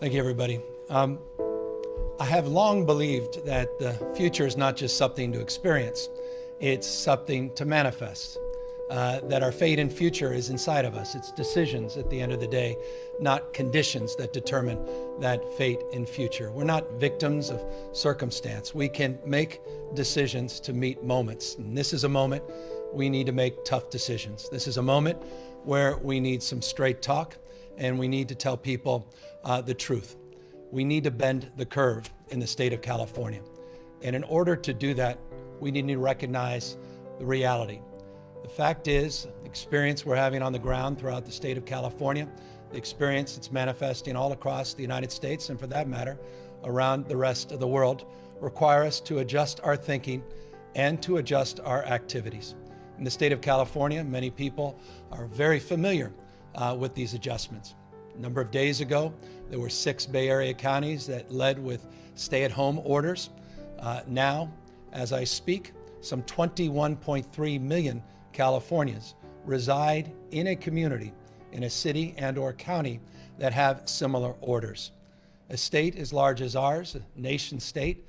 Thank you, everybody. I have long believed that the future is not just something to experience, it's something to manifest. That our fate and future is inside of us. It's decisions at the end of the day, not conditions that determine that fate and future. We're not victims of circumstance. We can make decisions to meet moments. And this is a moment we need to make tough decisions. This is a moment where we need some straight talk and we need to tell people the truth. We need to bend the curve in the state of California. And in order to do that, we need to recognize the reality. The fact is, the experience we're having on the ground throughout the state of California, the experience that's manifesting all across the United States, and for that matter, around the rest of the world, require us to adjust our thinking and to adjust our activities. In the state of California, many people are very familiar with these adjustments. A number of days ago, there were 6 Bay Area counties that led with stay-at-home orders. Now, as I speak, some 21.3 million Californians reside in a community, in a city and/or county that have similar orders. A state as large as ours, a nation state,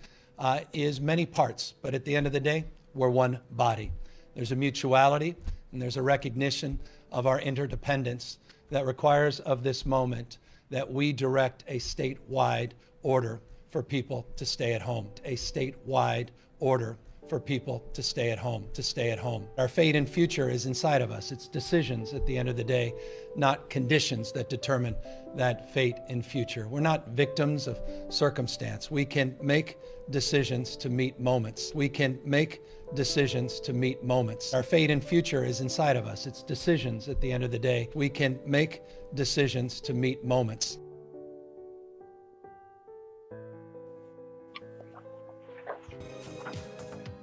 is many parts, but at the end of the day, we're one body. There's a mutuality and there's a recognition of our interdependence that requires of this moment that we direct a statewide order for people to stay at home, a statewide order for people to stay at home, to stay at home. Our fate and future is inside of us. It's decisions at the end of the day, not conditions that determine that fate and future. We're not victims of circumstance. We can make decisions to meet moments. We can make decisions to meet moments. Our fate and future is inside of us. It's decisions at the end of the day. We can make decisions to meet moments.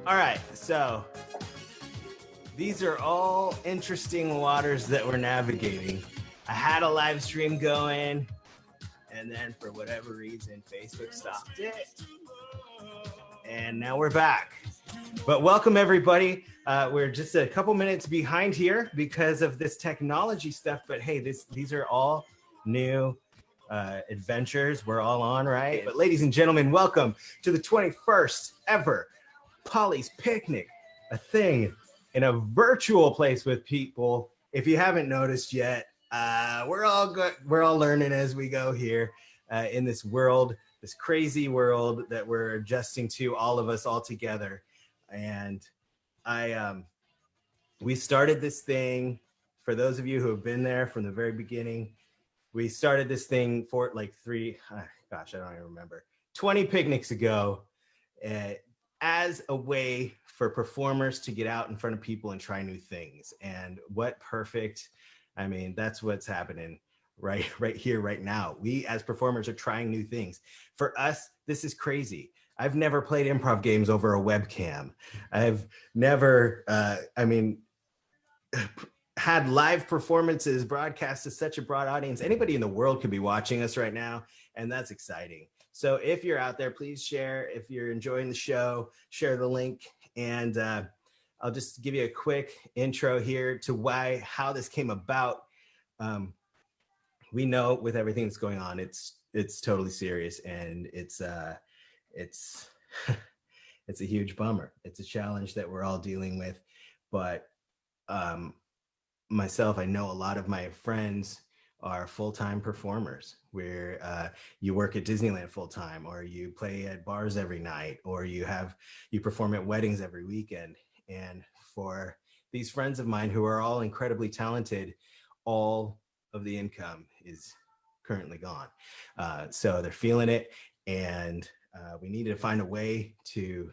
All right, so these are all interesting waters that we're navigating. I had a live stream going, and then for whatever reason, Facebook stopped it. And now we're back. But welcome, everybody. We're just a couple minutes behind here because of this technology stuff. But hey, these are all new adventures we're all on, right? But ladies and gentlemen, welcome to the 21st ever Paulie's Picnic, a thing in a virtual place with people. If you haven't noticed yet, we're all good. We're all learning as we go here in this world, this crazy world that we're adjusting to, all of us all together. And we started this thing, for those of you who have been there from the very beginning, we started this thing for like I don't even remember, 20 picnics ago. As a way for performers to get out in front of people and try new things. And what perfect, I mean, that's what's happening right here, right now. We as performers are trying new things. For us, this is crazy. I've never played improv games over a webcam. I've never, had live performances broadcast to such a broad audience. Anybody in the world could be watching us right now, and that's exciting. So if you're out there, please share. If you're enjoying the show, share the link. And I'll just give you a quick intro here to how this came about. We know with everything that's going on, it's totally serious, and it's a huge bummer. It's a challenge that we're all dealing with. But myself, I know a lot of my friends are full-time performers where you work at Disneyland full-time, or you play at bars every night, or you perform at weddings every weekend. And for these friends of mine who are all incredibly talented, all of the income is currently gone. So they're feeling it, and we need to find a way to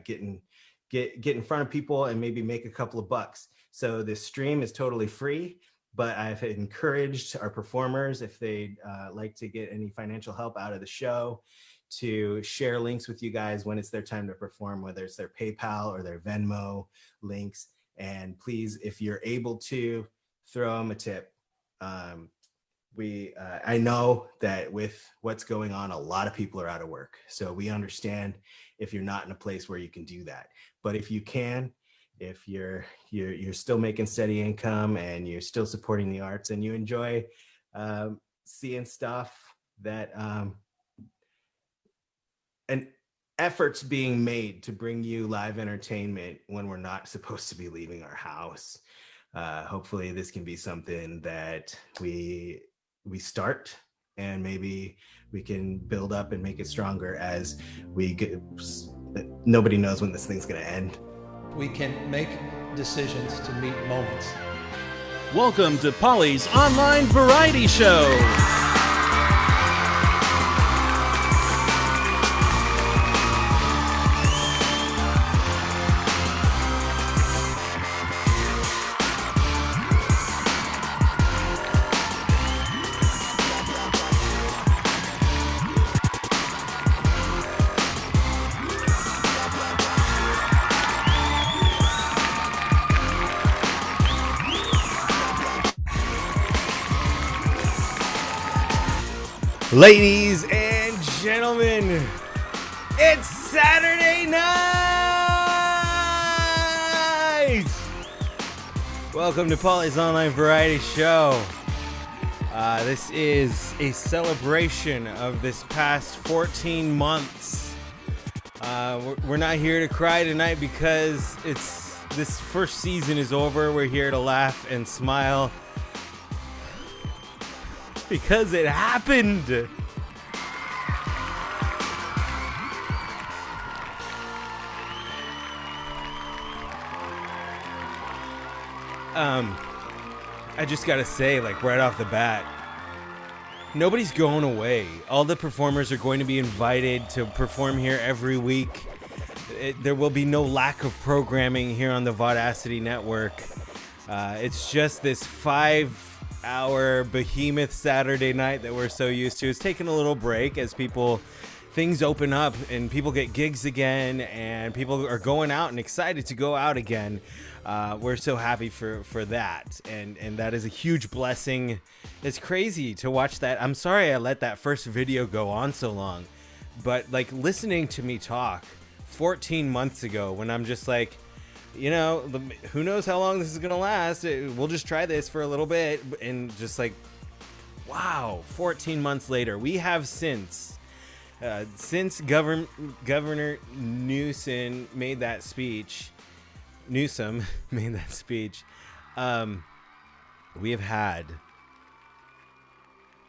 get in front of people and maybe make a couple of bucks. So this stream is totally free. But I've encouraged our performers, if they'd like to get any financial help out of the show, to share links with you guys when it's their time to perform, whether it's their PayPal or their Venmo links. And please, if you're able to, throw them a tip. I know that with what's going on, a lot of people are out of work. So we understand if you're not in a place where you can do that. But if you can, if you're still making steady income and you're still supporting the arts and you enjoy seeing stuff that an effort's being made to bring you live entertainment when we're not supposed to be leaving our house. Hopefully this can be something that we start, and maybe we can build up and make it stronger as we get. Nobody knows when this thing's going to end. We can make decisions to meet moments. Welcome to Paulie's online variety show. Ladies and gentlemen, it's Saturday night! Welcome to Paulie's online variety show. This is a celebration of this past 14 months. We're not here to cry tonight because this first season is over. We're here to laugh and smile. Because it happened. I just gotta say, like, right off the bat, nobody's going away. All the performers are going to be invited to perform here every week. There will be no lack of programming here on the Vaudacity network. It's just this 5-hour behemoth Saturday night that we're so used to. It's taking a little break as things open up and people get gigs again and people are going out and excited to go out again. We're so happy for that, and that is a huge blessing. It's crazy to watch that. I'm sorry I let that first video go on so long, but like listening to me talk 14 months ago when I'm just like, you know, who knows how long this is gonna last. We'll just try this for a little bit, and just like, wow, 14 months later, we have since Governor Newsom made that speech, we have had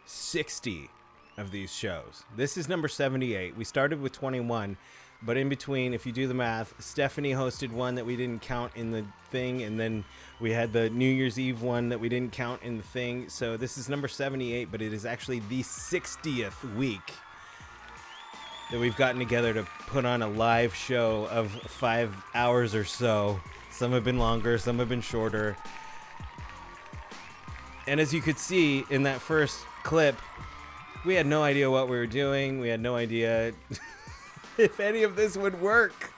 60 of these shows. This is number 78. We started with 21. But in between, if you do the math, Stephanie hosted one that we didn't count in the thing, and then we had the New Year's Eve one that we didn't count in the thing. So this is number 78, but it is actually the 60th week that we've gotten together to put on a live show of 5 hours or so. Some have been longer, some have been shorter. And as you could see in that first clip, we had no idea what we were doing. We had no idea if any of this would work.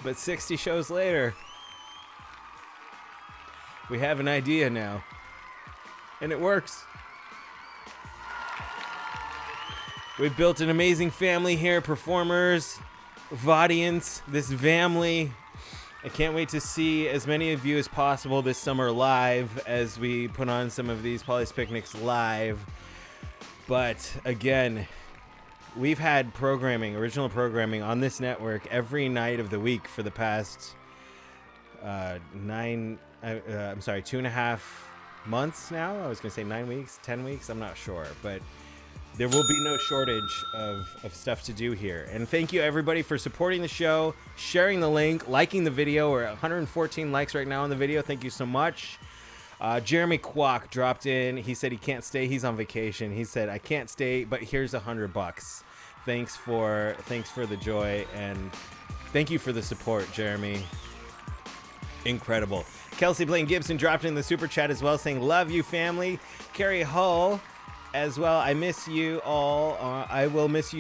But 60 shows later, we have an idea now, and it works. We've built an amazing family here, performers, audience, this family. I can't wait to see as many of you as possible this summer live as we put on some of these Paulie's Picnics live. But again, we've had original programming on this network every night of the week for the past 2.5 months now. I was going to say 9 weeks, 10 weeks. I'm not sure, but there will be no shortage of stuff to do here. And thank you everybody for supporting the show, sharing the link, liking the video. We're at 114 likes right now on the video. Thank you so much. Jeremy Kwok dropped in. He said he can't stay. He's on vacation. He said, I can't stay, but here's $100. Thanks for the joy, and thank you for the support, Jeremy. Incredible. Kelsey Blaine Gibson dropped in the super chat as well, saying, love you, family. Carrie Hull as well. I miss you all. I will miss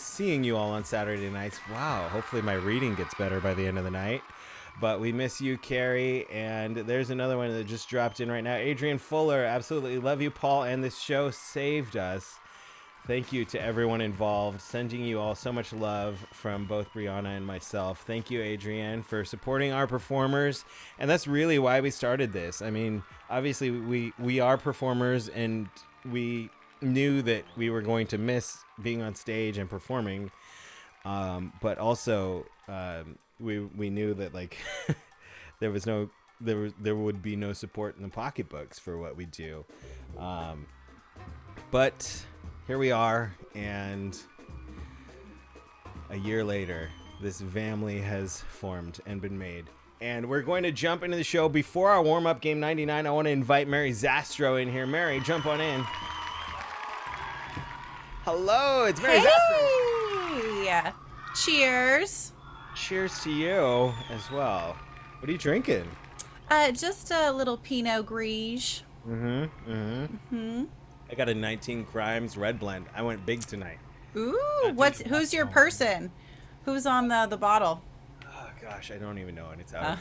seeing you all on Saturday nights. Wow. Hopefully my reading gets better by the end of the night. But we miss you, Carrie. And there's another one that just dropped in right now. Adrian Fuller, absolutely love you, Paul. And this show saved us. Thank you to everyone involved. Sending you all so much love from both Brianna and myself. Thank you, Adrienne, for supporting our performers. And that's really why we started this. I mean, obviously we are performers, and we knew that we were going to miss being on stage and performing, but also we knew that like there would be no support in the pocketbooks for what we do, but here we are, and a year later this family has formed and been made, and we're going to jump into the show. Before our warm-up game 99, I want to invite Mary ZASTROW in here. Mary, jump on in. Hello, it's Mary ZASTROW. Hey! Cheers. Cheers to you as well. What are you drinking? Just a little Pinot Gris. I got a 19 Crimes red blend. I went big tonight. Ooh, who's your person? Who's on the bottle? Oh gosh, I don't even know, and it's out.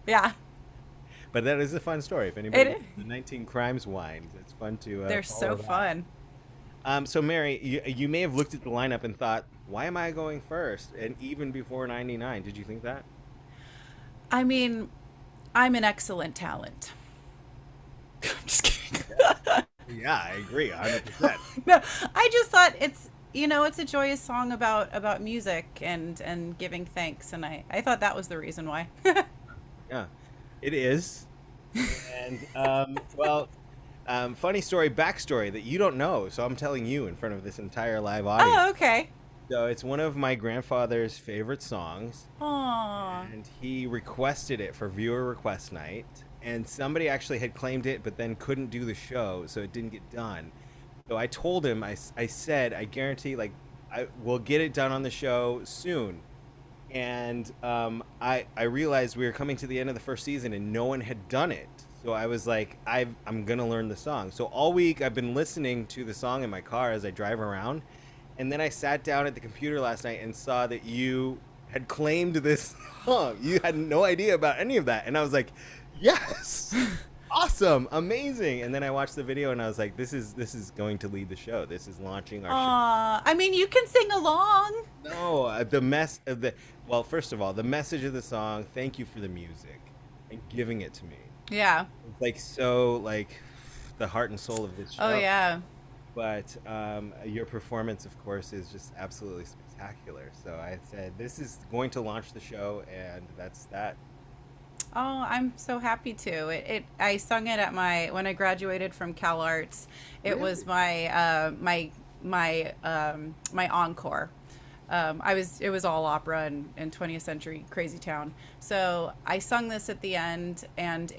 Yeah. But that is a fun story. If anybody, the 19 Crimes wines, it's fun to. They're so fun. So Mary, you may have looked at the lineup and thought, why am I going first? And even before 99, did you think that? I mean, I'm an excellent talent. I'm just kidding. Yeah, I agree, 100%. No, I just thought it's a joyous song about music and giving thanks, and I thought that was the reason why. Yeah, it is. And funny story, backstory that you don't know, so I'm telling you in front of this entire live audience. Oh, okay. So it's one of my grandfather's favorite songs. Aww. And he requested it for viewer request night. And somebody actually had claimed it, but then couldn't do the show, so it didn't get done. So I told him, I said, I guarantee, like, we'll get it done on the show soon. And I realized we were coming to the end of the first season and no one had done it. So I was like, I'm going to learn the song. So all week I've been listening to the song in my car as I drive around. And then I sat down at the computer last night and saw that you had claimed this song. You had no idea about any of that. And I was like, yes, awesome, amazing. And then I watched the video and I was like, this is going to lead the show. This is launching our show. I mean, you can sing along. No, well, first of all, the message of the song, thank you for the music and giving it to me. Yeah. It's like, so like the heart and soul of this show. Oh, yeah. But your performance, of course, is just absolutely spectacular. So I said, this is going to launch the show, and that's that. Oh, I'm so happy to. I sung it at when I graduated from Cal Arts. It was my encore. It was all opera and 20th century crazy town. So I sung this at the end, and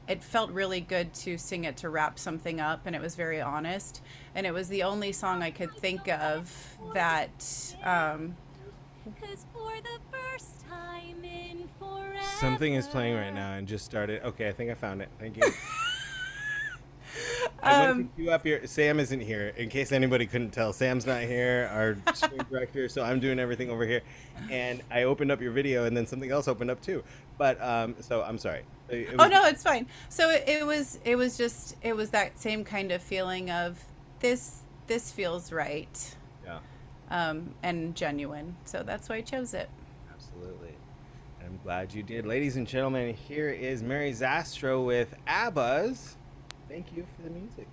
it felt really good to sing it to wrap something up, and it was very honest. And it was the only song I could think of that. 'Cause for the first time in forever. Something is playing right now and just started. Okay, I think I found it. Thank you. I'm going to pick you up here. Sam isn't here, in case anybody couldn't tell. Sam's not here, our screen director, so I'm doing everything over here. And I opened up your video, and then something else opened up too. But so I'm sorry. Oh no, it's fine. So it was that same kind of feeling of this feels right. Yeah. And genuine. So that's why I chose it. Absolutely. I'm glad you did. Ladies and gentlemen, here is Mary ZASTROW with ABBA's Thank You for the Music.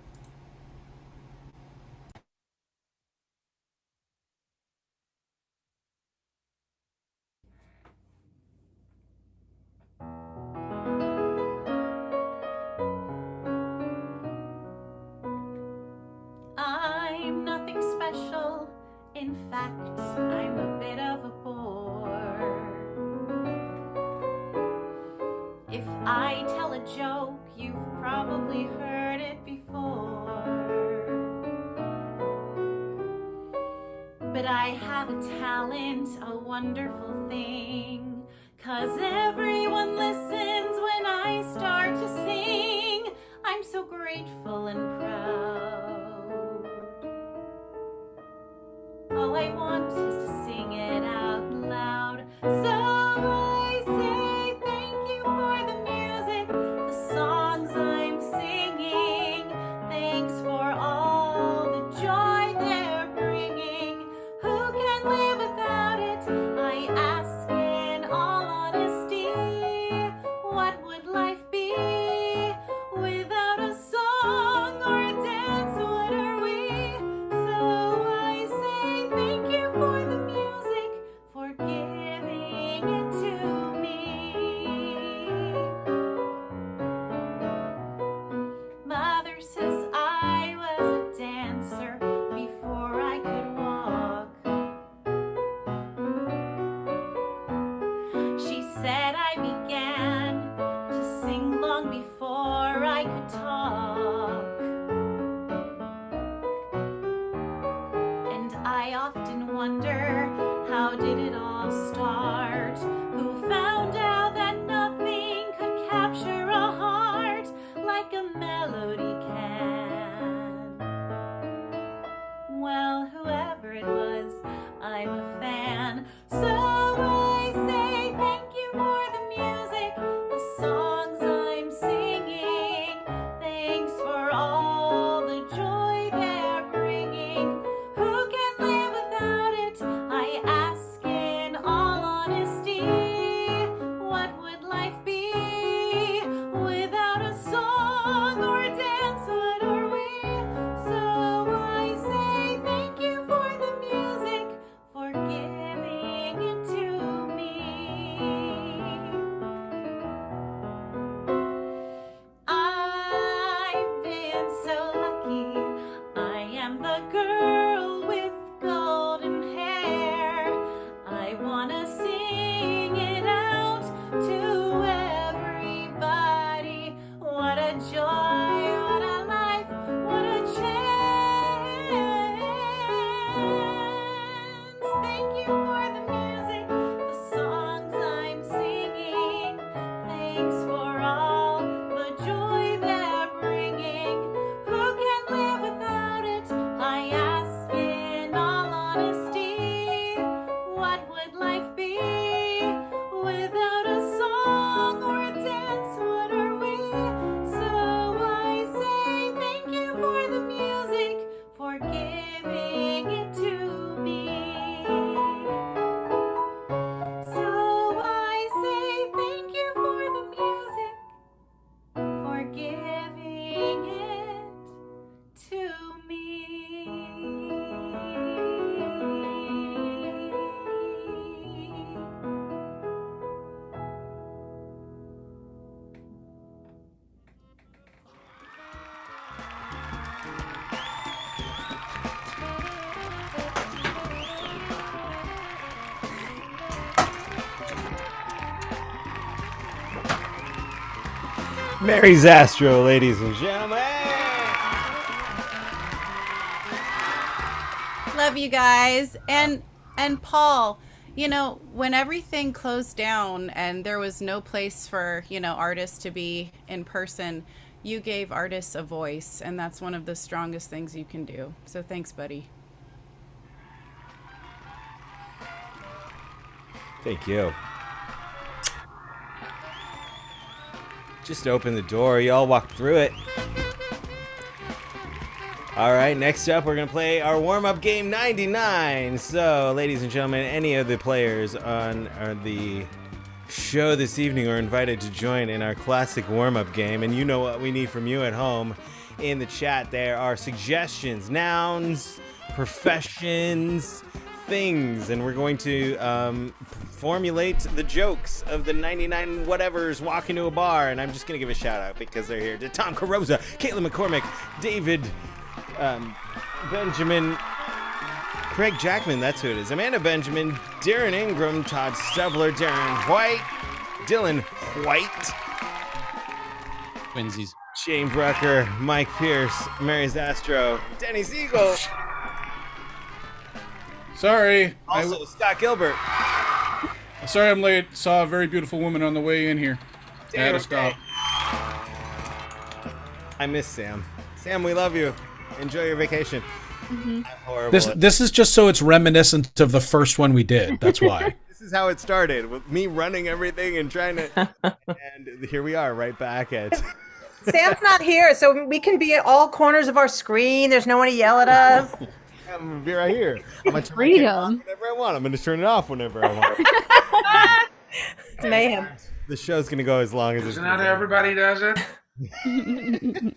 I'm nothing special. In fact, I'm a bit of a bore. If I tell a joke, you've probably heard it before. But I have a talent, a wonderful thing, 'cause everyone listens when I start to sing. I'm so grateful and proud. All I want is to sing it out loud. So I say thank you for the music, the songs I'm singing. Thanks for all the joy they're bringing. Who can live without it? I ask in all honesty. What would life be without a song or a joy, what a life, what a chance. Thank you for the music, the songs I'm singing. Thanks for all the joy they're bringing. Who can live without it? I ask in all honesty. What would life be without a song or a dance? What are we? So I say thank you for the music, for giving it to me. So I say thank you for the music, for giving it to me. Mary Zastro, ladies and gentlemen. Love you guys. And Paul, you know, when everything closed down and there was no place for, you know, artists to be in person, you gave artists a voice, and that's one of the strongest things you can do. So thanks, buddy. Thank you. Just open the door. Y'all walk through it. All right, next up, we're going to play our warm-up game 99. So, ladies and gentlemen, any of the players on the show this evening are invited to join in our classic warm-up game. And you know what we need from you at home. In the chat, there are suggestions, nouns, professions, things, and we're going to formulate the jokes of the 99 whatevers walking to a bar. And I'm just going to give a shout out because they're here to Tom CARROZZA, Caitlin McCormick, David Benjamin, Craig Jackman, that's who it is, Amanda Benjamin, Darren Ingram, Todd Stubbler, Darren White, Dylan White, Twinsies. Shane Brucker, Mike Pierce, Mary Zastro, Denny Siegel. Sorry. Also, Scott Gilbert. Sorry I'm late. Saw a very beautiful woman on the way in here. I had to stop. I miss Sam. Sam, we love you. Enjoy your vacation. I'm horrible. This is just so it's reminiscent of the first one we did. That's why. This is how it started, with me running everything and trying to... and here we are, right back at... Sam's not here, so we can be at all corners of our screen. There's no one to yell at us. I'm gonna be right here. I'm gonna turn my camera on whenever I want. I'm gonna turn it off whenever I want. It's mayhem. The show's gonna go as long as it's. Not everybody does it.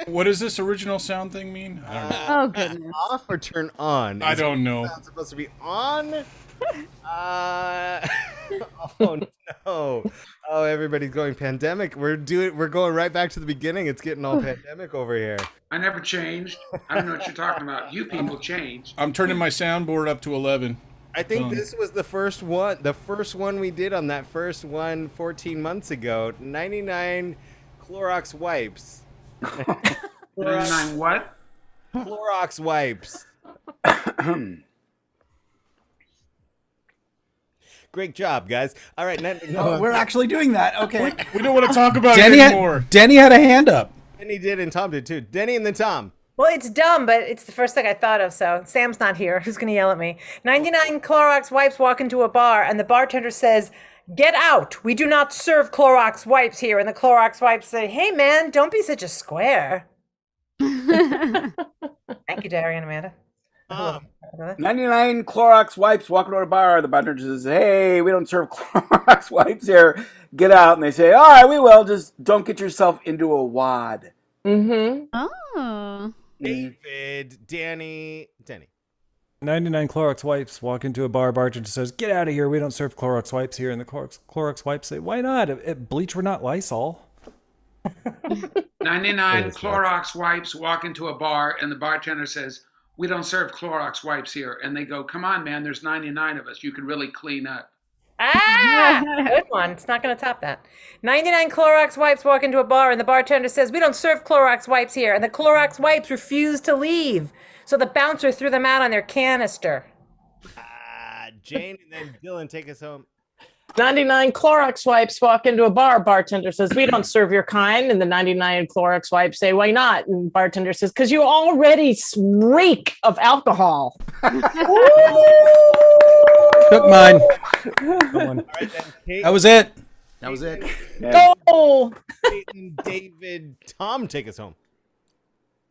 What does this original sound thing mean? I don't know. Oh goodness. Off or turn on? I don't know. It's supposed to be on. Oh no! Oh, everybody's going pandemic. We're going right back to the beginning. It's getting all pandemic over here. I never changed. I don't know what you're talking about. You people changed. I'm turning my soundboard up to 11. I think this was the first one. The first one we did on that first one 14 months ago. 99 Clorox wipes. 99 what? Clorox wipes. Great job, guys. All right. Oh, we're actually doing that. Okay. We don't want to talk about it anymore. Denny had a hand up. Denny did, and Tom did too. Denny and then Tom. Well, it's dumb, but it's the first thing I thought of, so Sam's not here. Who's going to yell at me? 99 Clorox wipes walk into a bar, and the bartender says, "Get out. We do not serve Clorox wipes here." And the Clorox wipes say, "Hey, man, don't be such a square." Thank you, Darry and Amanda. 99 Clorox wipes walking to a bar. The bartender says, "Hey, we don't serve Clorox wipes here. Get out." And they say, "All right, we will. Just don't get yourself into a wad." Mm-hmm. Oh. David, Denny. 99 Clorox wipes walk into a bar. Bartender says, "Get out of here. We don't serve Clorox wipes here." And the Clorox wipes say, "Why not? Bleach, we're not Lysol." 99 Clorox wipes walk into a bar, and the bartender says, "We don't serve Clorox wipes here." And they go, "Come on, man, there's 99 of us. You can really clean up." Good one. It's not going to top that. 99 Clorox wipes walk into a bar and the bartender says, "We don't serve Clorox wipes here." And the Clorox wipes refuse to leave. So the bouncer threw them out on their canister. Jane and then Dylan, take us home. 99 Clorox wipes walk into a bar. Bartender says, "We don't serve your kind." And the 99 Clorox wipes say, "Why not?" And bartender says, "Because you already reek of alcohol." Took mine. That was it. That was it. Oh, David, Tom, take us home.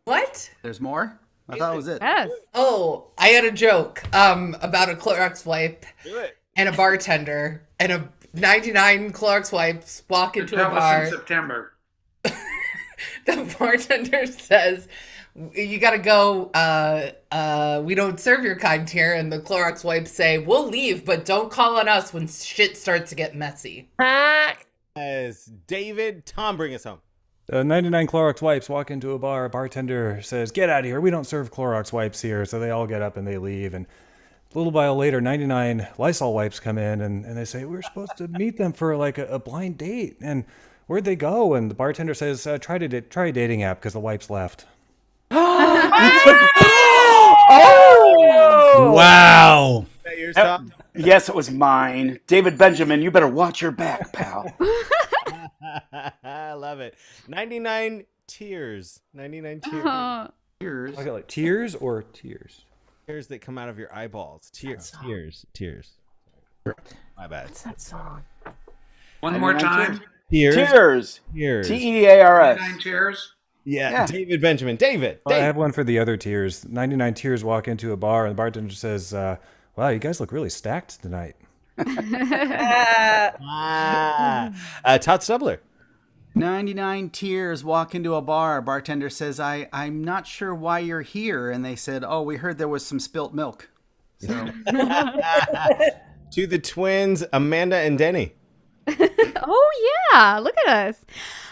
What? There's more? I thought it was it. Yes. Oh, I had a joke about a Clorox wipe and a bartender, and a 99 Clorox wipes walk into a bar. In September. The bartender says, "You got to go. We don't serve your kind here." And the Clorox wipes say, "We'll leave, but don't call on us when shit starts to get messy." As David, Tom, bring us home. 99 Clorox wipes walk into a bar. A bartender says, "Get out of here. We don't serve Clorox wipes here." So they all get up and they leave. And a little while later, 99 Lysol wipes come in and they say, "We were supposed to meet them for like a blind date. And where'd they go?" And the bartender says, try a dating app because the wipes left. Oh! Wow. Is that yours, Tom? Yes, it was mine. David Benjamin, you better watch your back, pal. I love it. 99 tears. 99 tears. Tears. Okay, like tears or tears? Tears that come out of your eyeballs. Tears. My bad. What's that song? One more time. Tears. Tears. 99 tears. Yeah. David Benjamin. David. Well, I have one for the other tears. 99 tears walk into a bar and the bartender says, "Wow, you guys look really stacked tonight." Todd Stubbler. 99 tears walk into a bar. Bartender says, I'm not sure why you're here. And they said, "Oh, we heard there was some spilt milk." So. To the twins, Amanda and Denny. Oh, yeah. Look at us.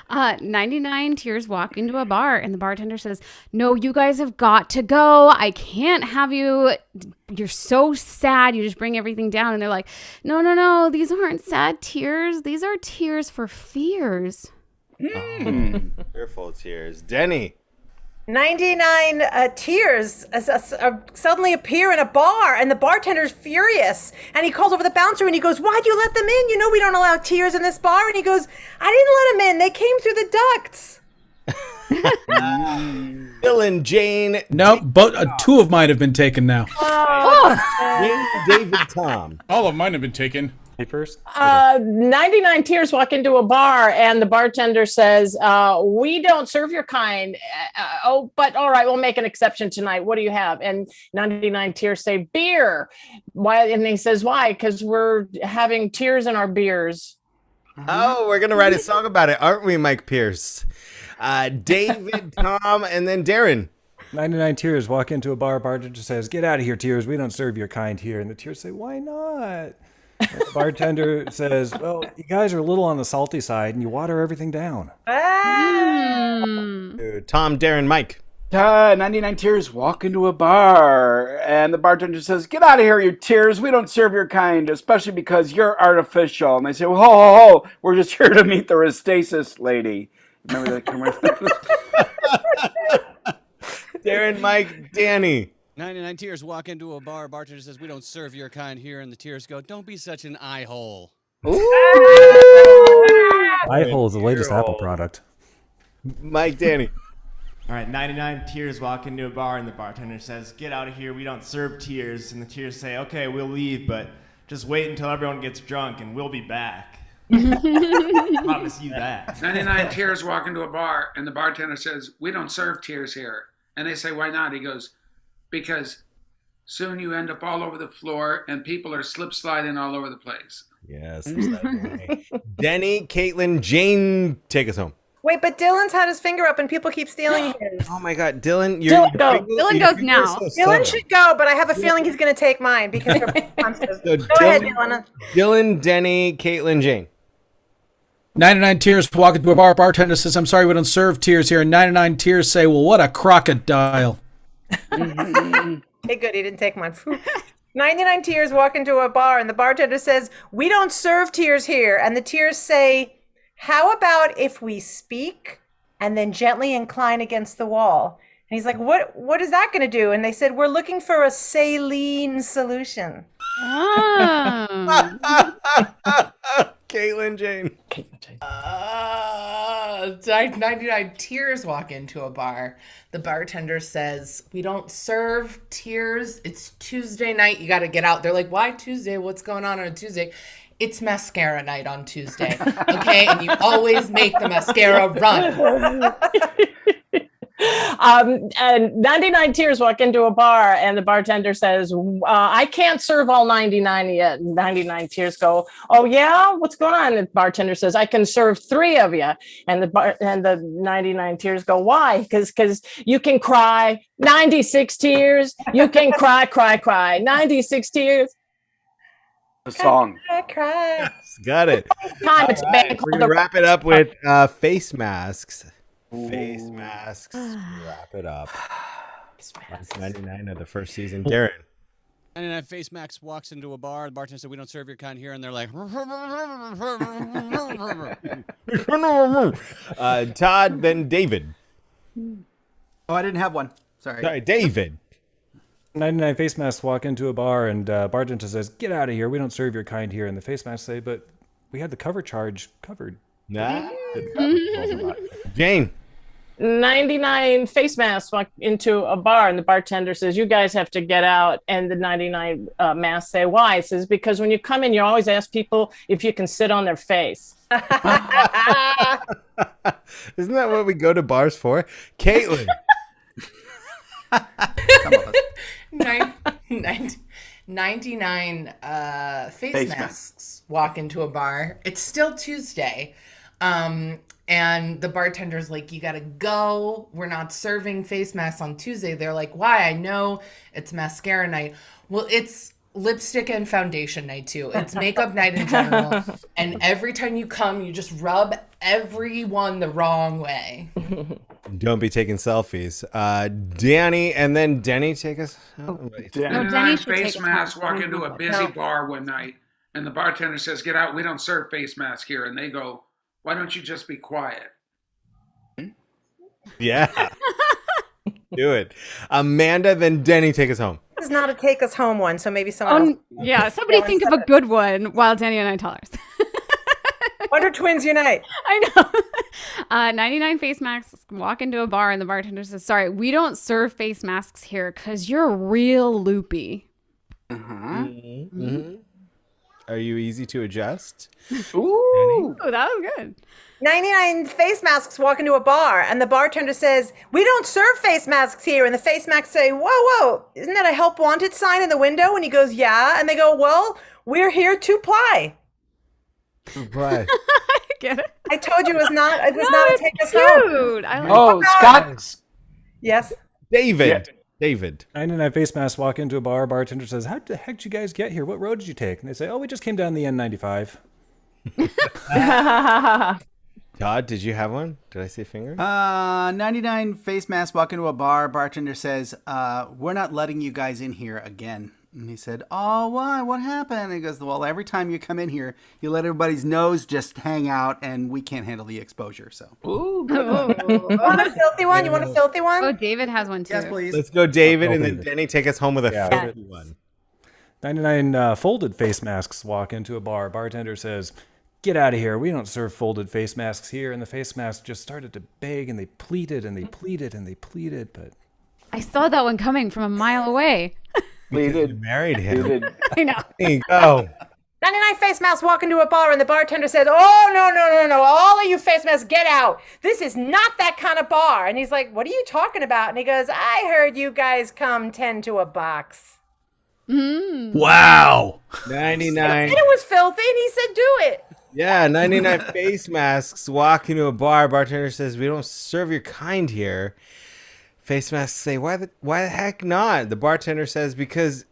99 tears walk into a bar and the bartender says, "No, you guys have got to go. I can't have you. You're so sad. You just bring everything down." And they're like, No. These aren't sad tears. These are tears for fears." Fearful tears. Denny. 99 tears suddenly appear in a bar, and the bartender's furious. And he calls over the bouncer and he goes, "Why'd you let them in? You know we don't allow tears in this bar." And he goes, "I didn't let them in. They came through the ducts." Dylan, Jane. No, but two of mine have been taken now. Jane, David, Tom. All of mine have been taken. Hey, first. 99 tears walk into a bar and the bartender says, "We don't serve your kind. But all right, we'll make an exception tonight. What do you have?" And 99 tears say, "Beer." Why? And he says, "Why?" "Because we're having tears in our beers." Oh, we're going to write a song about it, aren't we, Mike Pierce? David, Tom, and then Darren. 99 tears walk into a bar. Bartender says, "Get out of here, tears. We don't serve your kind here." And the tears say, "Why not?" The bartender says, "Well, you guys are a little on the salty side and you water everything down." Tom, Darren, Mike. 99 tears walk into a bar and the bartender says, "Get out of here, you tears. We don't serve your kind, especially because you're artificial." And they say, "Well, ho, we're just here to meet the Restasis lady." Remember that commercial? Darren, Mike, Danny. 99 tears walk into a bar. Bartender says, "We don't serve your kind here." And the tears go, "Don't be such an eye hole." iHole is the latest Apple product. Mike, Danny. All right, 99 tears walk into a bar and the bartender says, "Get out of here. We don't serve tears." And the tears say, "Okay, we'll leave, but just wait until everyone gets drunk and we'll be back." Promise you that. 99 tears walk into a bar and the bartender says, "We don't serve tears here." And they say, "Why not?" He goes, "Because soon you end up all over the floor and people are slip sliding all over the place." Yes. Denny, Caitlin, Jane, take us home. Wait, but Dylan's had his finger up and people keep stealing his. Oh my God, Dylan, Dylan goes now. Dylan should go, but I have a feeling he's going to take mine because you're monsters. So Go ahead, Dylan. Dylan, Denny, Caitlin, Jane. 99 tears walk into a bar. Bartender says, "I'm sorry, we don't serve tears here." And 99 tears say, "Well, what a crocodile." Hey, good, he didn't take mine. 99 tears walk into a bar and the bartender says, "We don't serve tears here." And the tears say, "How about if we speak and then gently incline against the wall?" And he's like, what is that going to do? And they said, "We're looking for a saline solution." Caitlin Jane. 99 tears walk into a bar. The bartender says, "We don't serve tears. It's Tuesday night. You got to get out." They're like, "Why Tuesday? What's going on a Tuesday?" "It's mascara night on Tuesday." Okay. And you always make the mascara run. And 99 tears walk into a bar and the bartender says, "I can't serve all 99 yet." 99 tears go, "Oh yeah, what's going on?" And the bartender says, "I can serve 3 of you." And the 99 tears go, "Why?" Because you can cry 96 tears. You can cry 96 tears. The song. Cry. Got it. Time it's bad. We're gonna wrap it up with face masks. Face masks. Wrap it up. 99 of the first season. Darren. 99 face max walks into a bar. The bartender said, "We don't serve your kind here," and they're like, Todd, then David. Oh, I didn't have one. Sorry. David. 99 face masks walk into a bar and bartender says, "Get out of here. We don't serve your kind here." And the face masks say, "But we had the cover charge covered." Nah. Jane. 99 face masks walk into a bar and the bartender says, "You guys have to get out." And the 99 masks say, "Why?" It says, "Because when you come in, you always ask people if you can sit on their face." Isn't that what we go to bars for? Caitlin. 99 face masks walk into a bar. It's still Tuesday. And the bartender's like, "You gotta go. We're not serving face masks on Tuesday." They're like, "Why?" "I know it's mascara night." "Well, it's lipstick and foundation night too. It's makeup night in general. And every time you come, you just rub everyone the wrong way." Don't be taking selfies. Danny, and then Denny, take us. Danny face masks walk into a busy bar one night, and the bartender says, "Get out. We don't serve face masks here." And they go, "Why don't you just be quiet?" Yeah. Do it. Amanda, then Denny, take us home. This is not a take us home one, so maybe someone else. Yeah, somebody think of a good one while Danny and I tell ours. Wonder Twins unite. I know. 99 face masks walk into a bar and the bartender says, "Sorry, we don't serve face masks here because you're real loopy." Are you easy to adjust? Ooh. Oh, that was good. 99 face masks walk into a bar and the bartender says, "We don't serve face masks here." And the face masks say, "Whoa, isn't that a help wanted sign in the window?" And he goes, "Yeah." And they go, "Well, we're here to ply." Right. I get it. I told you it was not a take us home. Dude, I like Oh, Scott. Yes. David. Yeah. David. 99 face masks walk into a bar. Bartender says, "How the heck did you guys get here? What road did you take?" And they say, "Oh, we just came down the N95. Todd, did you have one? Did I say finger? 99 face masks walk into a bar. Bartender says, "We're not letting you guys in here again." And he said, "Oh, why? What happened?" And he goes, "Well, every time you come in here, you let everybody's nose just hang out, and we can't handle the exposure." So, You want a filthy one? You want a filthy one? Oh, David has one too. yes, please. Let's go, David, and then Denny, take us home with a filthy one. 99 folded face masks walk into a bar. Bartender says, "Get out of here. We don't serve folded face masks here." And the face masks just started to beg and they pleaded and they pleaded and they pleaded, but I saw that one coming from a mile away. You married him. I know. There you go. 99 face masks walk into a bar and the bartender says, "Oh, no. All of you face masks, get out. This is not that kind of bar." And he's like, "What are you talking about?" And he goes, "I heard you guys come 10 to a box." Wow. 99. And it was filthy and he said, "Do it." Yeah, 99 face masks walk into a bar. Bartender says, "We don't serve your kind here." Face masks say, why the heck not? The bartender says, "Because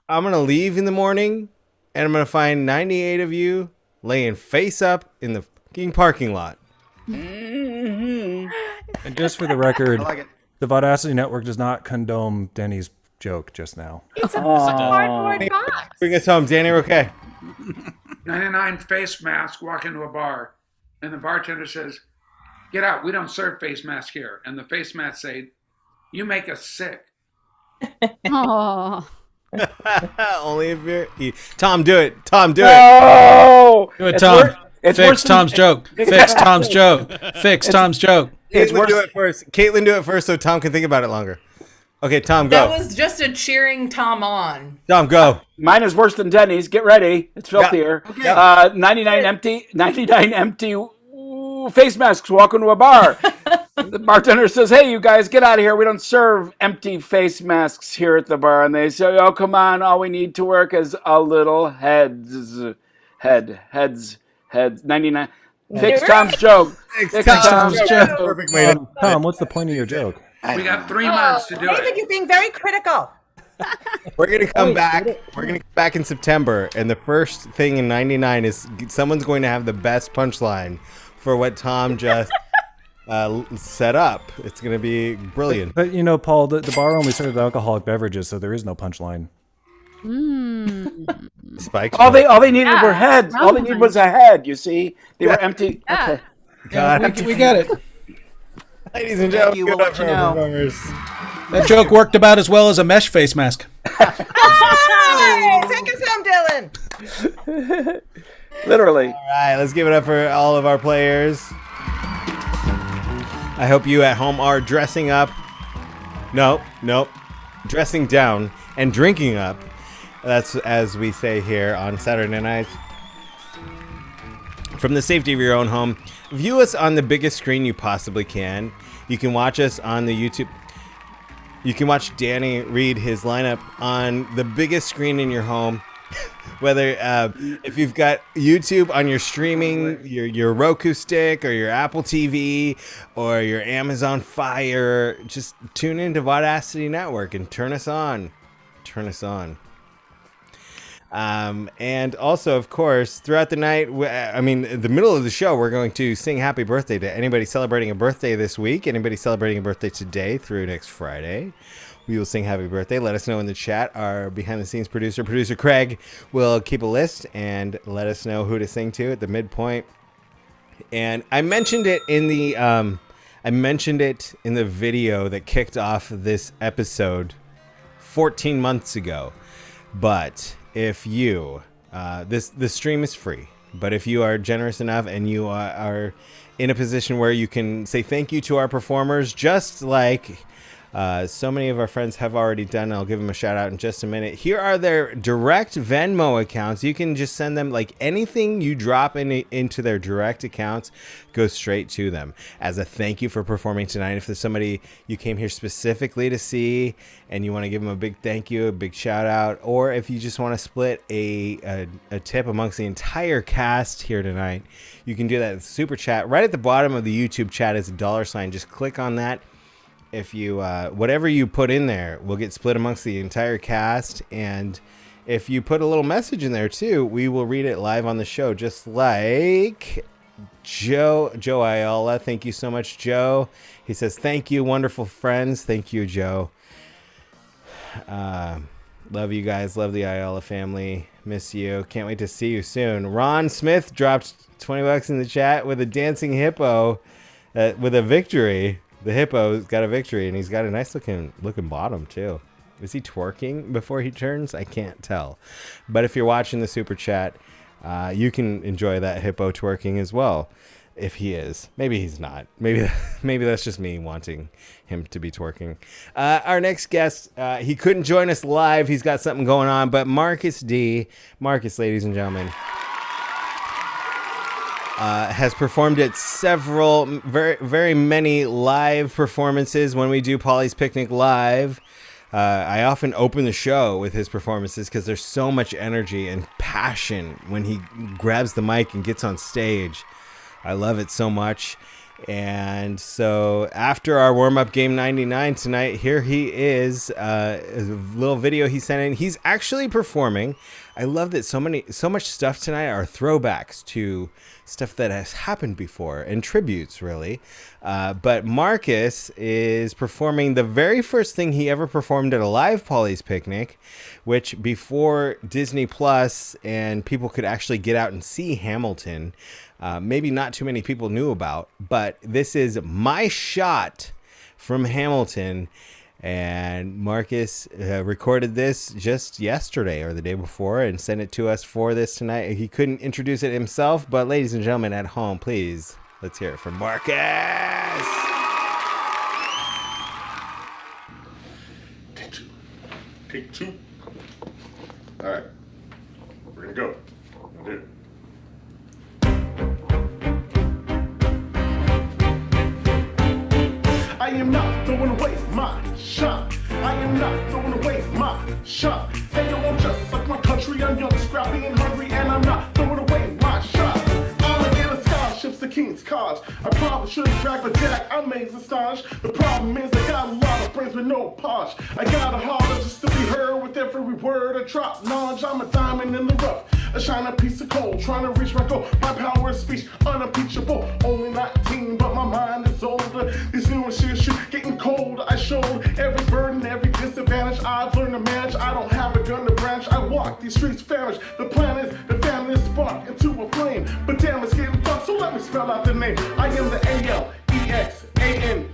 I'm going to leave in the morning and I'm going to find 98 of you laying face up in the fucking parking lot." And just for the record, I like it. the Vaudacity Network does not condone Denny's joke just now. It's a cardboard box. Bring us home, Danny Roque. 99 face mask walk into a bar, and the bartender says, "Get out, we don't serve face masks here." And the face masks say, "You make us sick." Oh. Only if you're Tom, do it. Tom, do No! Do it, It's Tom. it's Fix worse than- Tom's joke. Fix Tom's joke. Fix Tom's joke. It's Caitlin, worse. do it first. Caitlin, do it first so Tom can think about it longer. Okay, Tom, That go. was just a cheering Tom on. Tom, go. Mine is worse than Denny's. Get ready. It's filthier. Okay. 99 empty face masks walk into a bar. The bartender says, "Hey, you guys, get out of here. We don't serve empty face masks here at the bar." And they say, "Oh, come on. All we need to work is a little heads. 99. Fix Tom's joke. Fix Tom's joke. Perfect way to Tom, what's the point of your joke? We got 3 months to do Nathan, it. you're being very critical. We're gonna come back. We're gonna come back in September, and the first thing in 99 is someone's going to have the best punchline for what Tom just set up. It's gonna be brilliant. But you know, Paul, the bar only serves alcoholic beverages, so there is no punchline. Spikes. All they needed were heads. All they needed was a head. You see, they were empty. Okay. God. We get it. Ladies and gentlemen, you. give We'll it up let you for our know. performers. That joke worked about as well as a mesh face mask. Hey, take us home, Dylan. Literally. All right, let's give it up for all of our players. I hope you at home are dressing up. Nope. Dressing down and drinking up. That's as we say here on Saturday nights. From the safety of your own home, view us on the biggest screen you possibly can. You can watch us on the YouTube. You can watch Danny read his lineup on the biggest screen in your home. Whether if you've got YouTube on your streaming, your Roku stick or your Apple TV or your Amazon Fire, just tune into Vaudacity Network and turn us on. And also, of course, throughout the night, the middle of the show, we're going to sing happy birthday to anybody celebrating a birthday this week, anybody celebrating a birthday today through next Friday. We will sing happy birthday. Let us know in the chat. Our behind-the-scenes producer Craig, will keep a list and let us know who to sing to at the midpoint. And I mentioned it in the video that kicked off this episode 14 months ago. But if you, the stream is free, but if you are generous enough and you are in a position where you can say thank you to our performers, just like so many of our friends have already done. I'll give them a shout out in just a minute. Here are their direct Venmo accounts. You can just send them like anything you drop into their direct accounts goes straight to them as a thank you for performing tonight. If there's somebody you came here specifically to see and you want to give them a big thank you, a big shout out, or if you just want to split a tip amongst the entire cast here tonight, you can do that with Super Chat. Right at the bottom of the YouTube chat is a $. Just click on that. If you whatever you put in there will get split amongst the entire cast, and if you put a little message in there too, we will read it live on the show, just like Joe Ayala. Thank you so much, Joe. He says thank you, wonderful friends. Thank you, Joe. Love you guys, love the Ayala family, miss you, can't wait to see you soon. Ron Smith dropped $20 in the chat with a dancing hippo with a victory. The hippo's got a victory, and he's got a nice looking bottom too. Is he twerking before he turns? I can't tell. But if you're watching the Super Chat, you can enjoy that hippo twerking as well. If he is. Maybe he's not. Maybe that's just me wanting him to be twerking. Our next guest, he couldn't join us live. He's got something going on. But Marcus D. Marcus, ladies and gentlemen, has performed at several, very many live performances. When we do Paulie's Picnic Live, I often open the show with his performances because there's so much energy and passion when he grabs the mic and gets on stage. I love it so much. And so after our warm-up game 99 tonight, here he is, a little video he sent in. He's actually performing. I love that so much stuff tonight are throwbacks to stuff that has happened before and tributes, really. But Marcus is performing the very first thing he ever performed at a live Paulie's Picnic, which before Disney Plus and people could actually get out and see Hamilton, maybe not too many people knew about. But this is My Shot from Hamilton. And Marcus recorded this just yesterday or the day before and sent it to us for this tonight. He couldn't introduce it himself, but ladies and gentlemen at home, please, let's hear it from Marcus. Take two. All right, we're gonna go. We'll do it. I am not throwing away my shot. I am not throwing away my shot. Hey, yo, I'm just like my country. I'm young, scrappy, and hungry, and I'm not throwing away my shot. I'ma get a scholarship to King's College. I probably shouldn't drag my jack. I'm astonished. The problem is I got a lot of brains with no polish. I got a heart just to be heard with every word I drop. Knowledge, I'm a diamond in the rough. A shining piece of coal, trying to reach my goal. My power of speech, unimpeachable. Only 19, but my mind is older. These new shit getting cold. I showed every burden, every disadvantage I've learned to manage. I don't have a gun to branch. I walk these streets famished. The plan is the family is sparked into a flame. But damn, it's getting dark, so let me spell out the name. I am the ALEXANDER.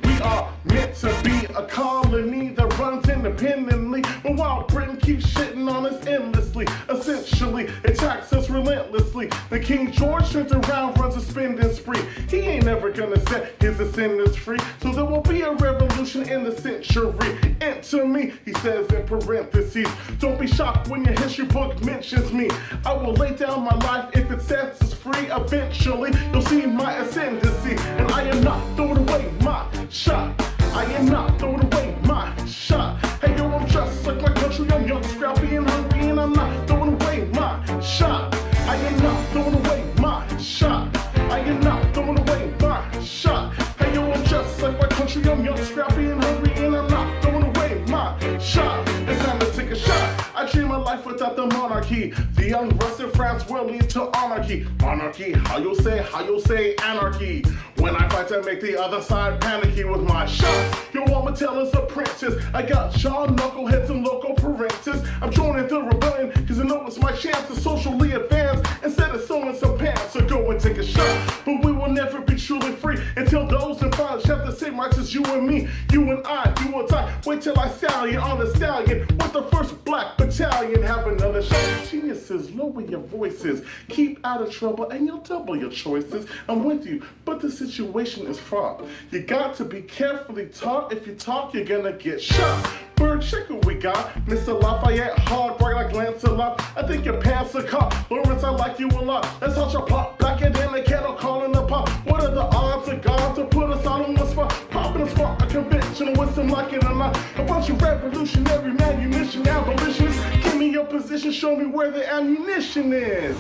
We are meant to be a colony that runs independently. But while Britain keeps shitting on us endlessly, essentially attacks us relentlessly. The King George turns around, runs a spending spree. He ain't never gonna set his descendants free. So there will be a revolution in the century. Enter me, he says in parentheses. Don't be shocked when your history book mentions me. I will lay down my life if it sets us free. Eventually, you'll see my ascendancy. And I am not throwing away my shot. I am not throwing away my shot. Hey, yo, I'm just like my country. I'm young, scrappy, and hungry, and I'm not throwing away my shot. I am not throwing away my shot. I am not throwing away my shot. Hey, yo, I'm just like my country. I'm young, scrappy, and hungry, and I'm not throwing away my shot. It's time to take a shot. I dream a life without the monarchy. The young Russian France will lead to anarchy. Monarchy, how you say anarchy. When I fight to make the other side panicky with my shot. Yo, I'ma tell us apprentice. I got y'all knuckleheads and local parentes. I'm joining the rebellion cause I know it's my chance to socially advance instead of sewing some pants. So go and take a shot. But we will never be truly free until those in bondage have the same rights as you and me. You and I, you and I. Wait till I stallion on the stallion with the first black battalion. Have another shot. Geniuses, lower your voices. Keep out of trouble and you'll double your choices. I'm with you, but the situation is fraught. You got to be carefully taught. If you talk, you're gonna get shot. Bird, check what we got. Mr. Lafayette, hard, bright like Lancelot. I think your pants are caught. Lawrence, I like you a lot. Let's touch your pop back and then the kettle calling the pop. What are the odds of God to put us all on one spot? Popping a spot, a convention with some like it or not. A bunch of revolutionary manumission abolitionists. Give me your position, show me where the ammunition is.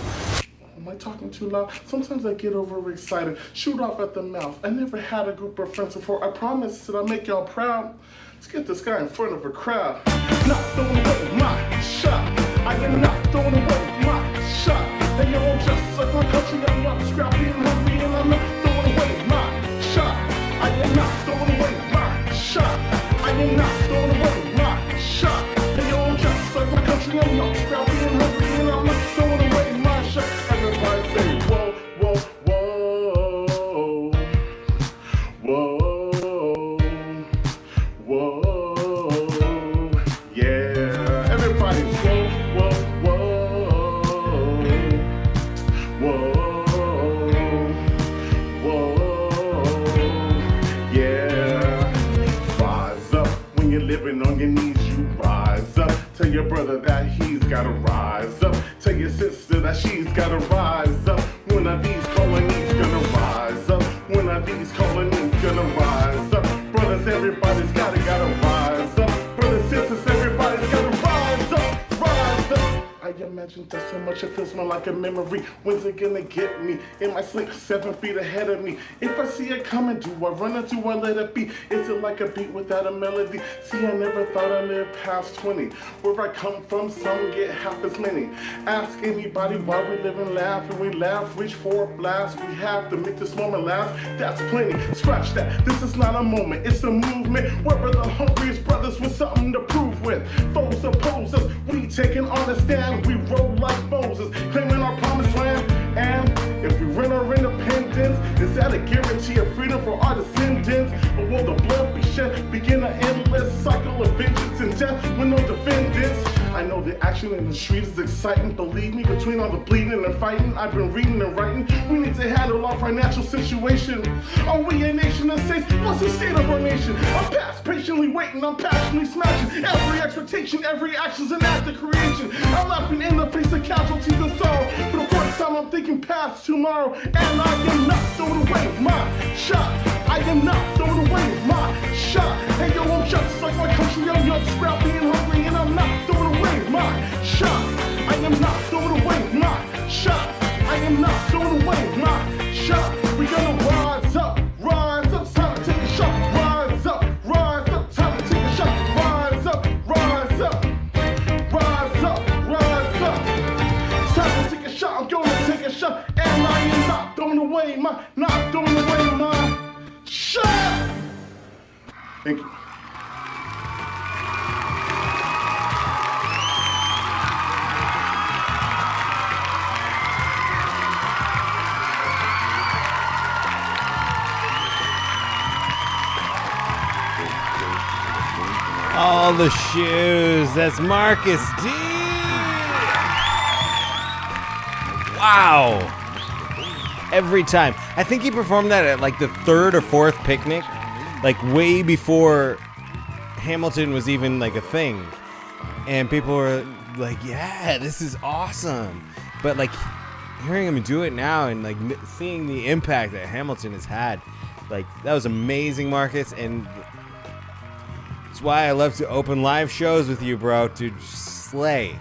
Am I talking too loud? Sometimes I get overexcited, shoot off at the mouth. I never had a group of friends before. I promise that I'll make y'all proud. Let's get this guy in front of a crowd. Not throwing away my shot. I am not throwing away my shot. Hey, yo, I'm just like my country. I'm not scrappy and hungry, and I'm not throwing away my shot. I am not throwing away my shot. I am not throwing away my shot. Hey, yo, I'm just like my country. I'm not scrappy and hungry, and I'm not throwing away my shot. Everybody say, whoa, whoa, whoa, whoa. Whoa, yeah. Everybody, whoa, whoa, whoa. Whoa, whoa, yeah. Rise up when you're living on your knees, you rise up. Tell your brother that he's gotta rise up. Tell your sister that she's gotta rise up. One of these colonies gonna rise up. One of these colonies gonna rise up. Brothers, everybody's gotta rise up. Brothers, sisters, everybody's gotta rise up, rise up. I imagine imagination just so much it feels more like a memory. When's it gonna get me? In my sleep, 7 feet ahead of me. If I see it coming, do I run or do I let it be? Is it like a beat without a melody? See, I never thought I'd live past 20. Where I come from, some get half as many. Ask anybody why we live and laugh, and we laugh, reach for a blast. We have to make this moment last. That's plenty. Scratch that. This is not a moment, it's a movement. We're the hungriest brothers with something to prove with. Foes oppose us, we taking on a stand. We roll like Moses, claiming our promised land. And if we win our independence, is that a guarantee of freedom for our descendants? Or will the blood be shed, begin an endless cycle of vengeance and death with no defendants? I know the action in the street is exciting. Believe me, between all the bleeding and fighting, I've been reading and writing. We need to handle our financial situation. Are we a nation that says, what's the state of our nation? I'm past patiently waiting, I'm passionately smashing. Every expectation, every action's an act of creation. I'm laughing in the face of casualties and sorrow. For the first time, I'm thinking past tomorrow. And I am not throwing away my shot. I am not throwing away my shot. Hey yo, I'm just like my country, I'm young, scrappy and hungry, and I'm not throwing away my shot. I am not throwing away my shot. I am not throwing away my shot. We gonna rise up, time to take a shot. Rise up, time to take a shot. Rise up, rise up, rise up, rise up. It's time to take a shot, I'm gonna take a shot. And I am not throwing away my shot. Thank you. All the shoes. That's Marcus D. Wow. Every time. I think he performed that at like the 3rd or 4th picnic, like way before Hamilton was even like a thing. And people were like, yeah, this is awesome. But like hearing him do it now and like seeing the impact that Hamilton has had, like that was amazing, Marcus. And that's why I love to open live shows with you, bro. To slay.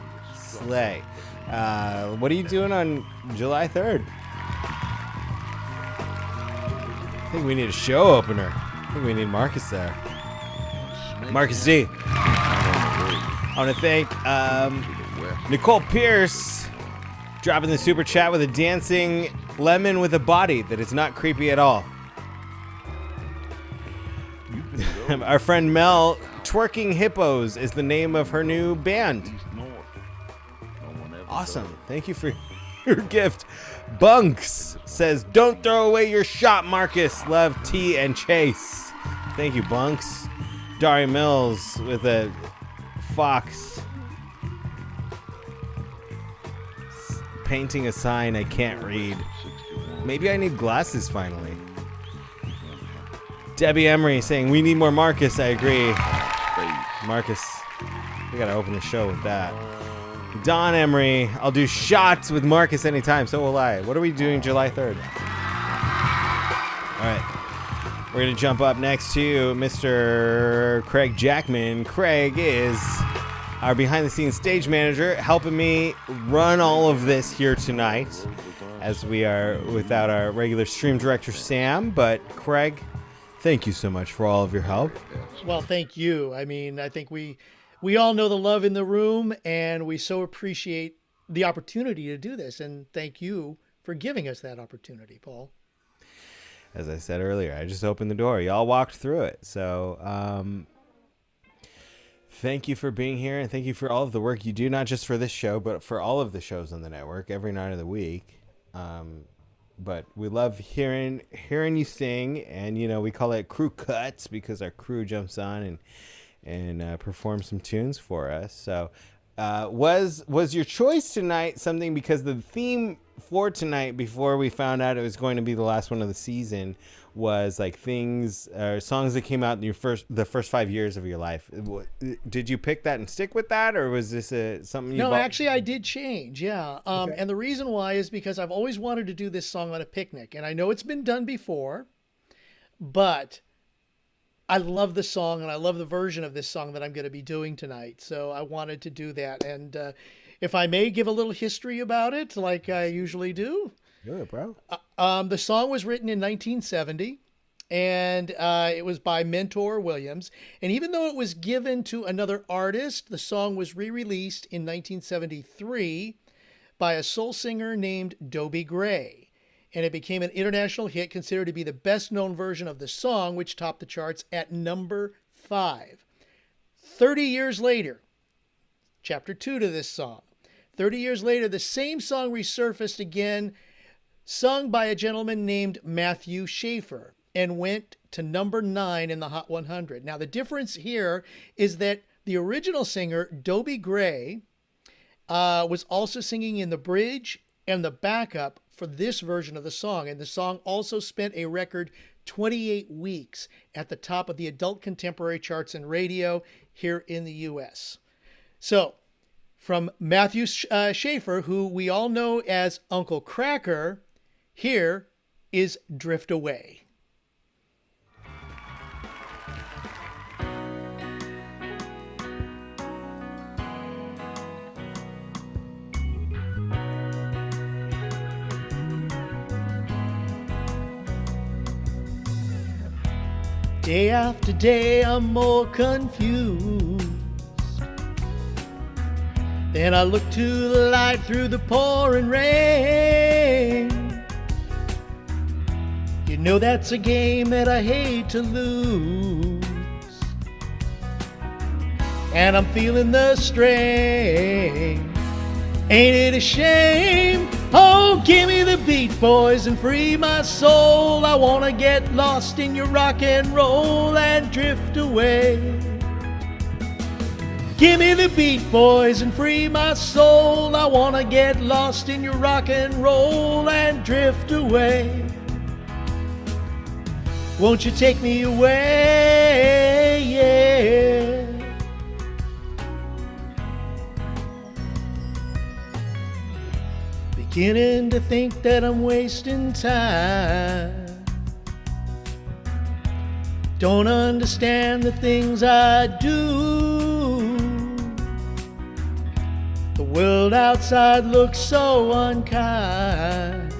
What are you doing on July 3rd? I think we need a show opener. I think we need Marcus there. Marcus D. I want to thank Nicole Pierce dropping the super chat with a dancing lemon with a body that is not creepy at all. Our friend Mel, Twerking Hippos is the name of her new band. Awesome. Thank you for your gift. Bunks says, don't throw away your shot, Marcus. Love, T and Chase. Thank you, Bunks. Dari Mills with a fox. Painting a sign I can't read. Maybe I need glasses finally. Debbie Emery saying, we need more Marcus. I agree. Marcus, we gotta open the show with that. Don Emery, I'll do shots with Marcus anytime, so will I. What are we doing July 3rd? All right. We're going to jump up next to Mr. Craig Jackman. Craig is our behind-the-scenes stage manager, helping me run all of this here tonight, as we are without our regular stream director, Sam. But Craig, thank you so much for all of your help. Well, thank you. I mean, I think we all know the love in the room, and we so appreciate the opportunity to do this. And thank you for giving us that opportunity, Paul. As I said earlier, I just opened the door. Y'all walked through it. So thank you for being here, and thank you for all of the work you do, not just for this show, but for all of the shows on the network every night of the week. But we love hearing you sing, and, you know, we call it crew cuts because our crew jumps on and perform some tunes for us. So was your choice tonight something because the theme for tonight, before we found out it was going to be the last one of the season, was like things or songs that came out in the first 5 years of your life? Did you pick that and stick with that, or was this something you No, bought? actually I did change. Yeah. Okay. And the reason why is because I've always wanted to do this song on a picnic, and I know it's been done before, but I love the song, and I love the version of this song that I'm going to be doing tonight. So I wanted to do that. And If I may give a little history about it, like I usually do. Good, bro. The song was written in 1970, and it was by Mentor Williams. And even though it was given to another artist, the song was re-released in 1973 by a soul singer named Dobie Gray. And it became an international hit, considered to be the best-known version of the song, which topped the charts at number 5. 30 years later, chapter 2 to this song. 30 years later, the same song resurfaced again, sung by a gentleman named Matthew Schaefer, and went to number 9 in the Hot 100. Now, the difference here is that the original singer, Dobie Gray, was also singing in the bridge and the backup for this version of the song. And the song also spent a record 28 weeks at the top of the adult contemporary charts and radio here in the U.S. So, from Matthew Schaefer, who we all know as Uncle Cracker, here is Drift Away. Day after day, I'm more confused. Then I look to the light through the pouring rain. You know that's a game that I hate to lose. And I'm feeling the strain. Ain't it a shame? Oh, give me the beat, boys, and free my soul. I wanna get lost in your rock and roll and drift away. Give me the beat, boys, and free my soul. I wanna get lost in your rock and roll and drift away. Won't you take me away? Yeah. Beginning to think that I'm wasting time. Don't understand the things I do. The world outside looks so unkind.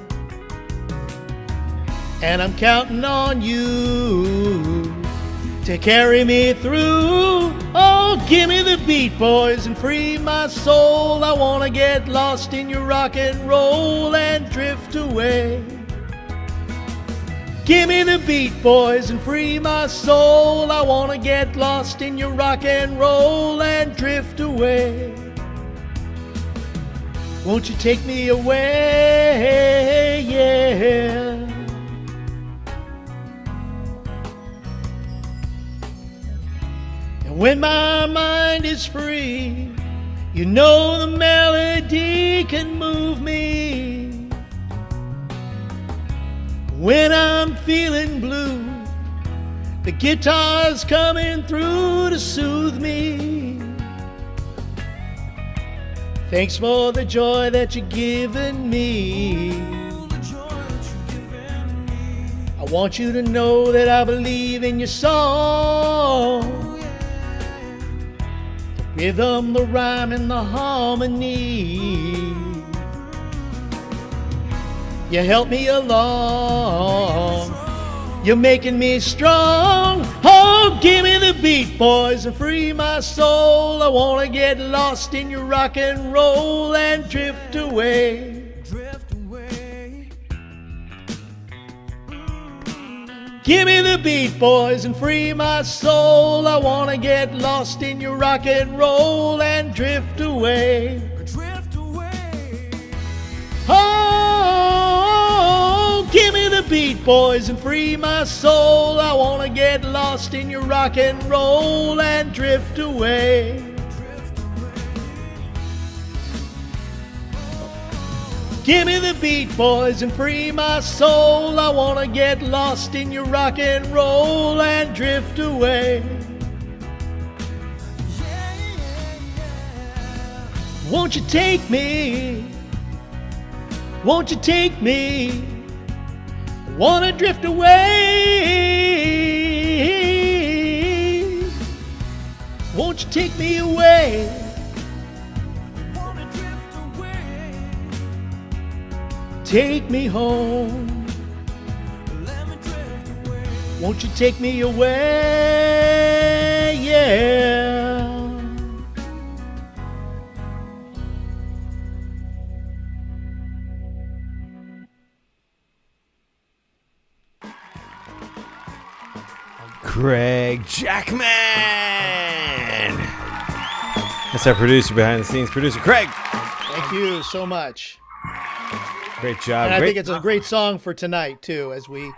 And I'm counting on you to carry me through. Oh, give me the beat, boys, and free my soul. I wanna get lost in your rock and roll and drift away. Give me the beat, boys, and free my soul. I wanna get lost in your rock and roll and drift away. Won't you take me away? Yeah. When my mind is free, you know the melody can move me. When I'm feeling blue, the guitar's coming through to soothe me. Thanks for the joy that you're giving me. I want you to know that I believe in your song. Rhythm, the rhyme, and the harmony. You help me along. You're making me strong. Oh, give me the beat, boys, and free my soul. I wanna get lost in your rock and roll and drift away. Give me the beat, boys, and free my soul. I wanna get lost in your rock and roll and drift away. Oh, give me the beat, boys, and free my soul. I wanna get lost in your rock and roll and drift away. Give me the beat, boys, and free my soul. I wanna get lost in your rock and roll and drift away. Won't you take me? Won't you take me? I wanna drift away. Won't you take me away? take me home? Won't you take me away? Yeah. Craig Jackman. That's our producer behind the scenes, producer Craig. Thank you so much. Great job. And I think it's a great song for tonight, too, as we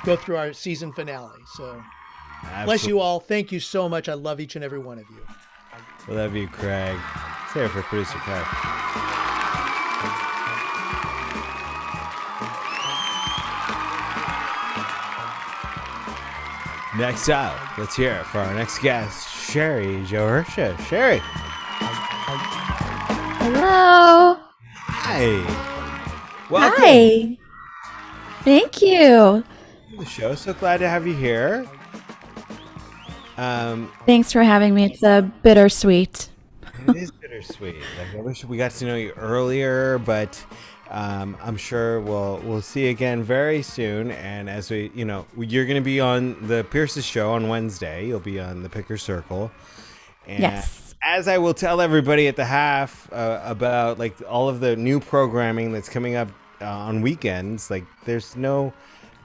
go through our season finale. So bless you all. Thank you so much. I love each and every one of you. We love you, Craig. Say it for producer Craig. Next up, let's hear it for our next guest, Sherry JOWHERSHA. Sherry. Hello. Hi. Welcome. Hi. Thank you. The show. So glad to have you here. Thanks for having me. It's bittersweet. It is bittersweet. Like, I wish we got to know you earlier, but I'm sure we'll see you again very soon. And as we, you're going to be on the Pierce's show on Wednesday. You'll be on the Picker Circle. And yes. As I will tell everybody at the half about like all of the new programming that's coming up on weekends, like there's no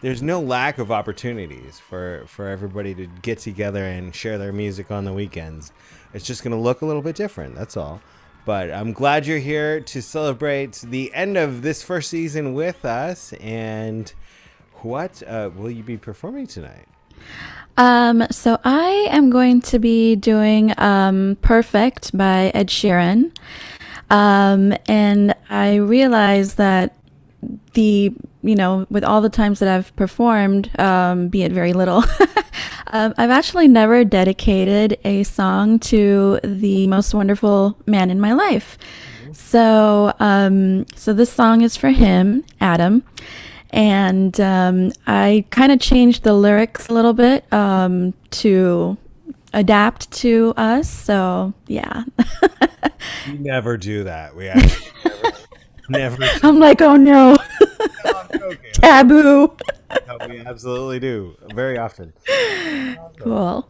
lack of opportunities for everybody to get together and share their music on the weekends. It's just going to look a little bit different. That's all. But I'm glad you're here to celebrate the end of this first season with us. And what will you be performing tonight? So I am going to be doing Perfect by Ed Sheeran. And I realized that with all the times that I've performed, be it very little, I've actually never dedicated a song to the most wonderful man in my life. So this song is for him, Adam. And I kind of changed the lyrics a little bit to adapt to us. So, yeah. We never do that. We actually never. I'm like, oh no. Taboo. No, we absolutely do. Very often. Cool.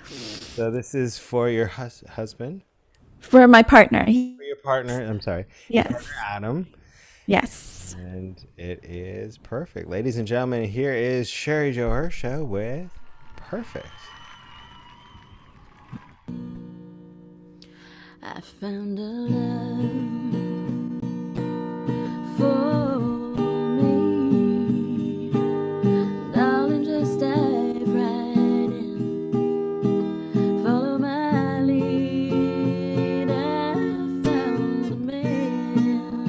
So this is for your husband? For my partner. For your partner. I'm sorry. Yes. Your partner, Adam. Yes. And it is perfect. Ladies and gentlemen, here is Sherry JOWHERSHA with Perfect. I found a love for me, darling, just dive right in, follow my lead. I found a man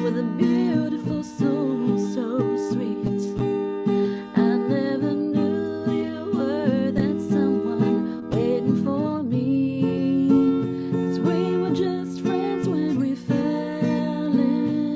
with a beautiful soul, so sweet. I never knew you were that someone waiting for me, 'cause we were just friends when we fell in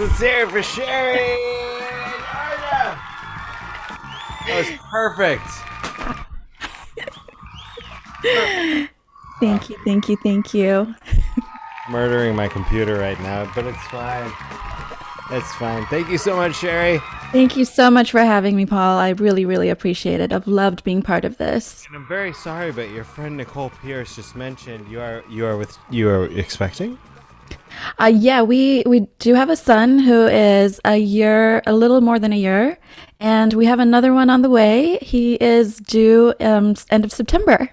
let's hear it for Sherry. That was perfect. Thank you, thank you, thank you. Murdering my computer right now, but it's fine. It's fine. Thank you so much, Sherry. Thank you so much for having me, Paul. I really, really appreciate it. I've loved being part of this. And I'm very sorry, but your friend Nicole Pierce just mentioned you are expecting? Yeah, we do have a son who is a little more than a year, and we have another one on the way. He is due end of September.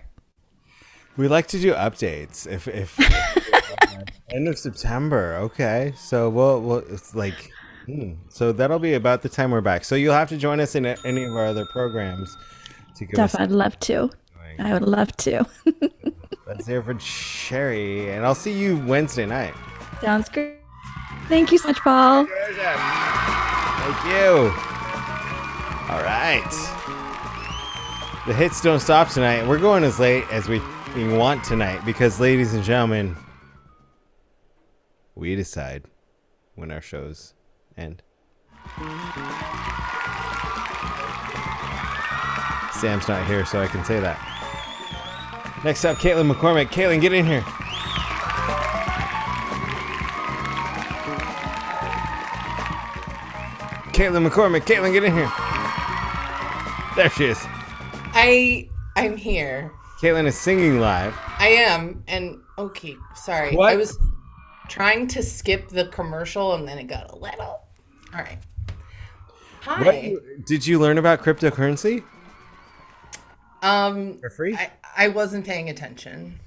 We like to do updates. If end of September, okay. So we'll it's like, so that'll be about the time we're back. So you'll have to join us in any of our other programs to give us. I'd love to. I would love to. Let's hear for Sherry, and I'll see you Wednesday night. Sounds great. Thank you so much, Paul. Thank you. All right. The hits don't stop tonight. We're going as late as we want tonight because, ladies and gentlemen, we decide when our shows end. Sam's not here, so I can say that. Next up, Caitlin McCormick. Caitlin, get in here. Caitlin McCormick. Caitlin, get in here. There she is. I'm here. Caitlin is singing live. I am, and okay, sorry. What? I was trying to skip the commercial, and then it got a little. All right. Hi. Did you learn about cryptocurrency? For free? I wasn't paying attention.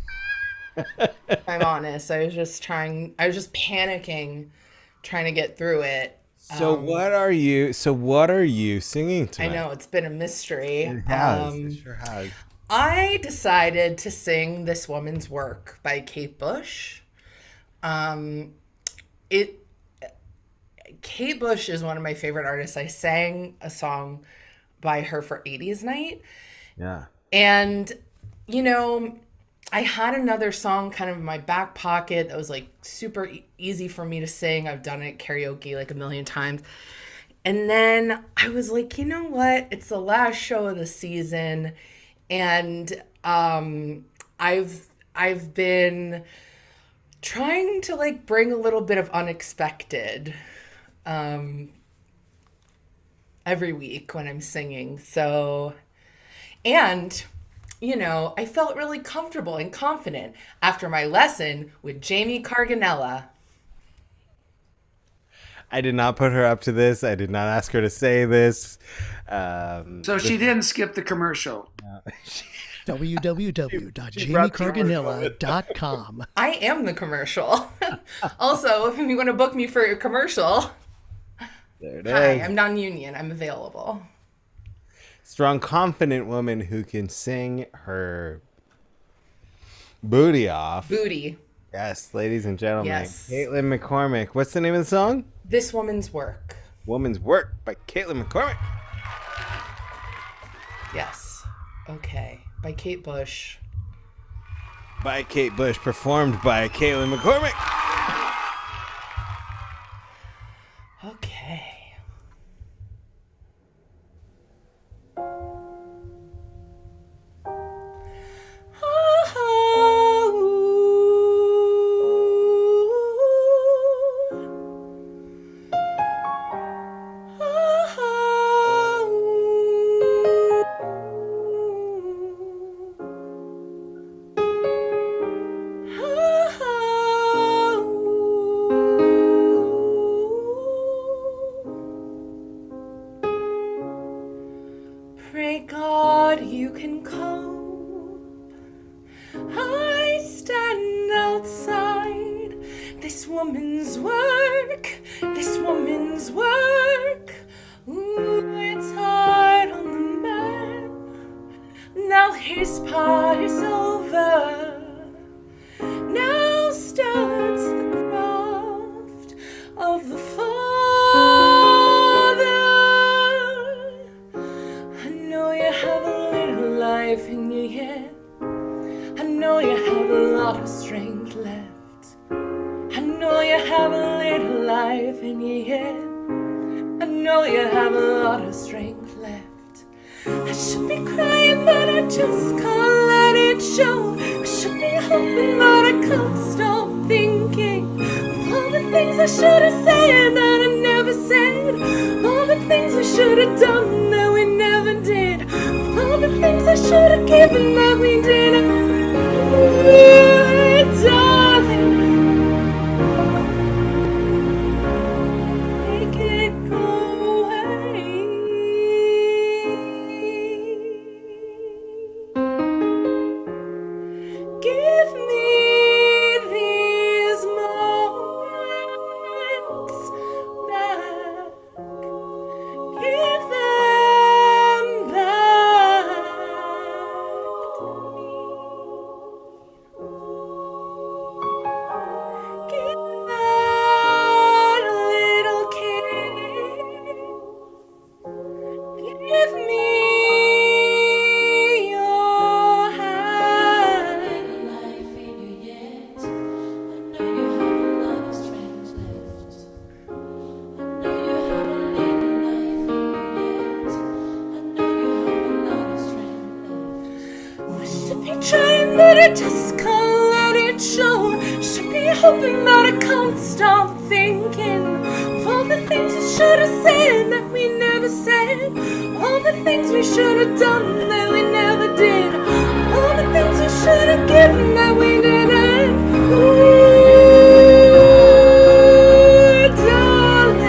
If I'm honest. I was just panicking, trying to get through it. So what are you singing tonight? I know, it's been a mystery. It has. It sure has. I decided to sing This Woman's Work by Kate Bush. Kate Bush is one of my favorite artists. I sang a song by her for 80s Night. Yeah. And, I had another song kind of in my back pocket that was like super easy for me to sing. I've done it karaoke like a million times. And then I was like, you know what? It's the last show of the season. And I've been trying to like bring a little bit of unexpected every week when I'm singing. So, and I felt really comfortable and confident after my lesson with Jamie CARGANILLA. I did not put her up to this. I did not ask her to say this. So she didn't skip the commercial. www.jamiecarganilla.com. I am the commercial. Also, if you want to book me for a commercial, there it hi, is. I'm non-union. I'm available. Strong, confident woman who can sing her booty off. Booty. Yes, ladies and gentlemen. Yes. Caitlin McCormick. What's the name of the song? This Woman's Work. Woman's Work by Caitlin McCormick. Yes. Okay. By Kate Bush. By Kate Bush, performed by Caitlin McCormick. Okay. Pray God you can cope. I stand outside. This woman's work, this woman's work. Ooh, it's hard on the man. Now his part is over. Now starts the craft of the father. I know you have a little life in you yet. I know you have a lot of strength left. I know know you have a little life in you yet. I know you have a lot of strength left. I should be crying, but I just can't let it show. I should be hoping, but I can't stop thinking of all the things I should have said that I never said. All the things I should have done that we never did. All the things I should have given that we didn't. Darling, make it go away. Give me these moments back. Give them back to me. Give that little kiss. Give me your hand. Life in you yet. I know you have a lot of strength left. I know you have a little life in you yet. I know you have a lot of strength left. I should be trying, but I just can't let it show. Should be hoping, but I can't stop thinking of all the things I should have said that we never said. All the things we should have done that we never did. All the things I should have given that we didn't. Ooh, darling.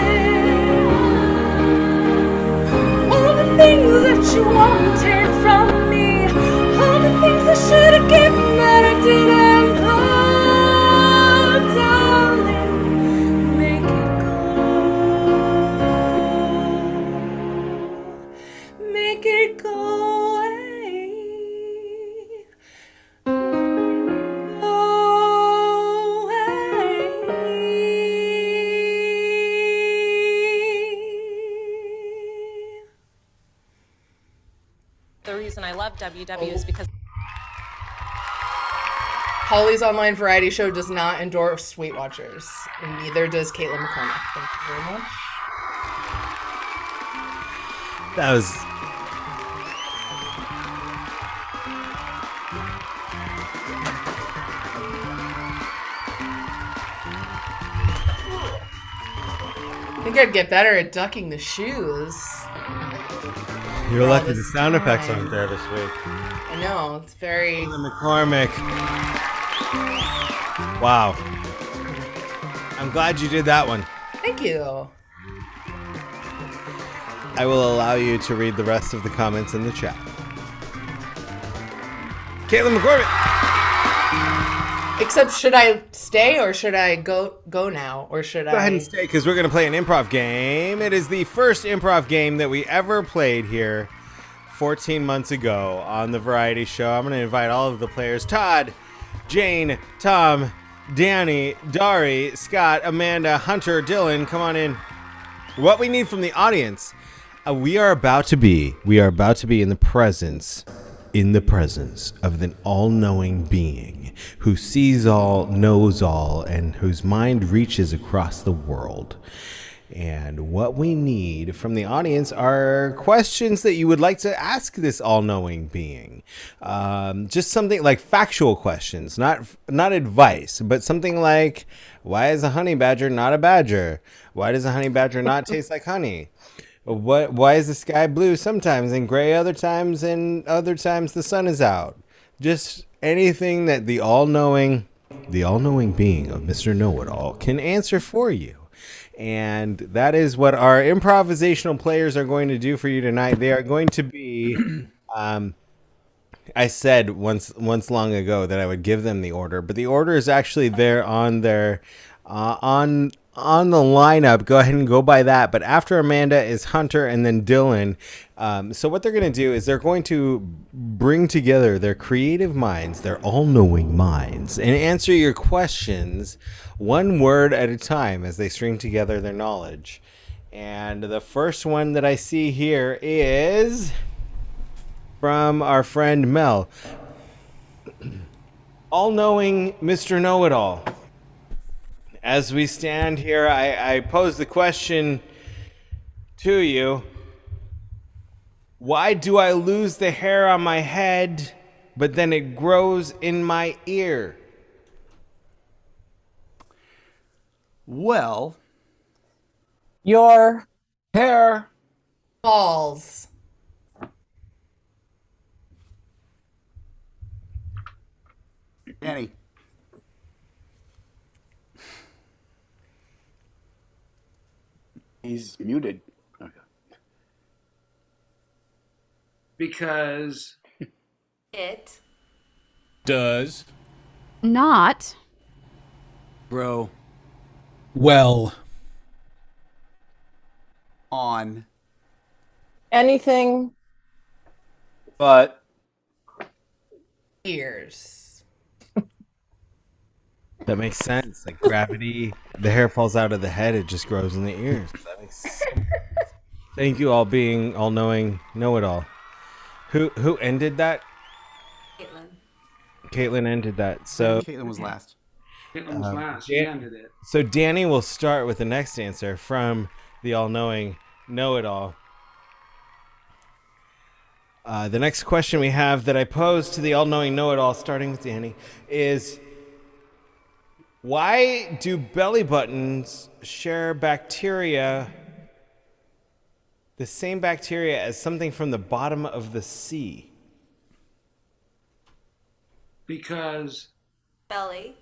All the things that you wanted from me. All the things I should have given that I didn't. Oh, darling, make it go. Make it go away. The reason I love WW is because Paulie's online variety show does not endorse Weight Watchers, and neither does Caitlin McCormick. Thank you very much. That was. I think I'd get better at ducking the shoes. You're all lucky the this sound effects time. aren't there this week. I know, it's very. McCormick. Wow. I'm glad you did that one. Thank you. I will allow you to read the rest of the comments in the chat. Caitlin McCormick. Except, should I stay or should I go now, or should I Go ahead and stay because we're going to play an improv game. It is the first improv game that we ever played here 14 months ago on the variety show. I'm going to invite all of the players: Todd, Jane, Tom, Danny, Dari, Scott, Amanda, Hunter, Dylan. Come on in. What we need from the audience, we are about to be in the presence of an all-knowing being who sees all, knows all, and whose mind reaches across the world. And what we need from the audience are questions that you would like to ask this all-knowing being. Just something like factual questions, not advice, but something like, why is a honey badger not a badger? Why does a honey badger not taste like honey? Why is the sky blue sometimes and gray other times, and other times the sun is out? Just anything that the all-knowing being of Mr. Know-It-All can answer for you. And that is what our improvisational players are going to do for you tonight. They are going to be, I said once long ago that I would give them the order, but the order is actually there on their, on the lineup. Go ahead and go by that. But after Amanda is Hunter and then Dylan. So what they're going to do is they're going to bring together their creative minds, their all-knowing minds, and answer your questions one word at a time as they string together their knowledge. And the first one that I see here is from our friend Mel. All-knowing Mr. Know-It-All. as we stand here, I pose the question to you. Why do I lose the hair on my head, but then it grows in my ear? Well, your hair balls. Danny. He's muted. Okay. Because it Does Not grow well on anything but ears. That makes sense. Like gravity, the hair falls out of the head, it just grows in the ears. That makes sense. Thank you all being all knowing, know it all. Who ended that? Caitlin ended that. So Caitlin was last. Caitlin was last. She ended it. So Danny will start with the next answer from the all-knowing know-it-all. The next question we have that I pose to the all-knowing know-it-all, starting with Danny, is why do belly buttons share bacteria, the same bacteria as something from the bottom of the sea? Because belly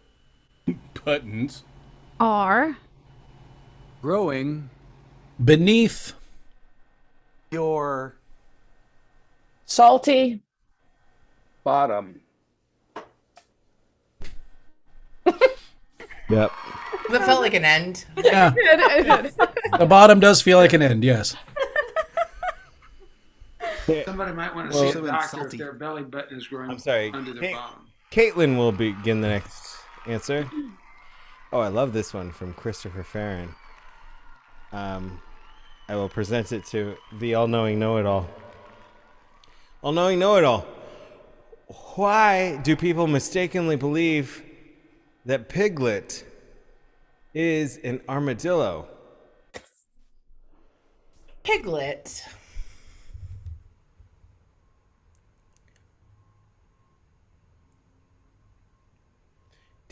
buttons are growing beneath your salty bottom. Yep. That felt like an end. Yeah. The bottom does feel like an end, yes. somebody might want to Well, see a doctor if their belly button is growing under their bottom. Caitlin will begin the next answer. Oh, I love this one from Christopher Farron. I will present it to the all-knowing know-it-all. All-knowing know-it-all. Why do people mistakenly believe that Piglet is an armadillo? Piglet.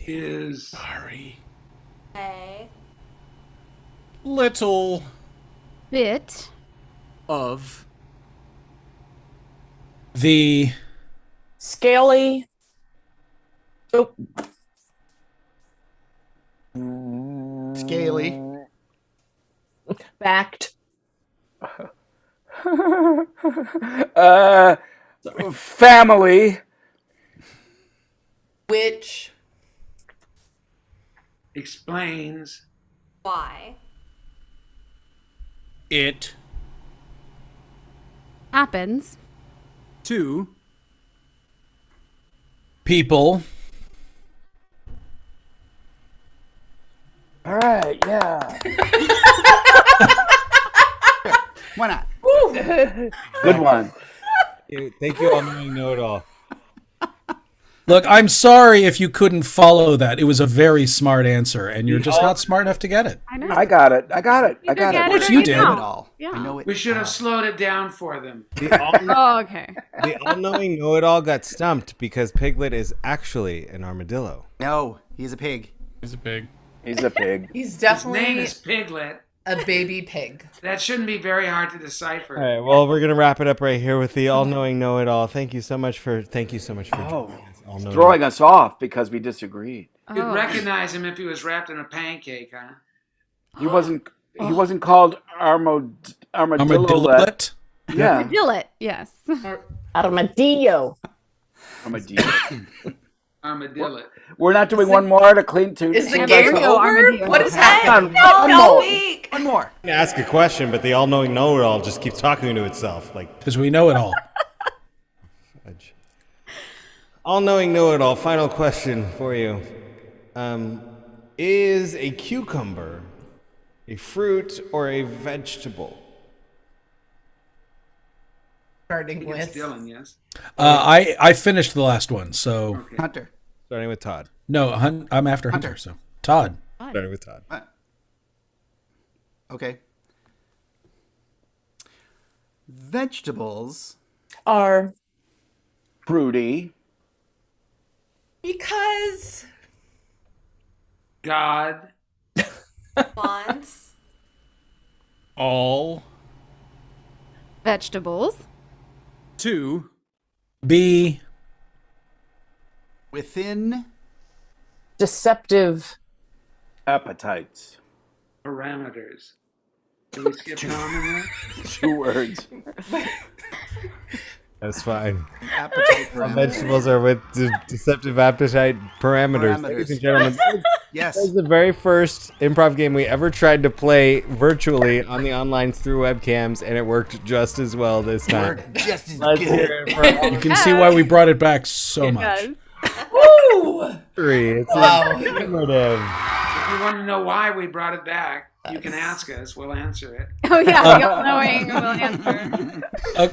Is sorry. a Little bit of the scaly. Oh. Scaly. Backed. Family. Which explains why it happens to people. All right, yeah. Why not? Good one. Thank you, all-knowing know-it-all. Look, I'm sorry if you couldn't follow that. It was a very smart answer, and you're just not smart enough to get it. I know. I got it. I got it. I got Of it. course you did. Yeah. I know it. we should have slowed it down for them. Oh, okay. The all-knowing know-it-all got stumped because Piglet is actually an armadillo. No, he's a pig. He's a pig. He's a pig. He's His name definitely is Piglet. a baby pig. That shouldn't be very hard to decipher. All right, well, we're gonna wrap it up right here with the all-knowing know-it-all. Thank you so much for joining us. All-knowing. Throwing us off because we disagreed. You'd Oh. recognize him if he was wrapped in a pancake, huh? He wasn't. He wasn't called armadillo. Armadillo. Yeah. Armadillo, yes. Armadillo. Armadillo. Armadillo. We're not doing one more to clean to. Is the clean game us up? over? What is happening? One more. One more. I can ask a question, but the all-knowing know-it-all just keeps talking to itself. Like, Because we know it all. all-knowing know-it-all. Final question for you: is a cucumber a fruit or a vegetable? Starting with Dylan, yes. I finished the last one, so Hunter. Starting with Todd. no, I'm after Hunter. So Todd. Starting with Todd. Okay. Vegetables are fruity because God wants all vegetables to be within deceptive appetites. parameters. Did we skip Tom in there? 2 words. That's fine. Appetite All parameters. vegetables are with deceptive appetite parameters. Ladies and gentlemen, Yes. that was the very first improv game we ever tried to play virtually on the online through webcams, and it worked just as well this time. Just as Let's good. hear it for all You can see why we brought it back so much. Woo! three. It's Wow. informative. If you want to know why we brought it back, you can ask us. We'll answer it. Oh yeah, we all knowing we'll answer.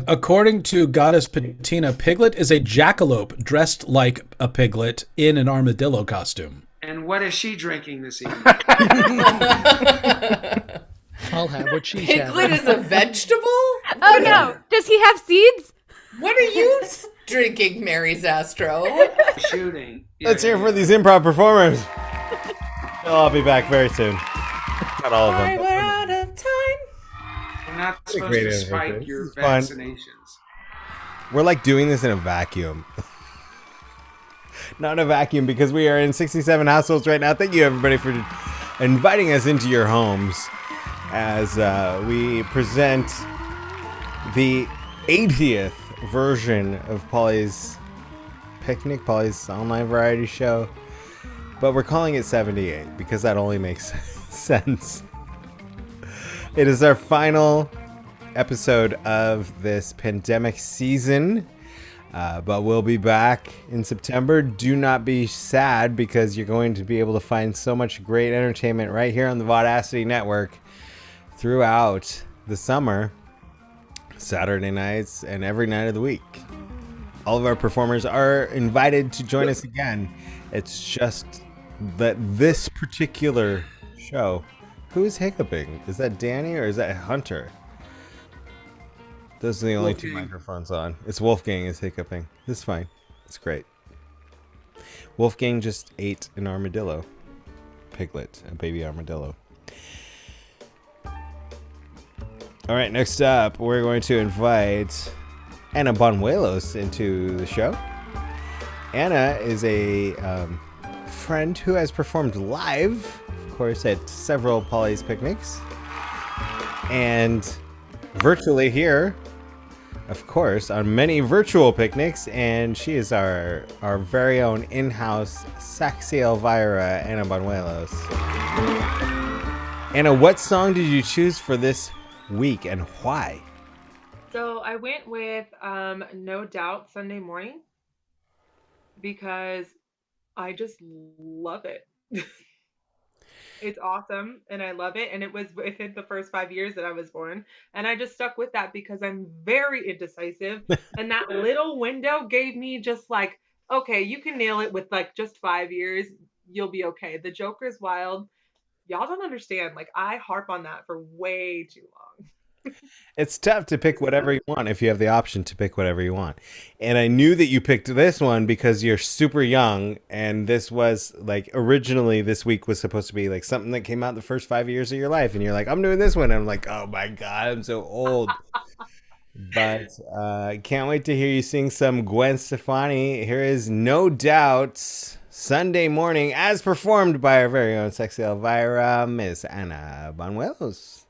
According to Goddess Patina, Piglet is a jackalope dressed like a piglet in an armadillo costume. And what is she drinking this evening? I'll have what she's Piglet having. is a vegetable? Oh no, does he have seeds? What are you drinking, Mary Zastro? Shooting. Let's hear for these improv performers. They'll all be back very soon. Not all of them. We're out of time. We're not It's a supposed great to answer. spike This your is fun. vaccinations. We're like doing this in a vacuum. Not a vacuum because we are in 67 households right now. Thank you everybody for inviting us into your homes as we present the 80th version of Paulie's Picnic, Paulie's online variety show. But we're calling it 78 because that only makes sense. It is our final episode of this pandemic season. But we'll be back in September. Do not be sad because you're going to be able to find so much great entertainment right here on the Vaudacity network throughout the summer, Saturday nights, and every night of the week. All of our performers are invited to join us again. It's just that this particular show, who is hiccuping? Is that Danny or is that Hunter? Those are the only two microphones on. It's Wolfgang is hiccuping. It's fine. It's great. Wolfgang just ate an armadillo. Piglet, a baby armadillo. All right, next up, we're going to invite Anna Banuelos into the show. Anna is a friend who has performed live, of course, at several Paulie's picnics. And virtually here, of course, on many virtual picnics, and she is our very own in-house sexy Elvira, Anna Banuelos. Anna, what song did you choose for this week and why? So I went with No Doubt Sunday Morning because I just love it. It's awesome and I love it, and it was within the first 5 years that I was born, and I just stuck with that because I'm very indecisive, and that little window gave me just like, okay, you can nail it with like just 5 years, you'll be okay. The Joker's Wild, y'all don't understand, like I harp on that for way too long. It's tough to pick whatever you want if you have the option to pick whatever you want. And I knew that you picked this one because you're super young, and this was like originally this week was supposed to be like something that came out the first 5 years of your life, and you're like, I'm doing this one. And I'm like, oh my God, I'm so old. But can't wait to hear you sing some Gwen Stefani. Here is No Doubt Sunday Morning as performed by our very own sexy Elvira, Miss Anna Banuelos.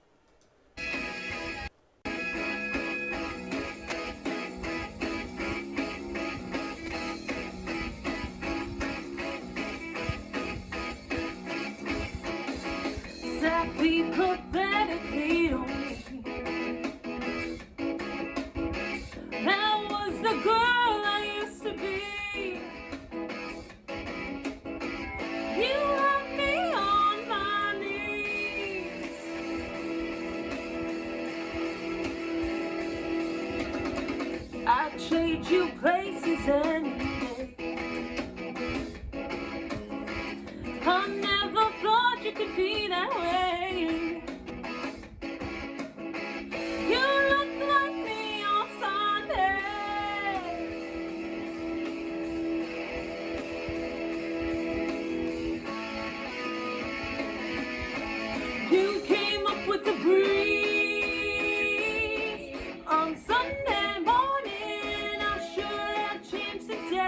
Sad people medically on me. That was the girl I used to be. You left me on my knees. I trade you places any day. I never thought you'd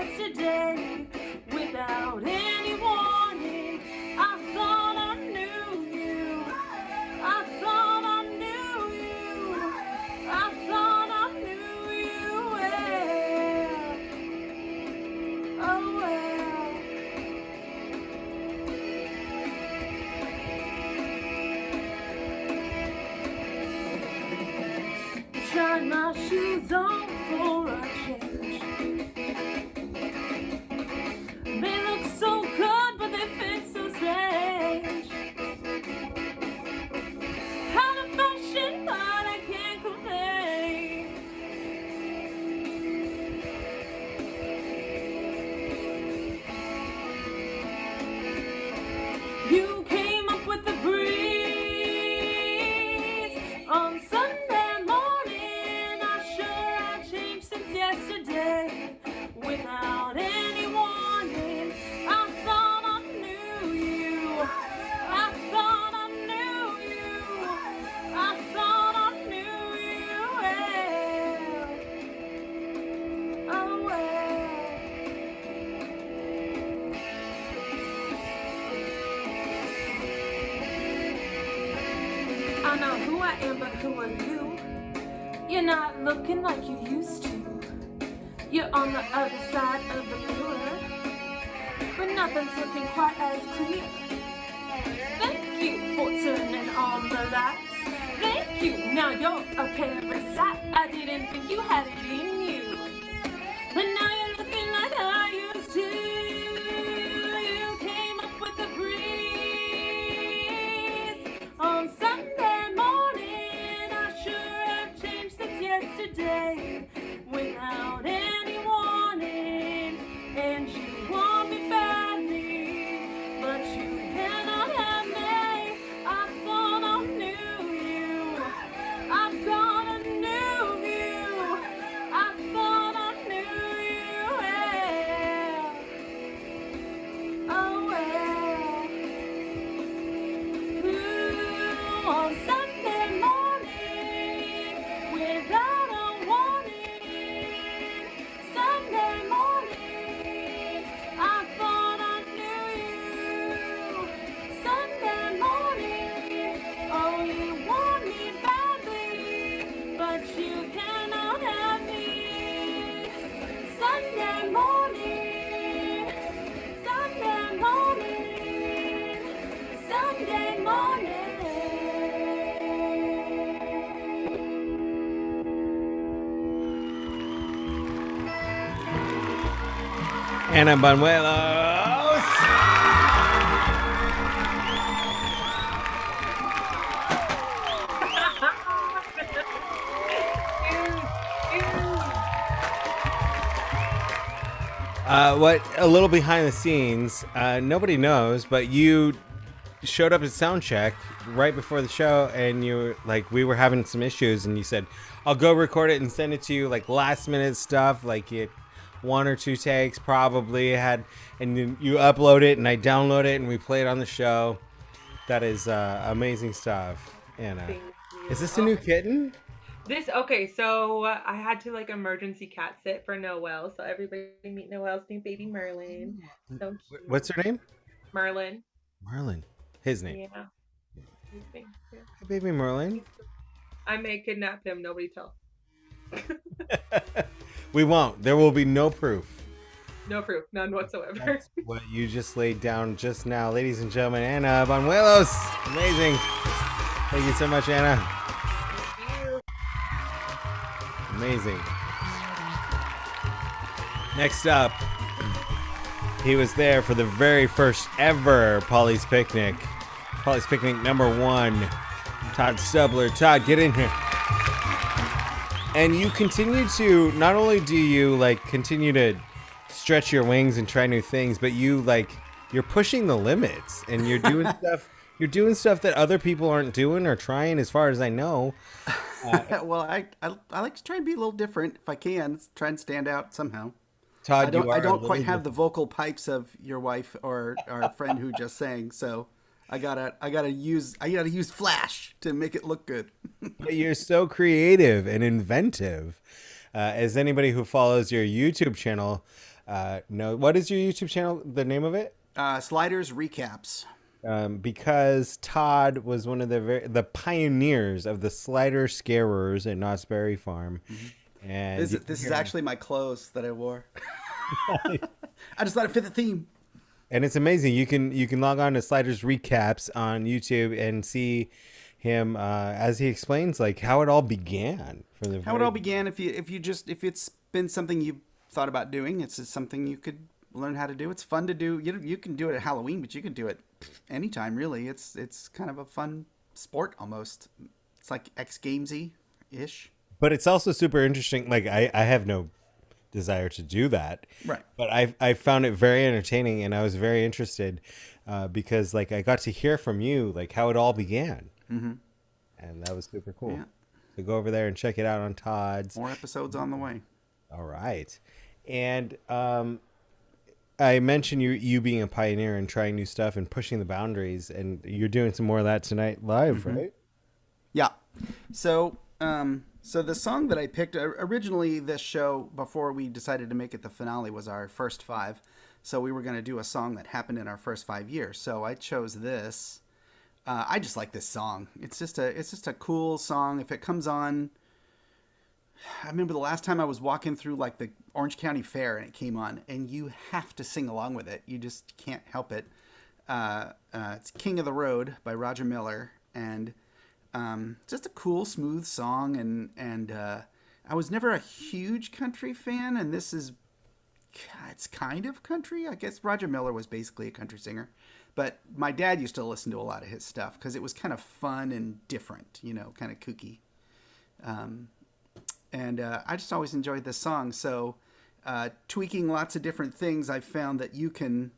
yesterday without any warning. I thought I knew you. I thought I knew you. I thought I knew you well. Oh well. Tried my shoes on for a change. They look so good, but they fit so strange. Out of fashion, but I can't complain. You came up with the breeze on Sunday morning. I sure have changed since yesterday without any warning. I thought I knew you. I thought I knew you. I thought I knew you well. Oh well. I know who I am, but who are you? You're not looking like you used to. You're on the other side of the mirror, but nothing's looking quite as clear. Thank you for turning on the lights. Thank you, now you're a parasite. I didn't think you had it in you, but now you're looking like I used to. You came up with the breeze on Sunday morning. I sure have changed since yesterday without any warning. And you want me badly, but you cannot have me. I thought I knew you. I thought I knew you. I thought I knew you well. Oh well. Ooh, on Sunday morning, without a warning. Sunday morning, I thought I knew you. Sunday morning, oh you want me badly, but you cannot have me. Sunday morning, Sunday morning, Sunday morning. Anna Banuelos. What a little behind the scenes, nobody knows, but you showed up at sound check right before the show, and you were like, we were having some issues, and you said, I'll go record it and send it to you, like last minute stuff, like you had 1 or 2 takes probably had, and you upload it and I download it and we play it on the show. That is amazing stuff. Anna, is this a new kitten? Okay, so I had to like emergency cat sit for Noelle, so everybody meet Noelle's new baby Merlin. So cute. What's her name? Merlin. Merlin. His name. Yeah. His name. Yeah. Hey, baby Merlin. I may kidnap him. Nobody tell. We won't. There will be no proof. No proof, none whatsoever. That's what you just laid down just now, ladies and gentlemen. Anna Banuelos. Amazing. Thank you so much, Anna. Amazing. Next up, he was there for the very first ever Paulie's Picnic. Paulie's Picnic #1. Todd Stubbler. Todd, get in here. And you continue to, not only do you like continue to stretch your wings and try new things, but you're pushing the limits and you're doing stuff. You're doing stuff that other people aren't doing or trying, as far as I know. Well, I like to try and be a little different if I can. Try and stand out somehow. Todd, I don't quite have the vocal pipes of your wife or our friend who just sang, so I gotta use Flash to make it look good. But you're so creative and inventive. As anybody who follows your YouTube channel No, what is your YouTube channel? The name of it? Sliders Recaps. Because Todd was one of the pioneers of the slider scarers at Knott's Berry Farm. And This is actually my clothes that I wore. I just thought it fit the theme. And it's amazing. You can log on to Sliders Recaps on YouTube and see him as he explains like how it all began. How it all began. If it's been something you've thought about doing, it's just something you could learn how to do. It's fun to do. You can do it at Halloween, but you can do it anytime really. It's kind of a fun sport almost. It's like X Gamesy ish. But it's also super interesting. Like I have no desire to do that, right? But I found it very entertaining, and I was very interested because like I got to hear from you like how it all began, and that was super cool. Yeah. So go over there and check it out on Todd's. More episodes on the way. All right, and I mentioned you being a pioneer and trying new stuff and pushing the boundaries, and you're doing some more of that tonight live, right? Yeah. So the song that I picked originally, this show before we decided to make it the finale was our first 5. So we were going to do a song that happened in our first 5 years. So I chose this. I just like this song. It's just a cool song. If it comes on, I remember the last time I was walking through like the Orange County Fair and it came on, and you have to sing along with it. You just can't help it. It's King of the Road by Roger Miller, and just a cool, smooth song. And I was never a huge country fan, and it's kind of country. I guess Roger Miller was basically a country singer, but my dad used to listen to a lot of his stuff because it was kind of fun and different, kind of kooky. And I just always enjoyed this song. So tweaking lots of different things, I found that you can,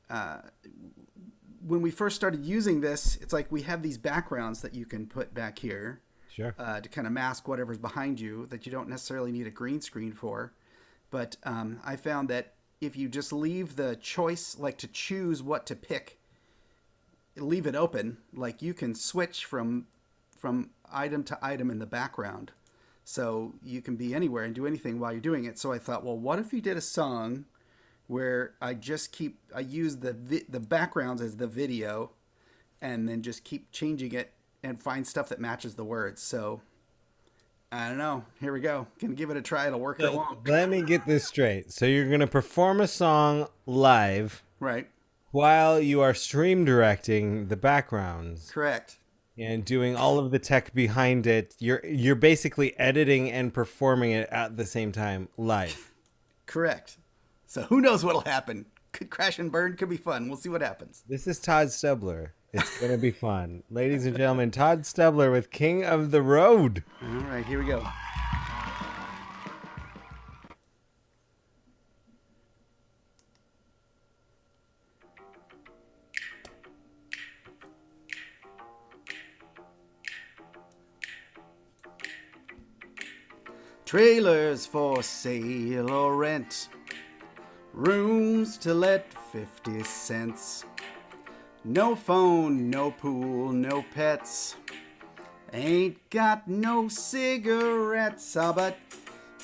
when we first started using this, it's like we have these backgrounds that you can put back here. Sure. To kind of mask whatever's behind you that you don't necessarily need a green screen for. But I found that if you just leave the choice, like to choose what to pick, leave it open, like you can switch from item to item in the background. So you can be anywhere and do anything while you're doing it. So I thought, well, what if you did a song where I use the backgrounds as the video and then just keep changing it and find stuff that matches the words. So I don't know. Here we go. Gonna give it a try. It'll work or won't. Let me get this straight. So you're going to perform a song live. Right. While you are stream directing the backgrounds. Correct. And doing all of the tech behind it. You're basically editing and performing it at the same time live. Correct. So who knows what'll happen? Could crash and burn. Could be fun. We'll see what happens. This is Todd Stubbler. It's going to be fun. Ladies and gentlemen, Todd Stubbler with King of the Road. All right, here we go. Trailers for sale or rent. Rooms to let 50 cents. No phone, no pool, no pets. Ain't got no cigarettes. All but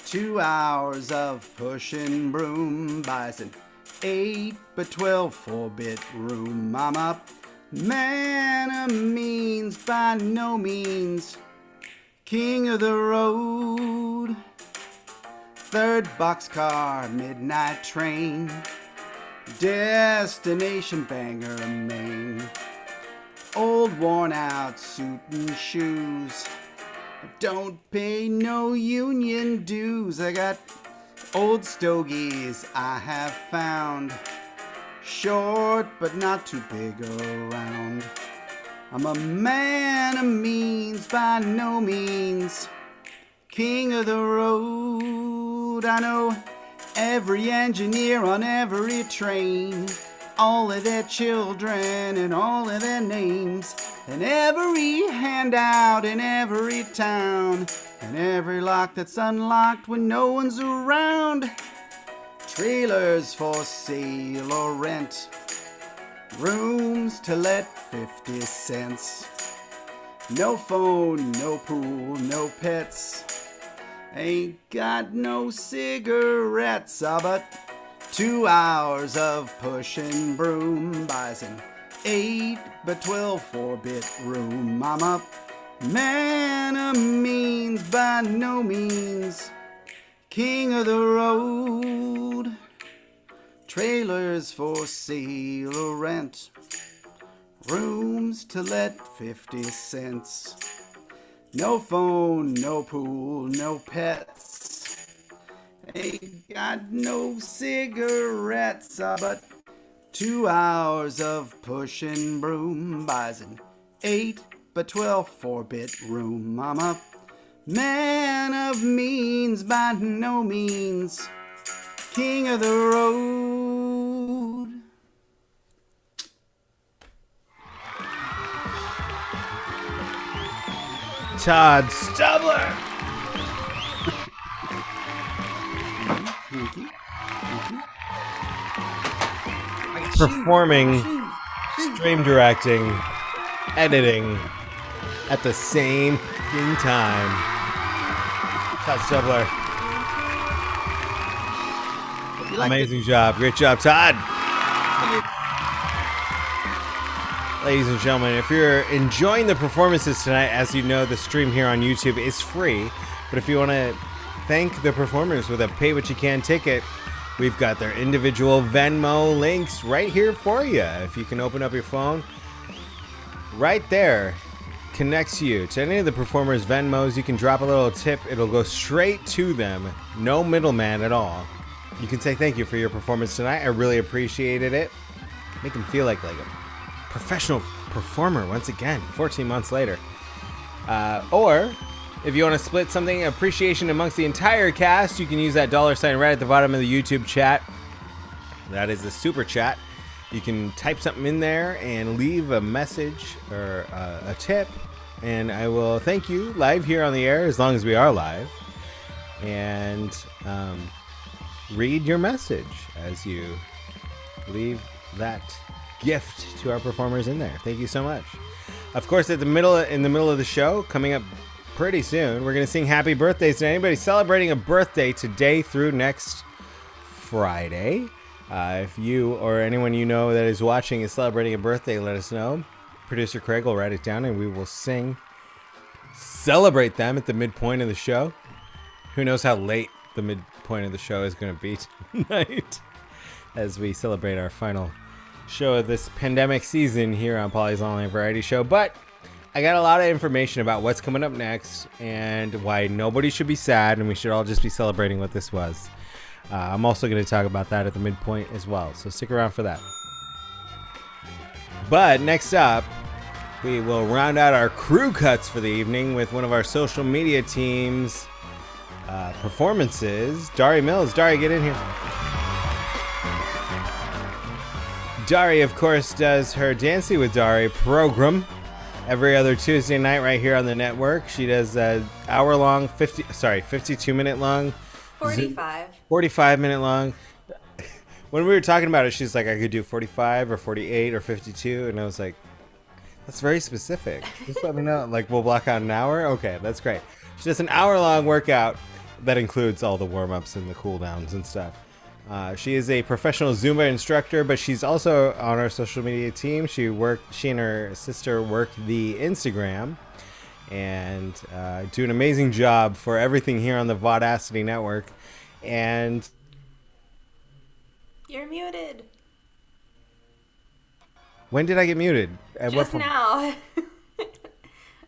2 hours of pushing broom. Buys an 8 by 12 4-bit room. I'm a man of means, by no means king of the road. 3rd boxcar, midnight train. Destination Bangor, Maine. Old worn out suit and shoes. Don't pay no union dues. I got old stogies I have found. Short but not too big around. I'm a man of means, by no means king of the road. I know every engineer on every train, all of their children and all of their names, and every handout in every town, and every lock that's unlocked when no one's around. Trailers for sale or rent. Rooms to let 50 cents. No phone, no pool, no pets. Ain't got no cigarettes. But 2 hours of pushing broom buys an 8 by 12 4-bit room. I'm a man of means, by no means king of the road. Trailers for sale or rent, rooms to let 50 cents. No phone, no pool, no pets. Ain't got no cigarettes, but 2 hours of pushing broom buys an 8 by 12 4-bit room. I'm a man of means, by no means king of the road. Todd Stubbler. Thank you. Performing, stream directing, editing at the same fucking time. Todd Stubbler. Amazing job. Great job, Todd. Ladies and gentlemen, if you're enjoying the performances tonight, as you know, the stream here on YouTube is free. But if you want to thank the performers with a pay-what-you-can ticket, we've got their individual Venmo links right here for you. If you can open up your phone, right there connects you to any of the performers' Venmos. You can drop a little tip. It'll go straight to them. No middleman at all. You can say thank you for your performance tonight. I really appreciated it. Make them feel like a professional performer once again, 14 months later. Or if you want to split something, appreciation amongst the entire cast, you can use that $ right at the bottom of the YouTube chat. That is the super chat. You can type something in there and leave a message or a tip, and I will thank you live here on the air, as long as we are live, and read your message as you leave that gift to our performers in there. Thank you so much. Of course, in the middle of the show, coming up pretty soon, we're going to sing happy birthdays to anybody celebrating a birthday today through next Friday. If you or anyone you know that is watching is celebrating a birthday, let us know. Producer Craig will write it down and we will celebrate them at the midpoint of the show. Who knows how late the midpoint of the show is going to be tonight as we celebrate our final show of this pandemic season here on Paulie's Online Variety Show. But I got a lot of information about what's coming up next and why nobody should be sad and we should all just be celebrating what this was. I'm also going to talk about that at the midpoint as well, so stick around for that. But next up, we will round out our crew cuts for the evening with one of our social media team's performances. Dari Mills. Dari, get in here. Dari, of course, does her Dancing with Dari program every other Tuesday night right here on the network. She does an hour-long, 52-minute long. 45-minute long. When we were talking about it, she's like, I could do 45 or 48 or 52. And I was like, that's very specific. Just let me know. Like, we'll block out an hour? Okay, that's great. She does an hour-long workout that includes all the warm-ups and the cool-downs and stuff. She is a professional Zumba instructor, but she's also on our social media team. She and her sister work the Instagram and do an amazing job for everything here on the Vaudacity network. And You're muted. when did I get muted? At what Just point? now.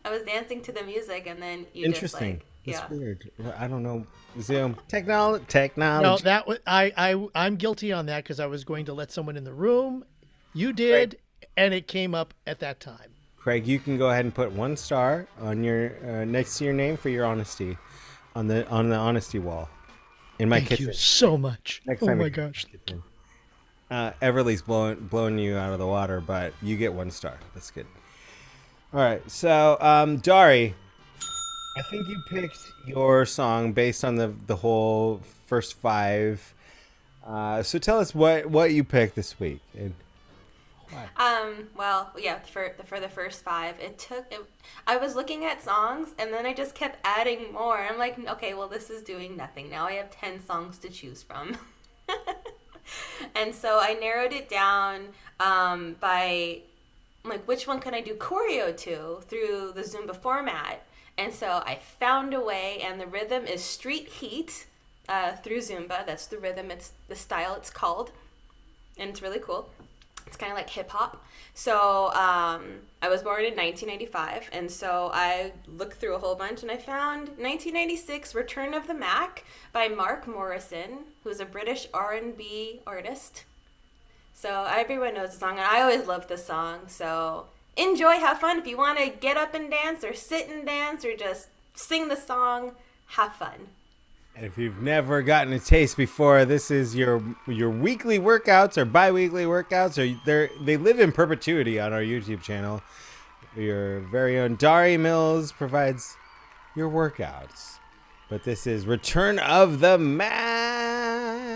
I was dancing to the music and then you Interesting. just That's weird. I don't know. Zoom technology. No, that was I'm guilty on that because I was going to let someone in the room. You did, and it came up at that time. Craig, you can go ahead and put 1 star on your next to your name for your honesty on the honesty wall in my kitchen. Thank you so much. Next Oh time my you- gosh. Everly's blowing you out of the water, but you get 1 star. That's good. All right, so Dari, I think you picked your song based on the whole first 5. So tell us what you picked this week. And Well, yeah, for the first 5, I was looking at songs and then I just kept adding more. I'm like, okay, well, this is doing nothing. Now I have 10 songs to choose from. And so I narrowed it down by like which one can I do choreo to through the Zumba format. And so I found a way, and the rhythm is Street Heat through Zumba. That's the rhythm. It's the style it's called, and it's really cool. It's kind of like hip hop. So I was born in 1995, and so I looked through a whole bunch, and I found 1996 Return of the Mac by Mark Morrison, who's a British R&B artist. So everyone knows the song, and I always loved the song. So enjoy, have fun. If you want to get up and dance, or sit and dance, or just sing the song, have fun. And if you've never gotten a taste before, this is your weekly workouts or bi-weekly workouts, or they live in perpetuity on our YouTube channel. Your very own Dari Mills provides your workouts. But this is Return of the Mac.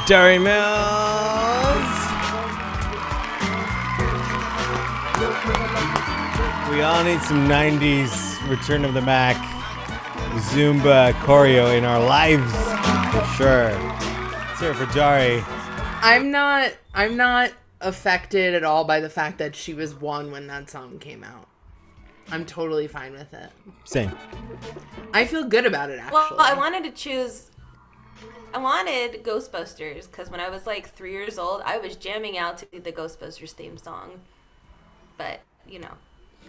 Dari Mills. We all need some 90s Return of the Mac Zumba choreo in our lives, for sure. Let's hear it for Dari. I'm not affected at all by the fact that she was 1 when that song came out. I'm totally fine with it. Same. I feel good about it, actually. Well, I wanted Ghostbusters because when I was like 3 years old, I was jamming out to the Ghostbusters theme song. But, you know.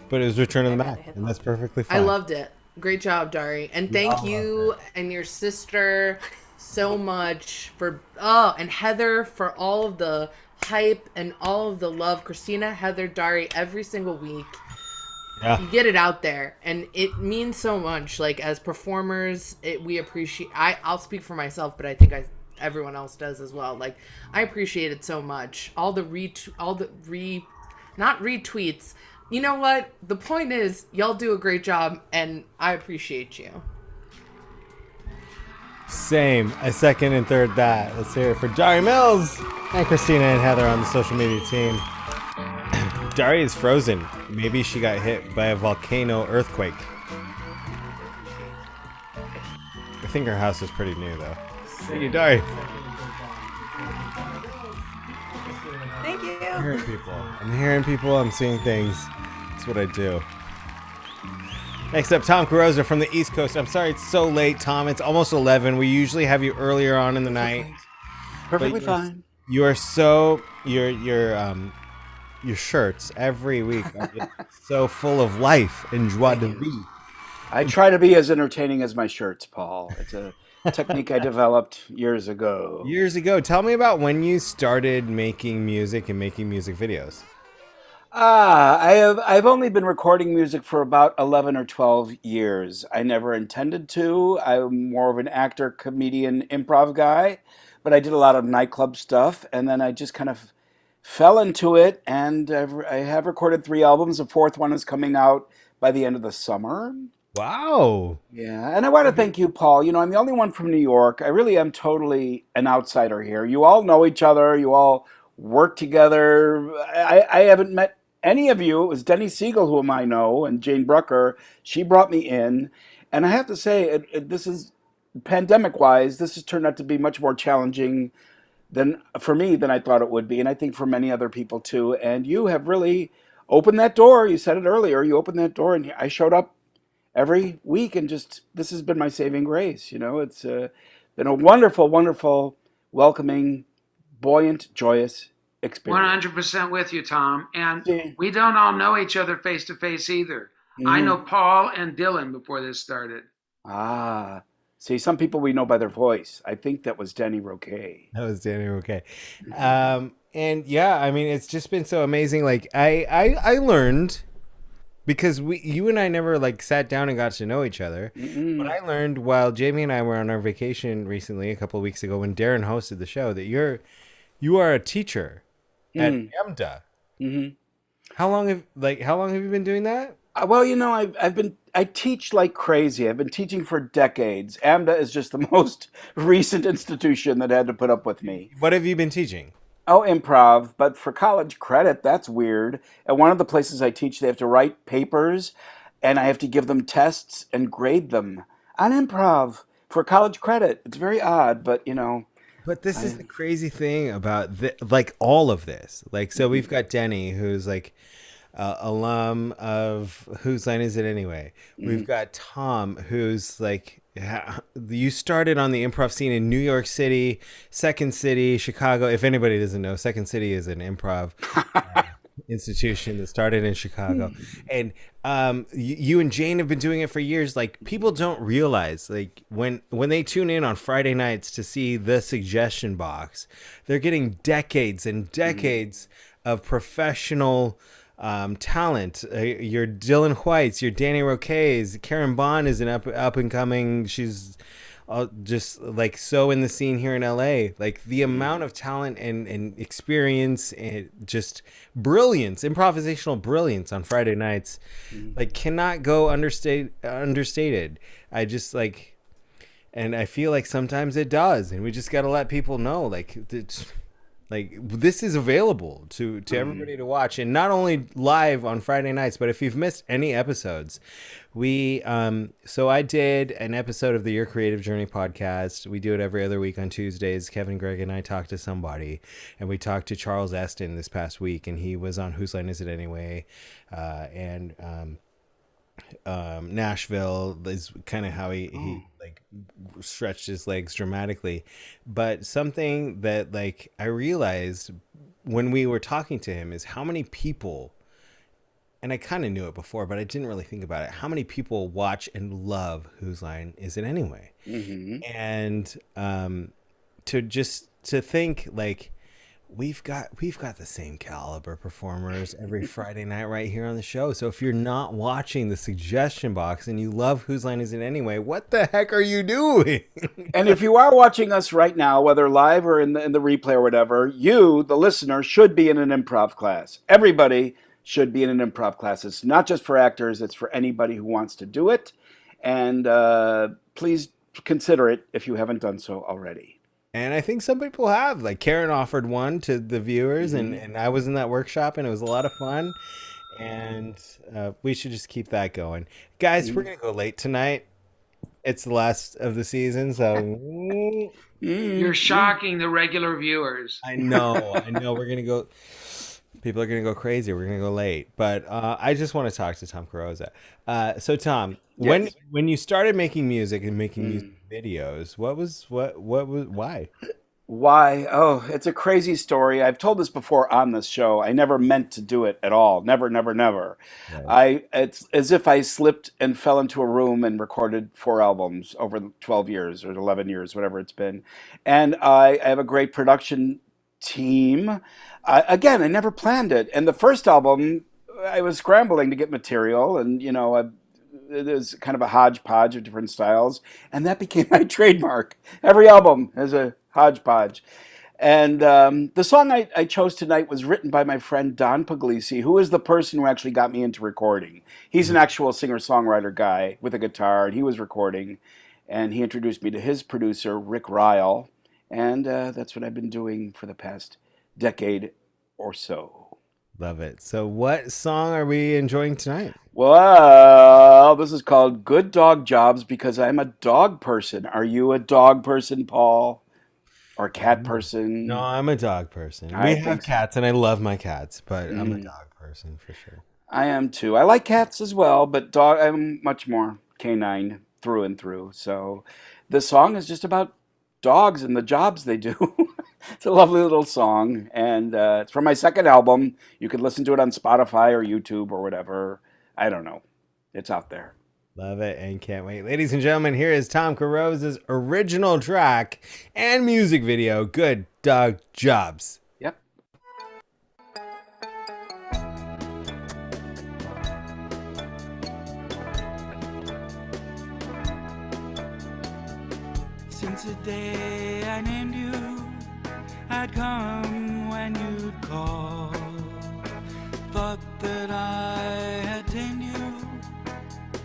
But it was Return of the Mac, and that's perfectly fine. I loved it. Great job, Dari. And thank you and your sister so much for, and Heather for all of the hype and all of the love. Christina, Heather, Dari, every single week. Yeah. You get it out there, and it means so much. Like, as performers, we appreciate. I'll speak for myself, but I think everyone else does as well. Like, I appreciate it so much. Not retweets. You know what? The point is, y'all do a great job, and I appreciate you. Same. I second and third that. Let's hear it for Dari Mills and Christina and Heather on the social media team. Dari is frozen. Maybe she got hit by a volcano earthquake. I think her house is pretty new, though. Thank you, Dari. Thank you. I'm hearing people. I'm seeing things. That's what I do. Next up, Tom Carrozza from the East Coast. I'm sorry it's so late, Tom. It's almost 11. We usually have you earlier on in the night. Perfectly fine. You are so your shirts every week are so full of life and joie de vivre. I try to be as entertaining as my shirts, Paul. It's a technique I developed years ago. Tell me about when you started making music and making music videos. I've only been recording music for about 11 or 12 years. I never intended to. I'm more of an actor, comedian, improv guy, but I did a lot of nightclub stuff, and then I just kind of fell into it, and I have recorded 3 albums. The 4th one is coming out by the end of the summer. Wow. Yeah, and I want to thank you, Paul. You know, I'm the only one from New York. I really am totally an outsider here. You all know each other. You all work together. I haven't met any of you. It was Denny Siegel, whom I know, and Jane Brucker. She brought me in. And I have to say, this is, pandemic-wise, this has turned out to be much more challenging for me than I thought it would be, and I think for many other people too. And you have really opened that door. You said it earlier. You opened that door, and I showed up every week, and this has been my saving grace. You know, it's been a wonderful, wonderful, welcoming, buoyant, joyous experience. 100% with you, Tom. And we don't all know each other face to face either. I know Paul and Dylan before this started. See, some people we know by their voice. I think that was Danny Roque. That was Danny Roque. And yeah, I mean, it's just been so amazing. Like I learned, because you and I never like sat down and got to know each other. But I learned while Jamie and I were on our vacation recently, a couple of weeks ago, when Darren hosted the show, that you are a teacher at EMDA. How long have you been doing that? Well, you know, I teach like crazy. I've been teaching for decades. AMDA is just the most recent institution that had to put up with me. What have you been teaching? Oh, improv, but for college credit, that's weird. At one of the places I teach, they have to write papers, and I have to give them tests and grade them on improv for college credit. It's very odd, but you know. But this is the crazy thing about like all of this. Like, so we've got Denny, who's like alum of Whose Line Is It Anyway? We've got Tom, who's like, you started on the improv scene in New York City, Second City, Chicago. If anybody doesn't know, Second City is an improv institution that started in Chicago. And you and Jane have been doing it for years. Like, people don't realize, like, when they tune in on Friday nights to see the suggestion box, they're getting decades and decades of professional talent. Your Dylan Whites, your Danny Roques, Karen Bond is an up and coming. She's just like so in the scene here in LA. Like, the amount of talent and experience and just brilliance, improvisational brilliance on Friday nights, like, cannot go understated. I just like, and I feel like sometimes it does, and we just got to let people know, like, Like, this is available to everybody to watch, and not only live on Friday nights, but if you've missed any episodes, so I did an episode of the Your Creative Journey podcast. We do it every other week on Tuesdays. Kevin, Greg, and I talk to somebody, and we talked to Charles Eston this past week, and he was on Whose Line Is It Anyway? Nashville is kind of how he like stretched his legs dramatically. But something that like I realized when we were talking to him is how many people, and I kind of knew it before, but I didn't really think about it, how many people watch and love Whose Line Is It Anyway? And to think like we've got the same caliber performers every Friday night right here on the show. So if you're not watching the suggestion box and you love Whose Line Is It Anyway, what the heck are you doing? And if you are watching us right now, whether live or in the replay or whatever, you, the listener, should be in an improv class. Everybody should be in an improv class. It's not just for actors, it's for anybody who wants to do it. And please consider it if you haven't done so already. And I think some people have. Like Karen offered one to the viewers, and I was in that workshop, and it was a lot of fun. And we should just keep that going. Guys, we're going to go late tonight. It's the last of the season, so... You're shocking the regular viewers. I know. We're going to go... People are going to go crazy. We're going to go late. But I just want to talk to Tom Carrozza. So, Tom, Yes. when you started making music and making music videos, why? Why? Oh, it's a crazy story. I've told this before on this show. I never meant to do it at all. Never. Right. It's as if I slipped and fell into a room and recorded 4 albums over 12 years or 11 years, whatever it's been. And I have a great production team. Again, I never planned it. And the first album, I was scrambling to get material, and it is kind of a hodgepodge of different styles, and that became my trademark. Every album is a hodgepodge. And the song I chose tonight was written by my friend Don Puglisi, who is the person who actually got me into recording. He's an actual singer-songwriter guy with a guitar, and he was recording, and he introduced me to his producer, Rick Ryle, and that's what I've been doing for the past decade or so. Love it. So what song are we enjoying tonight? Well, this is called Good Dog Jobs because I'm a dog person. Are you a dog person, Paul? Or cat person? No, I'm a dog person. We have cats, and I love my cats, but I'm a dog person for sure. I am too. I like cats as well, but I'm much more canine through and through. So this song is just about dogs and the jobs they do. It's a lovely little song, and it's from my second album. You can listen to it on Spotify or YouTube or whatever. I don't know. It's out there. Love it and can't wait. Ladies and gentlemen, here is Tom Carrozza's original track and music video, Good Dog Jobs. Yep. Since the day I named you, I'd come when you'd call. Thought that I had tamed you,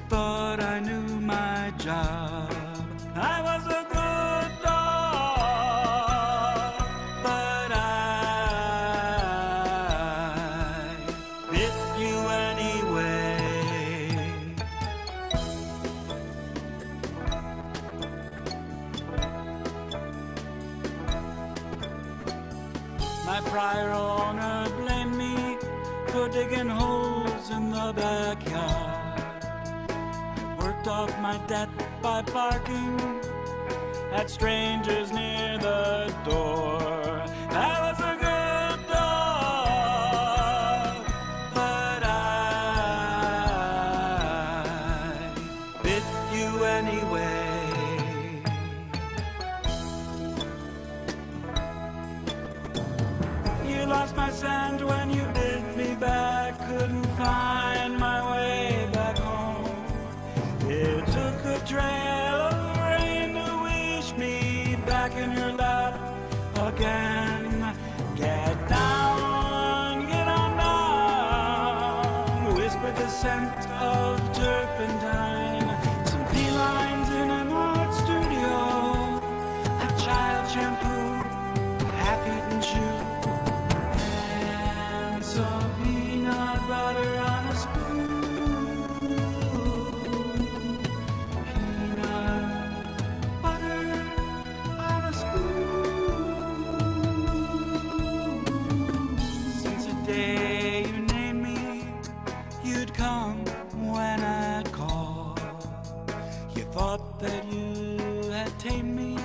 thought I knew my job. I was a good dog, but I bit you anyway. My prior owner blamed me for digging holes in the backyard. Worked off my debt by barking at strangers near the door. I was a good dog, but I bit you anyway. You lost my scent when you bid me back, couldn't find my way back home. It took a trail of rain to wish me back in your lap again. Get down, get on down, whispered the scent of turpentine. Some felines in an art studio, a child shampoo, half-eaten shoe. come when I call. You thought that you had tamed me,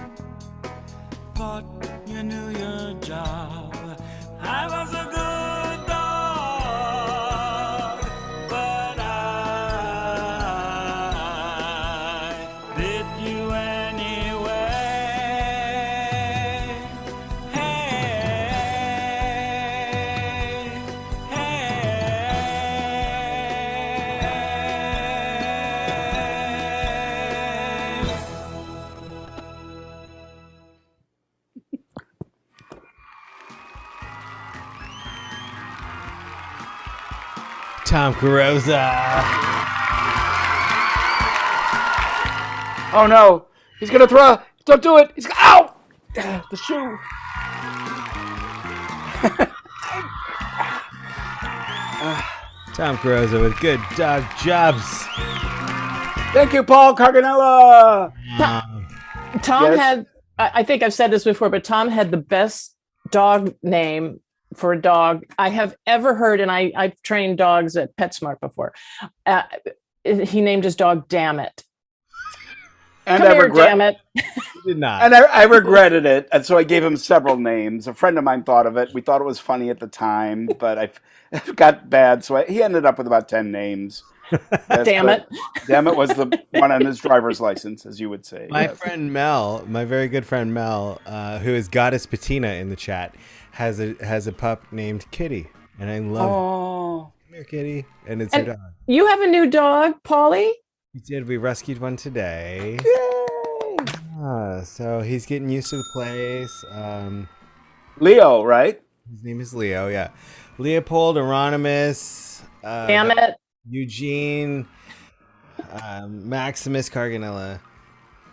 thought you knew your job. I was a good dog, but I bit you anyway. Tom Carrozza. Oh no, he's gonna throw. Don't do it. He's ow. The shoe. Tom Carrozza with good dog jobs. Thank you, Paul Carganilla. Tom Yes? had, I think I've said this before, but Tom had the best dog name for a dog I have ever heard. And I've trained dogs at PetSmart before. He named his dog Damn It. And Come I here, regret. Damn It. Did not. And I regretted it, and so I gave him several names. A friend of mine thought of it. We thought it was funny at the time, but I got bad, so he ended up with about 10 names. Damn it. Damn it was the one on his driver's license, as you would say. My Yes. friend Mel, my very good friend Mel, who is Goddess Patina in the chat, has a pup named Kitty, and I love it. Come here, Kitty, and it's her dog. You have a new dog, Paulie? We did. We rescued one today. So he's getting used to the place. Leo, right? His name is Leo. Yeah, Leopold, Euronymous. Damn it. Eugene, Maximus Carganilla.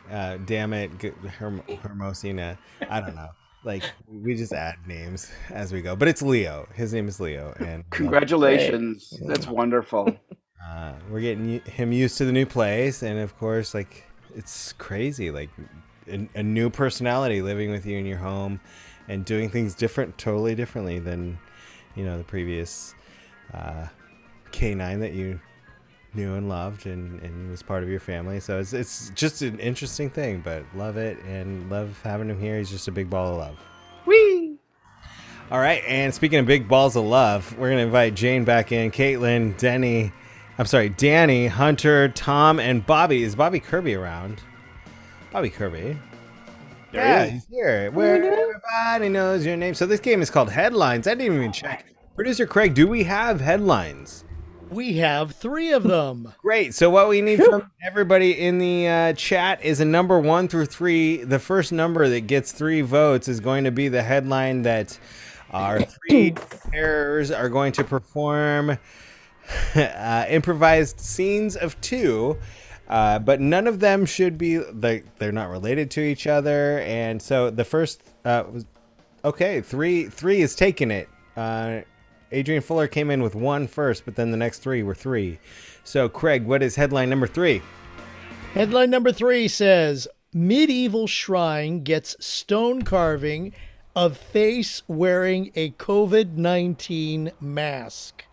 Damn it, Hermosina. I don't know. Like, we just add names as we go, but it's Leo. His name is Leo, and Congratulations. That's wonderful. We're getting him used to the new place, and of course, like, it's crazy, like a new personality living with you in your home and doing things totally differently than, the previous K9 that you knew and loved and was part of your family. So it's just an interesting thing, but love it and love having him here. He's just a big ball of love. Whee! All right, and speaking of big balls of love, we're going to invite Jane back in, Caitlin, Danny, Hunter, Tom, and Bobby. Is Bobby Kirby around? Bobby Kirby. There he is. He's here. Where everybody knows your name. So this game is called Headlines. I didn't even check. Producer Craig, do we have headlines? We have 3 of them. Great. So what we need from everybody in the chat is a number 1 through 3. The first number that gets 3 votes is going to be the headline that our 3 errors are going to perform improvised scenes of 2. But none of them should be, they're not related to each other. And so the first, okay, 3 is taking it. Adrian Fuller came in with 1 first, but then the next 3 were 3. So, Craig, what is headline number 3? Headline number 3 says, medieval shrine gets stone carving of face wearing a COVID-19 mask.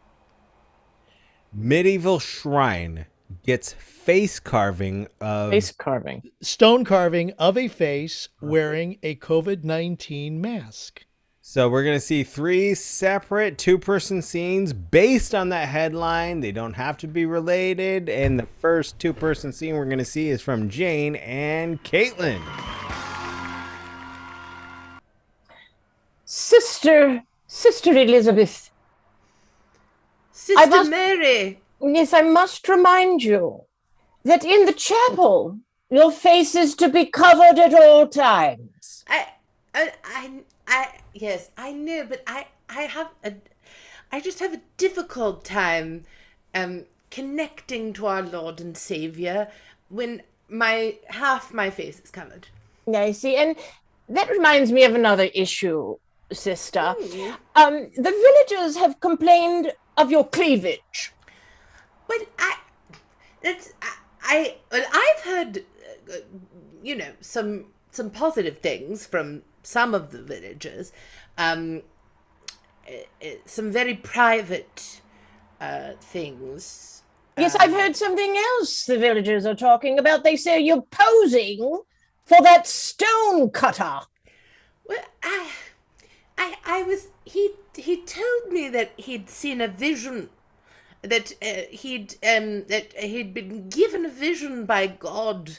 Medieval shrine gets face carving of... Face carving. Stone carving of a face wearing a COVID-19 mask. So we're going to see 3 separate 2-person scenes based on that headline. They don't have to be related. And the first 2-person scene we're going to see is from Jane and Caitlin. Sister Elizabeth. Sister Mary. Yes, I must remind you that in the chapel, your face is to be covered at all times. Yes, I know, but I just have a difficult time connecting to our Lord and Savior when half my face is covered. I see, and that reminds me of another issue, sister. The villagers have complained of your cleavage. But I've heard, some positive things from some of the villagers, some very private things. Yes, I've heard something else the villagers are talking about. They say you're posing for that stone cutter. Well, I was. He told me that he'd seen a vision, that he'd been given a vision by God,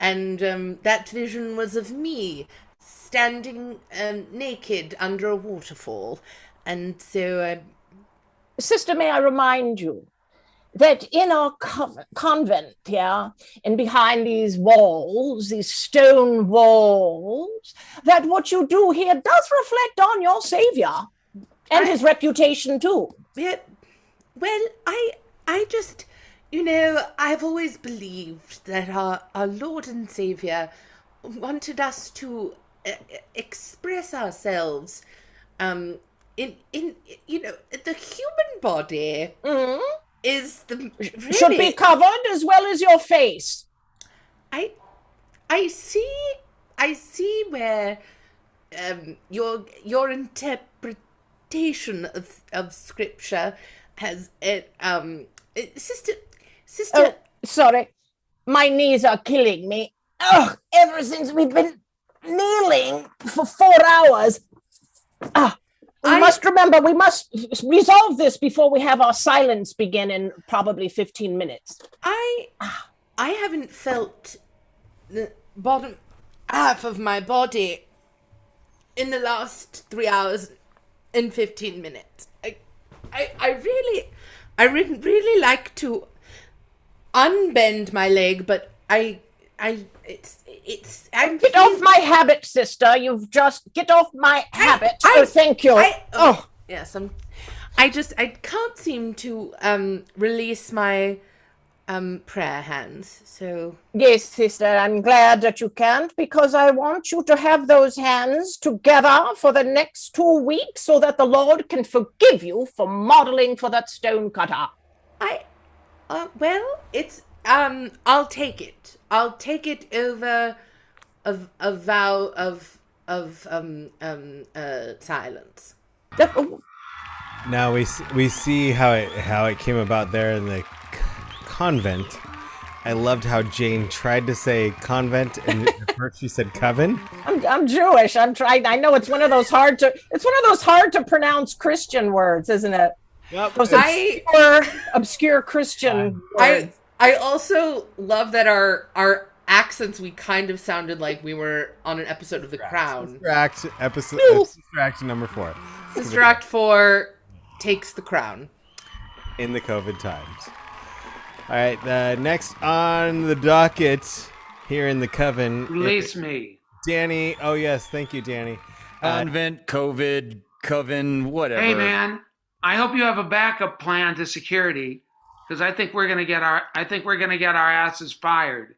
and that vision was of me standing naked under a waterfall, and so. Sister, may I remind you that in our convent, and behind these walls, these stone walls, that what you do here does reflect on your savior and his reputation too. Yeah, well, I just, I've always believed that our Lord and Savior wanted us to express ourselves in the human body. Is the really, should be covered as well as your face. I see where your interpretation of scripture has sister. Oh, sorry, my knees are killing me. Oh, ever since we've been kneeling for 4 hours. We must remember, we must resolve this before we have our silence begin in probably 15 minutes. I haven't felt the bottom half of my body in the last 3 hours and 15 minutes. I really like to unbend my leg, but get off my habit, sister. You've just get off my habit. Thank you. Yes, I can't seem to release my prayer hands. So yes, sister, I'm glad that you can't, because I want you to have those hands together for the next 2 weeks so that the Lord can forgive you for modeling for that stone cutter. Well, it's I'll take it. I'll take it over a vow of silence. Now we see how it came about there in the convent. I loved how Jane tried to say convent and at first she said coven. I'm Jewish. I'm trying. I know it's one of those hard to pronounce Christian words, isn't it? Yep. Those obscure Christian words. I also love that our accents, we kind of sounded like we were on an episode of The Crown. Sister Act number 4. Sister Act 4 takes the crown. In the COVID times. All right, next on the docket here in the coven. Release me. Danny. Oh, yes. Thank you, Danny. Convent, COVID, coven, whatever. Hey, man. I hope you have a backup plan to security, because I think we're gonna get our asses fired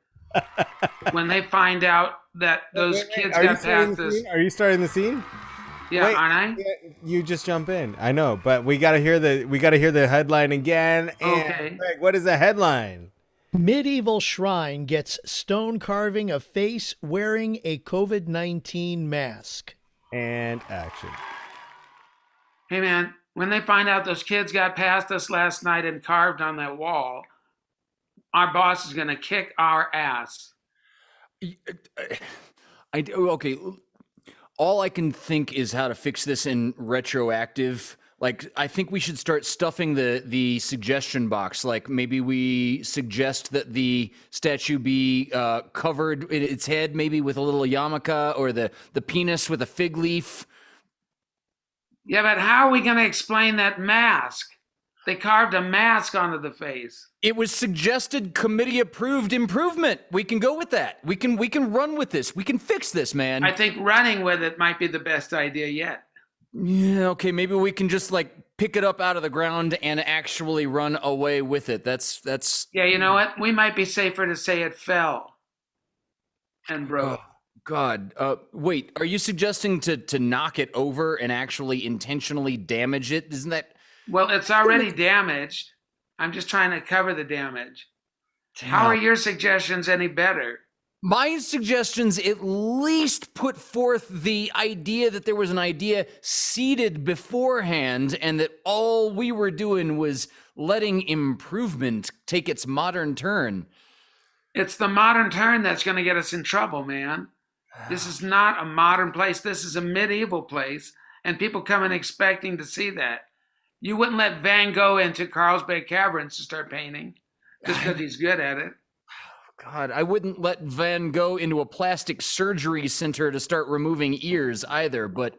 when they find out that those kids got past us. Are you starting the scene? Yeah, Wait, aren't I? You just jump in. I know, but we gotta hear the headline again. Okay. Greg, what is the headline? Medieval shrine gets stone carving of face wearing a COVID-19 mask. And action. Hey, man. When they find out those kids got past us last night and carved on that wall, our boss is going to kick our ass. Okay. All I can think is how to fix this in retroactive. Like, I think we should start stuffing the suggestion box. Like, maybe we suggest that the statue be covered in its head, maybe with a little yarmulke, or the penis with a fig leaf. Yeah, but how are we going to explain that mask? They carved a mask onto the face. It was suggested committee-approved improvement. We can go with that. We can run with this. We can fix this, man. I think running with it might be the best idea yet. Yeah, okay, maybe we can just, pick it up out of the ground and actually run away with it. That's... Yeah, you know what? We might be safer to say it fell and broke. Oh, God. Wait, are you suggesting to knock it over and actually intentionally damage it? Isn't that... Well, it's already damaged. I'm just trying to cover the damage. How are your suggestions any better? My suggestions at least put forth the idea that there was an idea seeded beforehand and that all we were doing was letting improvement take its modern turn. It's the modern turn that's going to get us in trouble, man. This is not a modern place. This is a medieval place, and people come in expecting to see that. You wouldn't let Van Gogh into Carlsbad Caverns to start painting just because he's good at it. God, I wouldn't let Van Gogh into a plastic surgery center to start removing ears either, but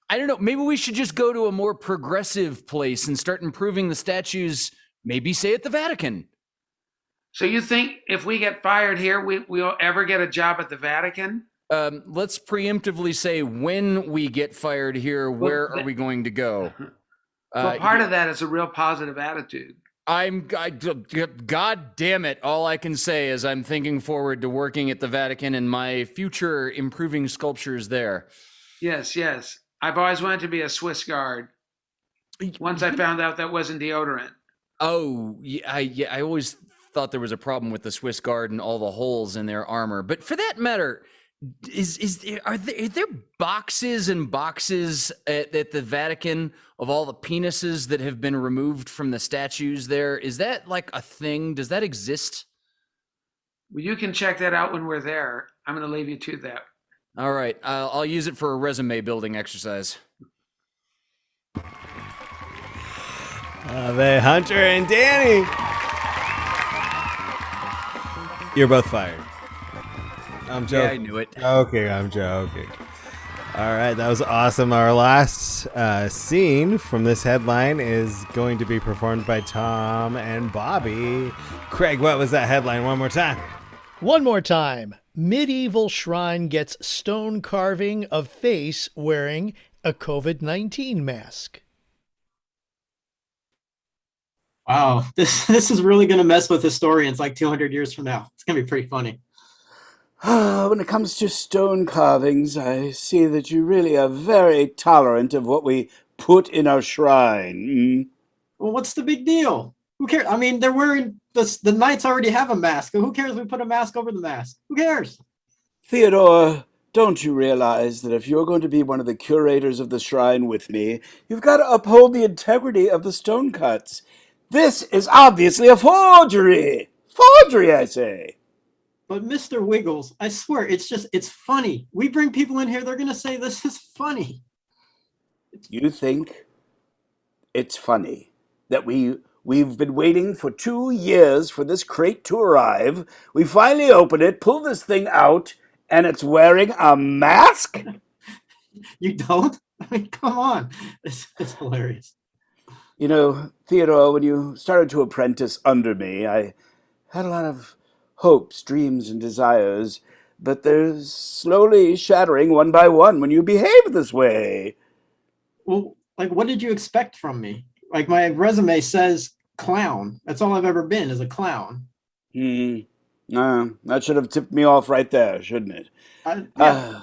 I don't know. Maybe we should just go to a more progressive place and start improving the statues, maybe say at the Vatican. So you think if we get fired here, we'll ever get a job at the Vatican? Let's preemptively say when we get fired here, where are we going to go? Well, part of that is a real positive attitude. God damn it. All I can say is I'm thinking forward to working at the Vatican and my future improving sculptures there. Yes, yes. I've always wanted to be a Swiss Guard. Once I found out that wasn't deodorant. Oh, yeah, I always thought there was a problem with the Swiss Guard and all the holes in their armor. But for that matter, are there boxes and boxes at the Vatican of all the penises that have been removed from the statues there? Is that like a thing? Does that exist? Well, you can check that out when we're there. I'm going to leave you to that. All right. I'll use it for a resume building exercise. The Hunter and Danny. You're both fired. I'm joking. Yeah, I knew it. Okay, I'm joking. All right, that was awesome. Our last scene from this headline is going to be performed by Tom and Bobby. Craig, what was that headline? One more time. One more time. Medieval shrine gets stone carving of face wearing a COVID-19 mask. Wow, this is really going to mess with historians like 200 years from now. It's going to be pretty funny. When it comes to stone carvings, I see that you really are very tolerant of what we put in our shrine. Well, what's the big deal? Who cares? I mean, they're wearing the knights already have a mask. Who cares if we put a mask over the mask? Who cares? Theodore, don't you realize that if you're going to be one of the curators of the shrine with me, you've got to uphold the integrity of the stone cuts? This is obviously a forgery! Forgery, I say! But Mr. Wiggles, I swear, it's funny. We bring people in here, they're going to say this is funny. You think it's funny that we've been waiting for 2 years for this crate to arrive. We finally open it, pull this thing out, and it's wearing a mask? You don't? I mean, come on. It's hilarious. You know, Theodore, when you started to apprentice under me, I had a lot of hopes, dreams, and desires, but they're slowly shattering one by one when you behave this way. Well, like, what did you expect from me? Like, my resume says clown. That's all I've ever been, is a clown. That should have tipped me off right there, shouldn't it? Yeah.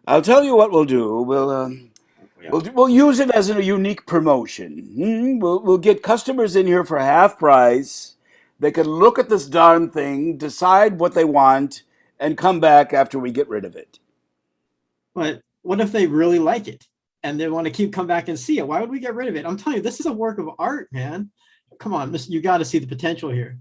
I'll tell you what we'll do. We'll use it as a unique promotion. We'll get customers in here for half price. They can look at this darn thing, decide what they want, and come back after we get rid of it. But what if they really like it and they want to come back and see it? Why would we get rid of it? I'm telling you, this is a work of art, man. Come on, you got to see the potential here.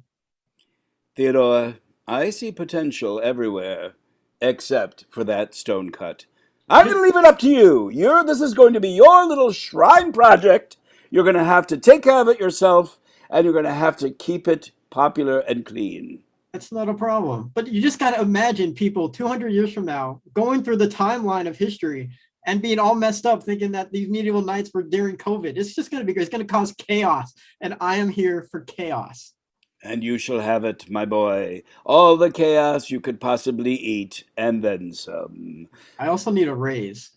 Theodore, I see potential everywhere, except for that stone cut. I'm going to leave it up to you. This is going to be your little shrine project. You're going to have to take care of it yourself, and you're going to have to keep it popular and clean. That's not a problem. But you just got to imagine people 200 years from now going through the timeline of history and being all messed up thinking that these medieval knights were during COVID. It's just going to be, it's going to cause chaos. And I am here for chaos. And you shall have it, my boy. All the chaos you could possibly eat, and then some. I also need a raise.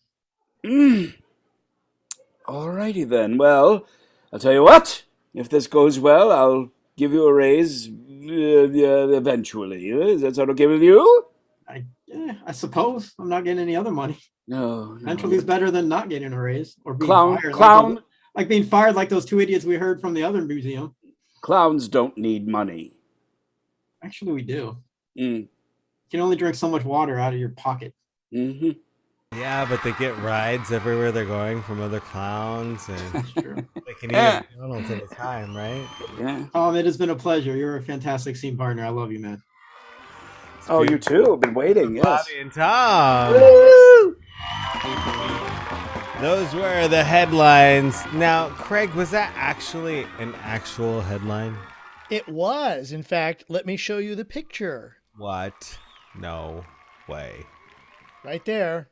All righty then. Well, I'll tell you what. If this goes well, I'll give you a raise eventually. Is that sound okay with you? I suppose. I'm not getting any other money. No. Eventually is better than not getting a raise. Or being fired. Clown. Like being fired like those two idiots we heard from the other museum. Clowns don't need money. Actually, we do. can only drink so much water out of your pocket. Mm-hmm. Yeah, but they get rides everywhere they're going from other clowns, and they can eat Yeah. at McDonald's at a time, right? Yeah. It has been a pleasure. You're a fantastic scene partner. I love you, man. Oh, you too. I've been waiting. Yes. Bobby and Tom. Those were the headlines. Now, Craig, was that actually an actual headline? It was. In fact, let me show you the picture. What? No way. Right there.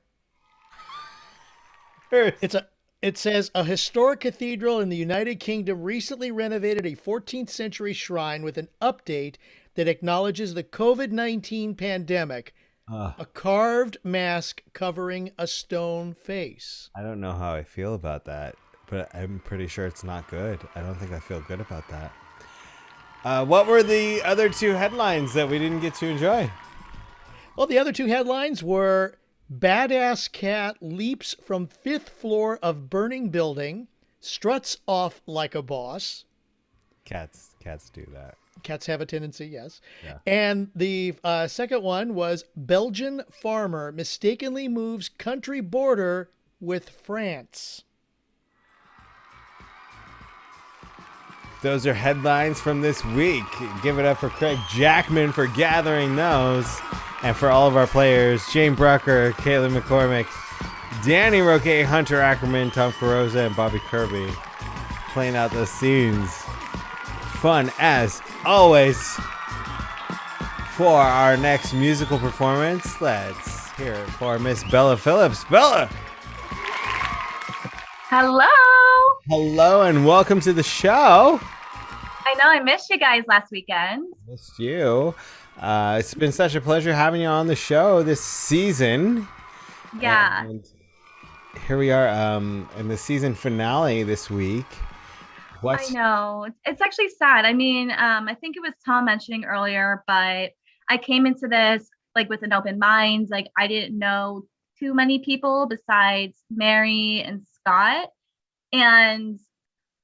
It says a historic cathedral in the United Kingdom recently renovated a 14th century shrine with an update that acknowledges the COVID-19 pandemic. A carved mask covering a stone face. I don't know how I feel about that, but I'm pretty sure it's not good. I don't think I feel good about that. What were the other two headlines that we didn't get to enjoy? Well, the other two headlines were Badass Cat Leaps from 5th Floor of Burning Building, Struts Off Like a Boss. Cats do that. Cats have a tendency, yes. Yeah. And the second one was Belgian farmer mistakenly moves country border with France. Those are headlines from this week. Give it up for Craig Jackman for gathering those. And for all of our players, Jane Brucker, Caitlin McCormick, Danny Roque, Hunter Ackerman, Tom Carrozza, and Bobby Kirby playing out those scenes. Fun as always. For our next musical performance, let's hear it for Miss Bella Phillips. Bella! Hello. Hello and welcome to the show. I know I missed you guys last weekend. Missed you. It's been such a pleasure having you on the show this season. Yeah. And here we are in the season finale this week. I know. It's actually sad. I mean, I think it was Tom mentioning earlier, but I came into this like with an open mind. Like I didn't know too many people besides Mary and Scott. And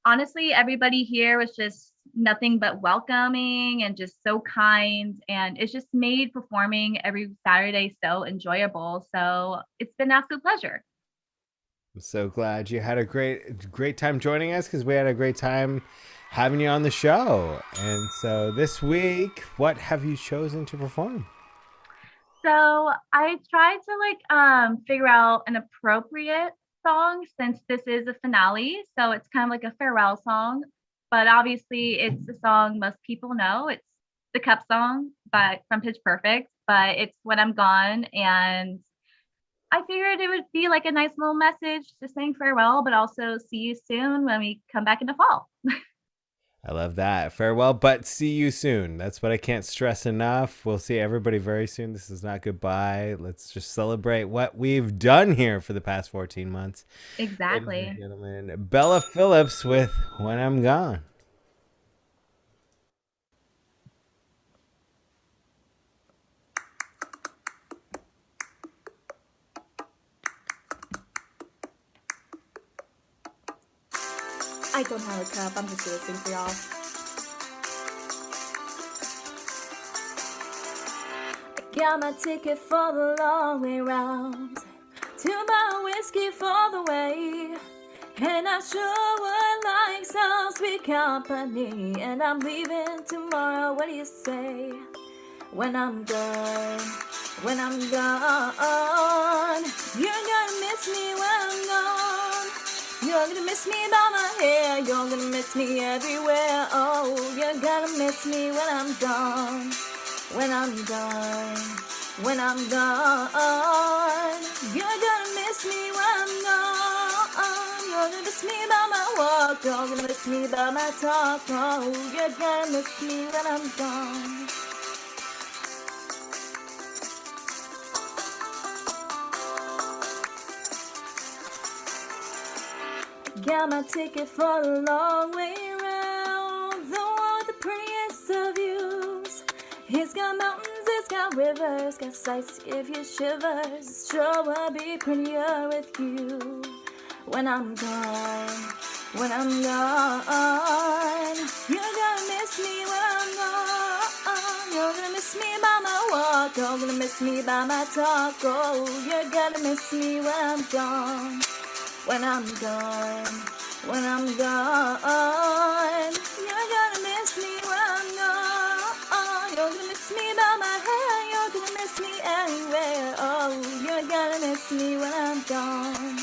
honestly, everybody here was just nothing but welcoming and just so kind. And it's just made performing every Saturday so enjoyable. So it's been an absolute pleasure. I'm so glad you had a great time joining us, because we had a great time having you on the show. And so this week, what have you chosen to perform? So I tried to figure out an appropriate song since this is a finale. So it's kind of like a farewell song, but obviously it's a song most people know. It's the Cup song from Pitch Perfect, but it's When I'm Gone. And I figured it would be like a nice little message to saying farewell, but also see you soon when we come back in the fall. I love that. Farewell, but see you soon. That's what I can't stress enough. We'll see everybody very soon. This is not goodbye. Let's just celebrate what we've done here for the past 14 months. Exactly. Ladies and gentlemen, Bella Phillips with When I'm Gone. I don't have a cup, I'm just listening for y'all. I got my ticket for the long way round, to my whiskey for the way, and I sure would like some sweet company, and I'm leaving tomorrow, what do you say? When I'm gone, when I'm gone, you're gonna miss me when I'm gone. You're gonna miss me by my hair, you're gonna miss me everywhere. Oh, you're gonna miss me when I'm gone, when I'm gone, when I'm gone. You're gonna miss me when I'm gone. You're gonna miss me by my walk, you're gonna miss me by my talk. Oh, you're gonna miss me when I'm gone. Got my ticket for the long way round, the one with the prettiest of views. It's got mountains, it's got rivers, got sights to give you shivers. Sure would be prettier with you. When I'm gone, when I'm gone, you're gonna miss me when I'm gone. You're gonna miss me by my walk. walk. You're gonna miss me by my talk. Oh, you're gonna miss me when I'm gone. When I'm gone. When I'm gone. You're gonna miss me when I'm gone. You're gonna miss me by my hair. You're gonna miss me anywhere. Oh, you're gonna miss me when I'm gone.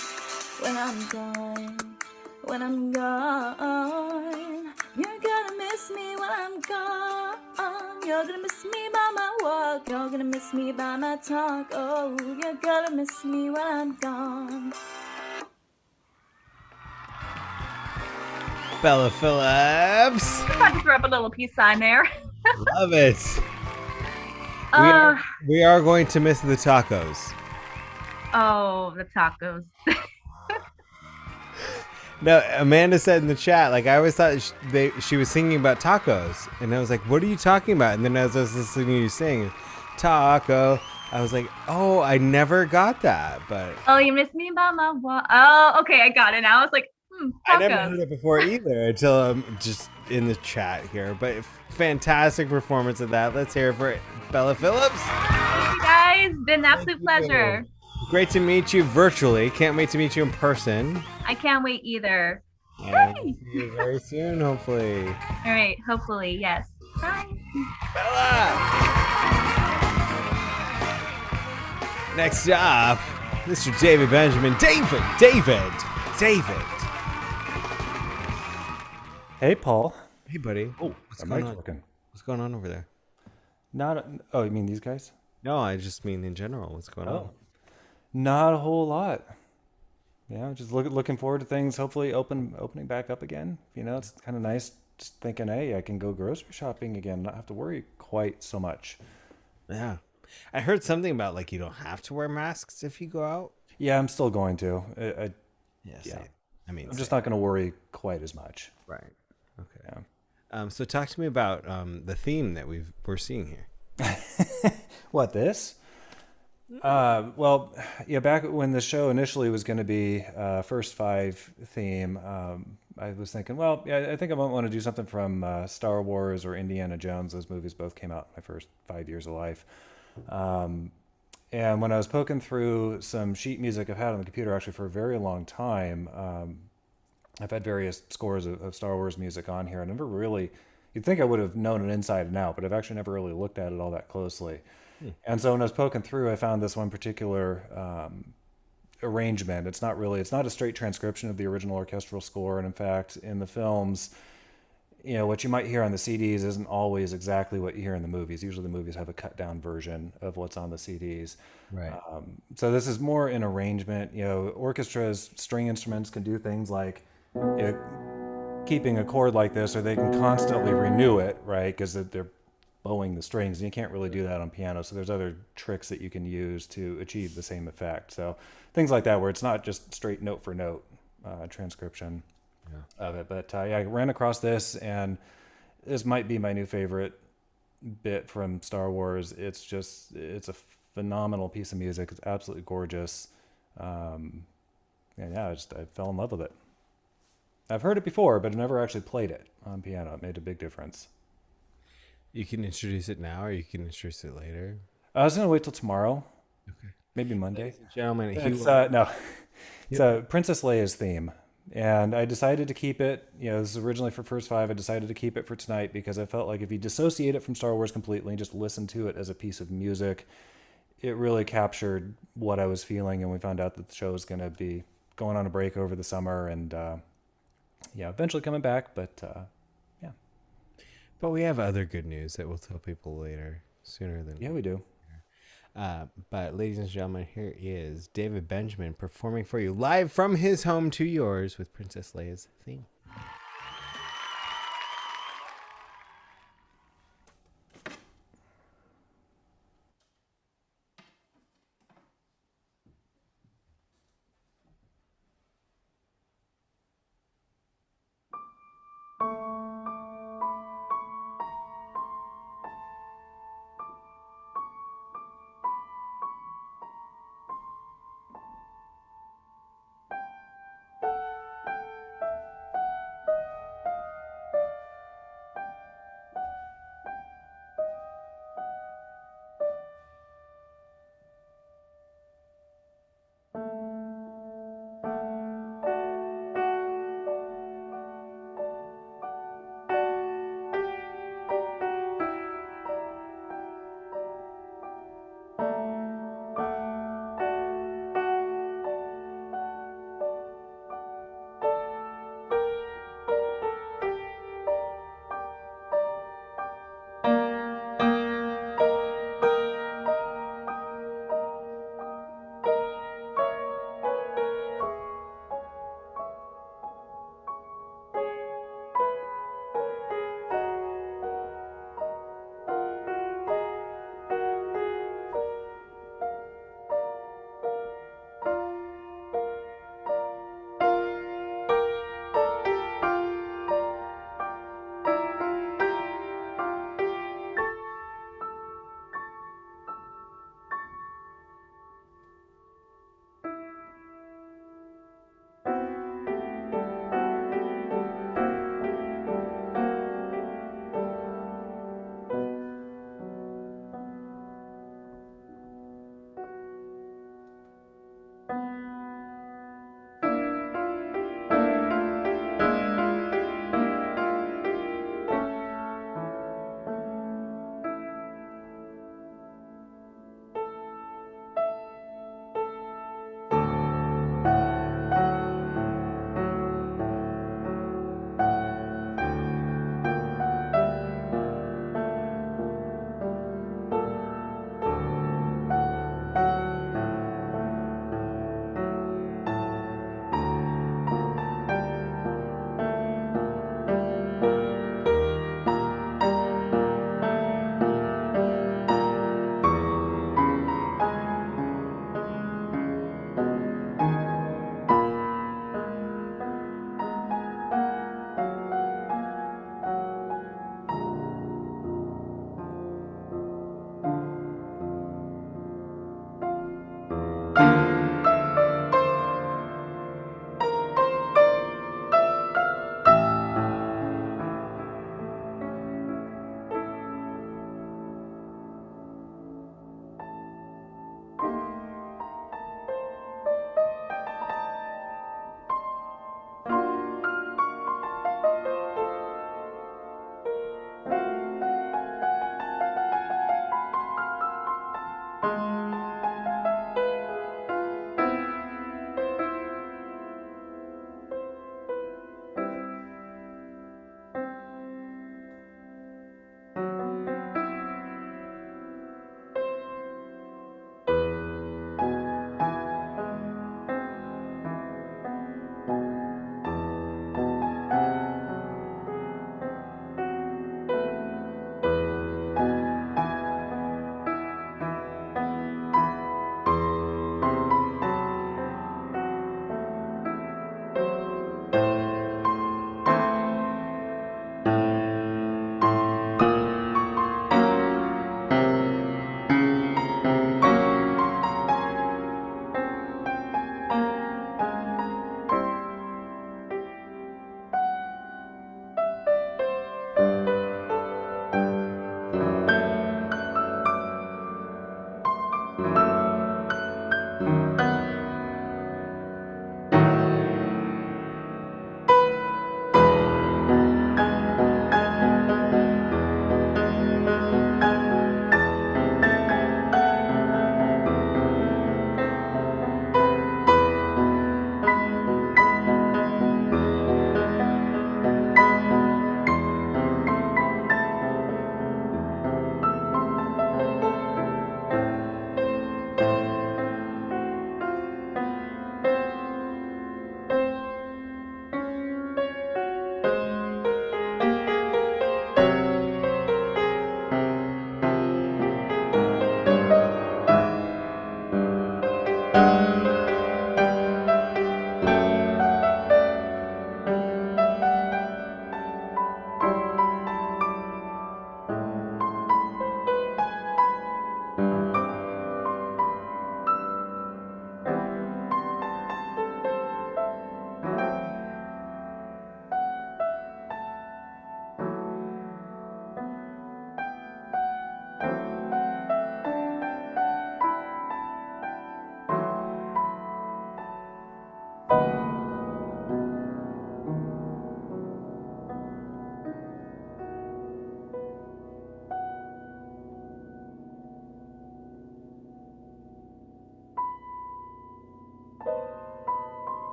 When I'm gone. When I'm gone. You're gonna miss me when I'm gone. You're gonna miss me by my walk. You're gonna miss me by my talk. Oh, you're gonna miss me when I'm gone. Bella Phillips. Just had to throw up a little peace sign there. Love it. We are going to miss the tacos. Oh, the tacos. No, Amanda said in the chat, like, I always thought she was singing about tacos. And I was like, what are you talking about? And then as I was listening to you sing, taco, I was like, oh, I never got that. But Oh, you missed me by my walk. Oh, okay, I got it now. I was like, tacos. I never heard it before either until I'm just in the chat here. But fantastic performance of that. Let's hear it for Bella Phillips. Thank you guys. Been an absolute pleasure. Great to meet you virtually. Can't wait to meet you in person. I can't wait either. And see you very soon, hopefully. All right, hopefully, yes. Bye. Next up, Mr. David Benjamin. David. Hey, Paul. Hey, buddy. Oh, what's going on? What's going on over there? Oh, you mean these guys? No, I just mean in general. What's going on? Not a whole lot. Yeah, just looking forward to things hopefully opening back up again. You know, it's kind of nice just thinking, hey, I can go grocery shopping again, not have to worry quite so much. Yeah. I heard something about, like, you don't have to wear masks if you go out. Yeah, I'm still going to. I'm just not going to worry quite as much. Right. Okay. Yeah. So talk to me about the theme that we're seeing here. What, this? Well, yeah, back when the show initially was going to be First Five theme, I was thinking, well, yeah, I think I might want to do something from Star Wars or Indiana Jones. Those movies both came out in my first 5 years of life. And when I was poking through some sheet music I've had on the computer actually for a very long time, I've had various scores of Star Wars music on here. I never really, you'd think I would have known it inside and out, but I've actually never really looked at it all that closely. And so when I was poking through, I found this one particular arrangement. It's not a straight transcription of the original orchestral score. And in fact, in the films, you know, what you might hear on the CDs isn't always exactly what you hear in the movies. Usually the movies have a cut down version of what's on the CDs. Right. So this is more an arrangement. You know, orchestras, string instruments can do things like keeping a chord like this, or they can constantly renew it, right? Because they're bowing the strings, and you can't really do that on piano. So there's other tricks that you can use to achieve the same effect. So things like that, where it's not just straight note for note transcription of it. But yeah, I ran across this, and this might be my new favorite bit from Star Wars. It's a phenomenal piece of music. It's absolutely gorgeous. And yeah, I fell in love with it. I've heard it before, but I never actually played it on piano. It made a big difference. You can introduce it now, or you can introduce it later. I was going to wait till tomorrow. Okay. Maybe Monday. Ladies and gentlemen, it's Princess Leia's theme. And I decided to keep it, you know, this is originally for First Five. I decided to keep it for tonight because I felt like if you dissociate it from Star Wars completely and just listen to it as a piece of music, it really captured what I was feeling. And we found out that the show is going to be going on a break over the summer and, eventually coming back. But, But we have other good news that we'll tell people later, sooner than... Yeah, we do. But ladies and gentlemen, here is David Benjamin performing for you live from his home to yours with Princess Leia's theme.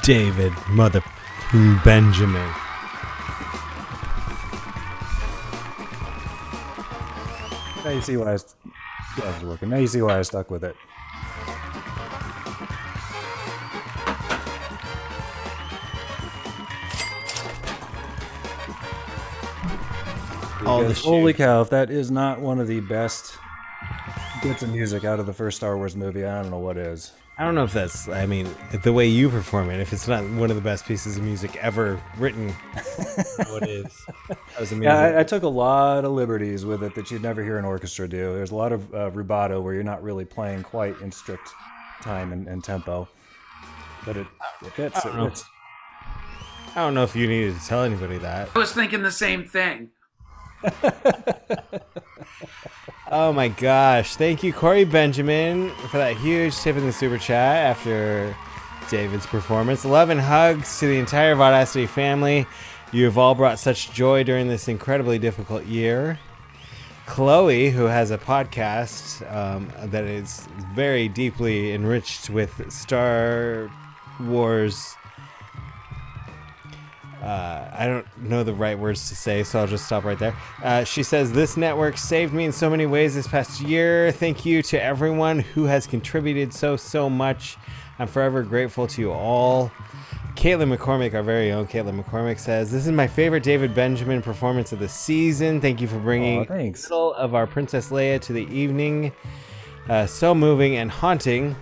David Mother Benjamin. Now you see why I was working. Now you see why I stuck with it. Because, holy cow, if that is not one of the best bits of music out of the first Star Wars movie, I don't know what is. I don't know if that's, I mean, the way you perform it, if it's not one of the best pieces of music ever written, what is? That was amazing. Yeah, I took a lot of liberties with it that you'd never hear an orchestra do. There's a lot of rubato where you're not really playing quite in strict time and tempo. But it fits. I don't know if you needed to tell anybody that. I was thinking the same thing. Oh my gosh. Thank you, Corey Benjamin, for that huge tip in the super chat after David's performance. Love and hugs to the entire Vaudacity family. You have all brought such joy during this incredibly difficult year. Chloe, who has a podcast that is very deeply enriched with Star Wars. I don't know the right words to say, so I'll just stop right there. She says, this network saved me in so many ways this past year. Thank you to everyone who has contributed so much. I'm forever grateful to you all. Caitlin McCormick, our very own Caitlin McCormick, says, this is my favorite David Benjamin performance of the season. Thank you for bringing the middle of our Princess Leia to the evening. So moving and haunting.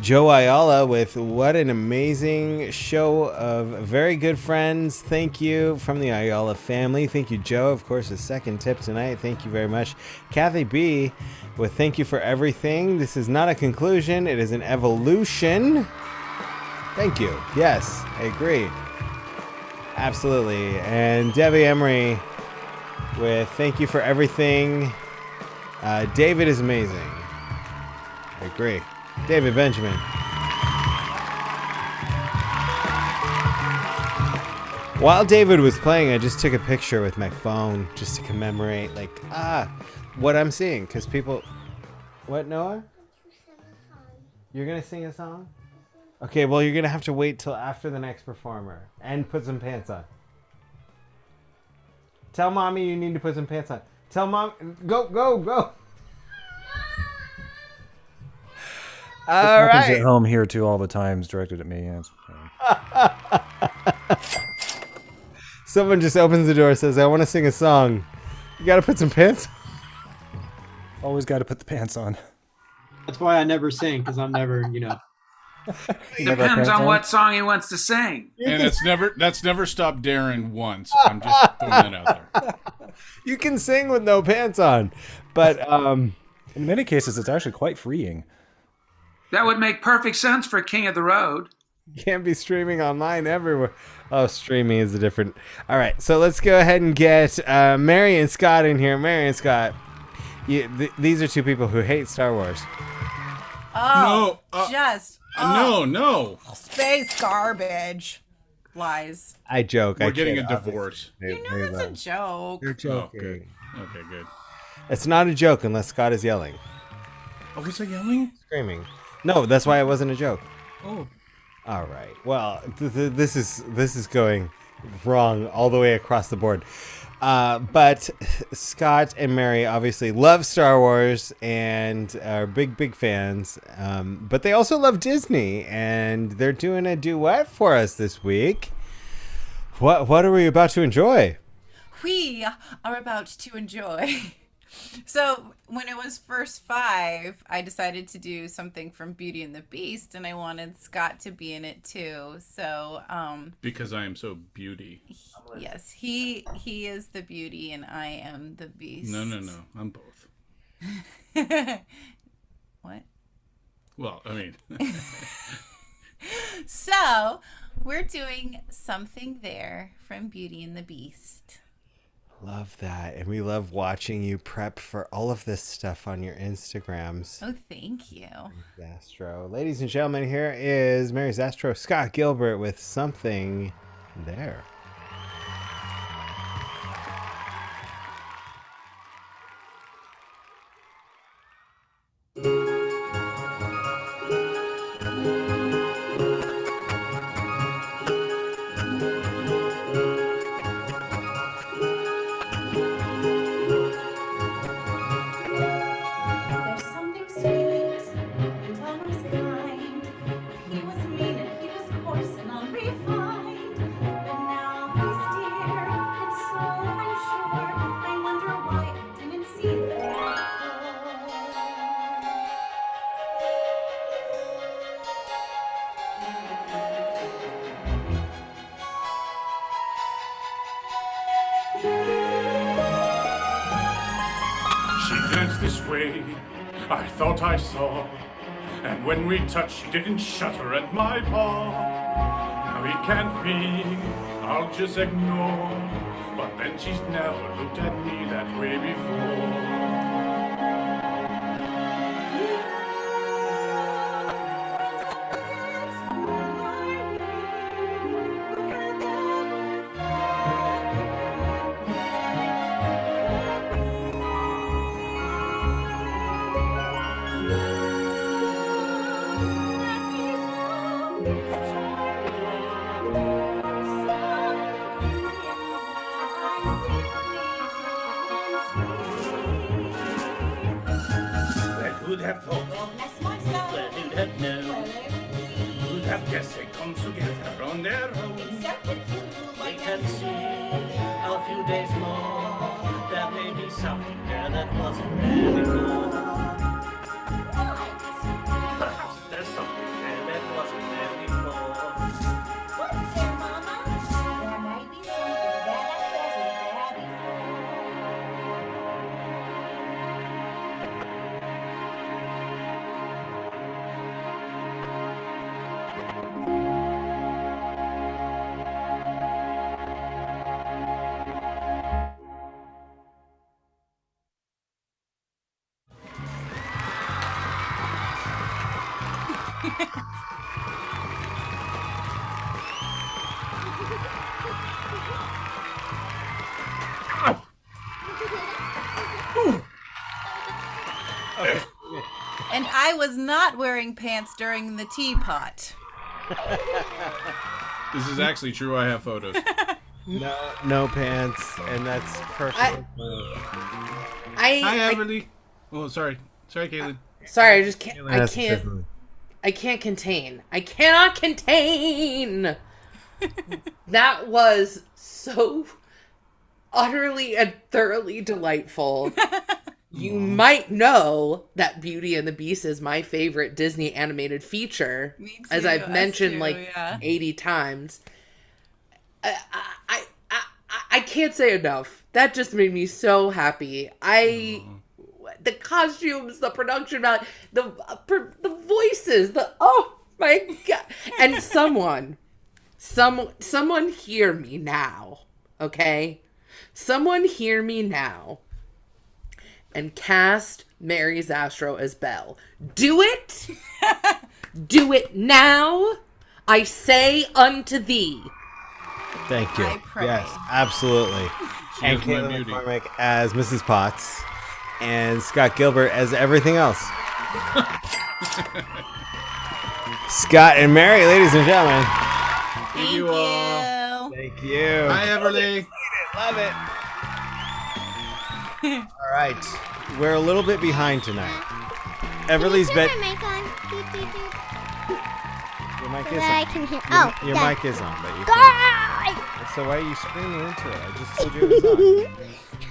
Joe Ayala with what an amazing show of very good friends. Thank you from the Ayala family. Thank you, Joe. Of course, a second tip tonight. Thank you very much. Kathy B with thank you for everything. This is not a conclusion. It is an evolution. Thank you. Yes, I agree. Absolutely. And Debbie Emery with thank you for everything. David is amazing. I agree. David Benjamin. While David was playing, I just took a picture with my phone just to commemorate, like, what I'm seeing. Because people... What, Noah? You're going to sing a song? Okay, well, you're going to have to wait till after the next performer. And put some pants on. Tell Mommy you need to put some pants on. Tell Mom... Go! All right. At home here too all the times directed at me. Someone just opens the door and says, I want to sing a song. You got to put some pants on. Always got to put the pants on. That's why I never sing, because I'm never, Depends on what song he wants to sing. And that's never stopped Darren once. I'm just throwing that out there. You can sing with no pants on. But in many cases, it's actually quite freeing. That would make perfect sense for King of the Road. You can't be streaming online everywhere. Oh, streaming is a different... All right, so let's go ahead and get Mary and Scott in here. Mary and Scott, these are two people who hate Star Wars. Oh, no, no. Space garbage. Lies. I joke. We're getting a divorce. You know it's a joke. You're joking. Oh, good. Okay, good. It's not a joke unless Scott is yelling. Oh, was I yelling? Screaming. No, that's why it wasn't a joke. Oh. All right. Well, this is going wrong all the way across the board. But Scott and Mary obviously love Star Wars and are big fans. But they also love Disney, and they're doing a duet for us this week. What are we about to enjoy? We are about to enjoy. So when it was first 5, I decided to do something from Beauty and the Beast, and I wanted Scott to be in it too. So because I am so beauty. Yes, he is the beauty and I am the beast. No, I'm both. What? Well, I mean. So we're doing Something There from Beauty and the Beast. Love that. And we love watching you prep for all of this stuff on your Instagrams. Oh, thank you. ZASTROW. Ladies and gentlemen, here is Mary ZASTROW, Scott Gilbert with Something There. I thought I saw. And when we touched, she didn't shudder at my paw. Now he can't be, I'll just ignore. But then she's never looked at me that way before. Who'd have thought? Well, who'd have known? Who'd have guessed they come together on their own? We can see a few days more. There may be something there that wasn't there before. Perhaps there's something there that wasn't there before. What's there, Mama? There might be something there that wasn't there before. And I was not wearing pants during the teapot. This is actually true. I have photos. No pants, and that's perfect. Hi, Everly. Oh, sorry, Caitlin. Sorry, I just can't. Caitlin I has to can't. say something. I can't contain. I cannot contain. That was so utterly and thoroughly delightful. You might know that Beauty and the Beast is my favorite Disney animated feature, Me too, as I've us mentioned too, like yeah. 80 times. I can't say enough. That just made me so happy. The costumes, the production value, the voices, oh my god! And someone hear me now, okay? Someone hear me now. And cast Mary ZASTROW as Belle. Do it! Do it now! I say unto thee. Thank you. I pray. Yes, absolutely. She And is my Caitlin beauty. McCormick as Mrs. Potts, and Scott Gilbert as everything else. Scott and Mary, ladies and gentlemen. Thank you all. Thank you. Hi, Everly. Love it. All right, we're a little bit behind tonight. Everly's bed. Your mic So is that I on. can hear. Your that- mic is on, but you Guy! can't. So why are you screaming into it? I just told you it was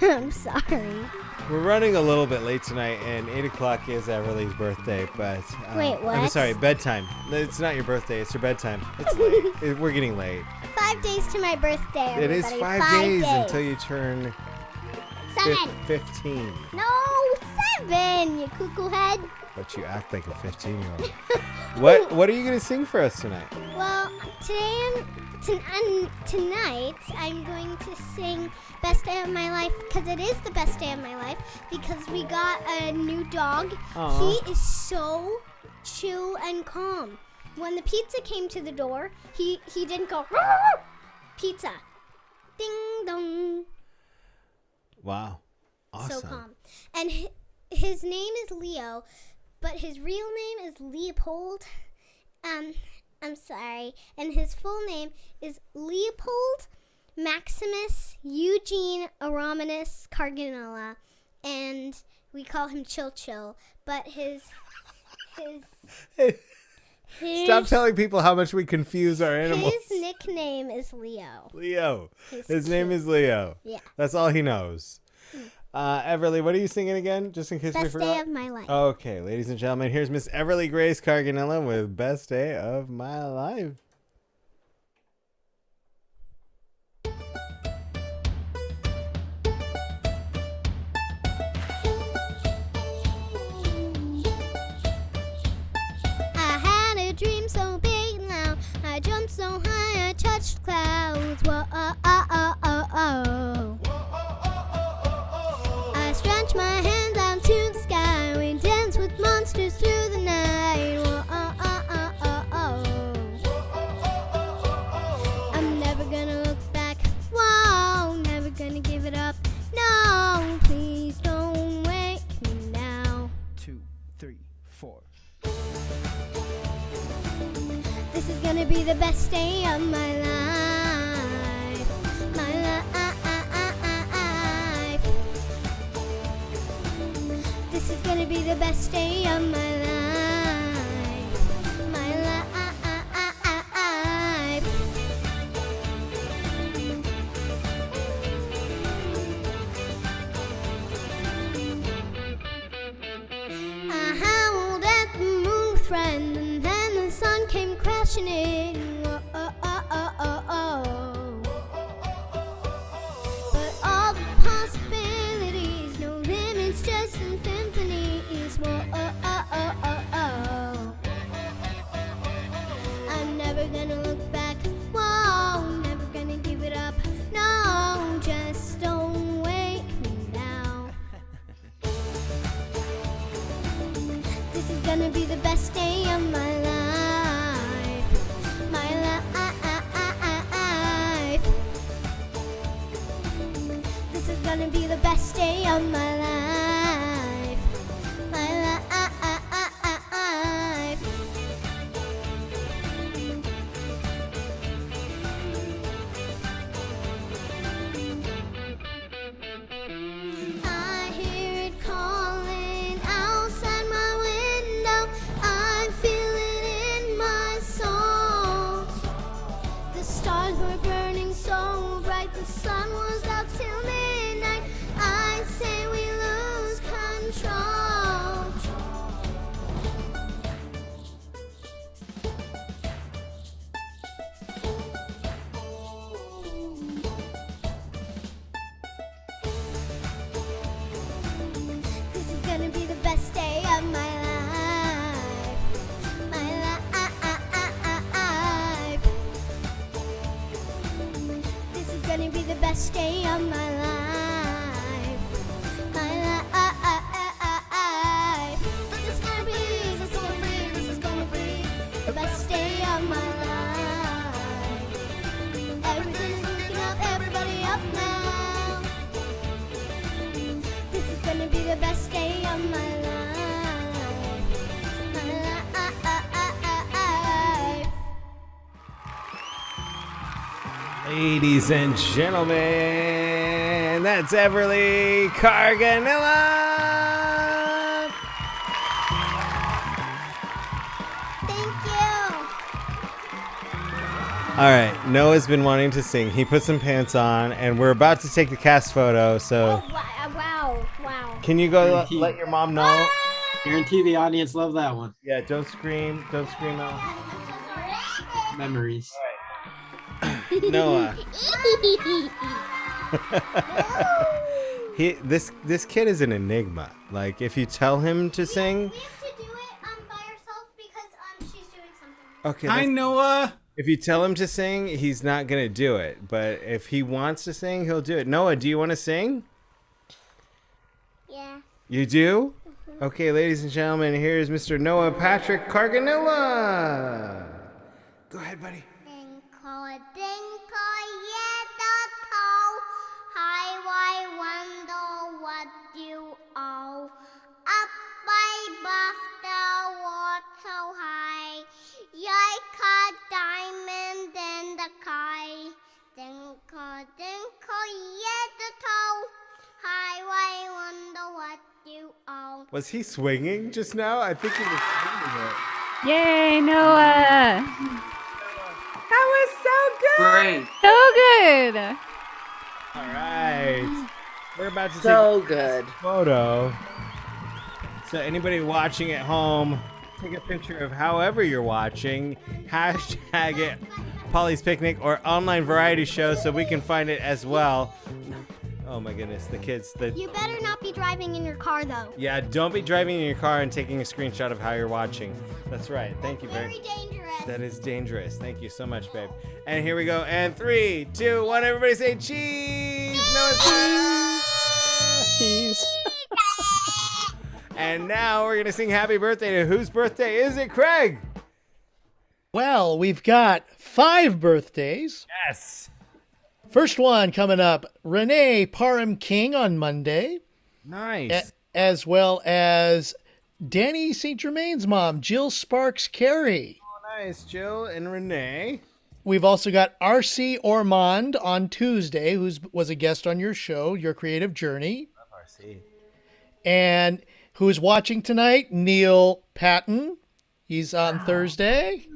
on. I'm sorry. We're running a little bit late tonight, and 8 o'clock is Everly's birthday, but... Wait, I'm what? sorry, bedtime. It's not your birthday, it's your bedtime. It's late. We're getting late. 5 days to my birthday. It is everybody. 5 days until you turn 7. 15. No, 7, you cuckoo head. But you act like a 15-year-old. What are you going to sing for us tonight? Well, tonight I'm going to sing Best Day of My Life because it is the best day of my life because we got a new dog. Aw. He is so chill and calm. When the pizza came to the door, he didn't go pizza. Ding dong. Wow. Awesome. So calm. And his name is Leo, but his real name is Leopold. I'm sorry. And his full name is Leopold Maximus Eugene Aromanus CARGANILLA. And we call him Chill Chill. But his Stop telling people how much we confuse our animals. his nickname is Leo. Leo. He's His name cute. is Leo. Yeah. That's all he knows. Everly, what are you singing again? Just in case we Best forgot. Day of My Life. Okay, ladies and gentlemen, here's Miss Everly Grace CARGANILLA with Best Day of My Life. clouds. Whoa, oh, oh, oh, oh, oh. I stretch my hands out to the sky. We dance with monsters through the night. Whoa, oh, oh, oh, oh, oh. I'm never gonna look back. Whoa, never gonna give it up. No, please don't wake me now. 2, 3, 4. This is gonna be the best day of my life. My life. This is gonna be the best day of my life. My life. I howled at the moon, friend, and then the sun came crashing in. Whoa, oh, oh, oh, oh, oh. But all the possibilities, no limits, just infinities. Whoa, oh, oh, oh, oh, oh. I'm never gonna look back. Whoa, never gonna give it up. No, just don't wake me now. This is gonna be the best day of my life. My life. This is gonna be the best day of my life. My life. I hear it calling outside my window. I feel it in my soul. The stars were burning so bright. The sun was out till midnight. I say we lose control. This is gonna be the best day of my life. My life. This is gonna be the best day of my life. My life. This is gonna be the best day of my life. Everything's looking up, everybody up now. This is gonna be the best day of my life. My life. Ladies and gentlemen, that's Everly CARGANILLA. All right, Noah's been wanting to sing. He put some pants on, and we're about to take the cast photo. So, Wow. can you go let your mom know? Guarantee the audience love that one. Yeah, don't scream. Don't scream out. Memories. Noah. This kid is an enigma. Like, if you tell him to sing, okay. Hi, Noah. If you tell him to sing, he's not gonna do it. But if he wants to sing, he'll do it. Noah, do you want to sing? Yeah. You do? Okay, ladies and gentlemen, here's Mr. Noah Patrick CARGANILLA. Go ahead, buddy. I wonder what you owe. Up above the water high, like a diamond in the sky. Dinkle, yeah, the toe. I wonder what you owe. Was he swinging just now? I think he was swinging it. Yay, Noah! That was so good. Great. So good. All right. We're about to So take good. a photo. So anybody watching at home, take a picture of however you're watching. Hashtag it Paulie's Picnic or online variety show so we can find it as well. Oh my goodness, the kids. You better not be driving in your car, though. Yeah, don't be driving in your car and taking a screenshot of how you're watching. That's right. Thank you very dangerous. That is dangerous. Thank you so much, babe. And here we go. And 3, 2, 1. Everybody say cheese. No, it's cheese. And now we're gonna sing happy birthday to whose birthday is it, Craig? Well, we've got 5 birthdays. Yes. First one coming up, Renee Parham King on Monday. Nice. As well as Danny St. Germain's mom, Jill Sparks Carey. Oh, nice, Jill and Renee. We've also got R.C. Ormond on Tuesday, who was a guest on your show, Your Creative Journey. Love R.C. And who's watching tonight? Neil Patton. He's on Thursday.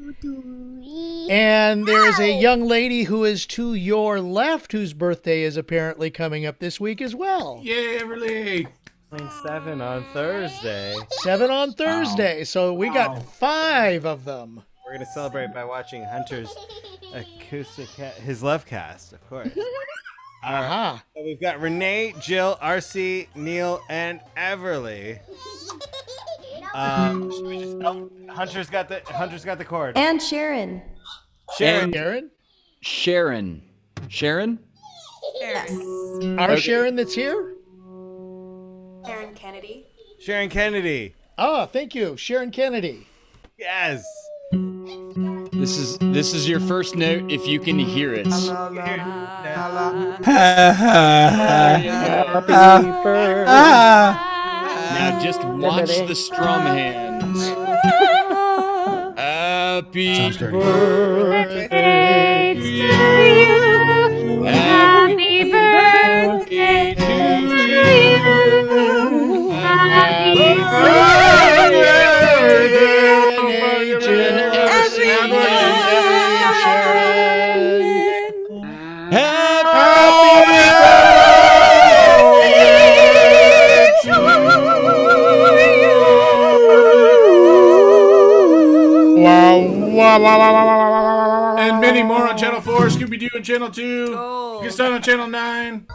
And there's a young lady who is to your left whose birthday is apparently coming up this week as well. Yay, Everly! 7 on Thursday. 7 on Thursday. So we got 5 of them. We're going to celebrate by watching Hunter's acoustic, his love cast, of course. Uh-huh. So we've got Renee, Jill, RC, Neil, and Everly. Should we just, Hunter's got the cord. And Sharon. Sharon? Sharon. Sharon? Yes. Our Okay. Sharon that's here? Sharon Kennedy. Sharon Kennedy. Oh, thank you. Sharon Kennedy. Yes. This is your first note if you can hear it. Now just watch the strum hands. Happy birthday to you. Happy birthday to you. Happy And many more on Channel 4, Scooby-Doo on Channel 2. You can start on Channel 9.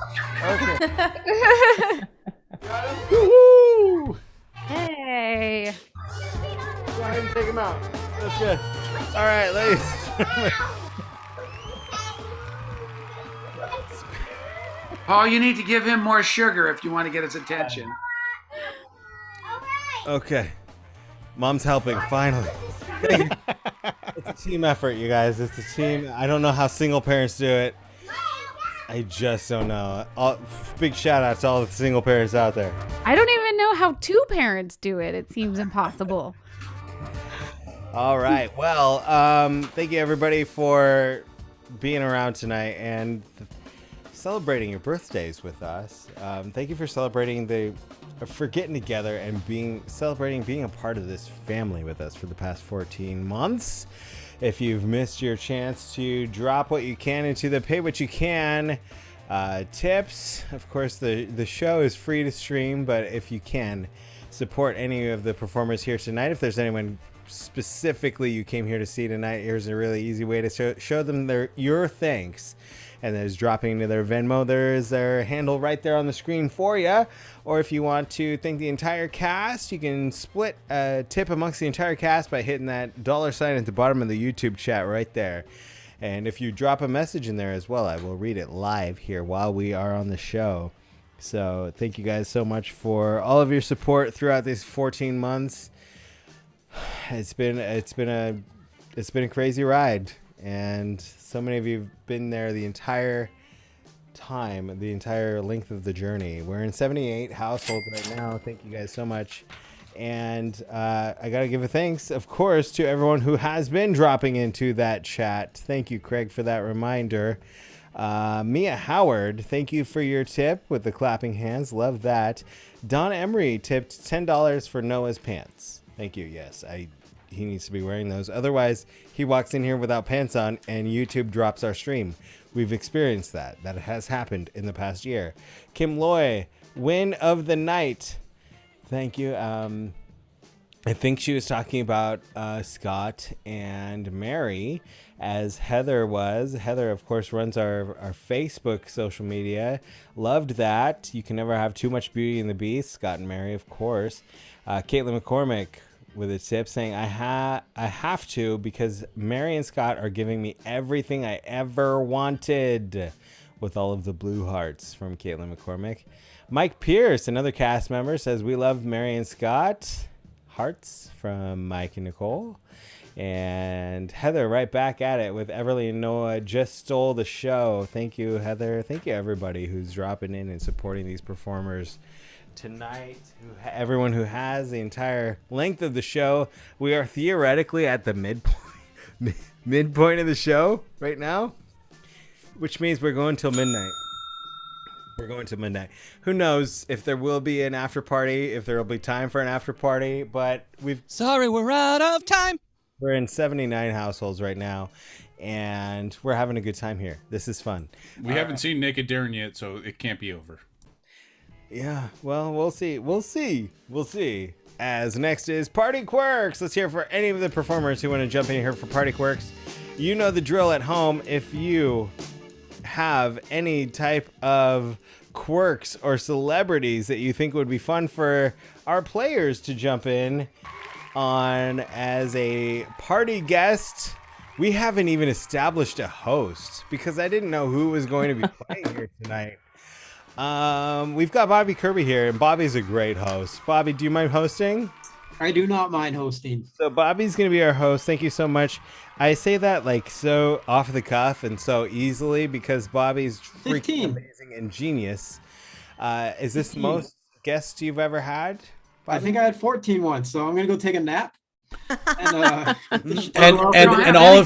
Woohoo! Hey. Go ahead and take him out. That's good. All right, ladies. Paul, you need to give him more sugar if you want to get his attention. Okay. Mom's helping, finally. It's a team effort, you guys. It's a team. I don't know how single parents do it. I just don't know. Big shout out to all the single parents out there. I don't even know how 2 parents do it. It seems impossible. All right. Well, thank you everybody for being around tonight and celebrating your birthdays with us. Thank you for celebrating for getting together and celebrating being a part of this family with us for the past 14 months. If you've missed your chance to drop what you can into the pay what you can tips, of course the show is free to stream, but if you can support any of the performers here tonight, if there's anyone specifically you came here to see tonight, here's a really easy way to show them your thanks. And that is dropping into their Venmo. There is their handle right there on the screen for you. Or if you want to thank the entire cast, you can split a tip amongst the entire cast by hitting that $sign at the bottom of the YouTube chat right there. And if you drop a message in there as well, I will read it live here while we are on the show. So thank you guys so much for all of your support throughout these 14 months. It's been a crazy ride. And so many of you have been there the entire time, the entire length of the journey. We're in 78 households right now. Thank you guys so much. And I got to give a thanks, of course, to everyone who has been dropping into that chat. Thank you, Craig, for that reminder. Mia Howard, thank you for your tip with the clapping hands. Love that. Don Emery tipped $10 for Noah's pants. Thank you. Yes, he needs to be wearing those. Otherwise, he walks in here without pants on and YouTube drops our stream. We've experienced that. That has happened in the past year. Kim Loy, win of the night. Thank you. I think she was talking about Scott and Mary, as Heather was. Heather, of course, runs our Facebook social media. Loved that. You can never have too much Beauty and the Beast. Scott and Mary, of course. Caitlin McCormick with a tip saying, I have to because Mary and Scott are giving me everything I ever wanted, with all of the blue hearts from Caitlin McCormick. Mike Pierce, another cast member, says, we love Mary and Scott. Hearts from Mike and Nicole. And Heather right back at it with Everly and Noah just stole the show. Thank you, Heather. Thank you, everybody who's dropping in and supporting these performers tonight. Everyone who has the entire length of the show. We are theoretically at the midpoint of the show right now, which means we're going till midnight. We're going to midnight. Who knows if there will be an after party, if there will be time for an after party, but we're out of time. We're in 79 households right now, and we're having a good time here. This is fun. We haven't seen Naked Darren yet, so it can't be over. Yeah, well, we'll see. We'll see. As next is Party Quirks. Let's hear for any of the performers who want to jump in here for Party Quirks. You know the drill at home. If you have any type of quirks or celebrities that you think would be fun for our players to jump in on as a party guest, we haven't even established a host because I didn't know who was going to be playing here tonight. We've got Bobby Kirby here, and Bobby's a great host. Bobby, do you mind hosting? I do not mind hosting. So Bobby's going to be our host. Thank you so much. I say that like so off the cuff and so easily because Bobby's freaking amazing and genius. Is this the most guests you've ever had, Bobby? I think I had 14 once, so I'm going to go take a nap. And all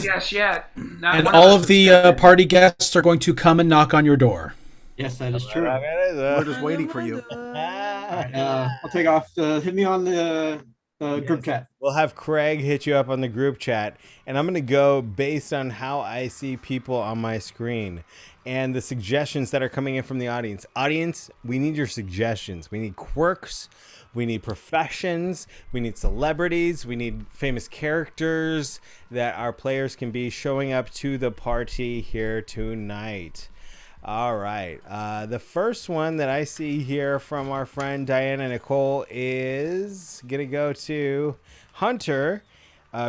of the party guests are going to come and knock on your door. Yes, that is true. We're just waiting for you. I'll take off. Hit me on the group chat. We'll have Craig hit you up on the group chat, and I'm going to go based on how I see people on my screen and the suggestions that are coming in from the audience. Audience, we need your suggestions. We need quirks. We need professions. We need celebrities. We need famous characters that our players can be showing up to the party here tonight. All right. The first one that I see here from our friend Diana Nicole is going to go to Hunter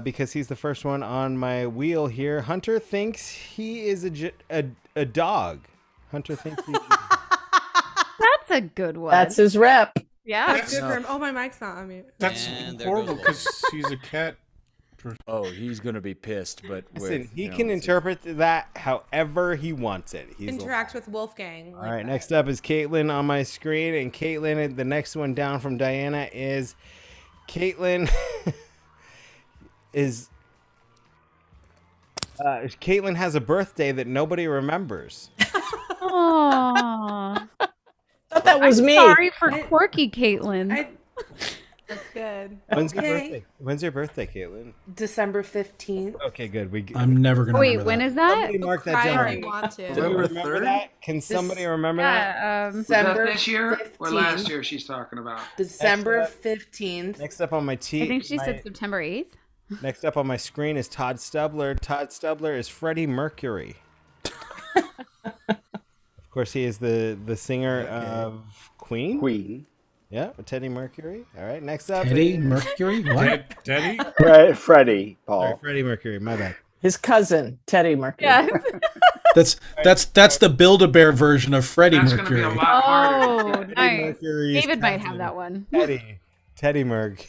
because he's the first one on my wheel here. Hunter thinks he is a dog. Hunter thinks he's That's a good one. That's his rep. Yeah. That's good for him. Oh, my mic's not on mute. That's horrible because he's a cat. Oh, he's gonna be pissed, but listen, he can interpret that however he wants it. He's Interact with Wolfgang. all right, next up is Caitlin on my screen, and Caitlin, the next one down from Diana is Caitlin Caitlin has a birthday that nobody remembers. Aww. Thought that was me. Sorry for quirky Caitlin. That's good. When's your birthday? When's your birthday, Caitlin? December 15th. Okay, good. I'm never gonna. Wait, when is that? Somebody mark that down. I want to. November 3rd. Can somebody remember that? Was that December this year 15th. or last year she's talking about? December 15th. Next up on my team. I think she said September 8th. Next up on my screen is Todd Stubbler. Todd Stubbler is Freddie Mercury. Of course, he is the singer of Queen. Queen. Yeah, Teddy Mercury. All right, next up. Teddy Mercury? What? Teddy? Freddie, Paul. Sorry, Freddie Mercury. My bad. His cousin, Teddy Mercury. Yes. That's the Build-A-Bear version of Freddie Mercury. Oh, nice. Mercury's David might cousin. have that one. Teddy Merc.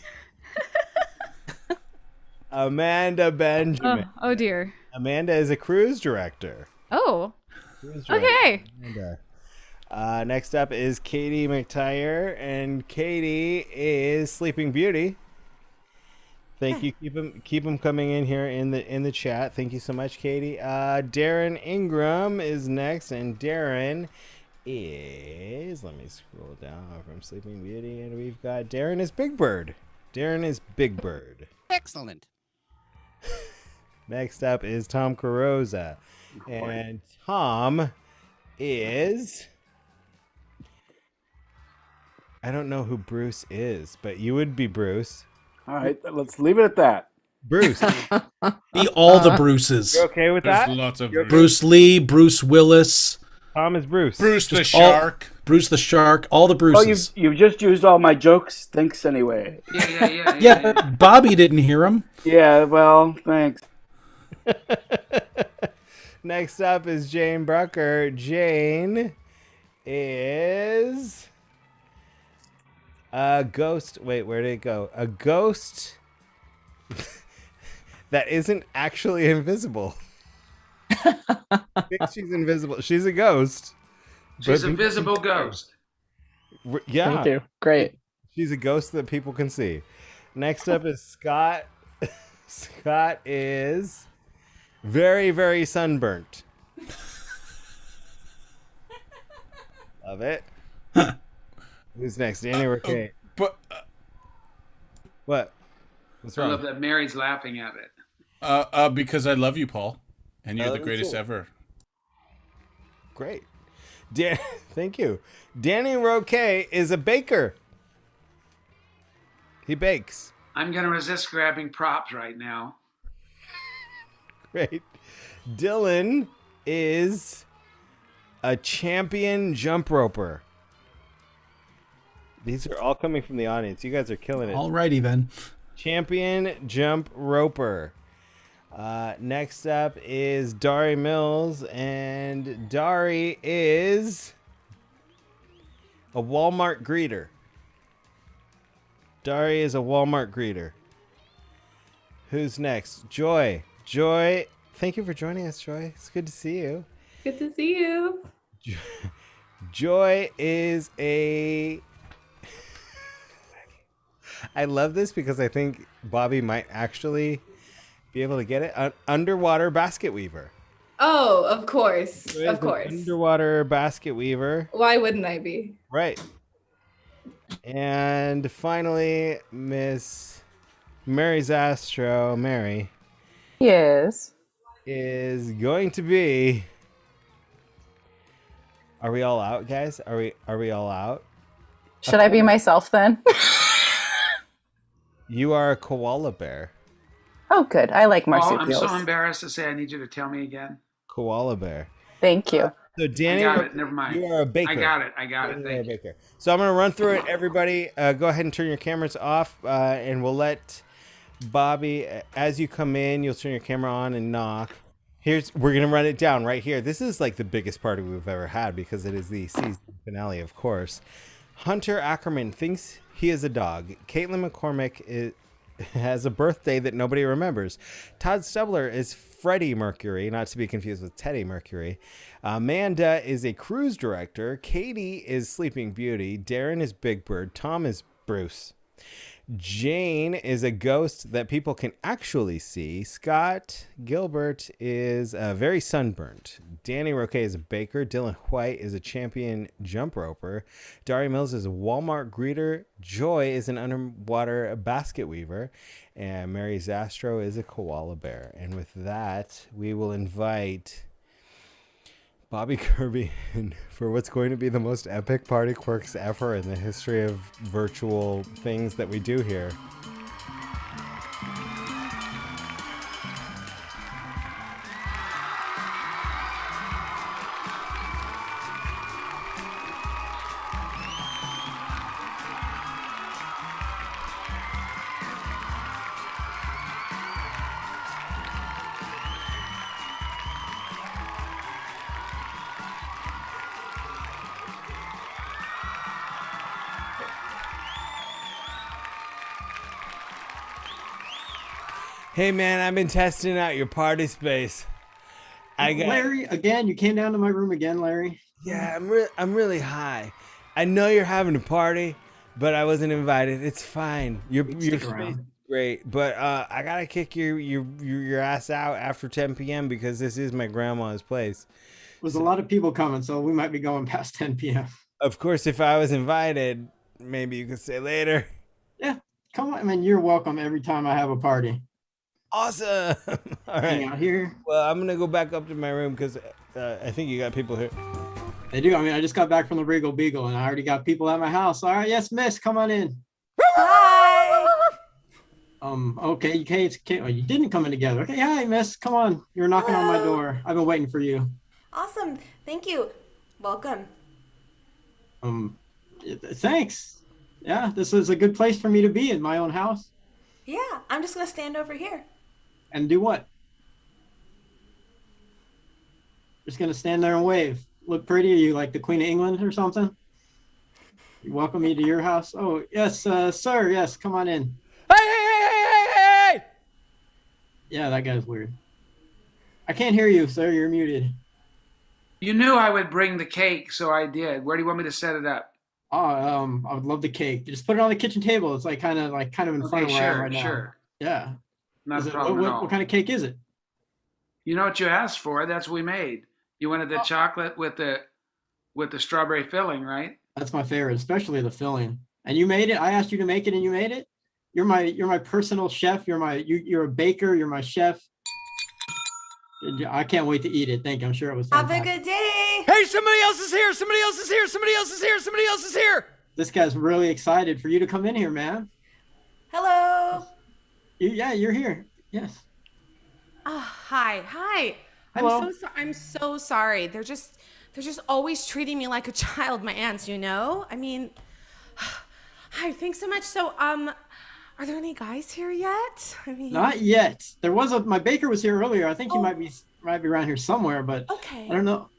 Amanda Benjamin. Oh dear. Amanda is a cruise director. Oh. Cruise director. Okay. Amanda. Next up is Katie McTyre, and Katie is Sleeping Beauty. Thank you. Keep them coming in here in the chat. Thank you so much, Katie. Darren Ingram is next, and Darren is, let me scroll down from Sleeping Beauty, and we've got Darren is Big Bird. Darren is Big Bird. Excellent. Next up is Tom Carrozza, and Tom is, I don't know who Bruce is, but you would be Bruce. All right, let's leave it at that. Bruce. Be all the Bruces. You okay with There's that? lots of Bruce. Bruce Lee, Bruce Willis. Tom is Bruce. Bruce the Just all- Shark. Bruce the Shark. All the Oh, Bruces. you've just used all my jokes. Thanks anyway. Yeah, but Bobby didn't hear him. Yeah, well, thanks. Next up is Jane Brucker. Jane is a ghost. Wait, where did it go? A ghost that isn't actually invisible. I think she's invisible. She's a ghost. She's but a visible ghost. Yeah. Thank you. Great. She's a ghost that people can see. Next up is Scott. Scott is very, very sunburnt. Love it. Who's next? Danny Roquet. What? What's I wrong? love that Mary's laughing at it. Because I love you, Paul, and you're the greatest cool. ever. Great. Thank you. Danny Roquet is a baker. He bakes. I'm going to resist grabbing props right now. Great. Dylan is a champion jump roper. These are all coming from the audience. You guys are killing it. Alrighty then. Champion jump roper. Next up is Dari Mills, and Dari is a Walmart greeter. Dari is a Walmart greeter. Who's next? Joy. Joy, thank you for joining us, Joy. It's good to see you. Good to see you. Joy is a... I love this because I think Bobby might actually be able to get it. An underwater basket weaver. Oh, of course. Joy is Of an course. underwater basket weaver. Why wouldn't I be? Right. And finally, Miss Mary ZASTROW, Mary. Yes. Is going to be... Are we all out, guys? Are we all out? Should I be myself then? You are a koala bear. Oh, good. I like Oh, marsupials. I'm so embarrassed to say I need you to tell me again. Koala bear. Thank you. So Danny, I got it. Never mind. you are a baker. I got it. Danny, you're a Thank you. baker. So I'm going to run through it. Everybody, go ahead and turn your cameras off, and we'll let Bobby, as you come in, you'll turn your camera on and knock. We're going to run it down right here. This is like the biggest party we've ever had because it is the season finale, of course. Hunter Ackerman thinks he is a dog. Caitlin McCormick has a birthday that nobody remembers. Todd Stubbler is Freddie Mercury, not to be confused with Teddy Mercury. Amanda is a cruise director. Katie is Sleeping Beauty. Darren is Big Bird. Tom is Bruce. Jane is a ghost that people can actually see. Scott Gilbert is very sunburnt. Danny Roquet is a baker. Dylan White is a champion jump roper. Dari Mills is a Walmart greeter. Joy is an underwater basket weaver. And Mary ZASTROW is a koala bear. And with that, we will invite Bobby Kirby in for what's going to be the most epic party quirks ever in the history of virtual things that we do here. Hey man, I've been testing out your party space. Larry, again, you came down to my room again, Larry. Yeah, I'm really high. I know you're having a party, but I wasn't invited. It's fine. Your space is great, but I gotta kick your ass out after 10 p.m. because this is my grandma's place. There's a lot of people coming, so we might be going past 10 p.m. Of course, if I was invited, maybe you could stay later. Yeah, come on. I mean, you're welcome every time I have a party. Awesome. All right. Hang out here. Well, I'm gonna go back up to my room because I think you got people here. They do. I mean, I just got back from the Regal Beagle, and I already got people at my house. All right, yes, miss, come on in. Okay, oh, you didn't come in together. Okay, hi, miss. Come on. You're knocking on my door. I've been waiting for you. Awesome. Thank you. Welcome. Thanks. Yeah, this is a good place for me to be in my own house. Yeah, I'm just gonna stand over here. And do what? Just gonna stand there and wave. Look pretty? Are you like the Queen of England or something? You welcome me to your house? Oh, yes, sir. Yes, come on in. Hey! Yeah, that guy's weird. I can't hear you, sir. You're muted. You knew I would bring the cake, so I did. Where do you want me to set it up? Oh, I would love the cake. Just put it on the kitchen table. It's like kind of in front of where I am right now. Sure. Yeah. Not a problem at all. What kind of cake is it? You know what you asked for. That's what we made. You wanted the chocolate with the strawberry filling, right? That's my favorite, especially the filling. And you made it. I asked you to make it, and you made it. You're my personal chef. You're a baker. You're my chef. I can't wait to eat it. Thank you. I'm sure it was fantastic. Have a good day. Hey, somebody else is here. Somebody else is here. Somebody else is here. Somebody else is here. This guy's really excited for you to come in here, man. Hello. Yeah, you're here. Yes. Hi. Hello. I'm so sorry. They're just always treating me like a child, my aunts, you know? I mean, hi, thanks so much. So, are there any guys here yet? I mean, Not yet. There was my baker was here earlier. I think he might be around here somewhere, but okay. I don't know.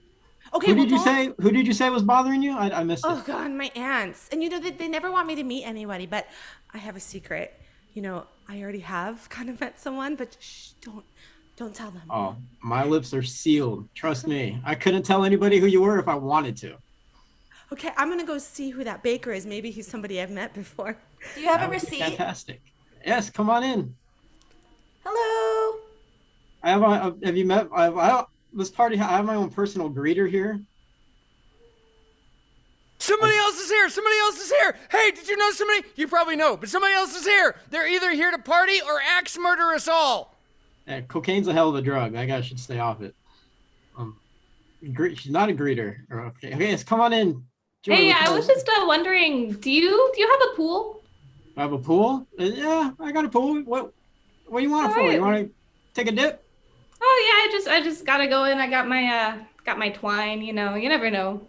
Okay. Who did you say was bothering you? I missed it. Oh God, my aunts. And you know, they never want me to meet anybody, but I have a secret. You know, I already have kind of met someone, but shh, don't tell them. Oh, my lips are sealed. Trust me. I couldn't tell anybody who you were if I wanted to. Okay, I'm gonna go see who that baker is. Maybe he's somebody I've met before. Do you have That a would be receipt? Fantastic. Yes, come on in. Hello. I have you met? This party. I have my own personal greeter here. Somebody else is here. Somebody else is here. Hey, did you know somebody? You probably know, but somebody else is here. They're either here to party or axe murder us all. Yeah, cocaine's a hell of a drug. That guy should stay off it. She's not a greeter. Okay, yes, come on in. Hey, I was just wondering, do you have a pool? I have a pool? Yeah, I got a pool. What do you want it for? Alright. You want to take a dip? Oh yeah, I just gotta go in. I got my twine. You know, you never know.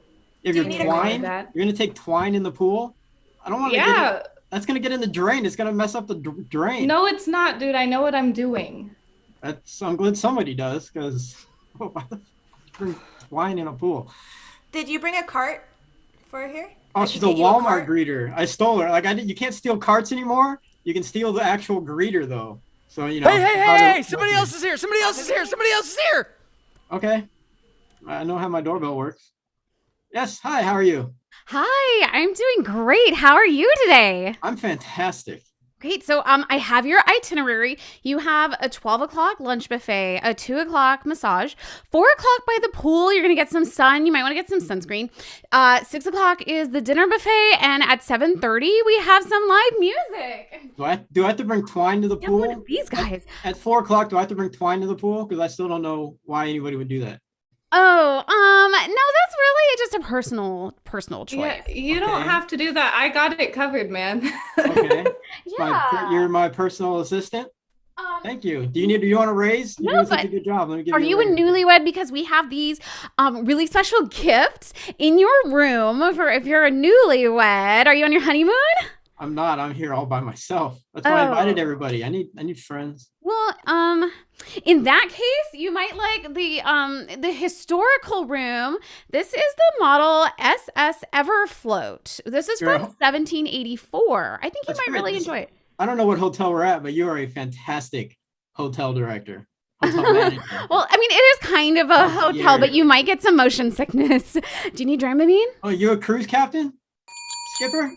If Do you're you need a card twine, for that? you're gonna take twine in the pool? I don't want to. Yeah. That's gonna get in the drain. It's gonna mess up the drain. No, it's not, dude. I know what I'm doing. I'm glad somebody does, because bring twine in a pool. Did you bring a cart for here? Oh, I she's can a get you Walmart cart. greeter. I stole her. You can't steal carts anymore. You can steal the actual greeter though. So you know. Hey! Somebody else is here. Somebody else is here. Somebody else is here. Okay. I know how my doorbell works. Yes. Hi. How are you? Hi, I'm doing great. How are you today? I'm fantastic. Great. So I have your itinerary. You have a 12 o'clock lunch buffet, a 2 o'clock massage, 4 o'clock by the pool. You're going to get some sun. You might want to get some sunscreen. 6 o'clock is the dinner buffet. And at 7:30, we have some live music. Do I have to bring twine to the pool? What are these guys? At 4 o'clock, do I have to bring twine to the pool? Because I still don't know why anybody would do that. Oh, no, that's really just a personal choice. Yeah, you don't have to do that. I got it covered, man. Okay. Yeah. You're my personal assistant. Thank you. Do you want a raise? You're doing such a good job. Let me give Are you a raise. newlywed? Because we have these really special gifts in your room for if you're a newlywed. Are you on your honeymoon? I'm not. I'm here all by myself. That's why I invited everybody. I need friends. Well, in that case, you might like the historical room. This is the model SS Everfloat. This is You're from a- 1784. I think you That's might great. really enjoy it. I don't know what hotel we're at, but you are a fantastic hotel director. Hotel manager. Well, I mean, it is kind of a hotel, yeah. but you might get some motion sickness. Do you need Dramamine? Oh, you a cruise captain? Skipper?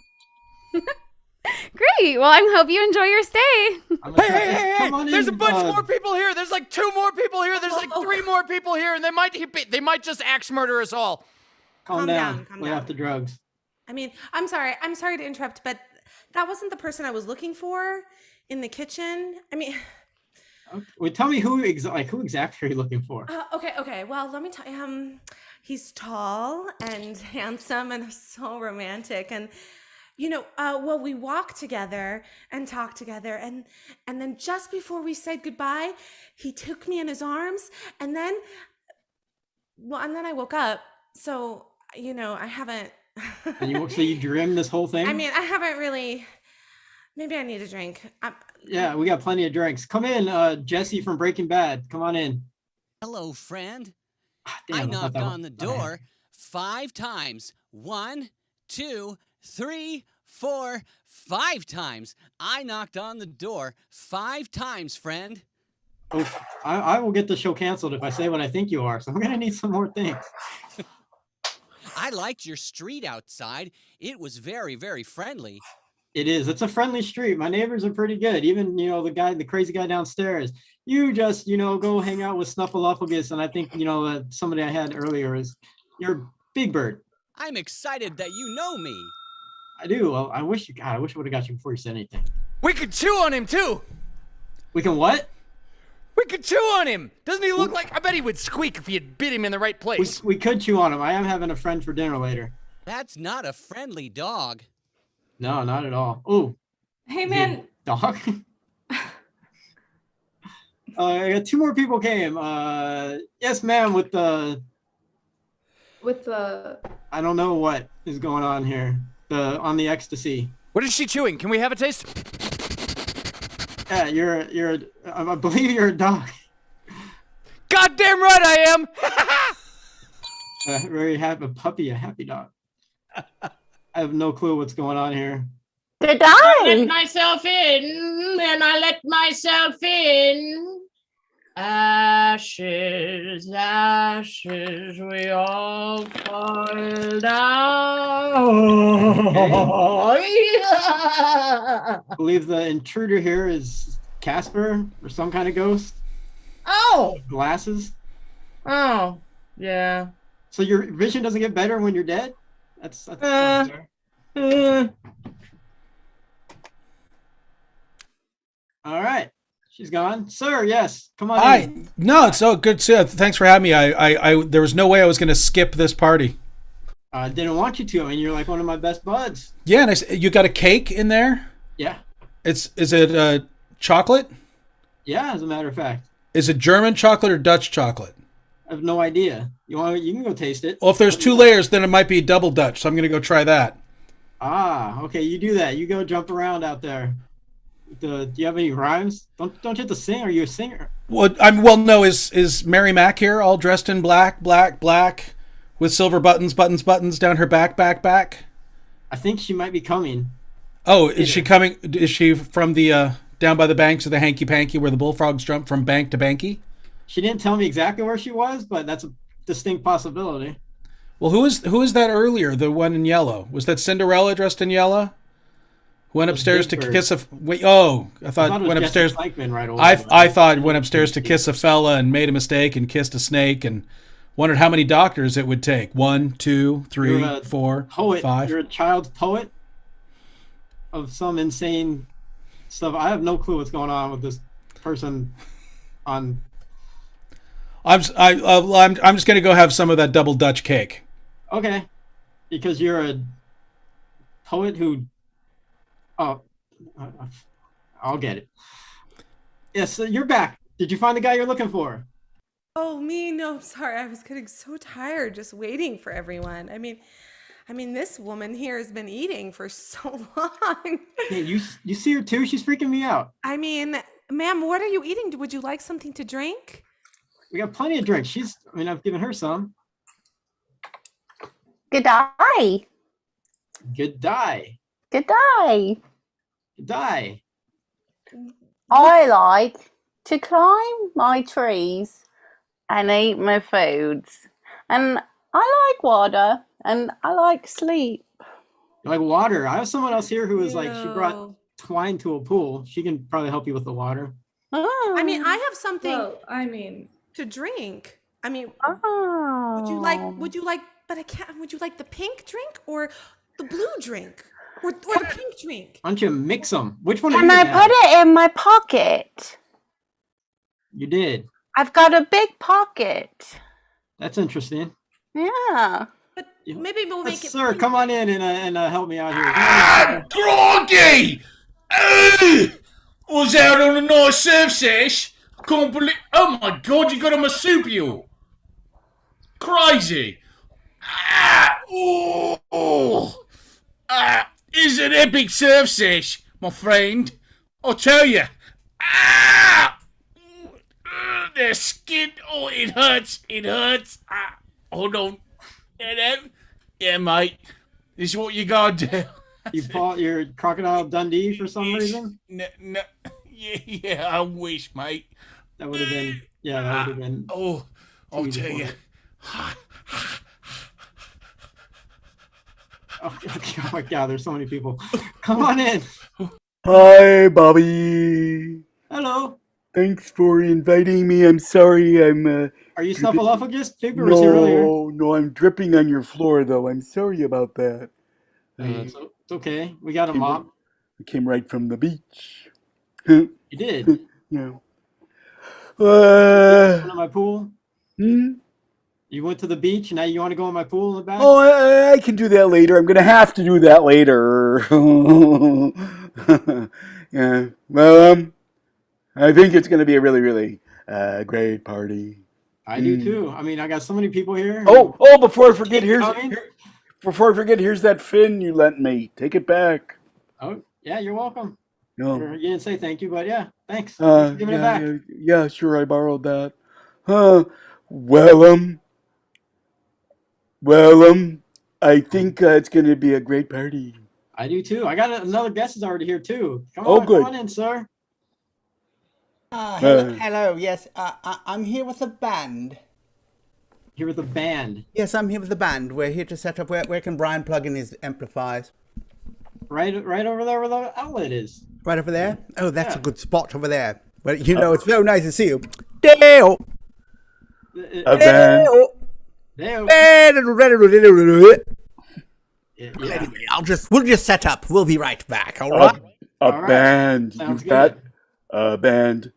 Great. Well, I hope you enjoy your stay. Hey! Come on There's in, a bunch bud. more people here. There's like 2 more people here. There's like 3 more people here, and they might just axe murder us all. Calm down. Lay off the drugs. I mean, I'm sorry to interrupt, but that wasn't the person I was looking for in the kitchen. I mean, Well, tell me who exactly are you looking for? okay. Well, let me tell you, he's tall and handsome and so romantic, and well, we walked together and talked together, and then just before we said goodbye, he took me in his arms, and then I woke up. So I haven't. So you dreamed this whole thing? I mean, I haven't really. Maybe I need a drink. Yeah, we got plenty of drinks. Come in, Jesse from Breaking Bad. Come on in. Hello, friend. Damn, I knocked that on the door 5 times. 1, 2, 3, 4, 5 times. I knocked on the door 5 times, friend. Oh, I will get the show canceled if I say what I think you are. So I'm gonna need some more things. I liked your street outside. It was very, very friendly. It is. It's a friendly street. My neighbors are pretty good. Even, the crazy guy downstairs. You just, go hang out with Snuffleupagus. And I think, somebody I had earlier is your Big Bird. I'm excited that you know me. I do. Well, I wish I would have got you before you said anything. We could chew on him too. We can what? We could chew on him. Doesn't he look like? I bet he would squeak if you had bit him in the right place. We could chew on him. I am having a friend for dinner later. That's not a friendly dog. No, not at all. Ooh. Hey, man. Dog? I got 2 more people came. Yes, ma'am, with the... I don't know what is going on here. On the ecstasy. What is she chewing? Can we have a taste? Yeah, I believe you're a dog. Goddamn right I am! Very happy, a happy dog. I have no clue what's going on here. I let myself in, and I let myself in. Ashes, ashes, we all fall down. I believe the intruder here is Casper or some kind of ghost. Oh! Glasses. Oh, yeah. So your vision doesn't get better when you're dead? That's all right. She's gone. Sir, yes. Come on in. No, it's so good. Thanks for having me. I there was no way I was going to skip this party. I didn't want you to. I mean, you're like one of my best buds. Yeah, and you got a cake in there? Yeah. Is it chocolate? Yeah, as a matter of fact. Is it German chocolate or Dutch chocolate? I have no idea. You can go taste it. Well, if there's 2 layers, then it might be double Dutch. So I'm going to go try that. Ah, okay. You do that. You go jump around out there. Do you have any rhymes? Don't you have to sing? Are you a singer? Well, no. Is Mary Mac here, all dressed in black, with silver buttons down her back? I think she might be coming. Oh, is she coming? Is she from the down by the banks of the Hanky Panky where the bullfrogs jump from bank to banky? She didn't tell me exactly where she was, but that's a distinct possibility. Well, who is that earlier? The one in yellow? Was that Cinderella dressed in yellow? Went upstairs to kiss a. I thought went upstairs. I thought went upstairs to kiss a fella and made a mistake and kissed a snake and wondered how many doctors it would take. 1, 2, 3, 4, 5. You're a child poet of some insane stuff. I have no clue what's going on with this person. I'm just gonna go have some of that double Dutch cake. Okay, because you're a poet who. Oh, I'll get it. Yes, you're back. Did you find the guy you're looking for? Oh, me? No, I'm sorry. I was getting so tired just waiting for everyone. I mean, this woman here has been eating for so long. Hey, you see her too? She's freaking me out. I mean, ma'am, what are you eating? Would you like something to drink? We got plenty of drinks. I've given her some. Good day. Good day. Good day. Good day. I like to climb my trees and eat my foods. And I like water and I like sleep. You like water? I have someone else here who is like, she brought twine to a pool. She can probably help you with the water. I mean, I have something to drink. I mean, would you like, but I can't, would you like the pink drink or the blue drink? Or the pink drink? Why don't you mix them? Which one? Can I put it in my pocket? You did. I've got a big pocket. That's interesting. Yeah. Maybe we'll make it. Sir, come on in and help me out here. Crikey! I was out on a nice surf sesh. I can't believe. Oh my god, you got a marsupial! Crazy! It's an epic surf sesh, my friend. I'll tell you. The skin. Oh, it hurts. It hurts. Hold on. Yeah, mate. This is what you gotta do. You're Crocodile Dundee for some reason? No, yeah, I wish, mate. That would have been, that would have been. Oh, I'll tell you. Oh my God, there's so many people. Come on in. Hi, Bobby. Hello. Thanks for inviting me. I'm sorry. Are you snuffleupagus? Paper was here earlier. No, I'm dripping on your floor, though. I'm sorry about that. It's okay. We got a mop. I came right from the beach. You did? Yeah. You went to my pool? Hmm? You went to the beach, and now you want to go in my pool in the back? Oh, I can do that later. I'm going to have to do that later. Yeah. Well, I think it's going to be a really, really great party. I do too. I mean, I got so many people here. Oh! Before I forget, here's that fin you lent me. Take it back. Oh, yeah, you're welcome. No. You didn't say thank you, but yeah, thanks. Giving it back. Yeah, sure. I borrowed that. I think it's going to be a great party. I do too. I got another guest is already here too. Come Oh, on, good. come on in, sir. Hello. Yes, I'm here with a band. Here with a band? Yes, I'm here with the band. We're here to set up. Where can Brian plug in his amplifiers? Right over there where the outlet is. Right over there? Oh, that's a good spot over there. Well, it's very nice to see you. Dale! A band. Anyway, we'll just set up. We'll be right back, all right? A band. Sounds You've got good. a band.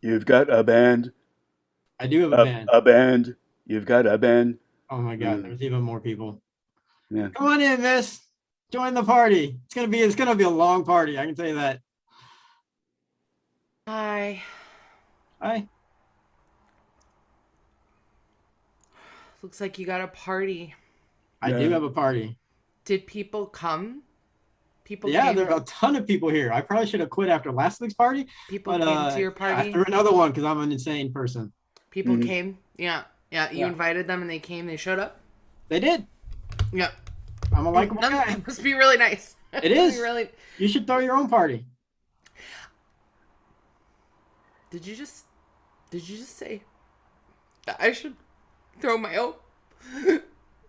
You've got a band. I do have a band. A band. You've got a band. Oh my God, there's even more people. Yeah. Come on in, miss. Join the party. It's gonna be a long party. I can tell you that. Hi. Hi. Looks like you got a party. I do have a party. Did people come? People Yeah, came? there are a ton of people here. I probably should have quit after last week's party. People came to your party? I threw another one because I'm an insane person. People came? Yeah. You invited them and they came, they showed up? They did. Yeah. I'm a likable guy. It must be really nice. It is. Really. You should throw your own party. Did you just say that I should throw my own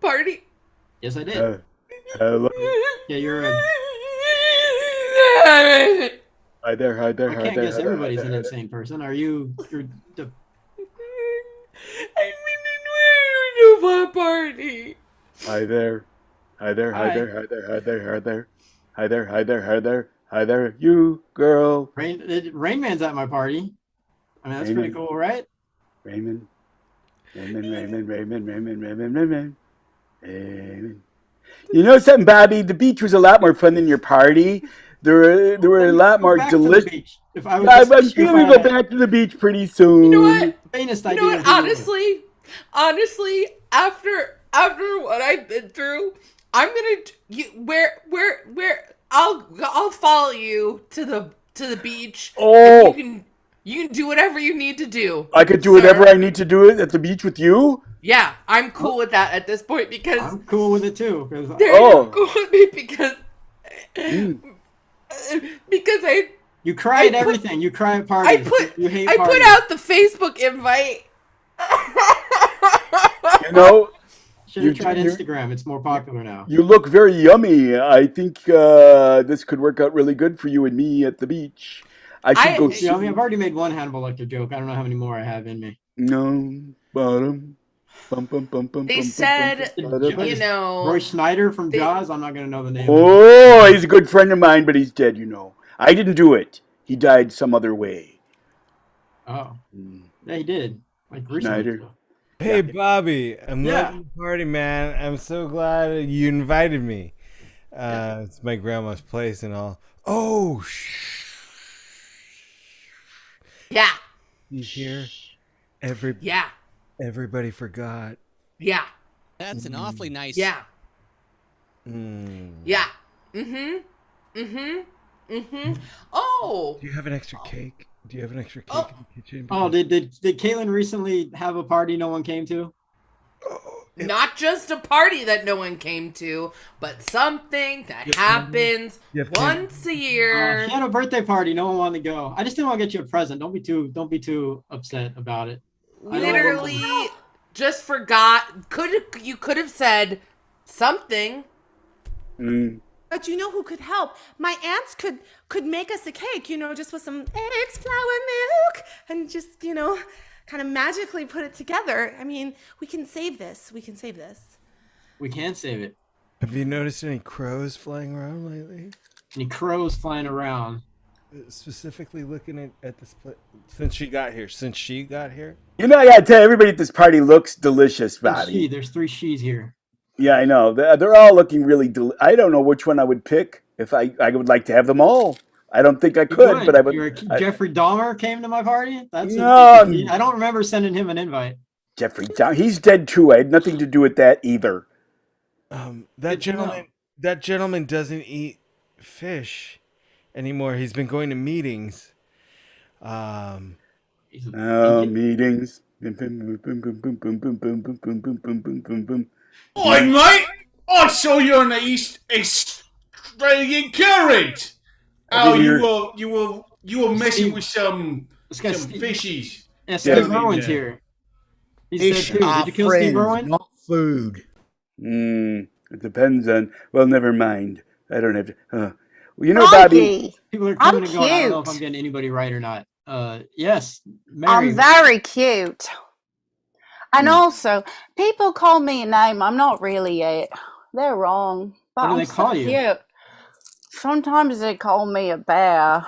party? Yes, I did. Hello. Yeah, you're a... Hi there. I can't guess everybody's an insane person. You're the... I mean, my party. Hi there. Hi there, you girl. Rain Man's at my party. I mean, that's pretty cool, right? Raymond. You know something, Bobby? The beach was a lot more fun than your party. There were a lot more delicious. I'm going to go back to the beach pretty soon. You know what? Honestly, after what I've been through, I'm gonna I'll follow you to the beach. Oh, you can do whatever you need to do. I could do whatever I need to do at the beach with you. Yeah, I'm cool with that at this point because I'm cool with it too. You're cool with me because you cry at everything. You cry at parties. You hate parties. I put out the Facebook invite. You know, should have tried Instagram. It's more popular now. You look very yummy. I think this could work out really good for you and me at the beach. I should go. Yeah, I mean, I've already made one Hannibal Lecter joke. I don't know how many more I have in me. No, bottom. They said, you know, Roy Schneider from Jaws. I'm not gonna know the name. Oh, he's a good friend of mine, but he's dead. You know, I didn't do it. He died some other way. Oh, yeah, he did. Like Schneider. Hey, Bobby, I'm Yeah. loving the party, man. I'm so glad you invited me. It's my grandma's place and all. Oh, Yeah. you hear? Yeah. Everybody forgot. Yeah. That's an awfully nice. Yeah. Mm. Yeah. Oh. Do you have an extra cake? Do you have an extra cake in the kitchen? Oh, did Caitlin recently have a party no one came to? Not just a party that no one came to, but something that happens once a year. She had a birthday party. No one wanted to go. I just didn't want to get you a present. Don't be too upset about it. Literally, just forgot. You could have said something. But you know who could help? My aunts could make us a cake, just with some eggs, flour, milk, and just, kind of magically put it together. I mean, we can save this. We can save this. We can save it. Have you noticed any crows flying around lately? Any crows flying around? Specifically looking at this place since she got here. You know, I gotta tell you, everybody at this party looks delicious, Bobby. There's 3 she's here. Yeah, I know. They're all looking really I don't know which one I would pick. If I would like to have them all. I don't think I could, but I would. Jeffrey Dahmer came to my party? I don't remember sending him an invite. Jeffrey Dahmer, he's dead too. I had nothing to do with that either. That gentleman doesn't eat fish anymore. He's been going to meetings. Meetings. Oi, mate! I saw you on the East Australian current. Oh, you were messing with some fishies. Yeah, Steve Irwin's here. He's dead too. Did you kill Steve Irwin? Not food. It depends on. Well, never mind. I don't have to. Well, you know, Bobby. People are coming and going. I don't know if I'm getting anybody right or not. Yes, Mary. I'm very cute. And also, people call me a name I'm not really it. They're wrong. But What do I'm they call so you? cute. Sometimes they call me a bear.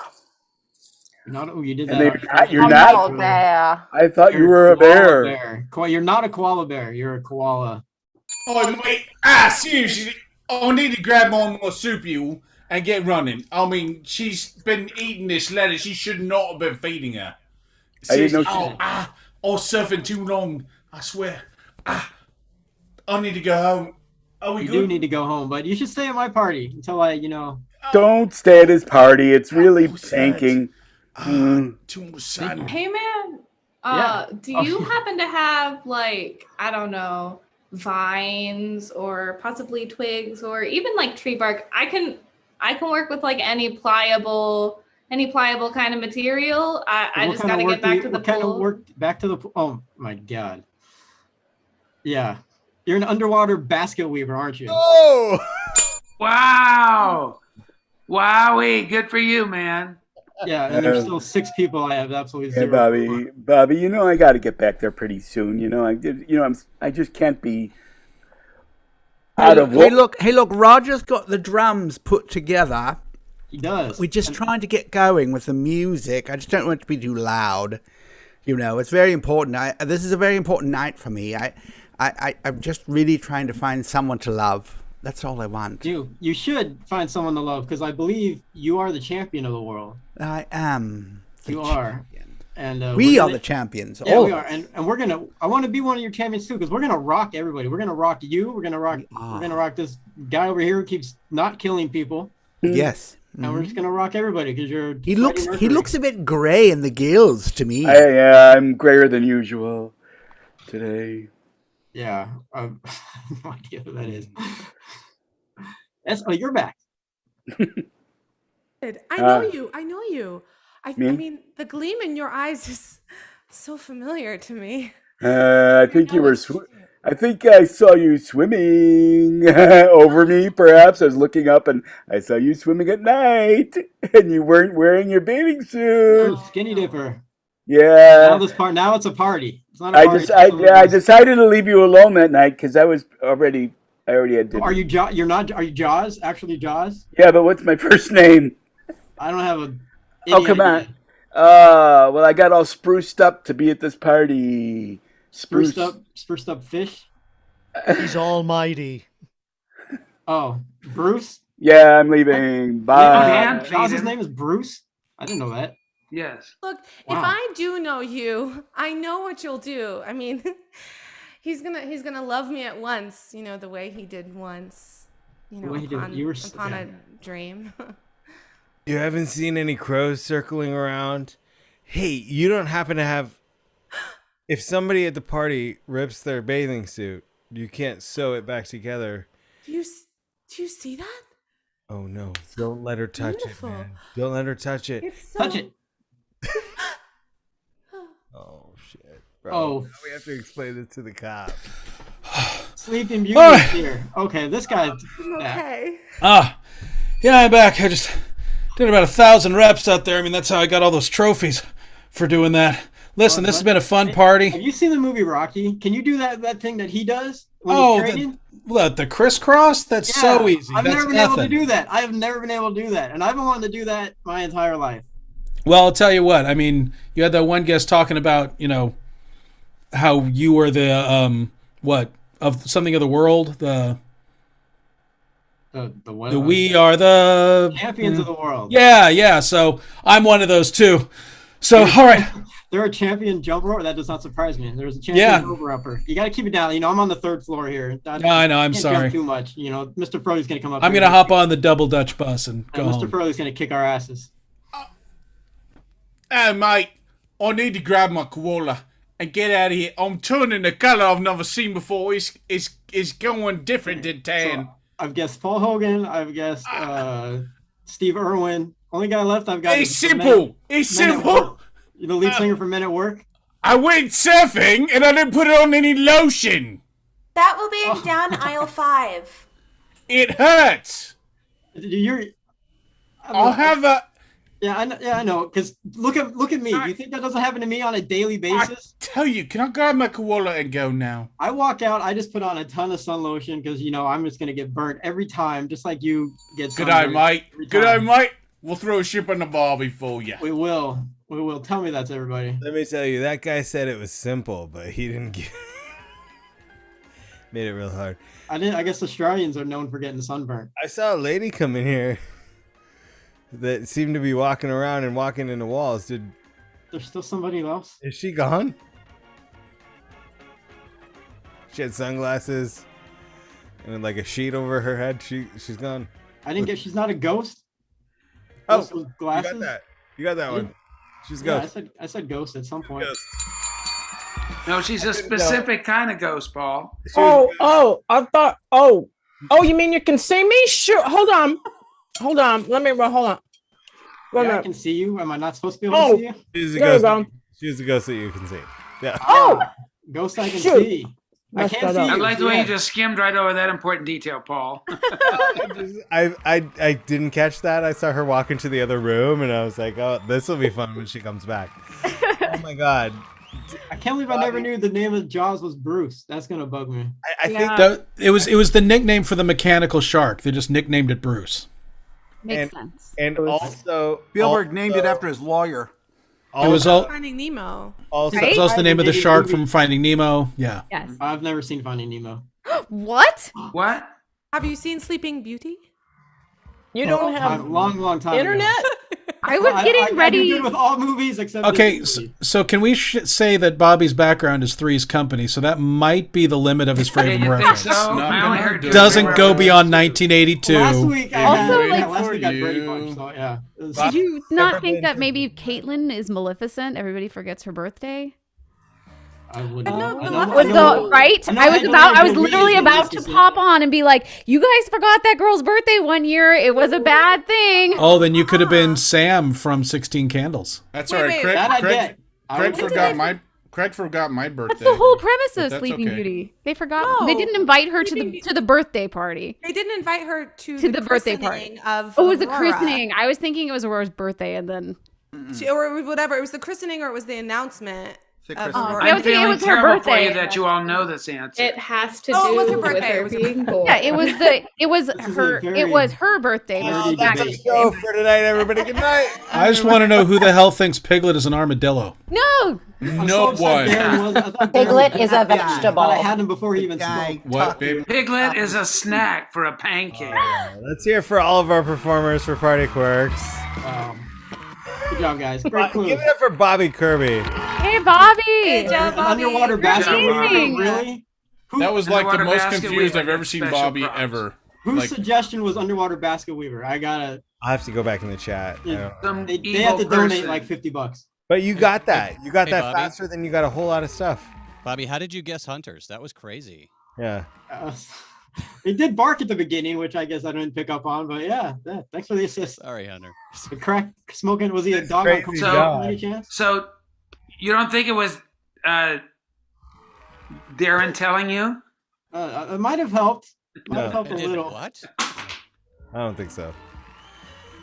You did And that. you're I'm not not a bear. I thought you were a bear. You're not a koala bear. You're a koala. Oh, mate. Seriously, I need to grab my marsupial and get running. I mean, she's been eating this lettuce. You should not have been feeding her. I didn't know Seriously, I was surfing too long. I swear. I need to go home. Are we You good? do need to go home, but you should stay at my party until I. Don't stay at his party. It's really tanking. Too much sun. Hey man, Yeah. do you happen to have like, I don't know, vines or possibly twigs or even like tree bark? I can work with like any pliable kind of material. I just gotta get back to the What kind pool. of work back to the pool? Oh my god. Yeah. You're an underwater basket weaver, aren't you? Oh! Wow! Wowie, good for you, man. Yeah, and there's still 6 people I have absolutely Hey, zero. Bobby, you know I got to get back there pretty soon. I just can't be out of Hey, look, Roger's got the drums put together. He does. We're just trying to get going with the music. I just don't want it to be too loud. It's very important. This is a very important night for me. I'm just really trying to find someone to love. That's all I want. You should find someone to love because I believe you are the champion of the world. I am. You are. And we are the champions. Yeah, all we of are. us. And we're gonna. I want to be one of your champions too, because we're gonna rock everybody. We're gonna rock you. We're gonna rock this guy over here who keeps not killing people. Yes. And we're just gonna rock everybody because you're. He looks a bit grey in the gills to me. I'm grayer than usual today. Yeah, I have no idea who that is. You're back. I know you. I know you. I Me? mean, the gleam in your eyes is so familiar to me. I think you were. I think I saw you swimming over me. Perhaps I was looking up and I saw you swimming at night, and you weren't wearing your bathing suit. Skinny dipper. Yeah. Now it's a party. It's not a I party. I decided to leave you alone that night because I already had dinner. Are you You're not. Are you Jaws? Actually, Jaws? Yeah, but what's my first name? I don't have a. Oh, come on. Well, I got all spruced up to be at this party. Spruced up fish. He's almighty. Oh, Bruce? Yeah, I'm leaving. Bye. His name is Bruce? I didn't know that. Yes. Look, Wow. if I do know you, I know what you'll do. I mean, he's gonna love me at once, you know, the way he did once, you The know, way he did- upon, you were upon yeah. a dream. You haven't seen any crows circling around? Hey, you don't happen to have... If somebody at the party rips their bathing suit, you can't sew it back together. Do you see that? Oh no, don't let her touch Beautiful. it, man. Don't let her touch it. It's so... Touch it. Oh shit, bro. Oh. Now we have to explain this to the cop. Sleeping Beauty All is right. here. Okay, this guy's back. Okay. Yeah, I'm back. I just did about 1,000 reps out there. I mean, that's how I got all those trophies for doing that. Listen, this has been a fun party. Have you seen the movie Rocky? Can you do that thing that he does when Oh, he's training? the crisscross? That's so easy. I've That's never been able to nothing. do that. I have never been able to do that, and I've been wanting to do that my entire life. Well, I'll tell you what. I mean, you had that one guest talking about, you know, how you were the of something of the world. The we are the champions of the world. Yeah. So I'm one of those too. So all right. They're a champion jump roper. That does not surprise me. There's a champion Yeah. over upper. You got to keep it down. You know, I'm on the 3rd floor here. I know, I'm can't sorry. jump too much. You know, Mr. Frody's gonna come up. I'm here gonna and- hop on the double Dutch bus and go Mr. home. Frody's gonna kick our asses. Hey, mate, I need to grab my koala and get out of here. I'm turning a colour I've never seen before. It's going different than tan. I've guessed Paul Hogan. I've guessed Steve Irwin. Only guy left I've got. It's is simple. It's Men at simple. Work. You're the lead singer for Men at Work. I went surfing and I didn't put on any lotion. That will be down aisle 5. It hurts. You're. I'll have a. Yeah, I know. Because look at me. You think that doesn't happen to me on a daily basis? Tell you, can I grab my koala and go now? I walk out. I just put on a ton of sun lotion because you know I'm just gonna get burnt every time, just like you get. Good day, sunburned mate. every Good day, time. mate. We'll throw a ship on the barbie for you. We will. We will. Tell me that's everybody. Let me tell you, that guy said it was simple, but he didn't get... Made it real hard. I guess Australians are known for getting sunburned. I saw a lady come in here that seemed to be walking around and walking into walls. There's still somebody else? Is she gone? She had sunglasses and like a sheet over her head. She's gone. I didn't get. She's not a ghost. Oh, Ghost with glasses. You got that. You got that one. She's a Yeah, ghost. I said ghost at some point. No, she's a specific kind of ghost, Paul. I thought. Oh, you mean you can see me? Sure. Hold on. Hold on. Hold on. Wait a Yeah, I minute. can see you. Am I not supposed to be able to see you? She's a There you ghost. go. She's a ghost that you can see. Yeah. Oh, ghost I can Shoot. see. I Messed can't that see up. I you. like the way Yeah. you just skimmed right over that important detail, Paul. I didn't catch that. I saw her walk into the other room, and I was like, "Oh, this will be fun when she comes back." Oh my god! I can't believe I never knew the name of Jaws was Bruce. That's gonna bug me. I think It was the nickname for the mechanical shark. They just nicknamed it Bruce. Makes sense. And also, Spielberg named it after his lawyer. It was all. Finding Nemo. Also, It's also the name of the shark from Finding Nemo. Yeah. Yes. I've never seen Finding Nemo. What? What? Have you seen Sleeping Beauty? you don't have long time internet? I was getting I do ready. good with all movies except Okay, this so, movie. so can we say that Bobby's background is Three's Company? So that might be the limit of his frame of you think reference. so? I only heard you. Doesn't go beyond 1982. Last week I Also, had, like- last week I had Brady Bunch, so yeah. It was- Did you not think that maybe Caitlyn is Maleficent? Everybody forgets her birthday. I wouldn't. No, I the know- left- I Was know- the right? I know- I was I know about. I was Andrew literally Reed is about to Maleficent. pop on and be like, "You guys forgot that girl's birthday one year. It was a bad thing." Oh, then you could have been Sam from 16 Candles. That's Wait, all right. wait, Craig, that I Craig, get. Craig forgot my birthday. That's the whole premise But of that's Sleeping okay. Beauty. They forgot. They No. didn't invite her to the birthday party. They didn't invite her to The birthday party. christening of Oh, it was the Aurora. christening. I was thinking it was Aurora's birthday, and then Or whatever. It was the christening or it was the announcement. I'm feeling terrible for you that you all know this answer. It has to Oh, it do was her with birthday. her being born. Yeah, it was her birthday. Oh, that's our show for tonight, everybody. Good night. I just want to know who the hell thinks Piglet is an armadillo. No. No one. Piglet is a vegetable. But I had him before he even smoked. What, baby? Piglet is a snack for a pancake. Let's hear it for all of our performers for Party Quirks. Good job, guys. Great clue. Give it up for Bobby Kirby. Hey, Bobby. Good job, Bobby. Underwater basket amazing. weaver. Really? That was like the Underwater most basket confused weaver I've ever gets seen special Bobby props. ever. Whose Like, suggestion was underwater basket weaver? I gotta. I have to go back in the chat. They have to donate like $50. But you got that. You got Hey, that Bobby. faster than you got a whole lot of stuff. Bobby, how did you guess hunters? That was crazy. Yeah. It did bark at the beginning, which I guess I didn't pick up on. But yeah, thanks for the assist. Sorry, Hunter. The crack smoking. Was he a dog? Crazy on So, cocaine by any chance? so you don't think it was Darren telling you? It might have helped. Might have No. helped a little. What? I don't think so.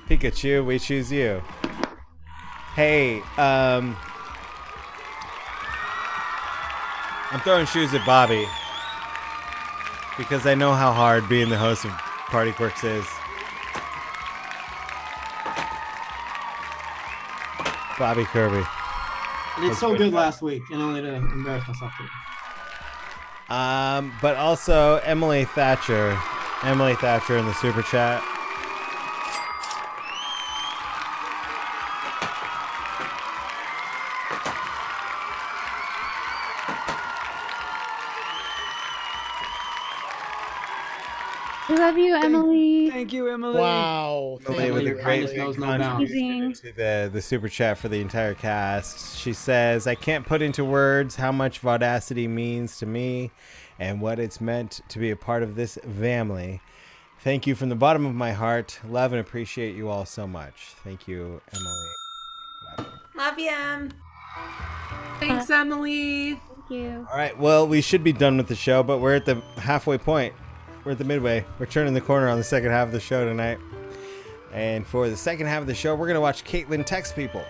Pikachu, we choose you. Hey, I'm throwing shoes at Bobby because I know how hard being the host of Party Quirks is. Bobby Kirby. I did so good last week, and only to embarrass myself today. But also Emily Thatcher. Emily Thatcher in the super chat. We love you, Emily. Thank you, Emily. Wow. Emily with a great knows no bounds. contribution to the super chat for the entire cast. She says, I can't put into words how much Vaudacity means to me and what it's meant to be a part of this family. Thank you from the bottom of my heart. Love and appreciate you all so much. Thank you, Emily. Love you. Thanks, Emily. Thank you. All right, well, we should be done with the show, but we're at the halfway point. We're at the midway. We're turning the corner on the second half of the show tonight. And for the second half of the show, we're going to watch Caitlin text people.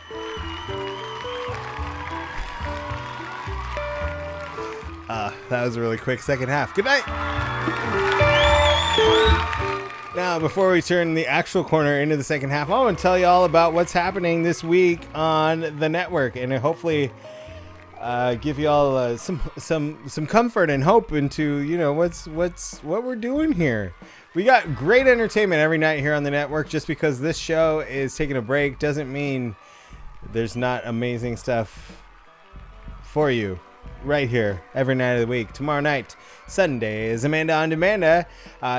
That was a really quick second half. Good night. Now, before we turn the actual corner into the second half, I want to tell you all about what's happening this week on the network, and hopefully give you all some comfort and hope into what we're doing here. We got great entertainment every night here on the network. Just because this show is taking a break doesn't mean there's not amazing stuff for you right here every night of the week. Tomorrow night, Sunday, is Amanda on Demand.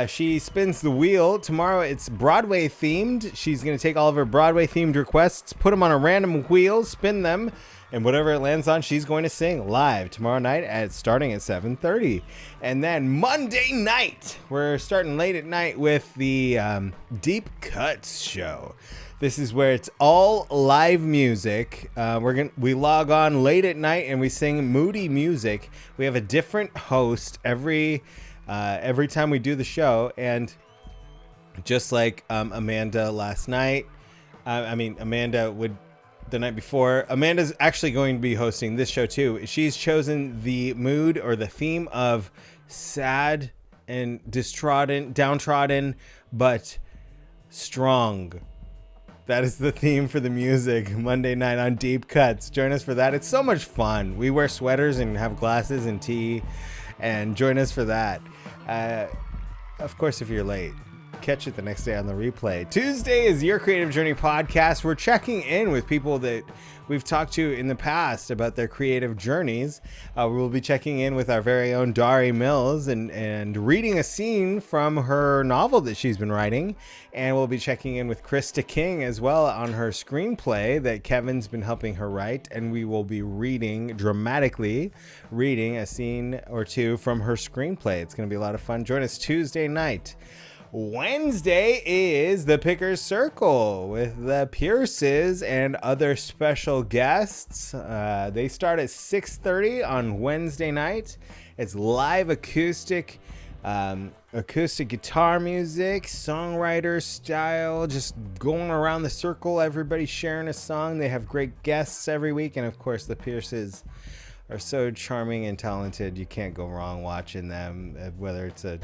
She spins the wheel. Tomorrow it's Broadway themed. She's going to take all of her Broadway themed requests, put them on a random wheel, spin them, and whatever it lands on, she's going to sing live tomorrow night starting at 7:30. And then Monday night, we're starting late at night with the Deep Cuts show. This is where it's all live music. We log on late at night and we sing moody music. We have a different host every time we do the show, and just like Amanda last night, Amanda would the night before. Amanda's actually going to be hosting this show too. She's chosen the mood or the theme of sad and downtrodden, but strong. That is the theme for the music Monday night on Deep Cuts. Join us for that. It's so much fun. We wear sweaters and have glasses and tea, and join us for that. Of course, if you're late, catch it the next day on the replay. Tuesday is Your Creative Journey podcast. We're checking in with people that we've talked to in the past about their creative journeys. We'll be checking in with our very own Dary Mills and reading a scene from her novel that she's been writing. And we'll be checking in with Krista King as well on her screenplay that Kevin's been helping her write. And we will be dramatically reading a scene or two from her screenplay. It's going to be a lot of fun. Join us Tuesday night. Wednesday is the Pickers Circle with the Pierces and other special guests. They start at 6:30 on Wednesday night. It's live acoustic Acoustic guitar music, songwriter style, just going around the circle, everybody sharing a song. They have great guests every week, and of course the Pierces are so charming and talented. You can't go wrong watching them, whether it's a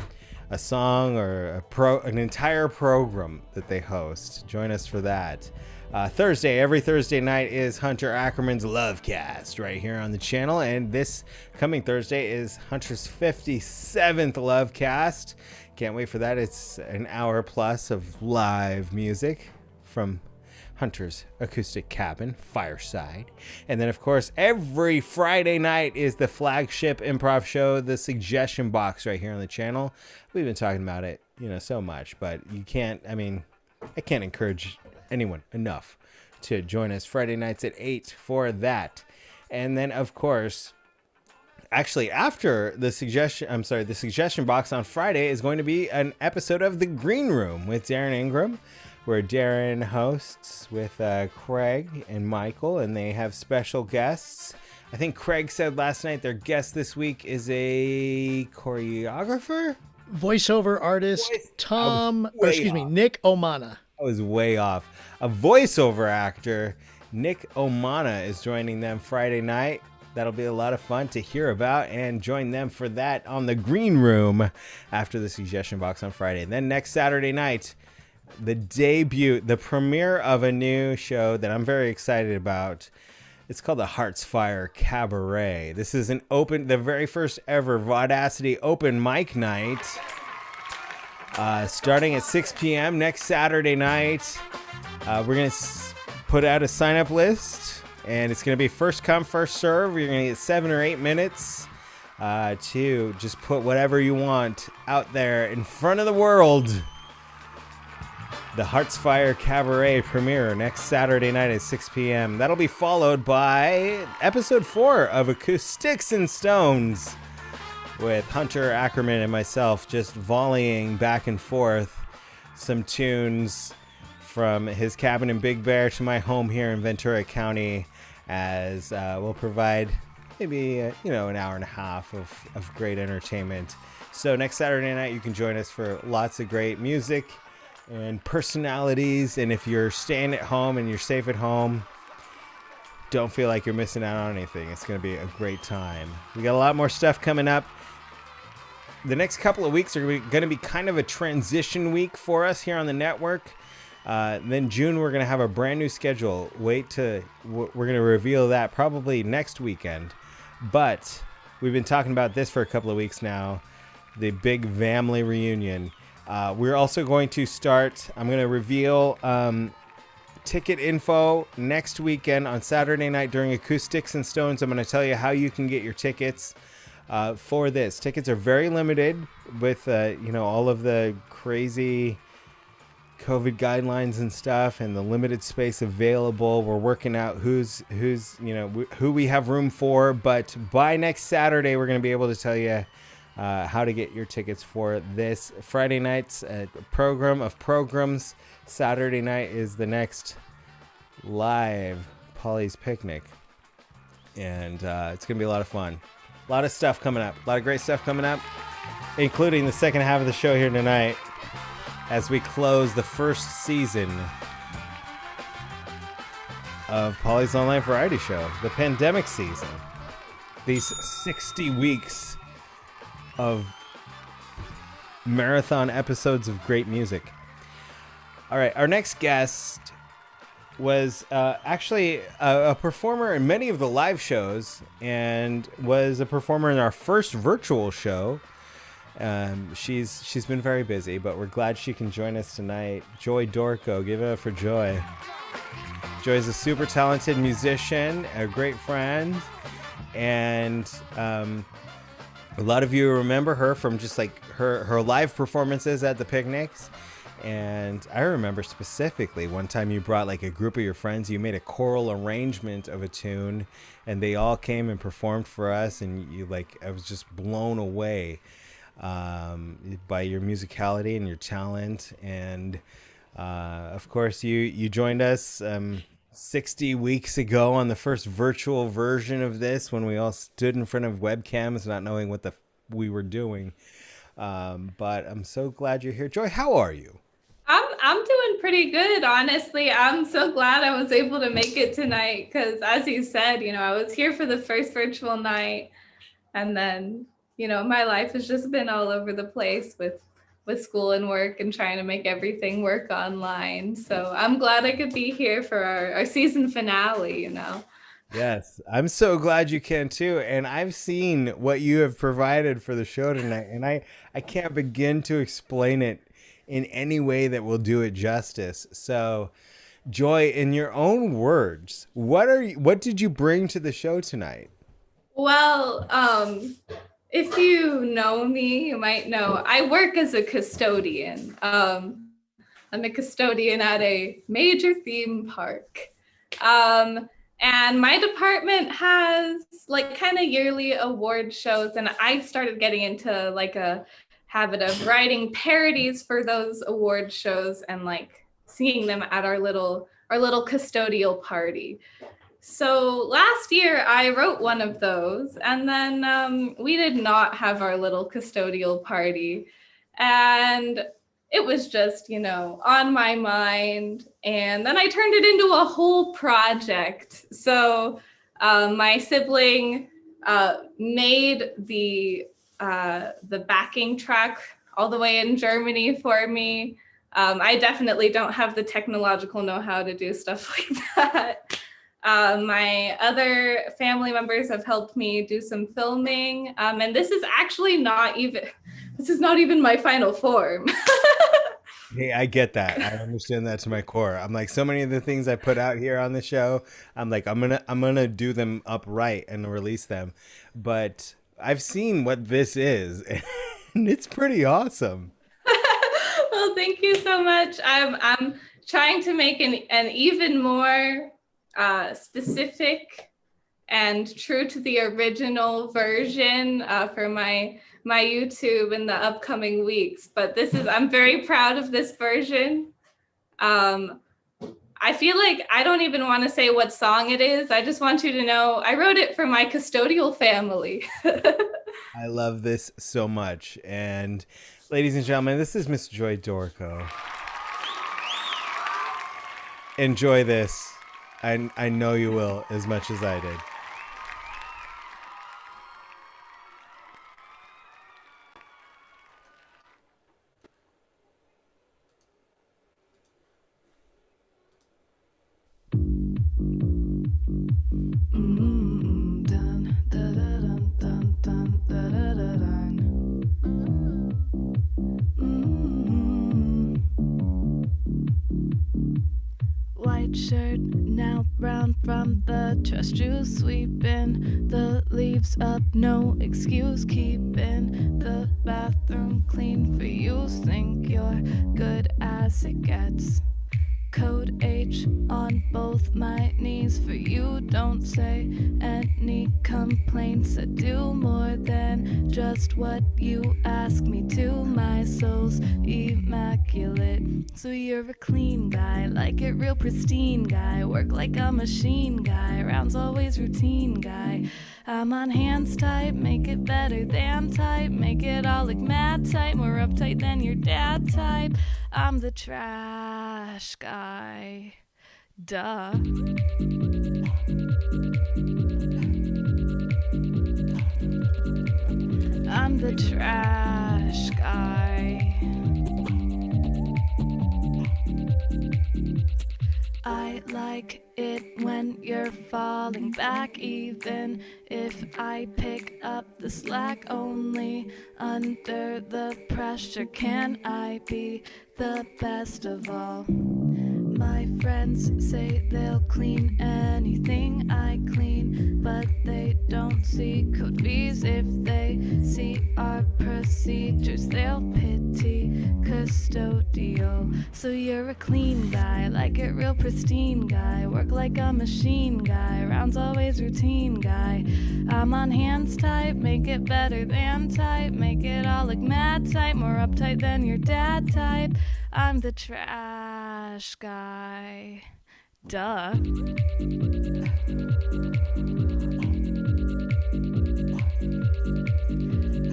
song or an entire program that they host. Join us for that. Every Thursday night is Hunter Ackerman's Lovecast right here on the channel, and this coming Thursday is Hunter's 57th Lovecast. Can't wait for that. It's an hour plus of live music from Hunter's acoustic cabin, Fireside. And then, of course, every Friday night is the flagship improv show, The Suggestion Box, right here on the channel. We've been talking about it, so much, but I can't encourage anyone enough to join us Friday nights at 8 for that. And then, of course, actually, after the suggestion box on Friday is going to be an episode of The Green Room with Darren Ingram, where Darren hosts with Craig and Michael, and they have special guests. I think Craig said last night their guest this week is a choreographer? Voiceover artist, Nick Omana. I was way off. A voiceover actor, Nick Omana, is joining them Friday night. That'll be a lot of fun to hear about, and join them for that on The Green Room after the suggestion box on Friday. And then next Saturday night, the premiere of a new show that I'm very excited about. It's called the Hearts Fire Cabaret. This is the very first ever Vaudacity open mic night. Starting at 6 p.m. next Saturday night. We're going to put out a sign-up list, and it's going to be first come, first serve. You're going to get 7 or 8 minutes to just put whatever you want out there in front of the world. The Hearts Fire Cabaret premiere next Saturday night at 6 p.m. That'll be followed by episode 4 of Acoustics and Stones, with Hunter Ackerman and myself just volleying back and forth some tunes from his cabin in Big Bear to my home here in Ventura County, as we'll provide maybe an hour and a half of great entertainment. So next Saturday night you can join us for lots of great music and personalities. And if you're staying at home and you're safe at home, don't feel like you're missing out on anything. It's going to be a great time. We got a lot more stuff coming up. The next couple of weeks are going to be kind of a transition week for us here on the network. Then June, we're going to have a brand new schedule. We're going to reveal that probably next weekend. But we've been talking about this for a couple of weeks now, the big family reunion. We're also going to I'm going to reveal ticket info next weekend on Saturday night during Acoustics and Stones. I'm going to tell you how you can get your tickets for this. Tickets are very limited with, all of the crazy COVID guidelines and stuff and the limited space available. We're working out who we have room for, but by next Saturday, we're going to be able to tell you how to get your tickets for this Friday night's program of programs. Saturday night is the next live Paulie's Picnic, and it's gonna be a lot of fun. A lot of stuff coming up, a lot of great stuff coming up, including the second half of the show here tonight as we close the first season of Paulie's Online Variety Show, the pandemic season. These 60 weeks of marathon episodes of great music. All right, our next guest was actually a performer in many of the live shows, and was a performer in our first virtual show. She's been very busy, but we're glad she can join us tonight. Joy Dorko, give it up for Joy. Joy is a super talented musician, a great friend, and a lot of you remember her from just like her live performances at the picnics. And I remember specifically one time you brought like a group of your friends, you made a choral arrangement of a tune, and they all came and performed for us, and I was just blown away by your musicality and your talent. And of course you joined us 60 weeks ago on the first virtual version of this, when we all stood in front of webcams not knowing what we were doing. But I'm so glad you're here. Joy, how are you? I'm doing pretty good, honestly. I'm so glad I was able to make it tonight because, as you said, I was here for the first virtual night, and then my life has just been all over the place with school and work and trying to make everything work online. So I'm glad I could be here for our season finale. Yes, I'm so glad you can too. And I've seen what you have provided for the show tonight, and I can't begin to explain it in any way that will do it justice. So, Joy, in your own words, what did you bring to the show tonight? Well, if you know me, you might know I work as a custodian. I'm a custodian at a major theme park. And my department has kind of yearly award shows, and I started getting into a habit of writing parodies for those award shows and seeing them at our little custodial party. So last year I wrote one of those, and then we did not have our little custodial party, and it was just on my mind, and then I turned it into a whole project. So my sibling made the backing track all the way in Germany for me. I definitely don't have the technological know-how to do stuff like that. My other family members have helped me do some filming, and this is actually not even my final form. Hey, I get that. I understand that to my core. I'm like, so many of the things I put out here on the show, I'm like, I'm gonna do them upright and release them. But I've seen what this is, and it's pretty awesome. Well, thank you so much. I'm trying to make an even more specific and true to the original version for my YouTube in the upcoming weeks. But I'm very proud of this version. I feel like I don't even want to say what song it is. I just want you to know I wrote it for my custodial family. I love this so much. And ladies and gentlemen, this is Miss Joy Dorko. Enjoy this. I know you will as much as I did. White shirt, now brown from the trust juice, sweeping the leaves up, no excuse, keeping the bathroom clean for you, think you're good as it gets. Code H on both my knees for you, don't say any complaints. I do more than just what you ask me to. My soul's immaculate, so you're a clean guy, like it real pristine guy. Work like a machine guy, rounds always routine guy. I'm on hands tight, make it better than tight. Make it all look mad tight, more uptight than your dad type. I'm the trash guy, duh. I'm the trash guy. I like it when you're falling back, even if I pick up the slack. Only under the pressure can I be the best of all. My friends say they'll clean anything I clean, but they don't see code V's. If they see our procedures, they'll pity custodial. So you're a clean guy, like it real pristine guy. Work like a machine guy, rounds always routine guy. I'm on hands tight, make it better than tight. Make it all look mad tight, more uptight than your dad type. I'm the trash guy, duh.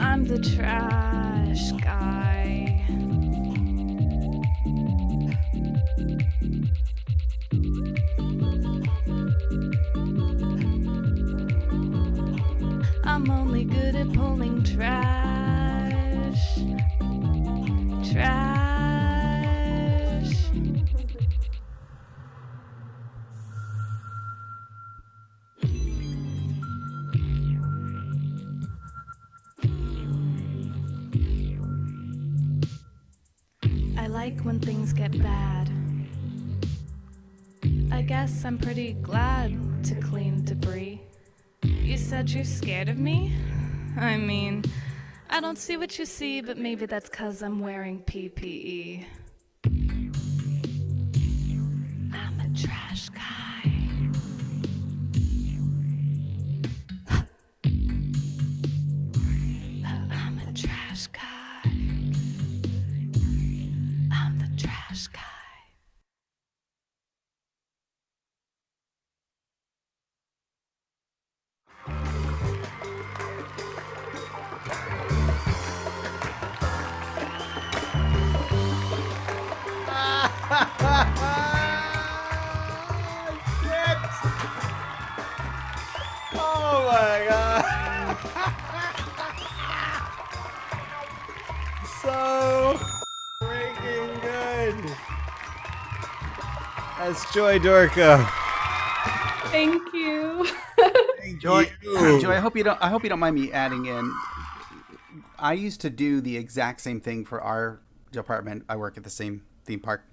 I'm the trash I'm only good at pulling trash. Trash. I like when things get bad. I guess I'm pretty glad to clean debris. You said you're scared of me? I mean, I don't see what you see, but maybe that's 'cause I'm wearing PPE. I'm a trash guy. I'm a trash guy. I'm the trash guy. Oh my god. So freaking good. That's Joy Dorko. Thank you. Joy, I hope you don't mind me adding in. I used to do the exact same thing for our department. I work at the same theme park.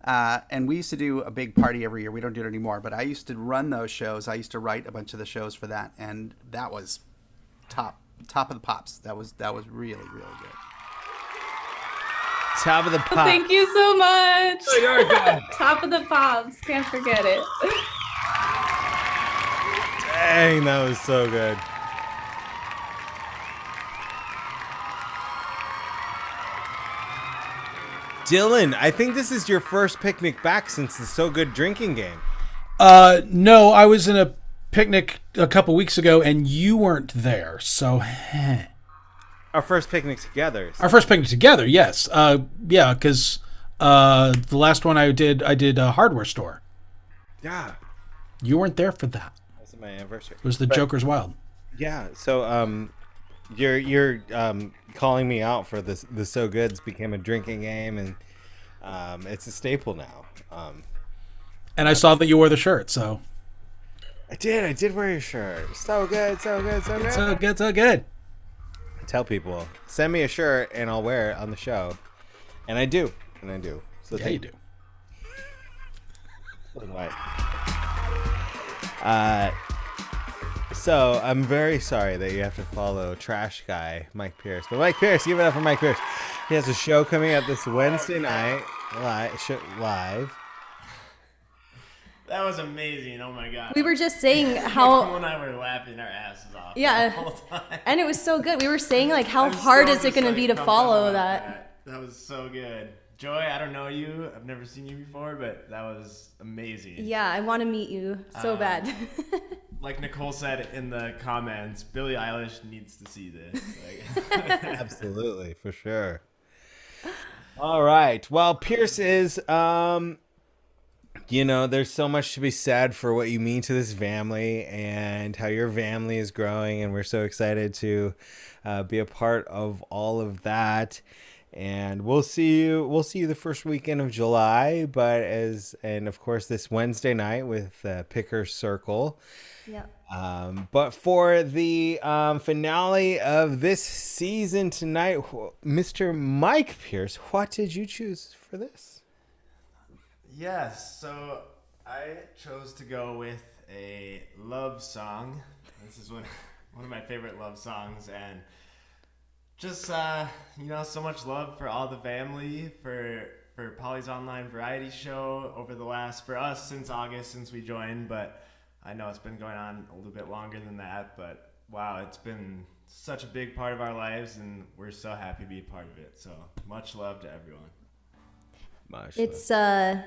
And we used to do a big party every year. We don't do it anymore, but I used to run those shows. I used to write a bunch of the shows for that, and that was top of the pops. That was really, really good. Top of the pops. Thank you so much. Oh, you're good. Top of the pops. Can't forget it. Dang, that was so good. Dylan, I think this is your first picnic back since the So Good drinking game. No, I was in a picnic a couple weeks ago, and you weren't there. So, Our first picnic together. Our first picnic together, yes. Yeah, because the last one I did a hardware store. Yeah. You weren't there for that. That was my anniversary. It was the Joker's Wild. Yeah. So, you're calling me out for this. The So Goods became a drinking game, and it's a staple now. And I saw that you wore the shirt, so. I did wear your shirt. So good, so good, so good. So good, so good. Tell people, send me a shirt and I'll wear it on the show. And I do. So yeah, you do. So I'm very sorry that you have to follow Trash Guy Mike Pierce. But Mike Pierce, give it up for Mike Pierce. He has a show coming out this Wednesday night live. That was amazing. Oh my god. We were just saying how Nicole and I were laughing our asses off. Yeah. The whole time. And it was so good. We were saying like how hard is it going to be to follow that? That was so good. Joy, I don't know you. I've never seen you before, but that was amazing. Yeah, I want to meet you so bad. Like Nicole said in the comments, Billie Eilish needs to see this. Absolutely, for sure. All right. Well, Pierce is, there's so much to be said for what you mean to this family and how your family is growing. And we're so excited to be a part of all of that. And we'll see you the first weekend of July, and of course this Wednesday night with Picker's Circle. Yeah. But for the finale of this season tonight, Mr. Mike Pierce, what did you choose for this? Yes, so I chose to go with a love song. This is one of my favorite love songs, and just so much love for all the family, for Paulie's online variety show for us since August, since we joined, but I know it's been going on a little bit longer than that, but wow, it's been such a big part of our lives, and we're so happy to be a part of it. So much love to everyone. It's the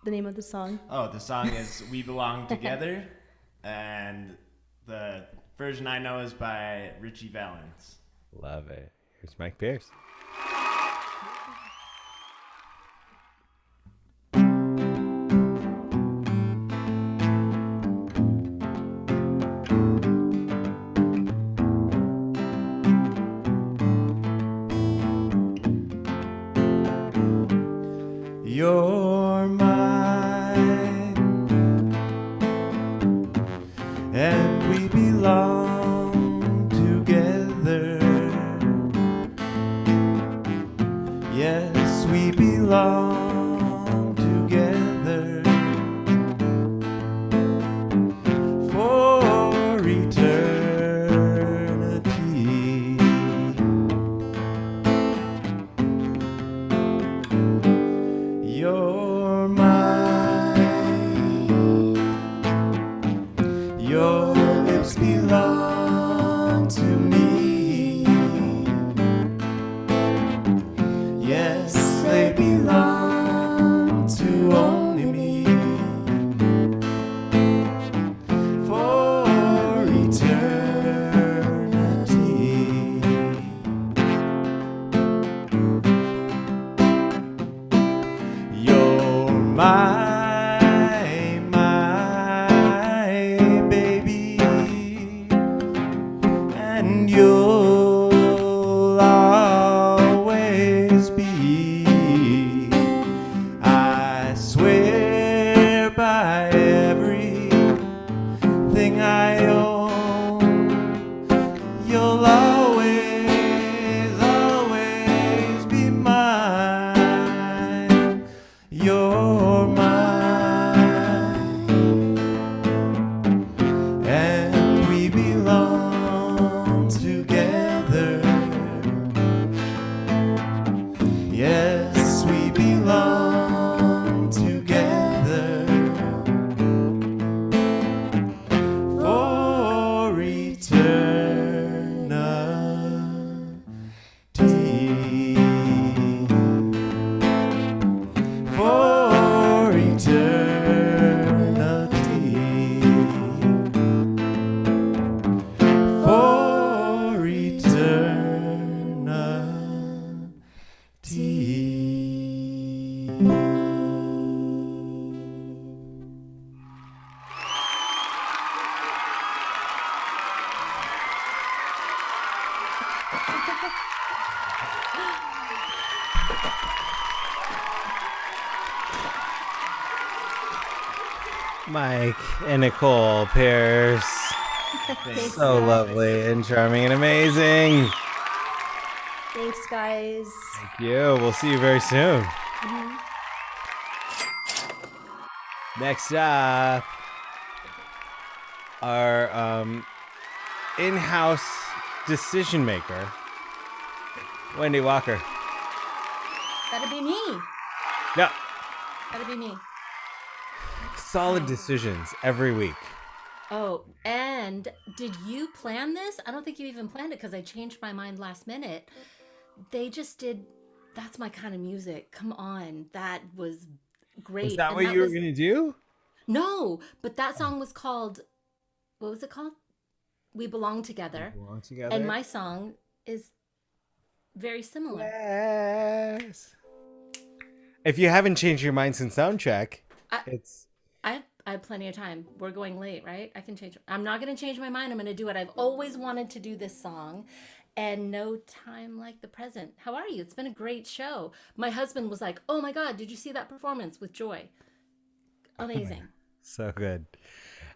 name of the song. Oh, the song is We Belong Together, and the version I know is by Richie Valens. Love it. Here's Mike Pierce. and you'll always be. I swear by everything I own, you'll always, always be mine. You're mine, and we belong together. Yes, we belong together for eternity. For eternity. For Mike and Nicole Pierce. Thanks, So guys. lovely and charming and amazing. Thanks, guys. Thank you. We'll see you very soon. Mhm. Next up, our in-house decision maker, Wendy Walker. That'd be me. Yeah, That'd be me. solid decisions every week. Oh, and did you plan this? I don't think you even planned it because I changed my mind last minute. They just did That's My Kind of Music. Come on. That was great. Was that And what you were was- going to do? No, but that song was called, what was it called? We Belong Together. We Belong Together. And my song is very similar. Yes. If you haven't changed your mind since soundcheck, it's... I have plenty of time. We're going late, right? I can change. I'm not going to change my mind. I'm going to do it. I've always wanted to do this song, and no time like the present. How are you? It's been a great show. My husband was like, "Oh my God, did you see that performance with Joy? Amazing." So good.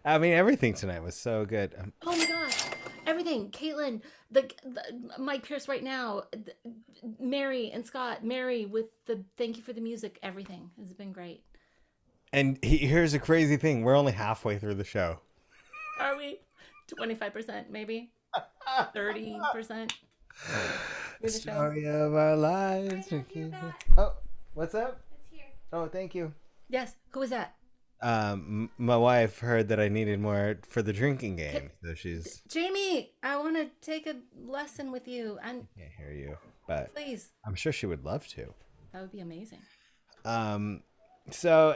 I mean, everything tonight was so good. Oh my gosh, everything. Caitlin, the Mike Pierce right now, Mary and Scott, Mary with the thank you for the music. Everything has been great. And here's a crazy thing. We're only halfway through the show. Are we? 25%, maybe 30%. Story of our lives. Oh, what's up? It's here. Oh, thank you. Yes. Who was that? My wife heard that I needed more for the drinking game, so she's... Jamie, I want to take a lesson with you. And Can't hear you, but please. I'm sure she would love to. That would be amazing. So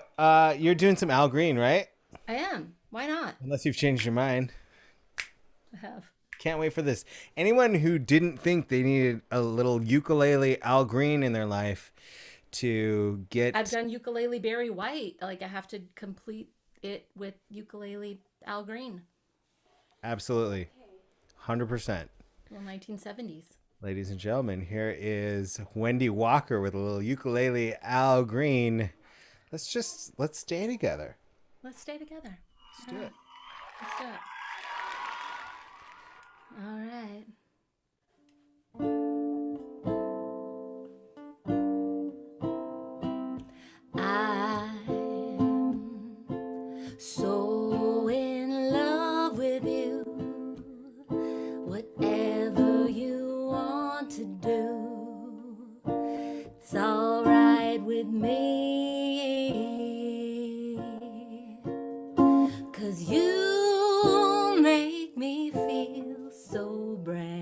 you're doing some Al Green, right? I am. Why not? Unless you've changed your mind. I have. Can't wait for this. Anyone who didn't think they needed a little ukulele Al Green in their life to get... I've done ukulele Barry White. Like I have to complete it with ukulele Al Green. Absolutely. 100%. Well, 1970s. Ladies and gentlemen, here is Wendy Walker with a little ukulele Al Green. Let's stay together. Let's stay together. Let's do it. Let's do it. All right. I'm so in love with you. Whatever you want to do, it's all right with me. 'Cause you make me feel so brand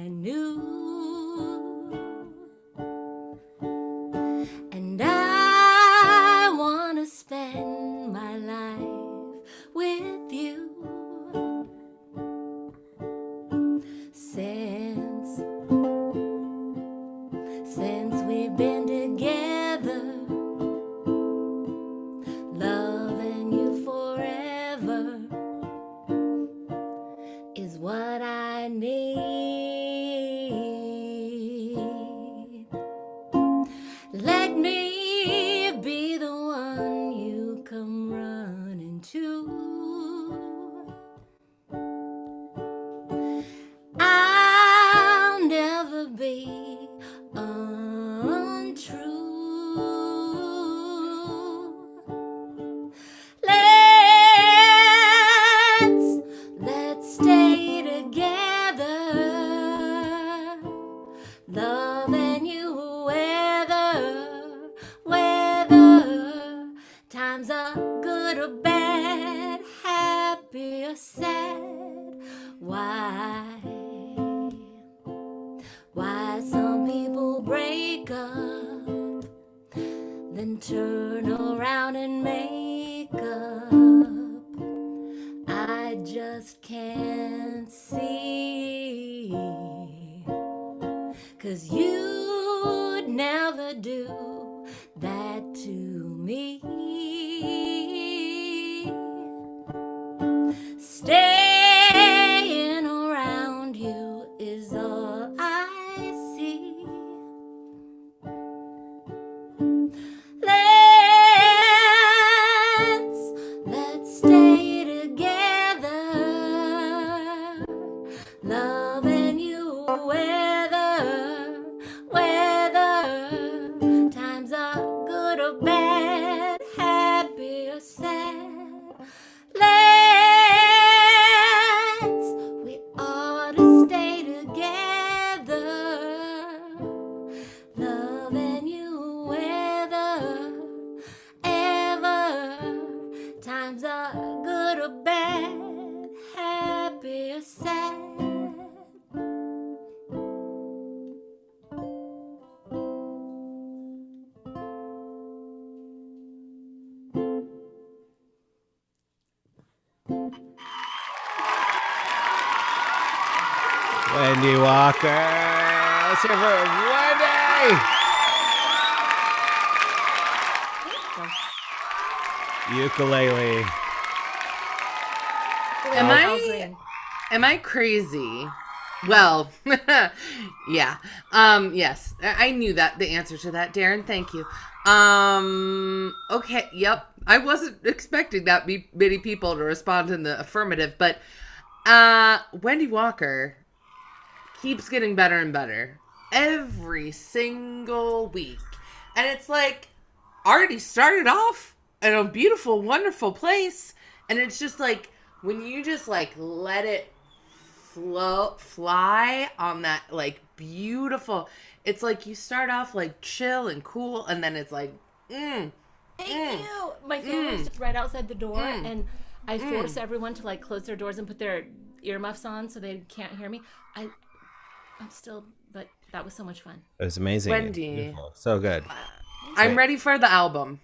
and turn around and make up. I just can't see, 'cause you'd never do that to me. Staying around you is all I see. Let's stay together, loving you whether times are good or bad, happy or sad. We ought to stay together, loving you ever times are good or bad, happy or sad. Wendy Walker. Let's hear for Wendy. Ukulele. Am I crazy? Well, yeah. Yes. I knew that the answer to that, Darren. Thank you. Okay, yep. I wasn't expecting that many people to respond in the affirmative, but Wendy Walker keeps getting better and better every single week. And it's like already started off in a beautiful, wonderful place. And it's just like when you just like let it fly on that like beautiful, it's like you start off like chill and cool, and then it's like Thank you. My family's just right outside the door, and I force everyone to like close their doors and put their earmuffs on so they can't hear me. I'm still, but that was so much fun. It was amazing. Wendy. Beautiful. So good. I'm ready for the album.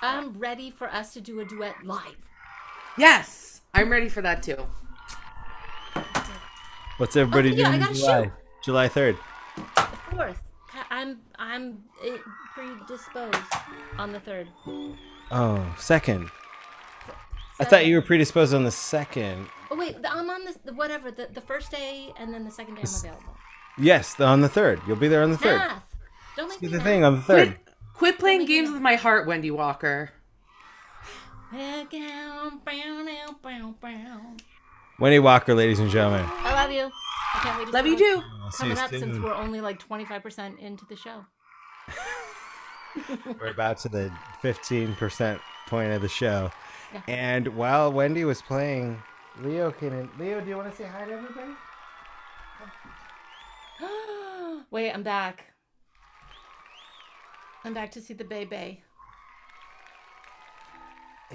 I'm ready for us to do a duet live. Yes, I'm ready for that too. What's everybody doing in July? July 3rd. Of course. I'm predisposed on the 3rd. Oh, 2nd. I thought you were predisposed on the 2nd. Oh wait, I'm on the first day, and then the second day I'm available. Yes, on the 3rd. You'll be there on the 3rd. Math. Don't make me the thing on the 3rd. Quit playing games with my heart, Wendy Walker. Wendy Walker, ladies and gentlemen. I love you. I can't wait to love see you too. what's coming up since we're only like 25% into the show. We're about to the 15% point of the show. Yeah. And while Wendy was playing, Leo came in. Leo, do you want to say hi to everybody? Wait, I'm back. I'm back to see the baby.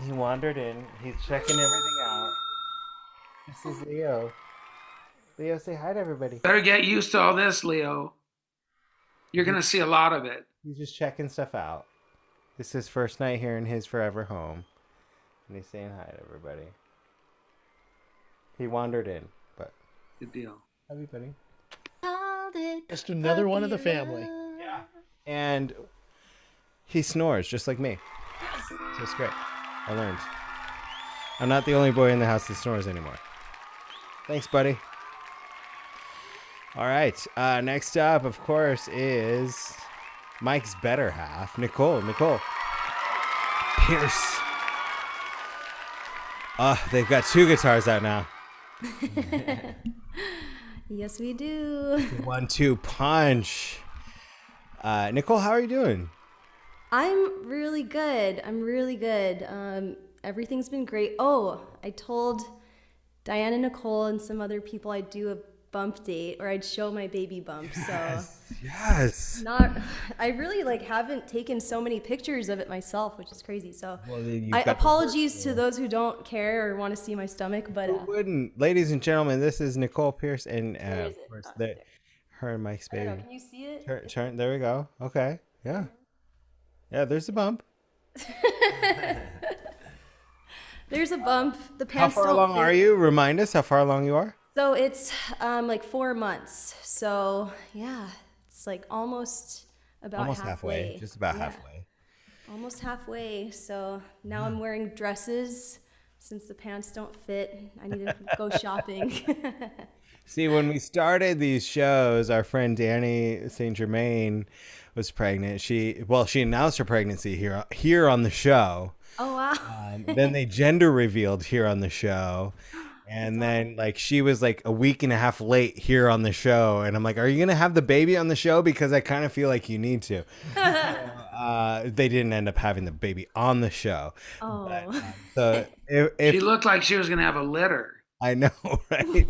He wandered in. He's checking everything out. This is Leo. Leo, say hi to everybody. Better get used to all this, Leo. You're going to see a lot of it. He's just checking stuff out. This is his first night here in his forever home. And he's saying hi to everybody. He wandered in, but... Good deal. Love you, buddy. Just another one of the family. Yeah. And he snores just like me. So it's great. I learned. I'm not the only boy in the house that snores anymore. Thanks, buddy. All right. Next up, of course, is Mike's better half, Nicole. Nicole Pierce. They've got 2 guitars out now. Yes, we do. 1-2 punch. Nicole, how are you doing? I'm really good. Everything's been great. Oh, I told Diane and Nicole and some other people I'd do a bump date, or I'd show my baby bump. Yes. I really haven't taken so many pictures of it myself, which is crazy. So Well, apologies to those who don't care or want to see my stomach, but Who wouldn't? Ladies and gentlemen, this is Nicole Pierce, and of course, her and Mike's I don't baby. know, can you see it? Turn. There we go. Okay. Yeah. Yeah. There's a bump. There's a bump. The How pants far don't along fit. are you? Remind us how far along you are. So it's like 4 months. So yeah, it's like almost about Almost halfway. halfway. Just about Yeah. halfway. Almost halfway. So now I'm wearing dresses since the pants don't fit. I need to go shopping. See, when we started these shows, our friend Danny St. Germain was pregnant. She announced her pregnancy here on the show. Oh wow. Then they gender revealed here on the show. And then like she was like a week and a half late here on the show. And I'm like, are you going to have the baby on the show? Because I kind of feel like you need to. They didn't end up having the baby on the show. Oh. But, so if She looked like she was going to have a litter. I know, right?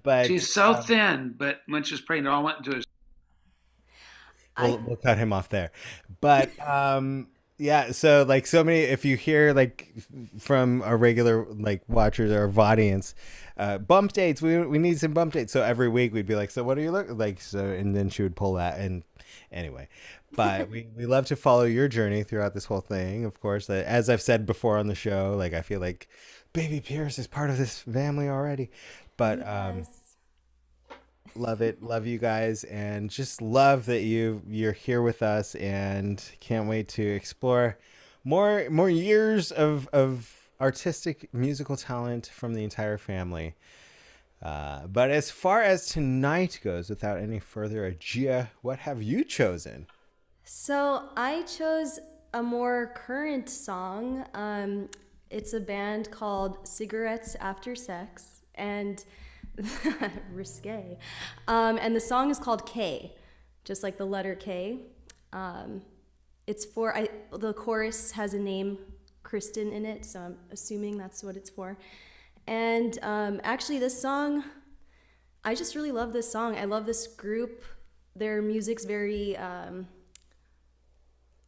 But she's so thin, but when she was pregnant, it all went into his. We'll cut him off there. But yeah, so like so many, if you hear like from our regular like watchers or our audience, bump dates, we need some bump dates. So every week we'd be like, so what do you look like? So, and then she would pull that. And anyway, but we love to follow your journey throughout this whole thing. Of course, as I've said before on the show, like I feel like Baby Pierce is part of this family already. But love it, love you guys, and just love that you're here with us, and can't wait to explore more years of artistic musical talent from the entire family. But as far as tonight goes, without any further ado, what have you chosen? So I chose a more current song. It's a band called Cigarettes After Sex, and risque. And the song is called K, just like the letter K. It's for, the chorus has a name, Kristen, in it, so I'm assuming that's what it's for. And actually this song, I just really love this song. I love this group. Their music's very,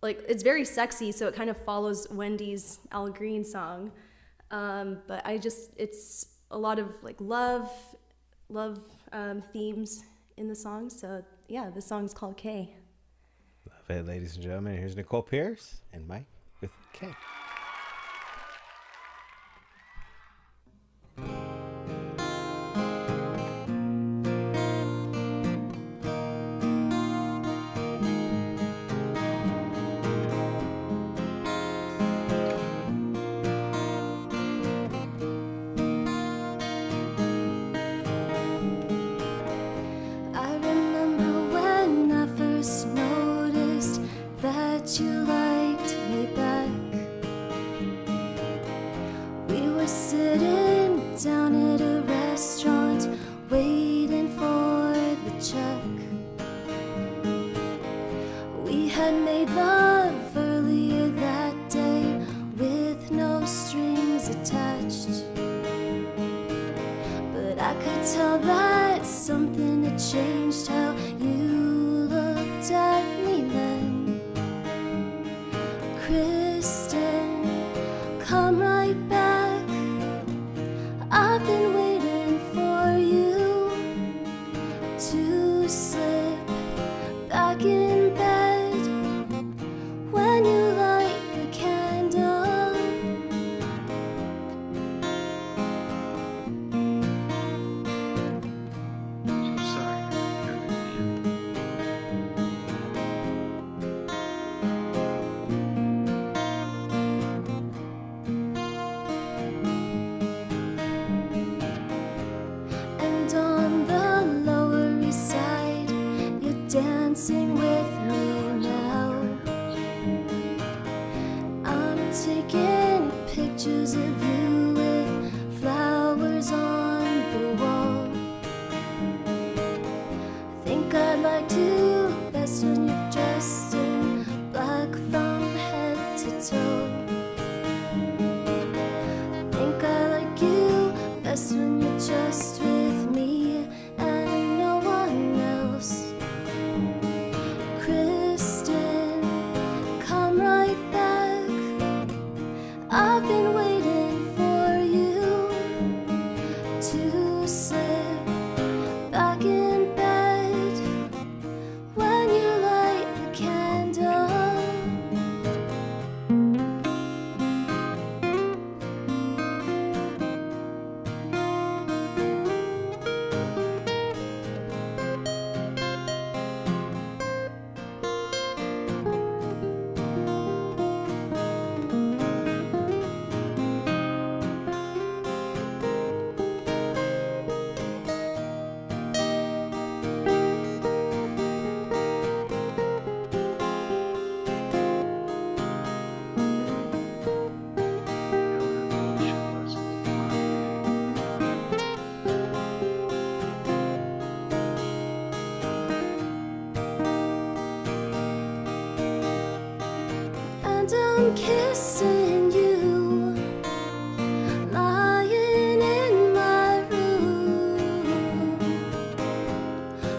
like, it's very sexy, so it kind of follows Wendy's Al Green song. But it's a lot of like love themes in the song. So yeah, the song's called K. Love it, ladies and gentlemen. Here's Nicole Pierce and Mike with K. You liked me back. We were sitting down at a restaurant waiting for the check. We had made love earlier that day with no strings attached. But I could tell that something had changed how you looked at me then. Kristen, come right back. I've been waiting for you to slip back in bed when you light the candle. So sorry. And on the Lower East Side, you're dancing with I'm kissing you, lying in my room,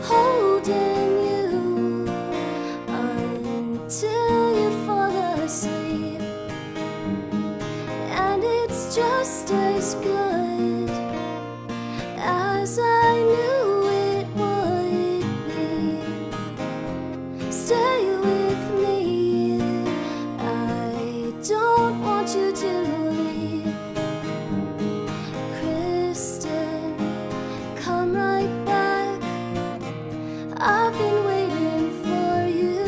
holding you until you fall asleep. And it's just as good as I knew it would be. Stay with me, I don't want you to leave. Kristen, come right back, I've been waiting for you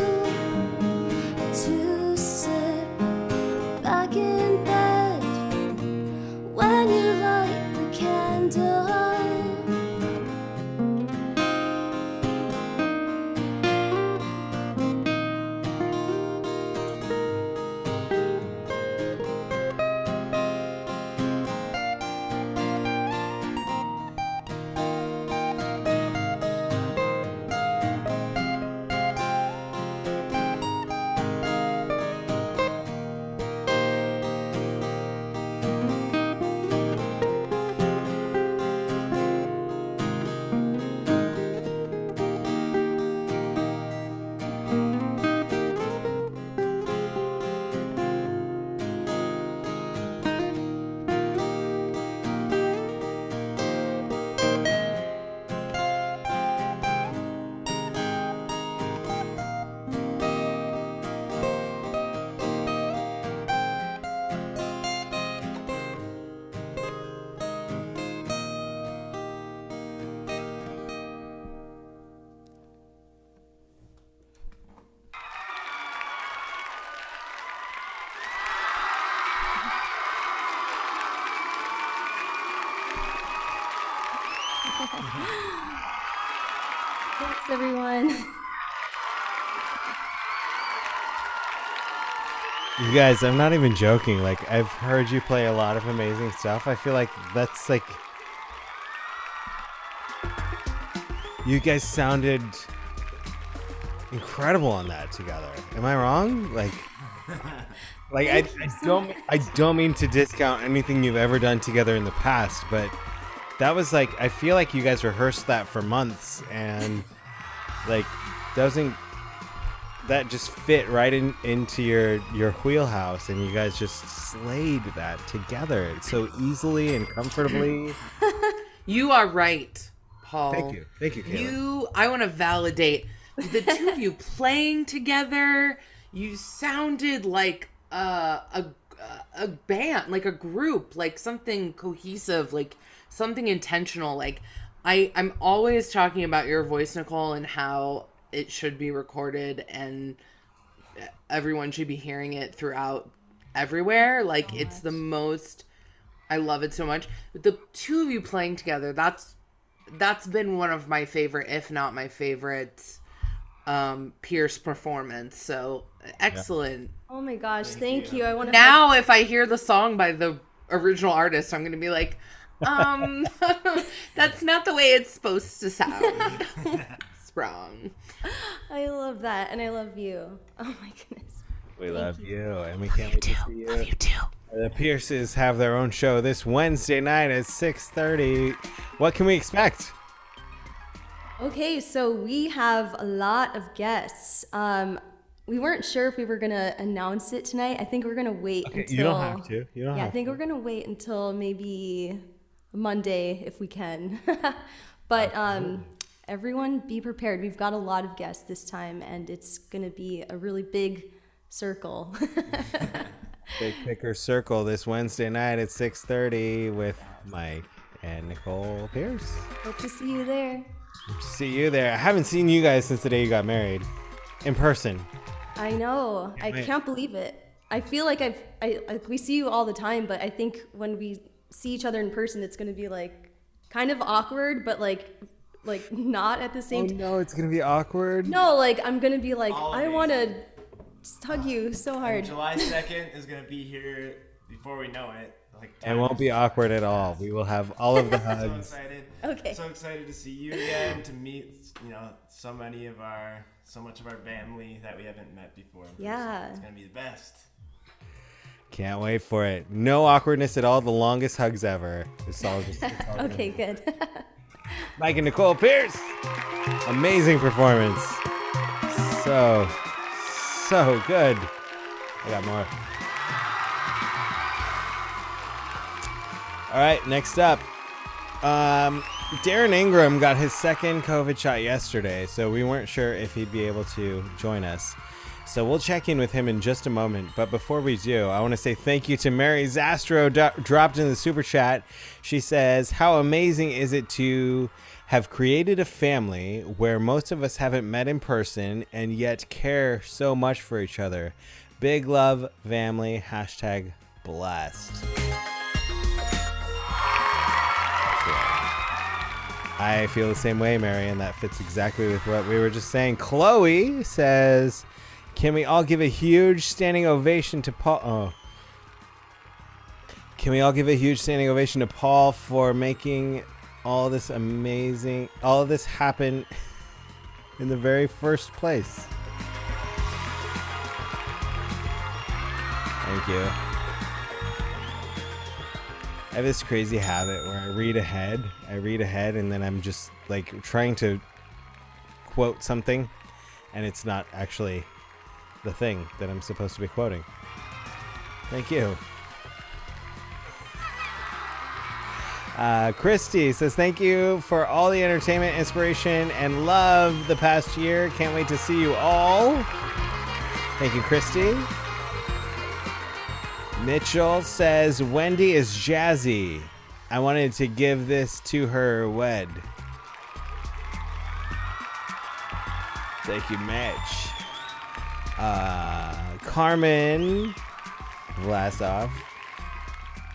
to sit back in bed when you light the candle. Thanks, everyone. You guys, I'm not even joking. Like, I've heard you play a lot of amazing stuff. I feel like that's like... You guys sounded incredible on that together. Am I wrong? Like I don't mean to discount anything you've ever done together in the past, but that was like, I feel like you guys rehearsed that for months, and like doesn't that just fit right into your wheelhouse, and you guys just slayed that together so easily and comfortably. You are right, Paul. Thank you, Kayla. I want to validate the two of you playing together. You sounded like a band, like a group, like something cohesive, like something intentional. Like I'm always talking about your voice, Nicole, and how it should be recorded and everyone should be hearing it throughout everywhere. Like it's the most, I love it so much. But the two of you playing together, that's been one of my favorite, if not my favorite, Pierce performance. So excellent. Oh my gosh, thank you. I want to now if I hear the song by the original artist, I'm gonna be like, that's not the way it's supposed to sound. It's wrong. I love that, and I love you. Oh my goodness. We love you, and we can't wait to see you. Love you too. The Pierces have their own show this Wednesday night at 6:30. What can we expect? Okay, so we have a lot of guests. We weren't sure if we were gonna announce it tonight. I think we're gonna wait until. You don't have to. I think we're gonna wait until maybe Monday if we can. But everyone be prepared. We've got a lot of guests this time, and it's gonna be a really big circle. Big Picker Circle this Wednesday night at 6:30 with Mike and Nicole Pierce. Hope to see you there. Hope to see you there. I haven't seen you guys since the day you got married in person. I know. I can't believe it. I feel like we see you all the time, but I think when we see each other in person, it's going to be like kind of awkward, but like not at the same time. No, it's going to be awkward. No, like I'm going to be like, I want to just hug you so hard. And July 2nd is going to be here before we know it. It won't be awkward at all. We will have all of the hugs. So excited. Okay. So excited to see you again, to meet, so much of our family that we haven't met before. Yeah. It's going to be the best. Can't wait for it. No awkwardness at all. The longest hugs ever. It's all Okay, good. Mike and Nicole Pierce. Amazing performance. So good. I got more. All right, next up. Darren Ingram got his second COVID shot yesterday, so we weren't sure if he'd be able to join us. So we'll check in with him in just a moment. But before we do, I want to say thank you to Mary ZASTROW, dropped in the super chat. She says, how amazing is it to have created a family where most of us haven't met in person and yet care so much for each other. Big love, family, hashtag blessed. I feel the same way, Mary, and that fits exactly with what we were just saying. Chloe says, can we all give a huge standing ovation to Paul? Oh. Can we all give a huge standing ovation to Paul for making all this happen in the very first place? Thank you. I have this crazy habit where I read ahead and then I'm just like trying to quote something and it's not actually the thing that I'm supposed to be quoting. Thank you. Christy says, thank you for all the entertainment, inspiration, and love the past year. Can't wait to see you all. Thank you, Christy. Mitchell says, Wendy is jazzy. I wanted to give this to her wed. Thank you, Mitch. Carmen Vlasov.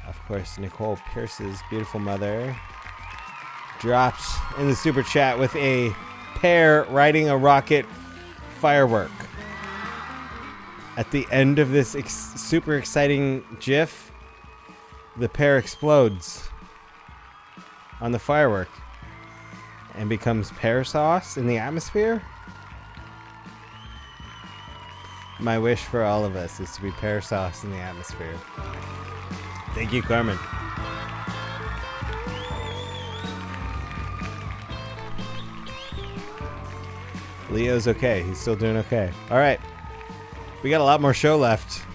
Of course, Nicole Pierce's beautiful mother. Dropped in the super chat with a pair riding a rocket firework. At the end of this super exciting GIF, the pair explodes on the firework and becomes pear sauce in the atmosphere. My wish for all of us is to be pear sauce in the atmosphere. Thank you, Carmen. Leo's okay. He's still doing okay. All right. We got a lot more show left.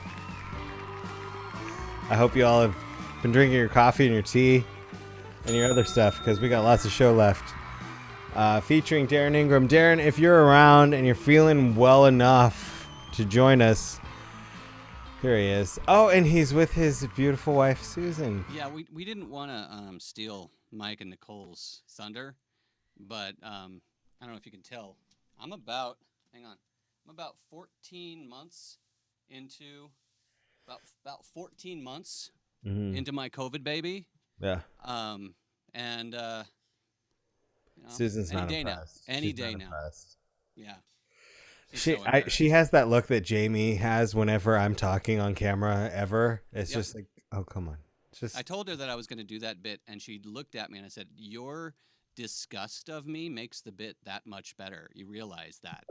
I hope you all have been drinking your coffee and your tea and your other stuff because we got lots of show left. Featuring Darren Ingram. Darren, if you're around and you're feeling well enough to join us, here he is. Oh, and he's with his beautiful wife, Susan. Yeah, we didn't want to steal Mike and Nicole's thunder, but I don't know if you can tell. I'm about 14 months into about 14 months into my COVID baby. Yeah. And you know, Susan's any not day impressed. now. Any She's day not now. impressed. Yeah. She has that look that Jamie has whenever I'm talking on camera ever. It's Yep. just like, oh, come on. It's just I told her that I was going to do that bit, and she looked at me and I said, "Your disgust of me makes the bit that much better. You realize that?"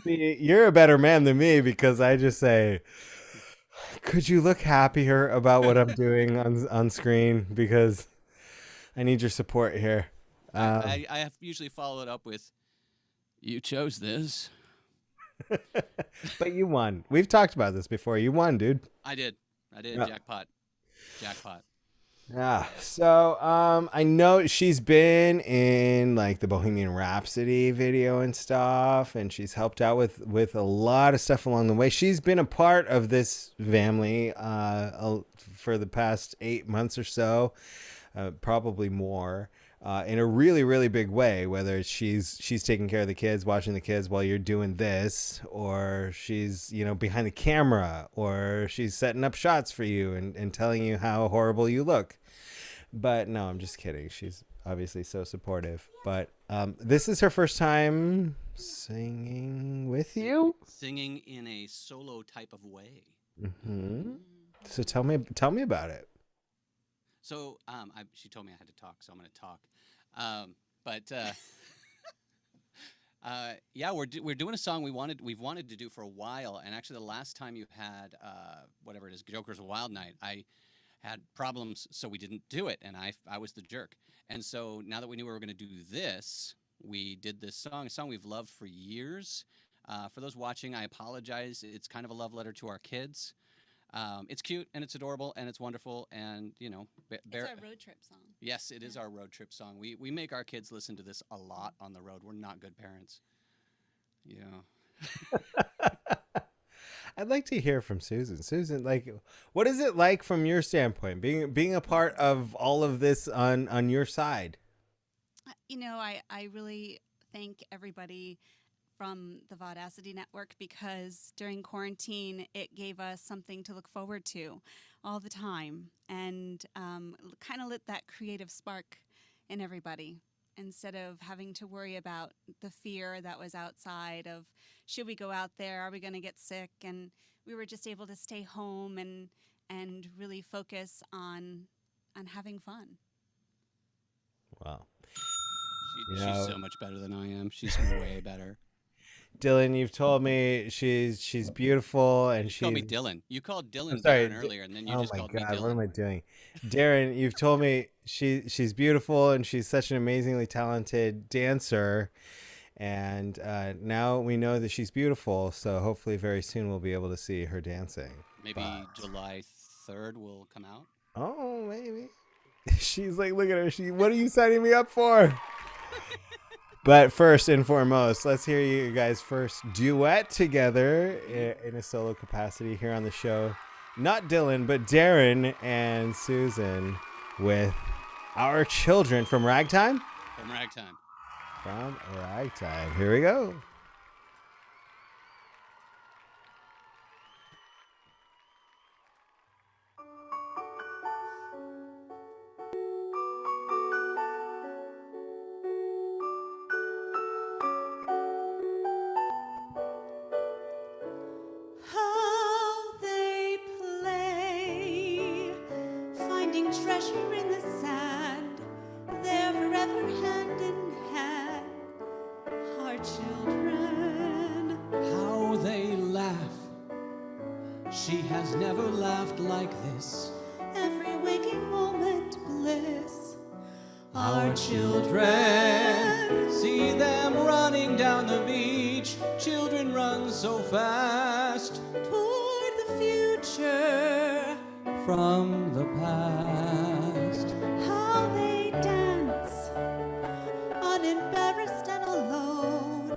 See, you're a better man than me because I just say, could you look happier about what I'm doing on screen? Because I need your support here. I have usually followed up with, "You chose this." But you won. We've talked about this before. You won, dude. I did. Yeah. Jackpot. Yeah. So I know she's been in like the Bohemian Rhapsody video and stuff, and she's helped out with a lot of stuff along the way. She's been a part of this family for the past 8 months or so, probably more. In a really, really big way, whether she's taking care of the kids, watching the kids while you're doing this, or she's, behind the camera, or she's setting up shots for you and telling you how horrible you look. But no, I'm just kidding. She's obviously so supportive. But this is her first time singing with you? Singing in a solo type of way. Mm-hmm. So tell me about it. So she told me I had to talk, so I'm going to talk. Yeah, we're doing a song we've wanted to do for a while, and actually the last time you had whatever it is, Joker's Wild Night, I had problems, so we didn't do it, and I was the jerk. And so now that we knew we were going to do this, we did this song, a song we've loved for years. For those watching, I apologize. It's kind of a love letter to our kids. It's cute and it's adorable and it's wonderful, and you know, it's our road trip song. Yes, it is our road trip song. We make our kids listen to this a lot on the road. We're not good parents. Yeah. I'd like to hear from Susan. Susan, like, what is it like from your standpoint, being a part of all of this on your side? You know, I really thank everybody from the Vaudacity Network, because during quarantine, it gave us something to look forward to all the time, and kind of lit that creative spark in everybody, instead of having to worry about the fear that was outside of, should we go out there? Are we going to get sick? And we were just able to stay home and really focus on having fun. Wow. She's so much better than I am. She's way better. Dylan, you've told me she's beautiful, and she called me Dylan. You called Dylan sorry, Darren earlier, and then you just called me Dylan. What am I doing? Darren, you've told me she's beautiful, and she's such an amazingly talented dancer, and now we know that she's beautiful. So hopefully, very soon we'll be able to see her dancing. Maybe July 3rd will come out. Oh, maybe. She's like, look at her. What are you signing me up for? But first and foremost, let's hear you guys first duet together in a solo capacity here on the show. Not Dylan, but Darren and Susan with Our Children from Ragtime? From Ragtime. From Ragtime. Here we go. Treasure in the sand, they're forever hand in hand, our children. How they laugh, she has never laughed like this. Every waking moment bliss, our children. See them running down the beach, children run so fast toward the future from the past. How they dance, unembarrassed and alone,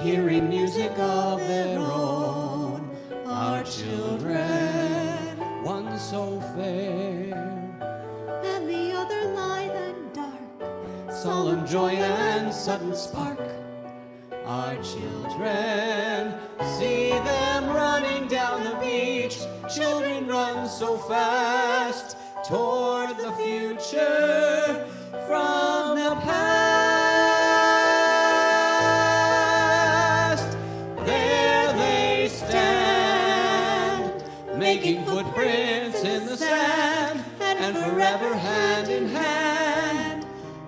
hearing music of their own. Our children, one so fair, and the other lithe and dark, solemn joy and sudden spark. Our children, see them running down the beach, children run so fast toward the future from the past. There they stand, making footprints in the sand, and forever hand in hand.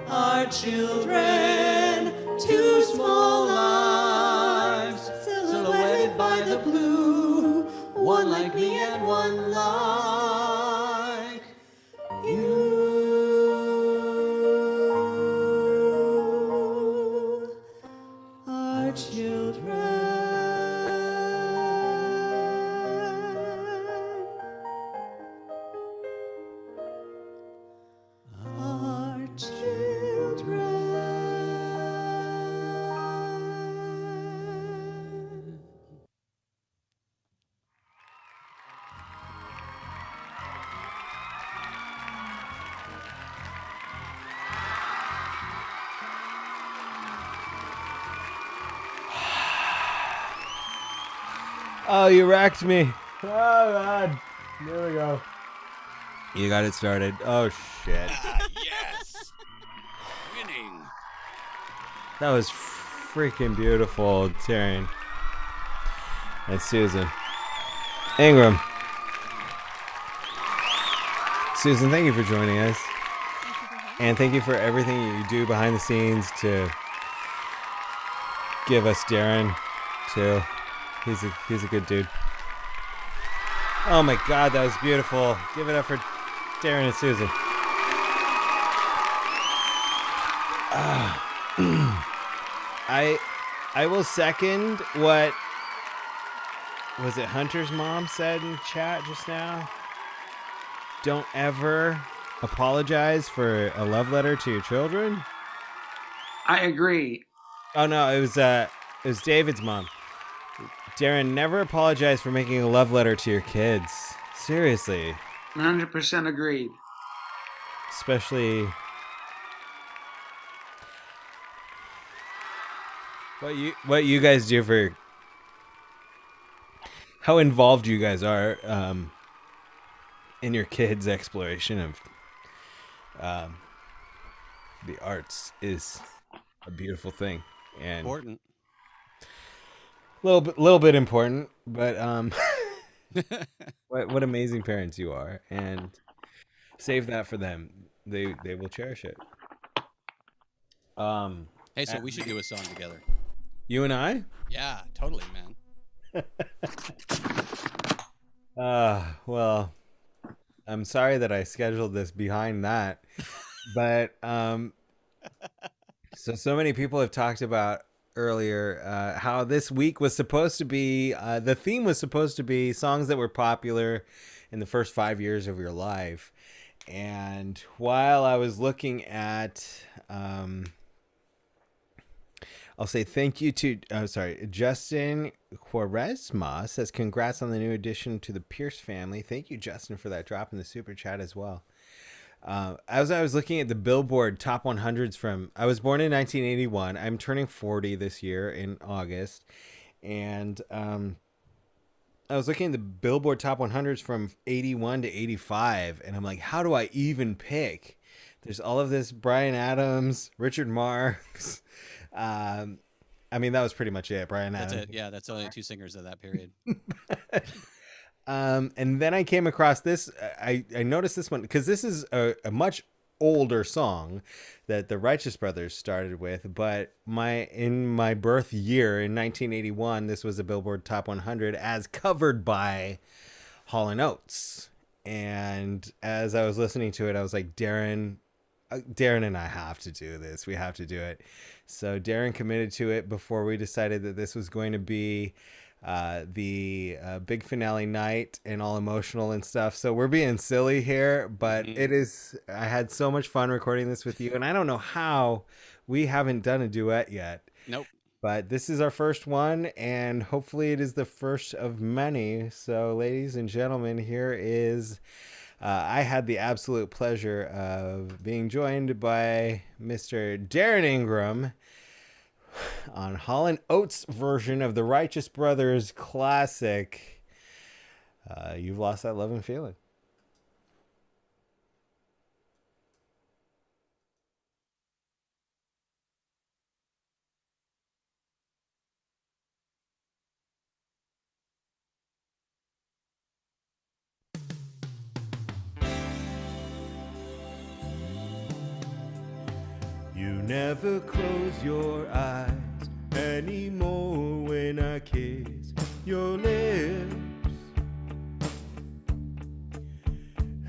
Our children, two small lives, silhouetted by the blue, one like me and one like you. Our children. Our children. Oh, you wrecked me. Oh, God. There we go. You got it started. Oh, shit. Yes! Winning. That was freaking beautiful, Taryn. And Susan. Ingram. Susan, thank you for joining us. And thank you for everything you do behind the scenes to give us Darren too. He's a good dude. Oh my God, that was beautiful. Give it up for Darren and Susan. I will second what was it Hunter's mom said in chat just now. Don't ever apologize for a love letter to your children. I agree. Oh no, it was David's mom. Darren, never apologize for making a love letter to your kids. Seriously. 100% agreed. Especially what you guys do for how involved you guys are in your kids' exploration of the arts is a beautiful thing and important. Little bit important, but what amazing parents you are, and save that for them. They will cherish it. Hey, so we should do a song together. You and I? Yeah, totally, man. Well, I'm sorry that I scheduled this behind that, but so many people have talked about earlier how this week was supposed to be the theme was supposed to be songs that were popular in the first 5 years of your life. And while I was looking at I'll say thank you to Justin Quaresma says congrats on the new addition to the Pierce family. Thank you, Justin, for that drop in the super chat as well. As I was looking at the Billboard Top 100s from, I was born in 1981. I'm turning 40 this year in August. And I was looking at the Billboard Top 100s from 81 to 85. And I'm like, how do I even pick? There's all of this Bryan Adams, Richard Marx. I mean, that was pretty much it. Bryan Adams. That's it. Yeah, that's only 2 singers of that period. And then I came across this. I noticed this one because this is a much older song that the Righteous Brothers started with. But in my birth year in 1981, this was a Billboard Top 100 as covered by Hall & Oates. And as I was listening to it, I was like, Darren and I have to do this. We have to do it. So Darren committed to it before we decided that this was going to be the big finale night and all emotional and stuff. So we're being silly here, but it is, I had so much fun recording this with you, and I don't know how we haven't done a duet yet. Nope. But this is our first one, and hopefully it is the first of many. So ladies and gentlemen, here is I had the absolute pleasure of being joined by Mr. Darren Ingram on Hall & Oates' version of the Righteous Brothers classic, You've Lost That Love and Feeling. You never close your eyes anymore when I kiss your lips,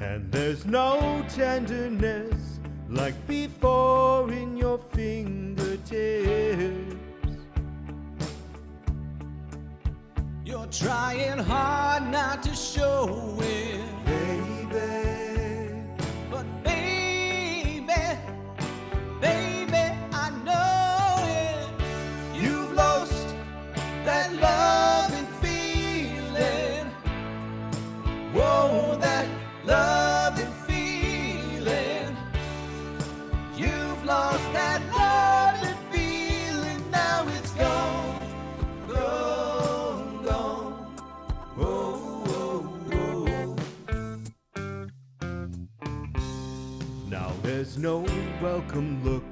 and there's no tenderness like before in your fingertips. You're trying hard not to show it, baby, but baby, I know it. You've lost that love and feeling. Whoa, that love and feeling. You've lost that love and feeling. Now it's gone, gone, gone. Oh, oh, oh. Now there's no welcome look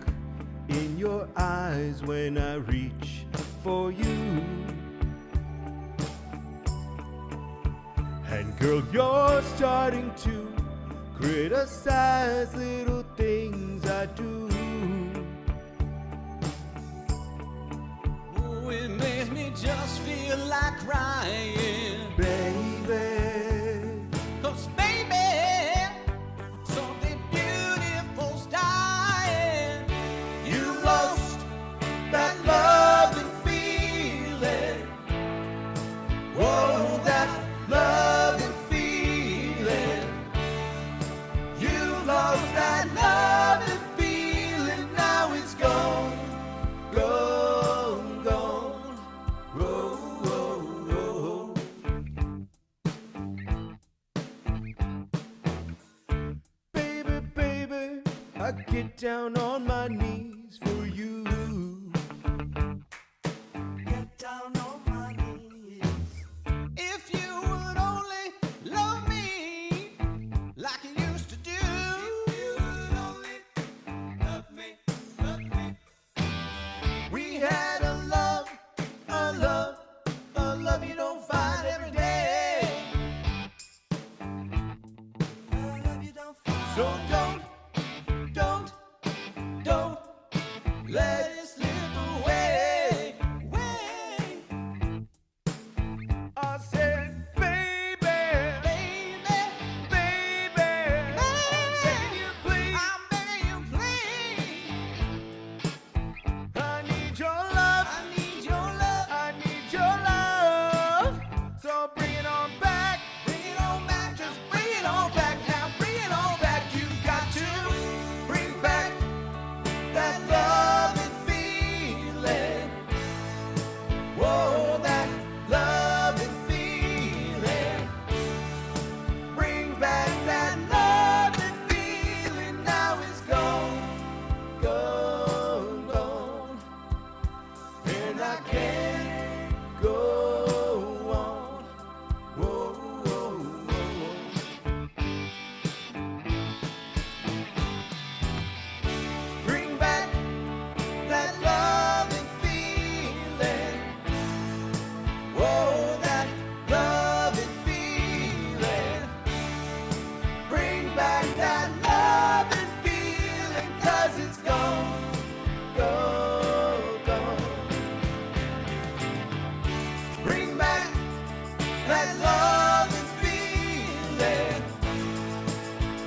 in your eyes when I reach for you. And girl, you're starting to criticize little things I do. just feel like crying, baby. 'cause baby, something beautiful's dying. You lost that love and feeling. Whoa, that love and feeling. You lost that love and feeling. Now it's gone, gone, gone. Whoa, whoa, whoa. Baby, baby, I get down on my knees for you. Get down on my knees. If you would only love me like you used to do. If you would only love me, love me. We had a love, a love, a love you don't find every day. A love you don't find. So don't let it slip away. I said, baby, baby, baby, I'm begging you, please. I'm begging you, please. I need your love. I need your love. I need your love. So bring it on back. Bring it on back. Just bring it on back now. Bring it on back. You've got to bring back that love and feeling. Whoa, that love and feeling. Bring back that love and feeling. Now it's gone, gone, gone. And I can't go on. Whoa, whoa, whoa. Bring back that love and feeling. Whoa, that love and feeling. Bring back that love and feeling, 'cause it's gone, gone, gone. Bring back that love and feeling.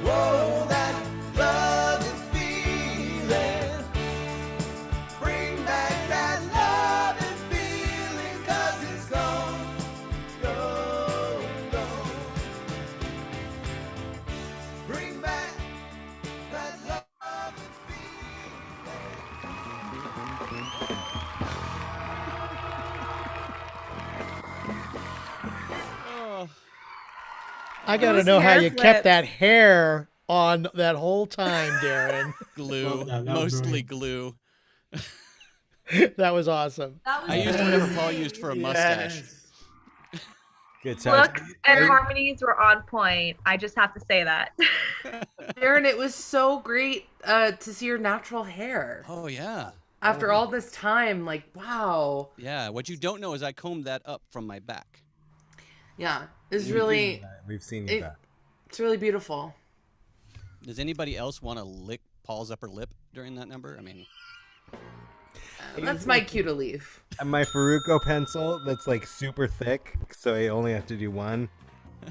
Whoa, that love and feeling. Bring back that love and feeling, 'cause it's gone, gone, gone. Bring back that love and I gotta Those know how hair you flips. kept that hair on that whole time, Darren. Glue, mostly glue. That was awesome. I used whatever Paul used for a mustache. Good times. Looks and harmonies were on point. I just have to say that. Darren, it was so great to see your natural hair. Oh yeah. After all this time, like wow. Yeah, what you don't know is I combed that up from my back. Yeah, it's really. We've seen you back. It's really beautiful. Does anybody else want to lick Paul's upper lip during that number? I mean, That's my cue to leave. And my Faruco pencil that's like super thick, so I only have to do one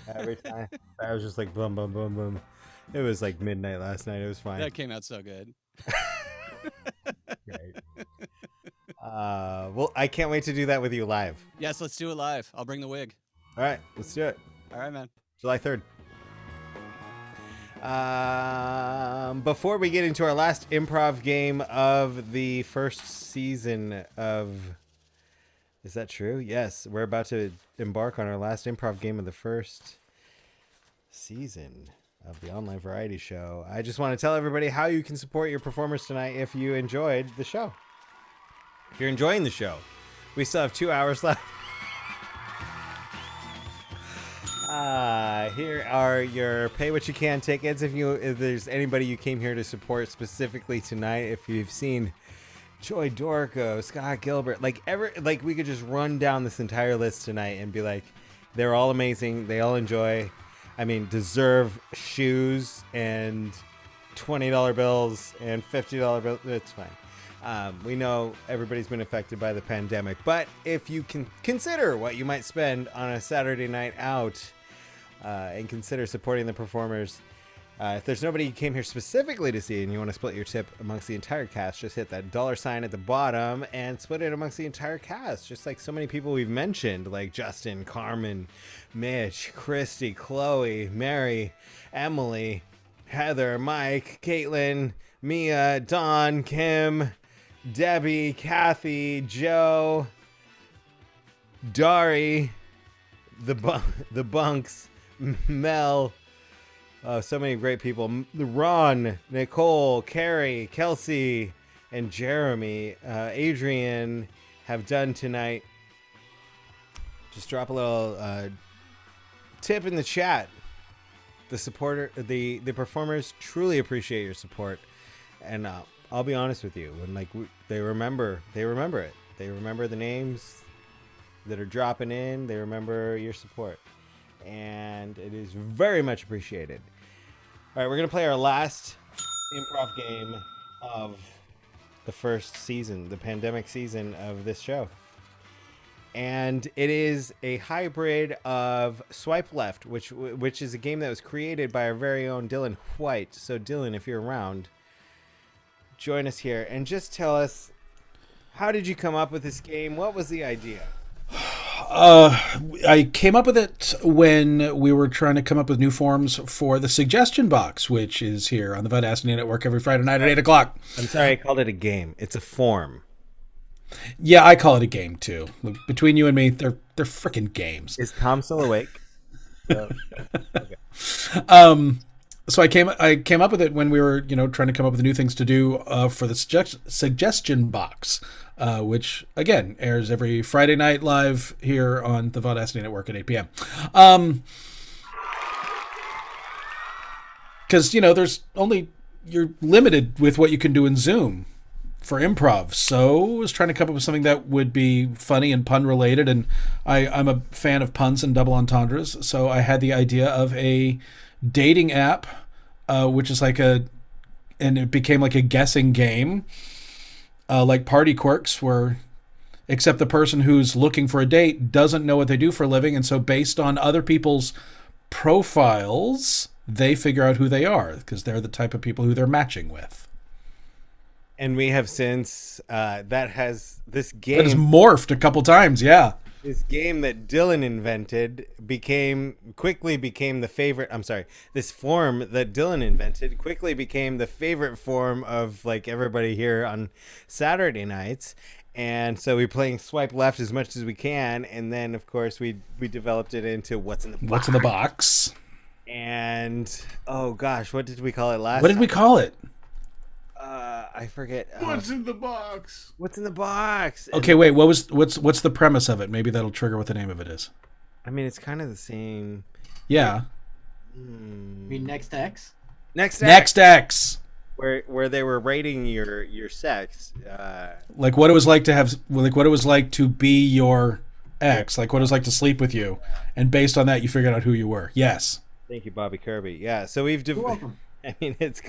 every time. I was just like boom, boom, boom, boom. It was like midnight last night. It was fine. that came out so good. Great. Well, I can't wait to do that with you live. Yes, let's do it live. I'll bring the wig. All right, let's do it. All right, man. July 3rd. Before we get into our last improv game of the first season of... Is that true? Yes, we're about to embark on our last improv game of the first season of the online variety show. I just want to tell everybody how you can support your performers tonight if you enjoyed the show. If you're enjoying the show, we still have 2 hours left. Here are your pay what you can tickets. If there's anybody you came here to support specifically tonight, if you've seen Joy Dorko, Scott Gilbert, like we could just run down this entire list tonight and be like, they're all amazing. They all enjoy, deserve shoes and $20 bills and $50 bills. It's fine. We know everybody's been affected by the pandemic, but if you can consider what you might spend on a Saturday night out and consider supporting the performers, if there's nobody you came here specifically to see and you want to split your tip amongst the entire cast, just hit that $sign at the bottom and split it amongst the entire cast. Just like so many people we've mentioned, like Justin, Carmen, Mitch, Christy, Chloe, Mary, Emily, Heather, Mike, Caitlin, Mia, Dawn, Kim, Debbie, Kathy, Joe, Dari, the Bunks, Mel. Oh, so many great people. Ron, Nicole, Carrie, Kelsey, and Jeremy, Adrian have done tonight. Just drop a little tip in the chat. The performers truly appreciate your support, and I'll be honest with you. When they remember it. They remember the names that are dropping in. They remember your support, and it is very much appreciated. All right, we're going to play our last improv game of the first season, the pandemic season of this show. And it is a hybrid of Swipe Left, which is a game that was created by our very own Dylan White. So, Dylan, if you're around, join us here and just tell us, how did you come up with this game? What was the idea? I came up with it when we were trying to come up with new forms for the suggestion box, which is here on the Vaudacity Network every Friday night at 8 o'clock. I'm sorry, I called it a game. It's a form. Yeah, I call it a game too. Look, between you and me, they're freaking games. Is Tom still awake? Okay. So I came up with it when we were trying to come up with new things to do for the suggestion box, which again airs every Friday night live here on the Vaudacity Network at 8 p.m. Because you're limited with what you can do in Zoom for improv. So I was trying to come up with something that would be funny and pun related, and I'm a fan of puns and double entendres. So I had the idea of a dating app, which is and it became like a guessing game, like Party Quirks, except the person who's looking for a date doesn't know what they do for a living, and so based on other people's profiles, they figure out who they are because they're the type of people who they're matching with. And we have since this game that has morphed a couple times, yeah. This game that Dylan invented quickly became the favorite. I'm sorry. This form that Dylan invented quickly became the favorite form of everybody here on Saturday nights. And so we're playing Swipe Left as much as we can, and then of course we developed it into What's in the Box. What's in the Box? And oh gosh, what did we call it last? What did we call it? I forget. What's in the box? What's in the box? Okay, wait. What's the premise of it? Maybe that'll trigger what the name of it is. I mean, it's kind of the same. Yeah. You mean Next X? Next X. Where they were rating your sex. Like what it was like to be your ex. Like what it was like to sleep with you, and based on that, you figured out who you were. Yes. Thank you, Bobby Kirby. Yeah. So we've. I mean, it's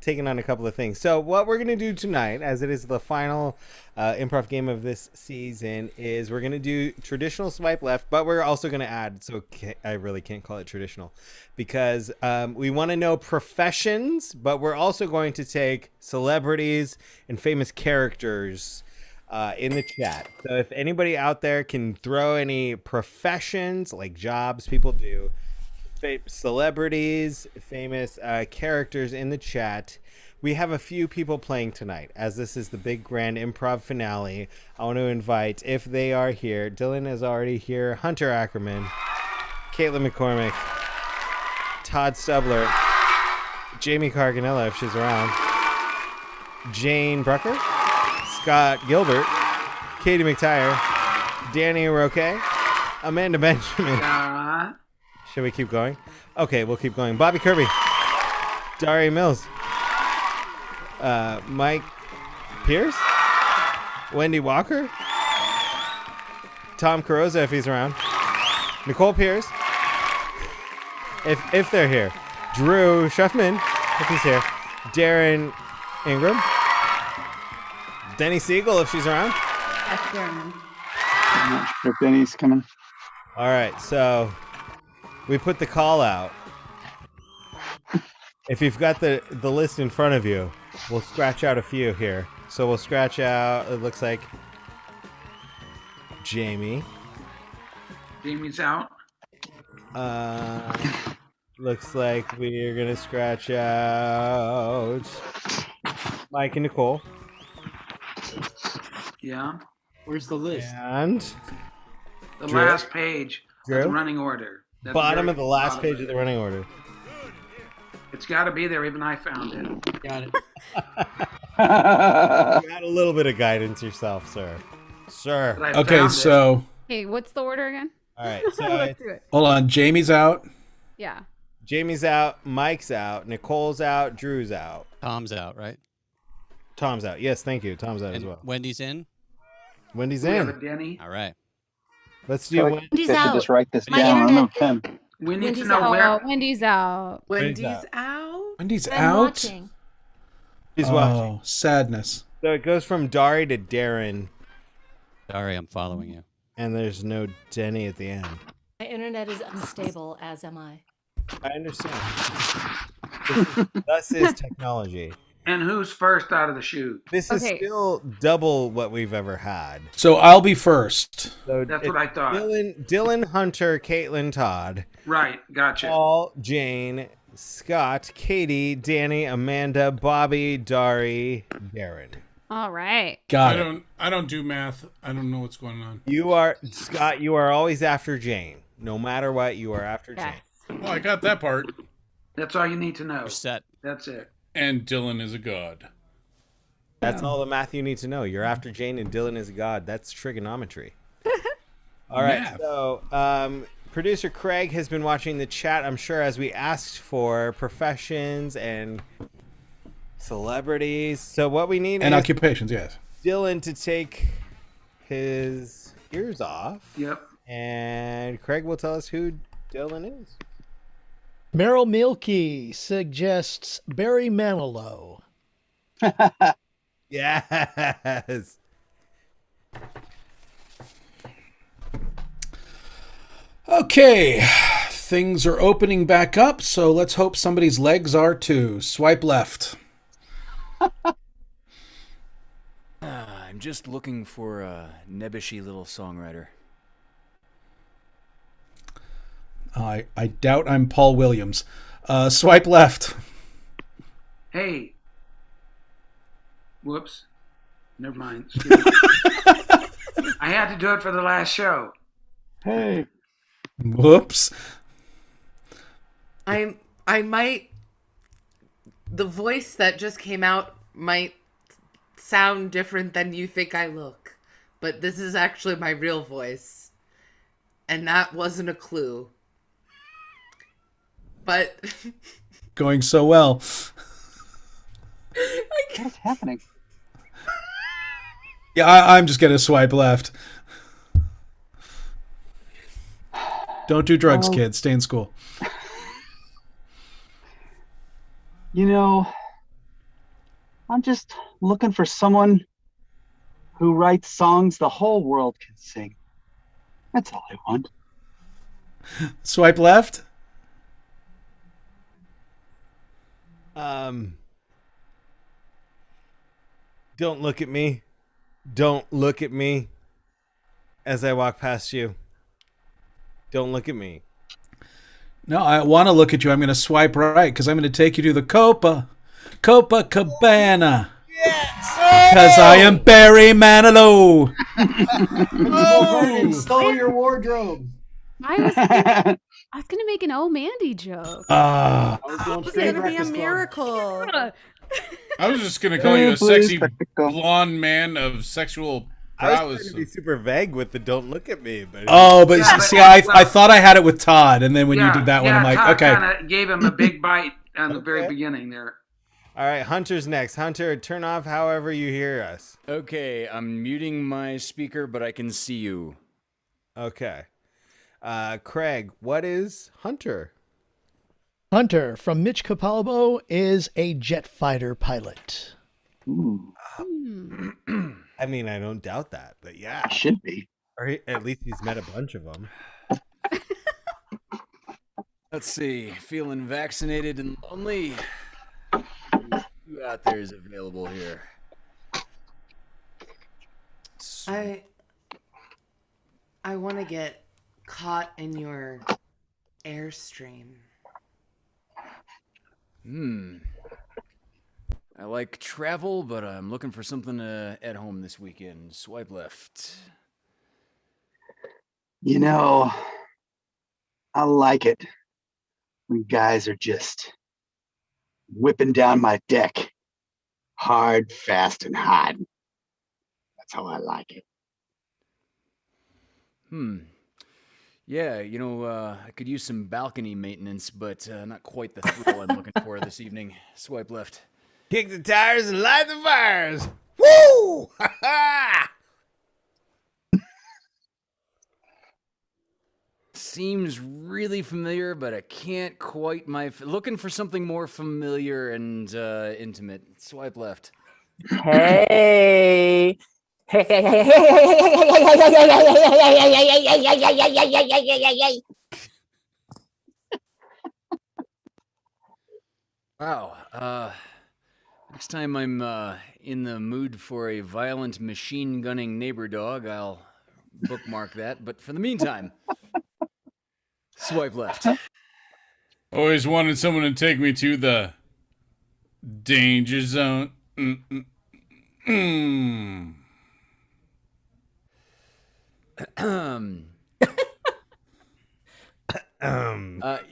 taken on a couple of things. So what we're going to do tonight, as it is the final improv game of this season, is we're going to do traditional Swipe Left, but we're also going to add, so I really can't call it traditional, because we want to know professions, but we're also going to take celebrities and famous characters in the chat. So if anybody out there can throw any professions, like jobs people do, celebrities, famous characters in the chat. We have a few people playing tonight, as this is the big grand improv finale. I want to invite, if they are here, Dylan is already here, Hunter Ackerman, Caitlin McCormick, Todd Stubbler, Jamie Carganillo, if she's around, Jane Brucker, Scott Gilbert, Katie McTyre, Danny Roque, Amanda Benjamin. Should we keep going? Okay, we'll keep going. Bobby Kirby, Dary Mills, Mike Pierce, Wendy Walker, Tom Carrozza if he's around, Nicole Pierce, if they're here, Drew SCHUFMAN if he's here, Darren Ingram, Denny Siegel, if she's around. ACKERMAN. I'm not sure if Denny's coming. All right, so we put the call out. If you've got the list in front of you, we'll scratch out a few here. So we'll scratch out, it looks like Jamie. Jamie's out. Looks like we're gonna scratch out Mike and Nicole. Yeah. Where's the list? And The Drew? last page of the Drew? running order. That's Bottom very of the last bottom page of the running order. It's got to be there. Even I found it. Got it. You had a little bit of guidance yourself, sir. Sir. But I Okay, found so Hey, what's the order again? All right, so Let's do it. hold on. Jamie's out. Yeah. Jamie's out, Mike's out, Nicole's out, Drew's out. Tom's out, right? Tom's out. Yes, thank you. Tom's out as And well. Wendy's in. Wendy's We have in. a Denny. All right. Let's do Wendy. I should out. just write this My down. I don't know, internet Tim. We need Wendy's to know out. where. Oh, Wendy's out. Wendy's out. out. Wendy's I'm out. watching. He's Oh, watching. sadness. So it goes from Dari to Darren, Sorry, I'm following you. and there's no Denny at the end. My internet is unstable, as am I. I understand. Thus is technology. And who's first out of the chute? This is Okay. still double what we've ever had. So I'll be first. So That's it's what I thought. Dylan, Hunter, Caitlin, Todd, Right. Gotcha. Paul, Jane, Scott, Katie, Danny, Amanda, Bobby, Dari, Darren. All right. Got it. I don't do math. I don't know what's going on. You are Scott. You are always after Jane. No matter what, you are after Yes. Jane. Well, I got that part. That's all you need to know. You're set. That's it. And Dylan is a god. That's all the math you need to know. You're after Jane, and Dylan is a god. That's trigonometry. All right. Math. So, producer Craig has been watching the chat. I'm sure as we asked for professions and celebrities. So what we need And is occupations, yes. Dylan to take his ears off. Yep. And Craig will tell us who Dylan is. Meryl Milkey suggests Barry Manilow. Yes. Okay, things are opening back up, so let's hope somebody's legs are too. Swipe left. I'm just looking for a nebbishy little songwriter. I doubt I'm Paul Williams. Swipe left. Hey. Whoops. Never mind. I had to do it for the last show. Hey. Whoops. I might. The voice that just came out might sound different than you think I look, but this is actually my real voice, and that wasn't a clue. But Going so well. What's happening? Yeah, I'm just gonna swipe left. Don't do drugs, Oh. kids. Stay in school. You know, I'm just looking for someone who writes songs the whole world can sing. That's all I want. Swipe left. Don't look at me. Don't look at me as I walk past you. Don't look at me. No, I want to look at you. I'm going to swipe right because I'm going to take you to the Copacabana. Because I am Barry Manilow. Oh, stole your wardrobe. I was gonna make an old Mandy joke. I was going It's straight gonna be a Breakfast Club. miracle. I was just gonna call you a please, sexy blonde man of sexual I was prowess. trying to be super vague with the "don't look at me," but Oh, but Yeah, see, but- I thought I had it with Todd, and then when you did that one, I'm like, Todd okay. kind of gave him a big bite on the very beginning there. all right, Hunter's next. Hunter, turn off however you hear us. Okay, I'm muting my speaker, but I can see you. Okay, Craig, what is Hunter? Hunter from Mitch Capalbo is a jet fighter pilot. Ooh. I mean, I don't doubt that, but yeah. Should be. Or at least he's met a bunch of them. Let's see. Feeling vaccinated and lonely. Who out there is available here? I want to get caught in your airstream. I like travel, but I'm looking for something at home this weekend. Swipe left. You know, I like it when guys are just whipping down my deck hard, fast, and hot. That's how I like it. Yeah, you know, I could use some balcony maintenance, but not quite the thrill I'm looking for this evening. Swipe left. Kick the tires and light the fires. Woo! Ha ha! Seems really familiar, but I can't quite looking for something more familiar and intimate. Swipe left. Hey. Wow. Next time I'm in the mood for a violent machine gunning neighbor dog, I'll bookmark that. But for the meantime, swipe left. Always wanted someone to take me to the danger zone.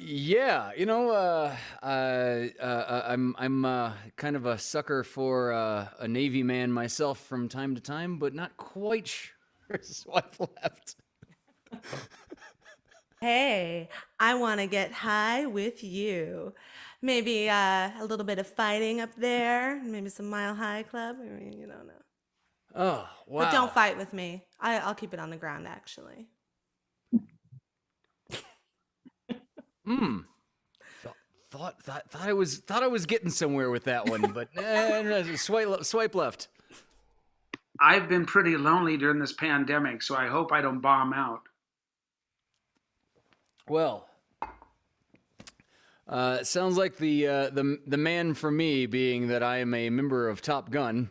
Yeah, you know, I'm kind of a sucker for a Navy man myself from time to time, but not quite sure. Swipe left. Hey, I want to get high with you. Maybe a little bit of fighting up there. Maybe some Mile High Club. I mean, you don't know. Oh, wow. But don't fight with me. I'll keep it on the ground, actually. Thought I was getting somewhere with that one, but swipe left. I've been pretty lonely during this pandemic, so I hope I don't bomb out. Well, sounds like the man for me, being that I am a member of Top Gun.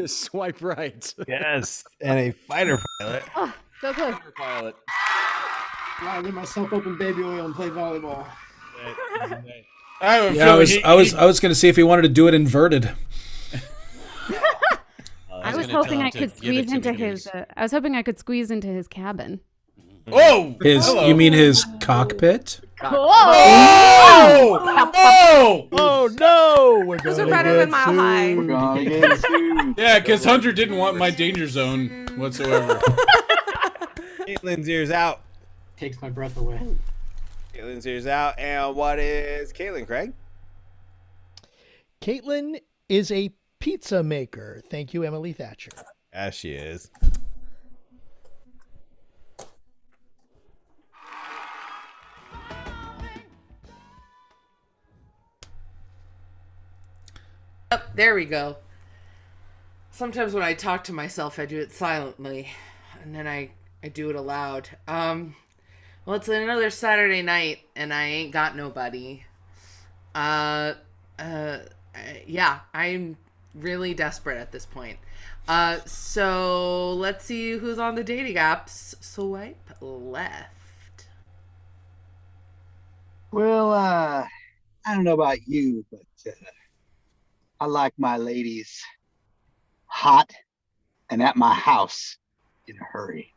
Swipe right. Yes, and a fighter pilot. Oh, so close. Fighter pilot. I'll get myself open baby oil and play volleyball. I was going to see if he wanted to do it inverted. I was hoping I could squeeze into his. I was hoping I could squeeze into his cabin. Oh, you mean his cockpit? Oh! Oh no! We're Those are better than Mile High. We're gonna get sued. Yeah, because Hunter didn't want my danger zone whatsoever. Caitlin's ears out. Takes my breath away. Caitlin's ears out. And what is Caitlin, Craig? Caitlin is a pizza maker. Thank you, Emily Thatcher. Yes, she is. Oh, there we go. Sometimes when I talk to myself, I do it silently, and then I do it aloud. Well, it's another Saturday night, and I ain't got nobody. Yeah, I'm really desperate at this point. So let's see who's on the dating apps. Swipe left. Well, I don't know about you, but I like my ladies hot and at my house in a hurry.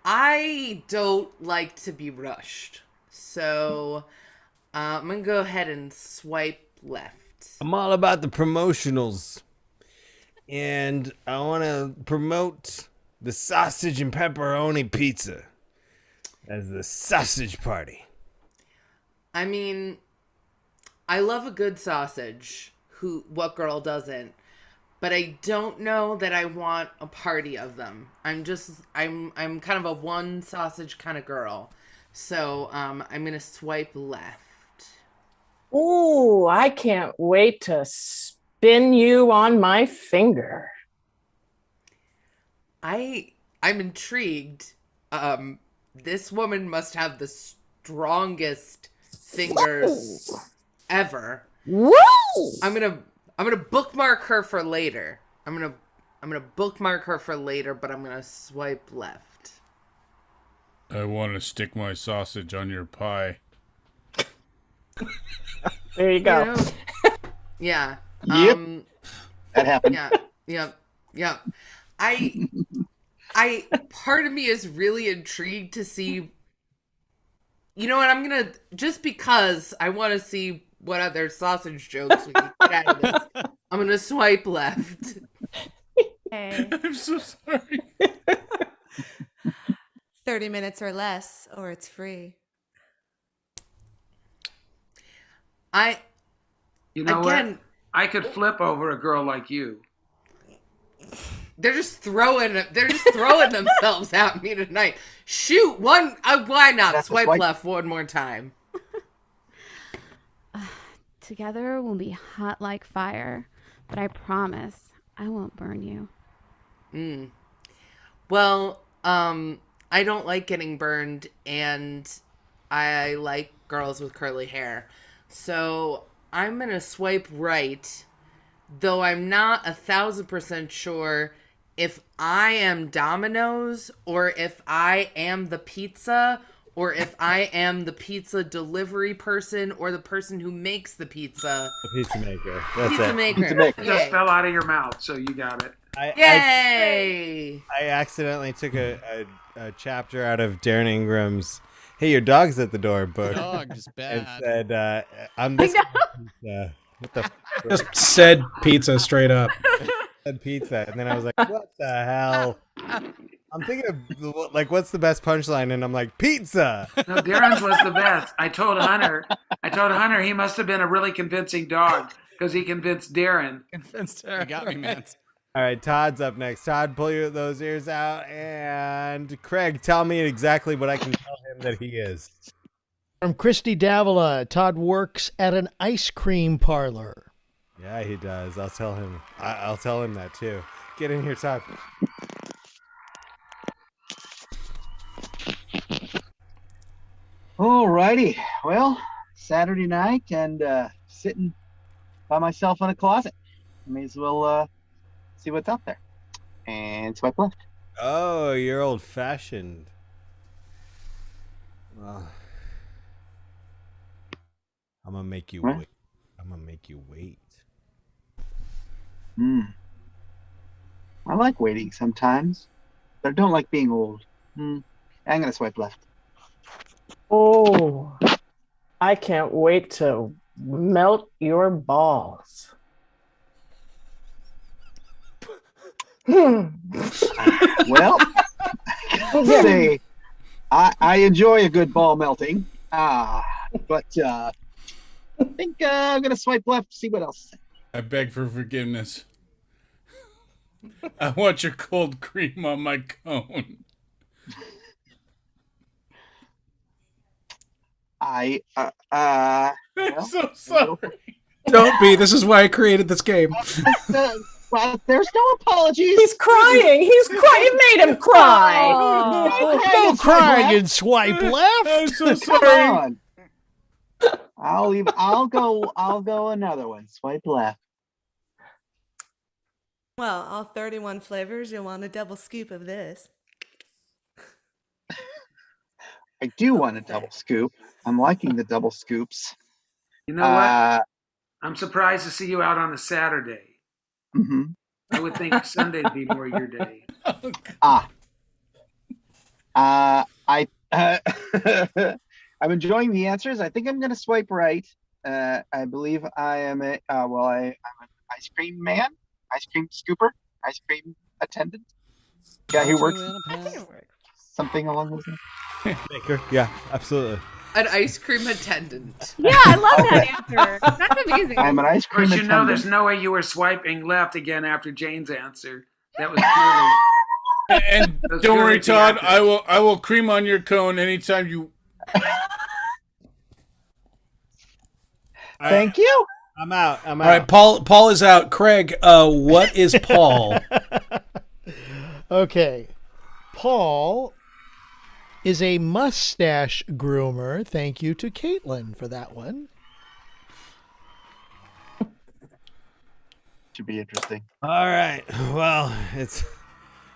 I don't like to be rushed, so I'm gonna go ahead and swipe left. I'm all about the promotionals, and I want to promote the sausage and pepperoni pizza as the sausage party. I mean, I love a good sausage. What girl doesn't? But I don't know that I want a party of them. I'm kind of a one sausage kind of girl. So I'm gonna swipe left. Ooh, I can't wait to spin you on my finger. I'm intrigued. This woman must have the strongest fingers ever. Woo! I'm gonna bookmark her for later. I'm gonna bookmark her for later, but I'm gonna swipe left. I want to stick my sausage on your pie. There you go. You know? Yeah. Yep. That happened. Yeah. I part of me is really intrigued to see. You know what? I'm gonna, just because I want to see what other sausage jokes we can get out of this, I'm gonna swipe left. Okay. I'm so sorry. 30 minutes or less, or it's free. You know Again, what? I could flip over a girl like you. They're just throwing themselves at me tonight. Shoot, one. Why not swipe left one more time? Together we'll be hot like fire, but I promise I won't burn you. Well, I don't like getting burned, and I like girls with curly hair. So I'm going to swipe right, though I'm not 1,000% sure if I am Domino's or if I am the pizza or if I am the pizza delivery person or the person who makes the pizza. The pizza maker. That's Pizza it. maker. It just fell out of your mouth, so you got it. Yay! I accidentally took a chapter out of Darren Ingram's "Hey, your dog's at the door" book. Dog is bad. And said, "I'm this pizza." What the? Just said pizza straight up. Said pizza, and then I was like, "What the hell?" I'm thinking of like, what's the best punchline? And I'm like, pizza. No, Darren's was the best. I told Hunter he must have been a really convincing dog because he convinced Darren. You got me, man. All right, Todd's up next. Todd, pull those ears out, and Craig, tell me exactly what I can tell him that he is. From Christy Davila, Todd works at an ice cream parlor. Yeah, he does. I'll tell him. I'll tell him that too. Get in here, Todd. Alrighty. Well, Saturday night and sitting by myself in a closet. May as well see what's out there. And swipe left. Oh, you're old-fashioned. Well, I'm gonna make you wait. I'm gonna make you wait. I like waiting sometimes, but I don't like being old. I'm gonna swipe left. Oh, I can't wait to melt your balls. Well, I say I enjoy a good ball melting, but I think I'm gonna swipe left to see what else. I beg for forgiveness. I want your cold cream on my cone. I'm so sorry. Don't be. This is why I created this game. Well, there's no apologies. He's crying. He's crying. You made him cry. Don't cry and swipe left. I'm so Come sorry. on. I'll go another one. Swipe left. Well, all 31 flavors, you'll want a double scoop of this. I do want a double scoop. I'm liking the double scoops. You know what? I'm surprised to see you out on a Saturday. I would think Sunday'd be more your day. I'm enjoying the answers. I think I'm going to swipe right. I believe I am I'm an ice cream man, ice cream scooper, ice cream attendant, guy who works something along those lines. Baker. Yeah, absolutely. An ice cream attendant. Yeah, I love that answer. That's amazing. I'm an ice cream Of course, you know attendant. there's no way you were swiping left again after Jane's answer. That was purely... And That's don't worry, purely Todd. I will cream on your cone anytime you. Thank you. I'm out. All right, Paul is out. Craig, what is Paul? Okay. Paul is a mustache groomer. Thank you to Caitlin for that one. Should be interesting. All right. Well,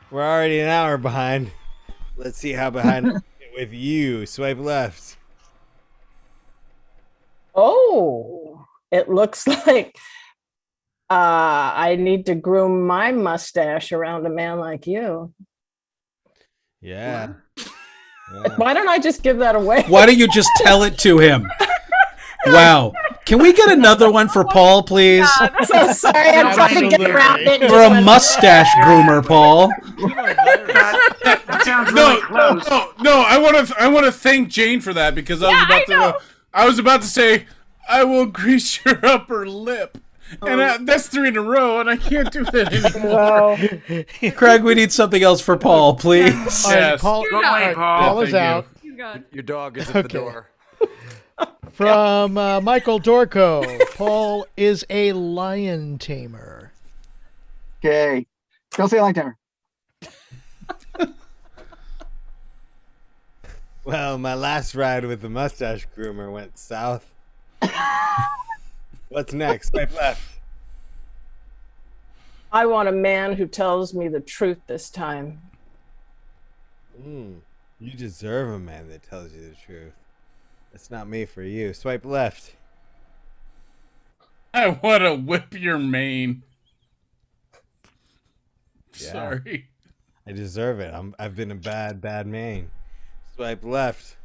we're already an hour behind. Let's see how behind I get with you. Swipe left. Oh, it looks like I need to groom my mustache around a man like you. Yeah. Why don't I just give that away? Why don't you just tell it to him? Wow. Can we get another one for Paul, please? I'm so sorry. I'm trying to get around it. You're a mustache groomer, Paul. That sounds really close. No. I want to thank Jane for that because I was about to say I will grease your upper lip. And that's 3 in a row, and I can't do that anymore. Craig, we need something else for Paul, please. Yes. Paul, Go away, Paul. Paul is out. Your dog is at the door. From Michael Dorko, Paul is a lion tamer. Okay. Go say lion tamer. Well, my last ride with the mustache groomer went south. What's next? Swipe left. I want a man who tells me the truth this time. You deserve a man that tells you the truth. That's not me for you. Swipe left. I want to whip your mane. Yeah. Sorry. I deserve it. I've been a bad man. Swipe left.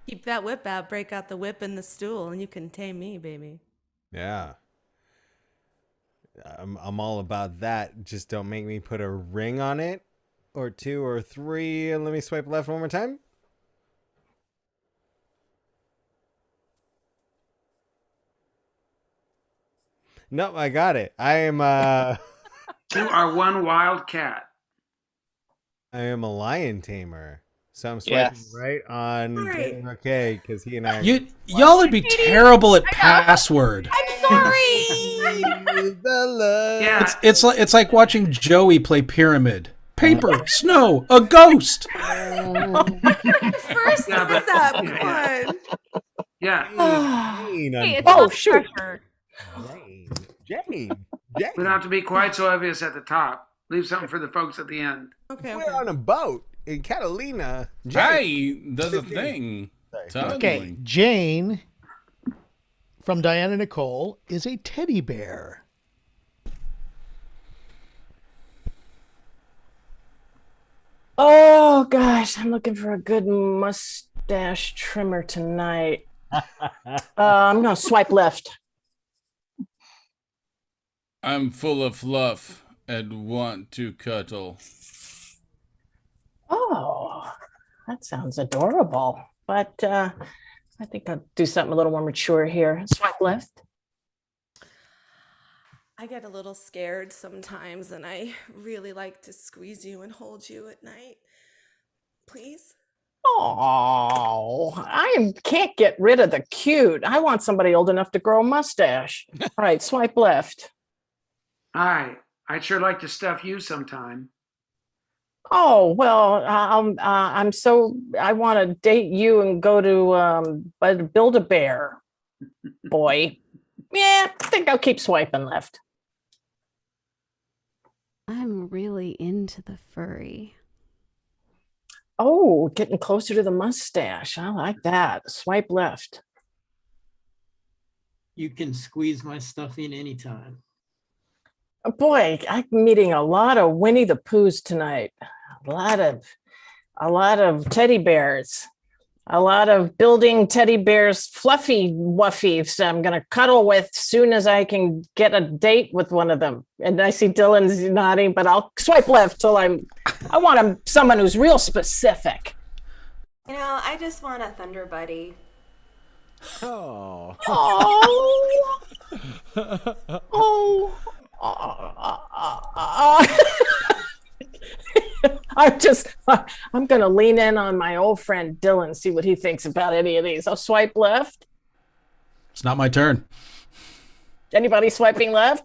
Keep that whip out, break out the whip and the stool, and you can tame me, baby. Yeah. I'm all about that. Just don't make me put a ring on it, or 2 or 3. And let me swipe left one more time. Nope, I got it. I am You are one wild cat. I am a lion tamer. So I'm swiping right on okay, because he and I Y'all would be terrible at password. I'm sorry. Yeah. It's like watching Joey play Pyramid. Paper, snow, a ghost. First mess up. Come on. Yeah. Hey, it's Oh, not shoot. pressure. Jane. We don't have to be quite so obvious at the top. Leave something for the folks at the end. Okay. We're on a boat in Catalina. Hey, does a thing. Totally. Okay, Jane from Diana Nicole is a teddy bear. Oh gosh, I'm looking for a good mustache trimmer tonight. I'm gonna swipe left. I'm full of fluff and want to cuddle. Oh, that sounds adorable. But I think I'll do something a little more mature here. Swipe left. I get a little scared sometimes, and I really like to squeeze you and hold you at night. Please? Oh, I can't get rid of the cute. I want somebody old enough to grow a mustache. All right, swipe left. Hi. I'd sure like to stuff you sometime. Oh, well, I want to date you and go to Build-A-Bear, boy. Yeah, I think I'll keep swiping left. I'm really into the furry. Oh, getting closer to the mustache. I like that. Swipe left. You can squeeze my stuff in anytime. Boy, I'm meeting a lot of Winnie the Poohs tonight. A lot of teddy bears. A lot of building teddy bears, fluffy wuffies I'm going to cuddle with soon as I can get a date with one of them. And I see Dylan's nodding, but I'll swipe left till I want someone who's real specific. You know, I just want a thunder buddy. Oh. Oh. I'm going to lean in on my old friend Dylan, see what he thinks about any of these. I'll swipe left. It's not my turn. Anybody swiping left?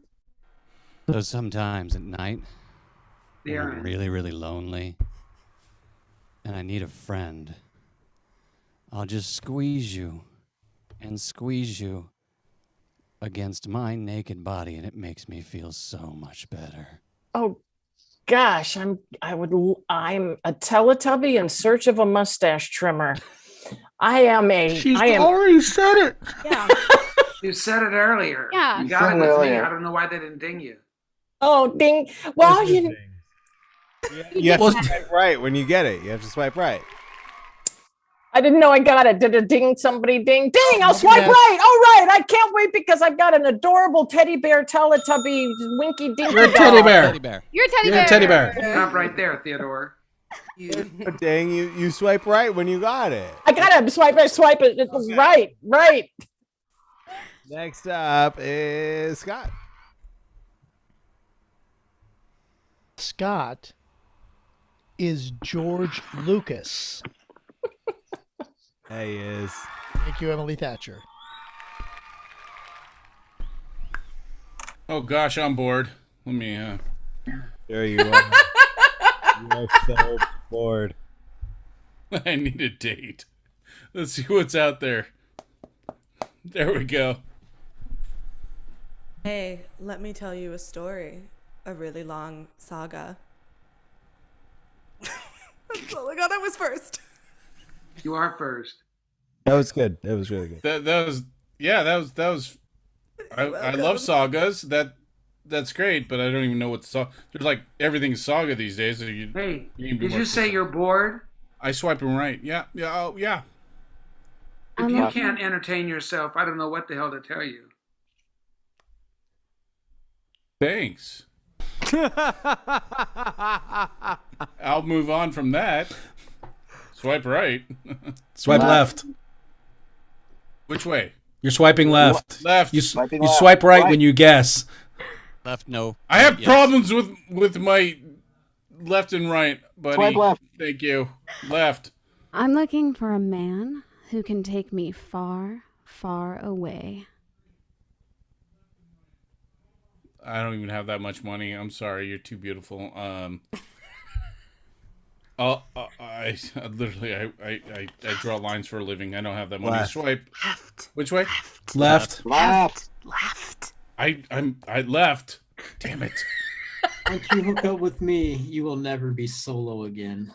So sometimes at night, when I'm really, really lonely and I need a friend, I'll just squeeze you and squeeze you against my naked body, and it makes me feel so much better. Oh gosh, I'm a Teletubby in search of a mustache trimmer. She's already said it. Yeah. You said it earlier. Yeah. You got it with me. I don't know why they didn't ding you. Oh, ding. Well, You have to swipe right when you get it. You have to swipe right. I didn't know I got it. Did it ding somebody? Ding. Ding. I'll swipe right. All right. I can't wait because I've got an adorable teddy bear Teletubby Winky Dinky. You're a teddy bear. Teddy bear. You're a teddy You're bear. a teddy bear. Stop right there, Theodore. Dang, you swipe right when you got it. I got to swipe it. It was right. Next up is Scott. Scott is George Lucas. He is. Thank you, Emily Thatcher. Oh gosh, I'm bored. Let me. There you are. You are so bored. I need a date. Let's see what's out there. There we go. Hey, let me tell you a story. A really long saga. Oh my god, I was first. You are first. That was good. That was really good. That was. I love sagas. That's great, but I don't even know what the saga. There's like everything's saga these days. So Hey, did you say you're bored? I swipe them right. Yeah. Oh, yeah. If you can't entertain yourself, I don't know what the hell to tell you. Thanks. I'll move on from that. Swipe right. Swipe left. Which way? You're swiping left. Left. You swipe right when you guess. Left, no. I have problems with my left and right, buddy. Swipe left. Thank you. Left. I'm looking for a man who can take me far, far away. I don't even have that much money. I'm sorry. You're too beautiful. I literally I draw lines for a living. I don't have that money. Left. Swipe. Left. Which way? Left. Left. I left. Damn it. Once you hook up with me, you will never be solo again.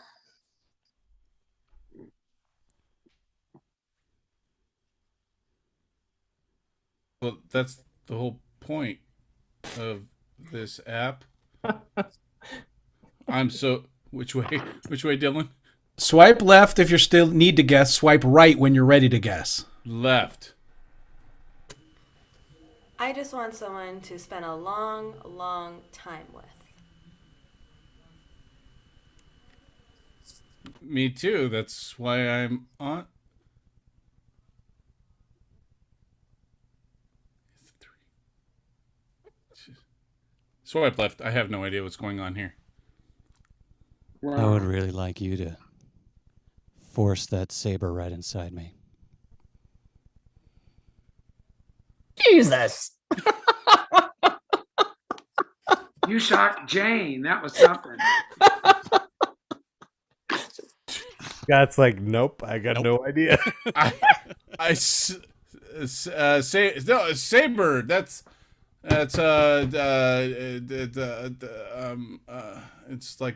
Well, that's the whole point of this app. I'm so. Which way? Which way, Dylan? Swipe left if you still need to guess. Swipe right when you're ready to guess. Left. I just want someone to spend a long, long time with. Me too. That's why I'm on. Swipe left. I have no idea what's going on here. I would really like you to force that saber right inside me. Jesus. You shocked Jane. That was something. Scott's like, nope. I got no idea. Saber. That's it's like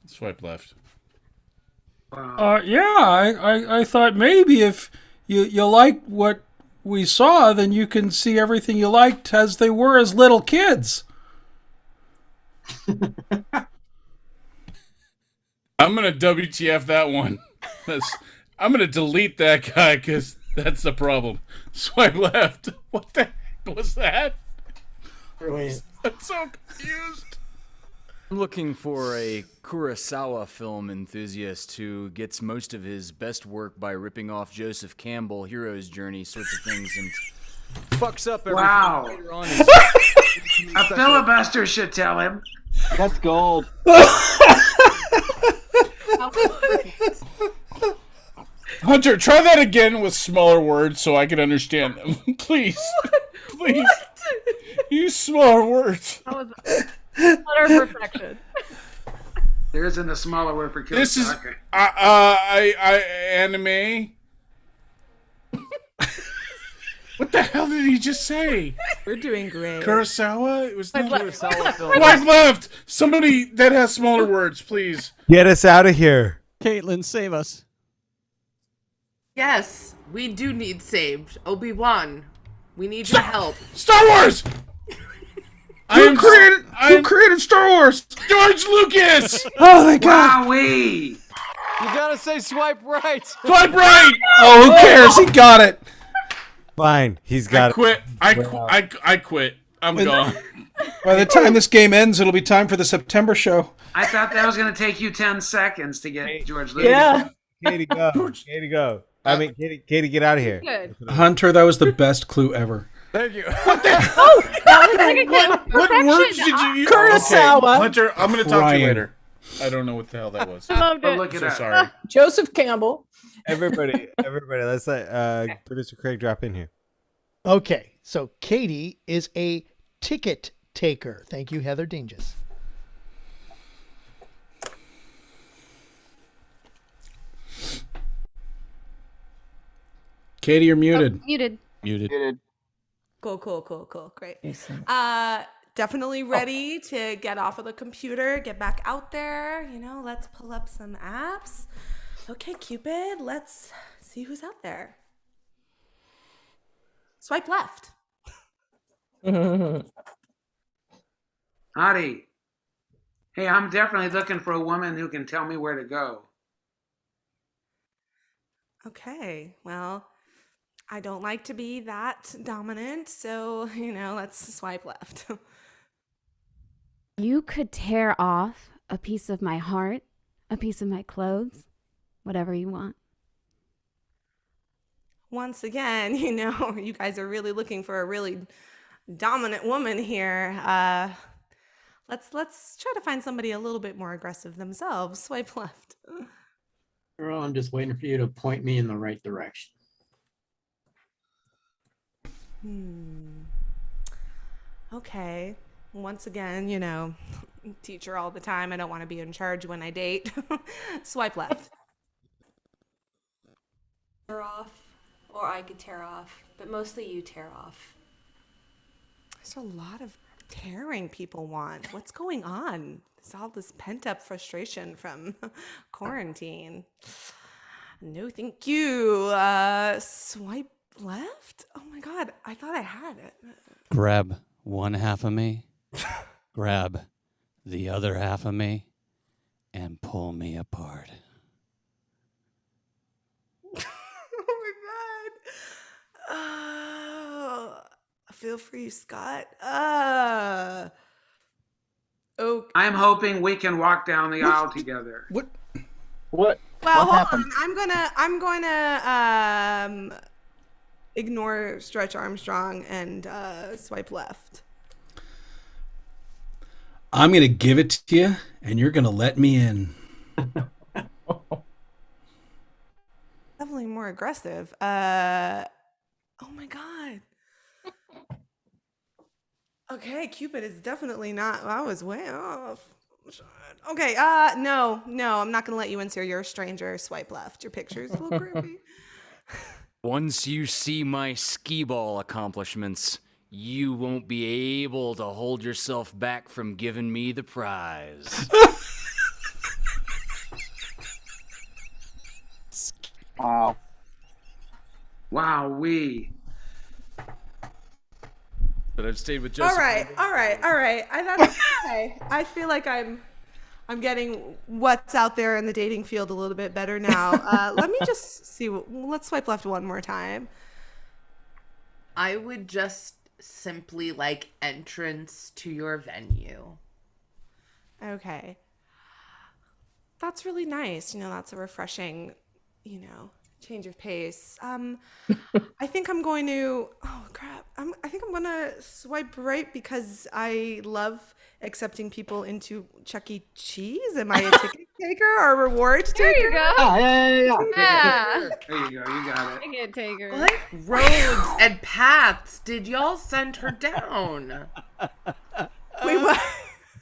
swipe left. I thought maybe if you like what we saw, then you can see everything you liked as they were as little kids. I'm gonna WTF that one. I'm gonna delete that guy because that's the problem. Swipe left. What the heck was that? Brilliant. I'm so confused. I'm looking for a Kurosawa film enthusiast who gets most of his best work by ripping off Joseph Campbell, hero's journey sorts of things, and fucks up everything later on. A filibuster should tell him. That's gold. Hunter, try that again with smaller words so I can understand them. Please. Please. Use smaller words. That was utter perfection. There isn't a smaller word for Kiyosaki. This is anime. What the hell did he just say? We're doing great. Kurosawa? It was not Kurosawa film. Swipe left. Somebody that has smaller words, please. Get us out of here. Caitlin, save us. Yes, we do need saved. Obi-Wan, we need your help. Star Wars! Who created Star Wars? George Lucas! Oh my god! Wowee! You gotta say swipe right. Swipe right! Oh, who cares? He got it. Fine, he's got I quit. I quit. I'm gone. By the time this game ends, it'll be time for the September show. I thought that was going to take you 10 seconds to get George Lucas. Yeah. Katie, go. Katie, go. I mean, Katie, get out of here. Good. Hunter, that was the best clue ever. Thank you. What the hell? Oh, that was like a What words did you use? Kurosawa. Okay, Hunter, I'm going to talk to Ryan. you later. I don't know what the hell that was. I loved it. Look it So up. sorry. Joseph Campbell. Everybody, let's let producer Craig drop in here. Okay, so Katie is a ticket taker. Thank you, Heather Dinges. Katie, you're muted. Muted. Muted. Cool. Great. Definitely ready to get off of the computer, get back out there. Let's pull up some apps. Okay, Cupid, let's see who's out there. Swipe left. Hottie. Hey, I'm definitely looking for a woman who can tell me where to go. Okay, well, I don't like to be that dominant, so, let's swipe left. You could tear off a piece of my heart, a piece of my clothes, whatever you want. Once again, you guys are really looking for a really dominant woman here. Let's try to find somebody a little bit more aggressive themselves. Swipe left. Girl, I'm just waiting for you to point me in the right direction. Okay. Once again, teacher all the time. I don't want to be in charge when I date. Swipe left. Tear off, or I could tear off, but mostly you tear off. There's a lot of tearing people want. What's going on? It's all this pent-up frustration from quarantine. No, thank you. Swipe left? Oh my god, I thought I had it. Grab one half of me, grab the other half of me, and pull me apart. Oh my god. I feel for you, Scott. Oh. I'm hoping we can walk down the aisle together. What? Well, hold on. I'm gonna ignore Stretch Armstrong and swipe left. I'm going to give it to you, and you're going to let me in. Definitely more aggressive. Oh my god. Okay, Cupid is definitely not. I was way off. Okay, no, I'm not gonna let you in, sir. You're a stranger. Swipe left. Your picture's a little creepy. Once you see my skee ball accomplishments, you won't be able to hold yourself back from giving me the prize. Wow. Wowee. But I've stayed with Joseph. All right. That's okay. I feel like I'm getting what's out there in the dating field a little bit better now. Let me just see. Let's swipe left one more time. I would just simply like entrance to your venue. Okay. That's really nice. That's a refreshing, change of pace. I think I'm going to, oh crap. I think I'm going to swipe right because I love accepting people into Chuck E. Cheese. Am I a ticket taker or reward taker? There you go. Yeah. Yeah. There you go. You got it. I get taker. What roads and paths did y'all send her down? Wait, what?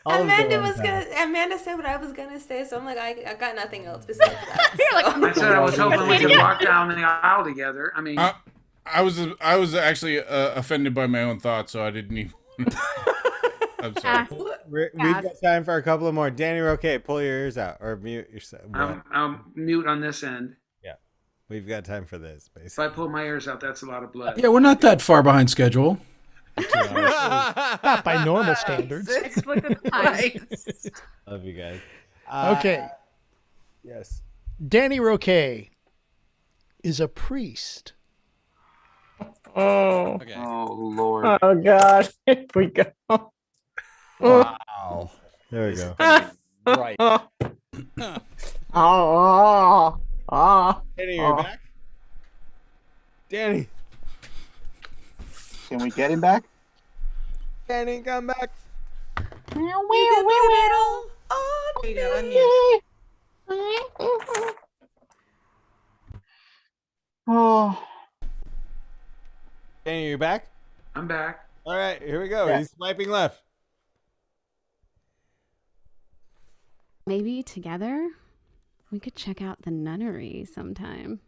Amanda said what I was gonna say, so I'm like, I got nothing else besides that. I said I was hoping we could walk down the aisle together. I mean, I was actually offended by my own thoughts, so I didn't even. I'm sorry. We've got time for a couple of more. Danny Roque, pull your ears out or mute yourself. I'll mute on this end. Yeah, we've got time for this. Basically, If I pull my ears out, that's a lot of blood. Yeah, we're not that far behind schedule. Not by normal standards. Love you guys. Okay. Yes. Danny Roque is a priest. Oh. Okay. Oh Lord. Oh God. Here we go. Wow. There we go. Right. Oh. Danny, you're back. Danny. Can we get him back? Danny, come back. Oh. Danny, you're back? I'm back. All right, here we go. Yeah. He's swiping left. Maybe together we could check out the nunnery sometime.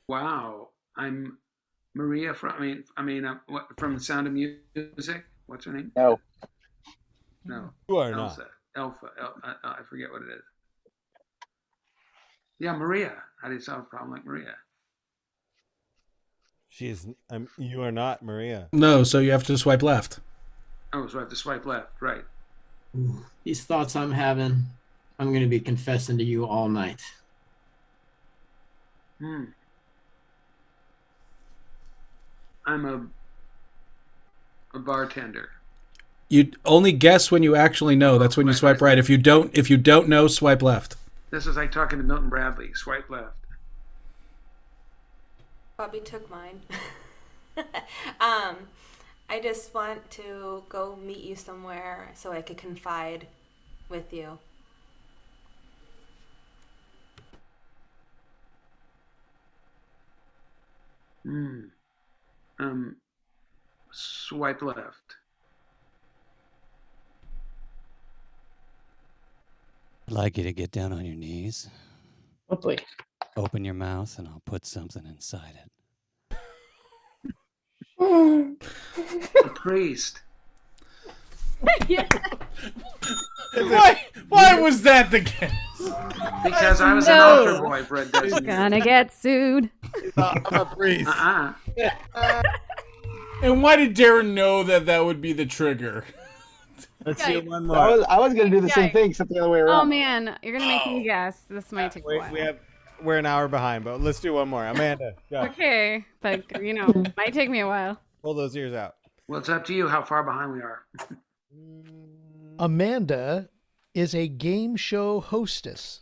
Wow. I'm Maria from. From The Sound of Music. What's her name? No. No. You are Elsa. Alpha. I forget what it is. Yeah, Maria. How do you solve a problem like Maria? She is. You are not Maria. No, so you have to swipe left. Oh, so I have to swipe left, right? These thoughts I'm having, I'm going to be confessing to you all night. I'm a bartender. You only guess when you actually know. That's when you swipe right. If you don't know, swipe left. This is like talking to Milton Bradley. Swipe left. Bobby took mine. I just want to go meet you somewhere so I could confide with you. Swipe left. I'd like you to get down on your knees. Oh boy. Open your mouth and I'll put something inside it. A priest. Why was that the case? Because I was an altar boy for a dozen years. Gonna get sued. I'm a priest. And why did Darren know that would be the trigger? Let's do one more. I was going to do the same thing, except the other way around. Oh man, you're gonna make me guess. This might take a while. We're an hour behind, but let's do one more. Amanda, go. Okay, but might take me a while. Pull those ears out. Well, it's up to you how far behind we are. Amanda is a game show hostess.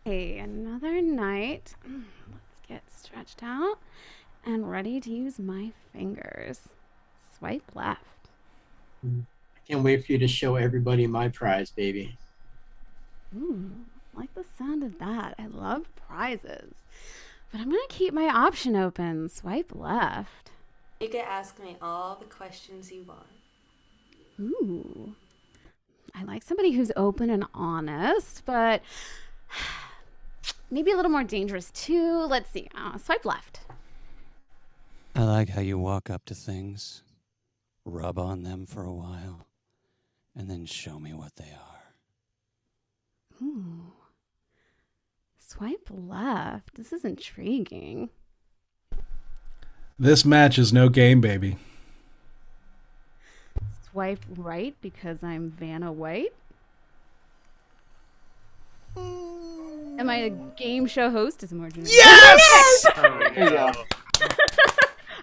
Okay, another night. Let's get stretched out and ready to use my fingers. Swipe left. I can't wait for you to show everybody my prize, baby. Ooh, I like the sound of that. I love prizes. But I'm going to keep my option open. Swipe left. You can ask me all the questions you want. Ooh. I like somebody who's open and honest, but maybe a little more dangerous too. Let's see. Swipe left. I like how you walk up to things, rub on them for a while, and then show me what they are. Ooh. Swipe left. This is intriguing. This match is no game, baby. Swipe right because I'm Vanna White. Am I a game show host? Is more generic. Yes! There you go.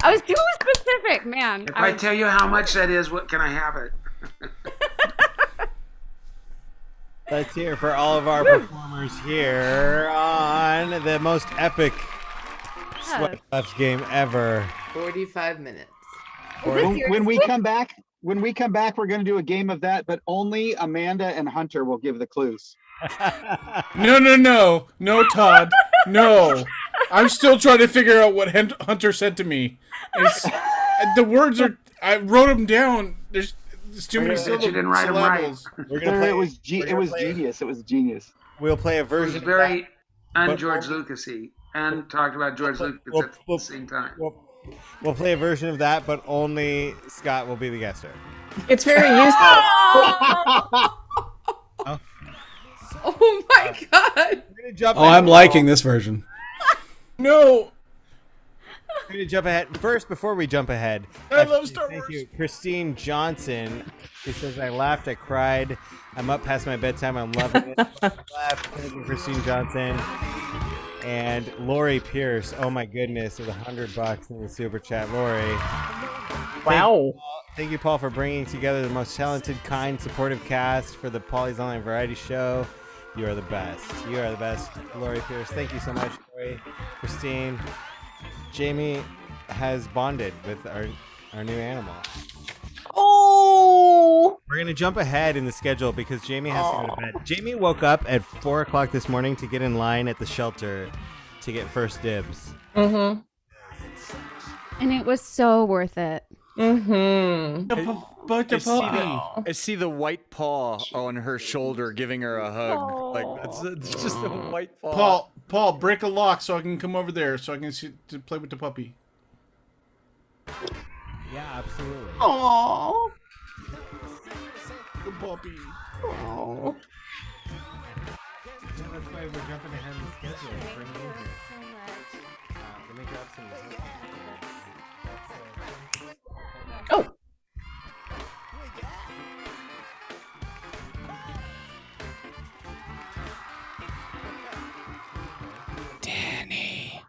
I was too specific, man. If I tell you how much that is, what can I have it? Let's hear for all of our performers here on the most epic Sweat Clubs game ever. 45 minutes. When we come back, we're going to do a game of that, but only Amanda and Hunter will give the clues. No, Todd, no. I'm still trying to figure out what Hunter said to me. The words are. I wrote them down. There's too many syllables. You didn't write them right. It was genius. It was genious. We'll play a version. It was very un-George Lucas-y, and talked about George Lucas at the same time. We'll play a version of that, but only Scott will be the guest star. It's very useful. Oh my god! I'm liking this version. No. We're going to jump ahead. First, before we jump ahead, I love Star Wars. Thank you, Christine Johnson. She says, I laughed, I cried. I'm up past my bedtime. I'm loving it. Thank you, Christine Johnson. And Lori Pierce. Oh my goodness, with $100 in the super chat. Lori. Wow. Thank you, Paul, for bringing together the most talented, kind, supportive cast for the Paulie's Online Variety Show. You are the best. You are the best, Lori Pierce. Thank you so much, Lori. Christine. Jamie has bonded with our new animal. Oh! We're going to jump ahead in the schedule because Jamie has to go to bed. Jamie woke up at 4 o'clock this morning to get in line at the shelter to get first dibs. Mm-hmm. And it was so worth it. Mm-hmm. I see the white paw on her shoulder giving her a hug. Oh. Like it's just a white paw. Paul, break a lock so I can come over there so I can see to play with the puppy. Yeah, absolutely. Oh. The puppy. Oh. Yeah, that's why we're jumping ahead in the schedule. Bring it in here. So much. Let me grab some. Oh. Danny.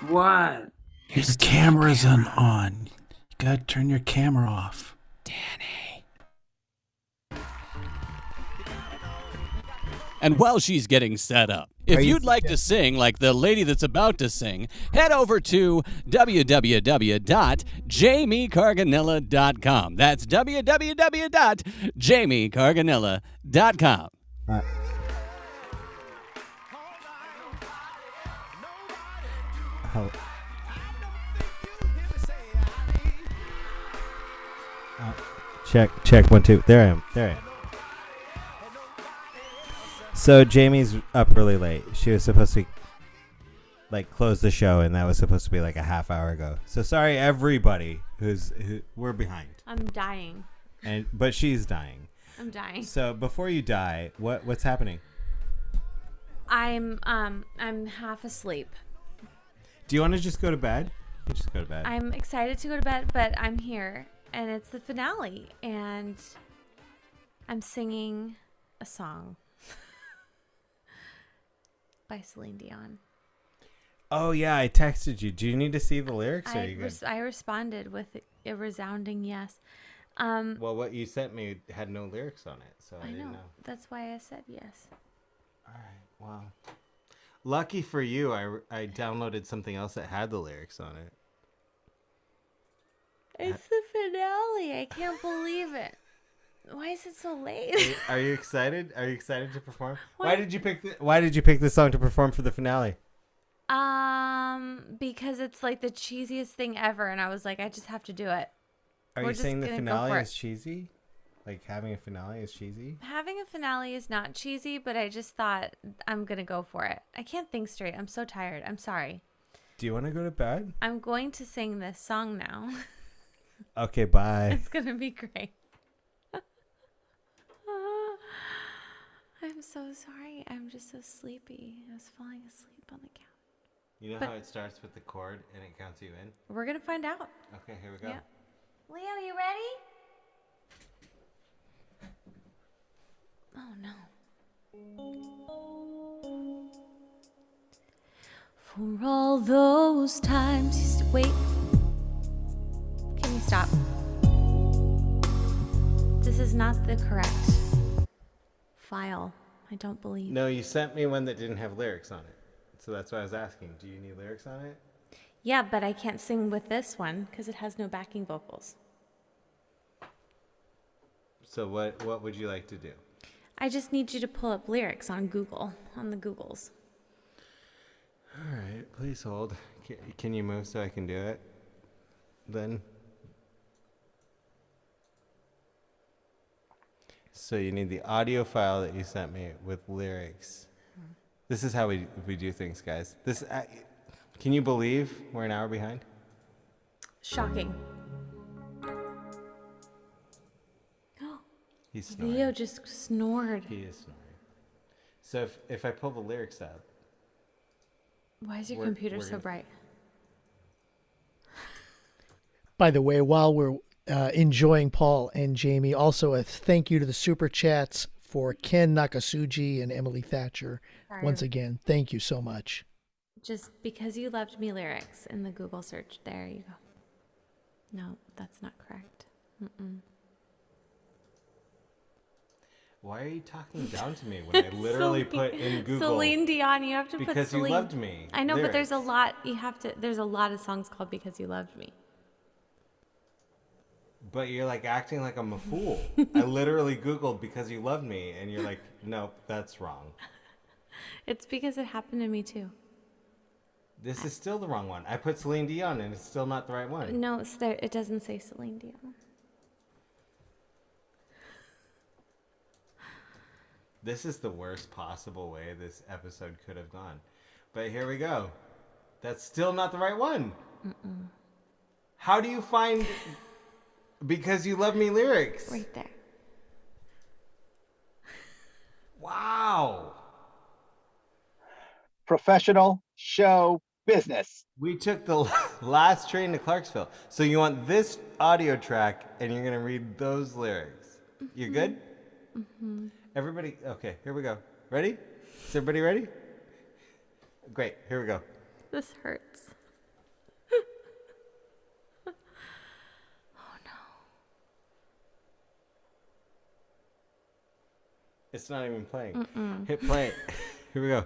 What? Your camera's on. You gotta turn your camera off. Danny. And while she's getting set up, if you'd like to sing like the lady that's about to sing, head over to www.jamiecarganilla.com. That's www.jamiecarganilla.com. Check 1 2. There I am. So Jamie's up really late. She was supposed to close the show, and that was supposed to be like a half hour ago. So sorry everybody who we're behind. I'm dying. But she's dying. I'm dying. So before you die, what's happening? I'm half asleep. Do you want to just go to bed? You just go to bed. I'm excited to go to bed, but I'm here and it's the finale and I'm singing a song by Celine Dion. Oh yeah, I texted you. Do you need to see the lyrics? Or are you good? I responded with a resounding yes. Well, what you sent me had no lyrics on it, so I didn't know. That's why I said yes. All right. Wow. Lucky for you, I downloaded something else that had the lyrics on it. It's the finale. I can't believe it. Why is it so late? Are you excited? Are you excited to perform? Why did you pick this song to perform for the finale? Because it's like the cheesiest thing ever, and I was like, I just have to do it. Are you saying the finale is cheesy? Like having a finale is cheesy? Having a finale is not cheesy, but I just thought I'm gonna go for it. I can't think straight. I'm so tired. I'm sorry. Do you want to go to bed? I'm going to sing this song now. Okay, bye. It's gonna be great. I'm so sorry. I'm just so sleepy. I was falling asleep on the couch. You know how it starts with the chord and it counts you in? We're gonna find out. Okay, here we go. Yeah. Leo, you ready? Oh no. For all those times. Wait. Can you stop? This is not the correct file. I don't believe. No, you sent me one that didn't have lyrics on it. So that's why I was asking. Do you need lyrics on it? Yeah, but I can't sing with this one because it has no backing vocals. So what would you like to do? I just need you to pull up lyrics on Google, on the Googles. All right, please hold. Can you move so I can do it? Then. So you need the audio file that you sent me with lyrics. This is how we do things, guys. This, can you believe we're an hour behind? Shocking. He's snoring. Leo just snored. He is snoring. So if I pull the lyrics up. Why is your computer so bright? By the way, while we're enjoying Paul and Jamie, also a thank you to the super chats for Ken Nakasuji and Emily Thatcher. Sorry. Once again, thank you so much. Just because you loved me lyrics in the Google search. There you go. No, that's not correct. Mm-mm. Why are you talking down to me when I literally put in Google? Celine Dion, you have to put Because Celine. you loved me. I know, but there's a lyrics. lot. You have to. There's a lot of songs called Because You Loved Me. But you're like acting like I'm a fool. I literally Googled Because You Loved Me, and you're like, nope, that's wrong. It's because it happened to me too. This is still the wrong one. I put Celine Dion, and it's still not the right one. No, it's there. It doesn't say Celine Dion. This is the worst possible way this episode could have gone. But here we go. That's still not the right one. Mm-mm. How do you find Because You Love Me lyrics? Right there. Wow. Professional show business. We took the last train to Clarksville. So you want this audio track and you're going to read those lyrics. You good? Mm-hmm. Everybody, okay, here we go. Ready? Is everybody ready? Great, here we go. This hurts. It's not even playing. Mm-mm. Hit play. Here we go.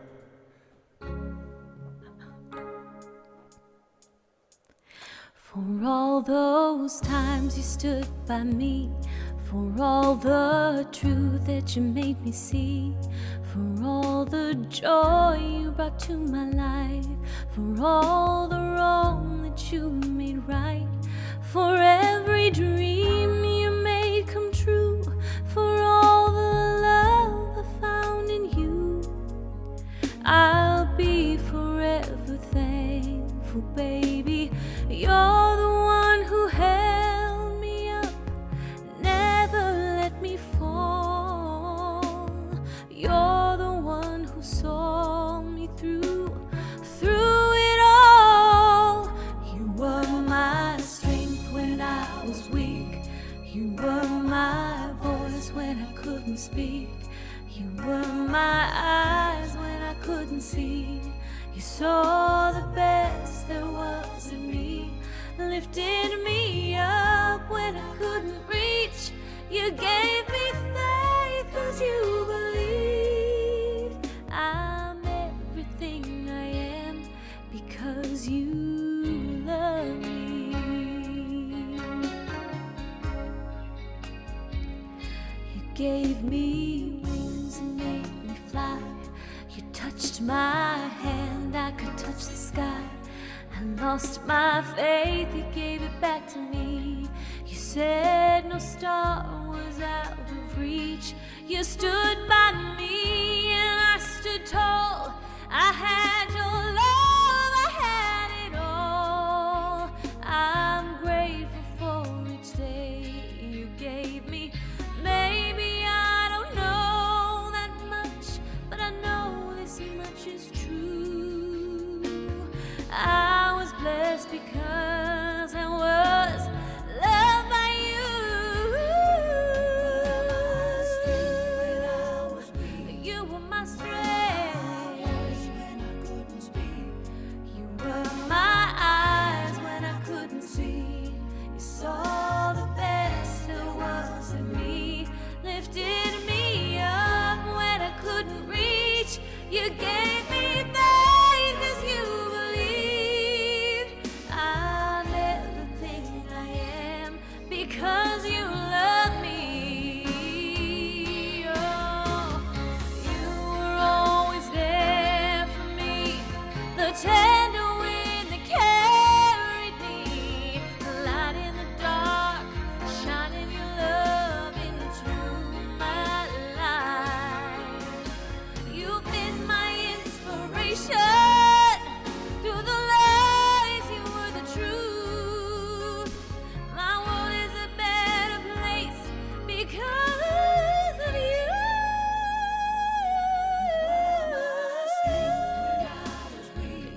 For all those times you stood by me, for all the truth that you made me see, for all the joy you brought to my life, for all the wrong that you made right, for every dream you made come true, for all the love I found in you, I'll be forever thankful, baby. You're the one who held me up, never let me fall. You're the one who saw me through it all. You were my strength when I was weak. You were my voice when I couldn't speak. You were my eyes when I couldn't see. You saw the best there was in me, lifted me up when I couldn't reach. You gave me faith 'cause you believed I'm everything I am because you love me. You gave me wings and made me fly. You touched my hand, I could touch the sky. I lost my faith, you gave it back to me. You said no star was out of reach. You stood by me and I stood tall. I had your love, I had it all. I'm grateful for each day you gave me. Maybe I don't know that much, but I know this much is true. I was blessed because I was loved by you. You were my strength when I couldn't speak. You were my eyes when I couldn't see. You saw the best there was in me, lifted me up when You gave me faith 'cause you believed I'm everything I am because you love me. Oh, you were always there for me, the tender wind that carried me, the light in the dark, shining your love into my life. You've been my inspiration through the lies, you were the truth. My world is a better place because of you.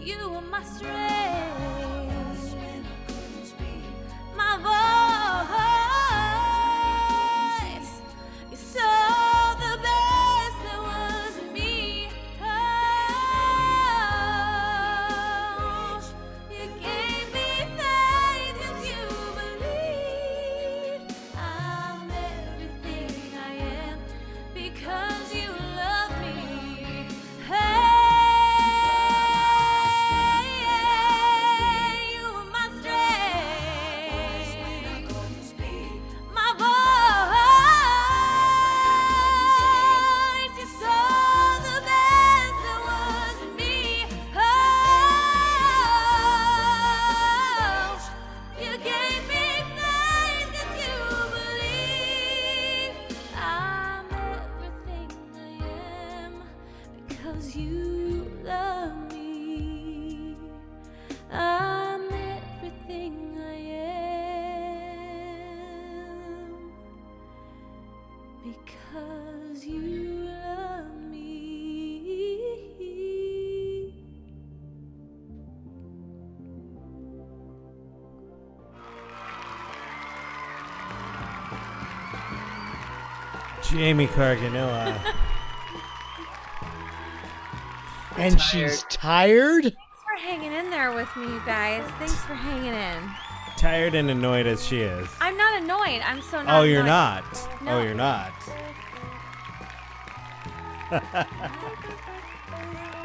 You were my strength, my voice. You saw the best that was in me. Oh, you gave me faith 'cause you believe I'm everything I am because you love me. Hey, you were my strength, my voice. You saw the best that was in me. Oh, you gave me faith 'cause you believe I'm everything I am because you love me. I'm everything I am because you love me. Jamie Carganilla. And she's tired? Thanks for hanging in there with me, you guys. Thanks for hanging in. Tired and annoyed as she is. I'm not annoyed. I'm so not Oh, you're annoyed. not. No. Oh, you're not.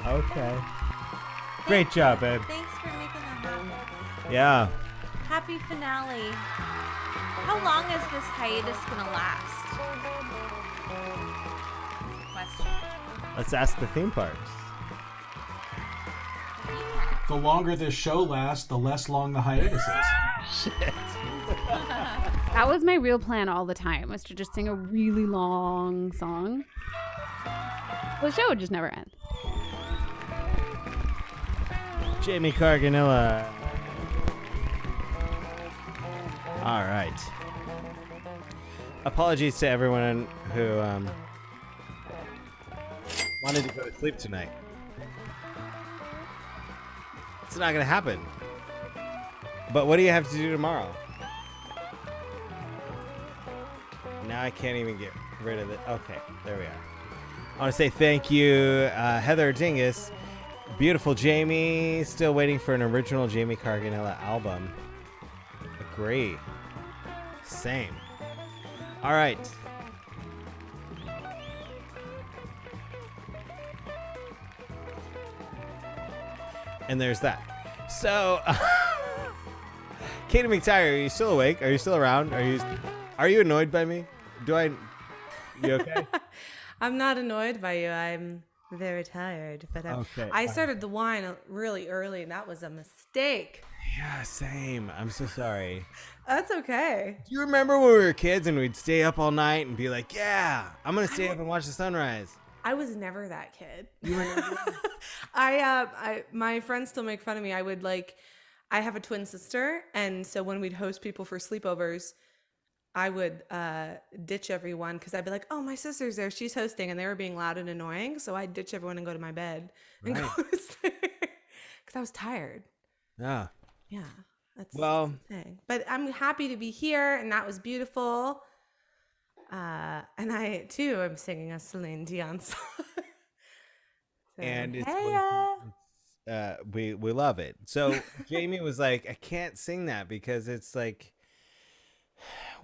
Okay. Great job, babe. Thanks for making that happen. Yeah. Happy finale. How long is this hiatus gonna last? That's the question. Let's ask the theme parks. The longer this show lasts, the less long the hiatus is. Shit. That was my real plan all the time, was to just sing a really long song. The show would just never end. Jamie Carganilla. All right. Apologies to everyone who wanted to go to sleep tonight. It's not going to happen. But what do you have to do tomorrow? Now I can't even get rid of it. Okay, there we are. I want to say thank you, Heather Dingus. Beautiful Jamie. Still waiting for an original Jamie Carganilla album. Agree. Same. All right. And there's that. So, Katie McTyre, are you still awake? Are you still around? Are you annoyed by me? You okay? I'm not annoyed by you. I'm very tired. But Okay. I started the wine really early, and that was a mistake. Yeah, same. I'm so sorry. That's okay. Do you remember when we were kids and we'd stay up all night and be like, yeah, I'm going to stay up and watch the sunrise? I was never that kid. You were never? My friends still make fun of me. I have a twin sister, and so when we'd host people for sleepovers, I would ditch everyone because I'd be like, oh, my sister's there, she's hosting, and they were being loud and annoying, so I'd ditch everyone and go to my bed and go to sleep because I was tired. Yeah. Yeah, that's well, the thing. But I'm happy to be here, and that was beautiful. And I too am singing a Celine Dion song. So, and it's hey, we love it. So Jamie was like, I can't sing that because it's like,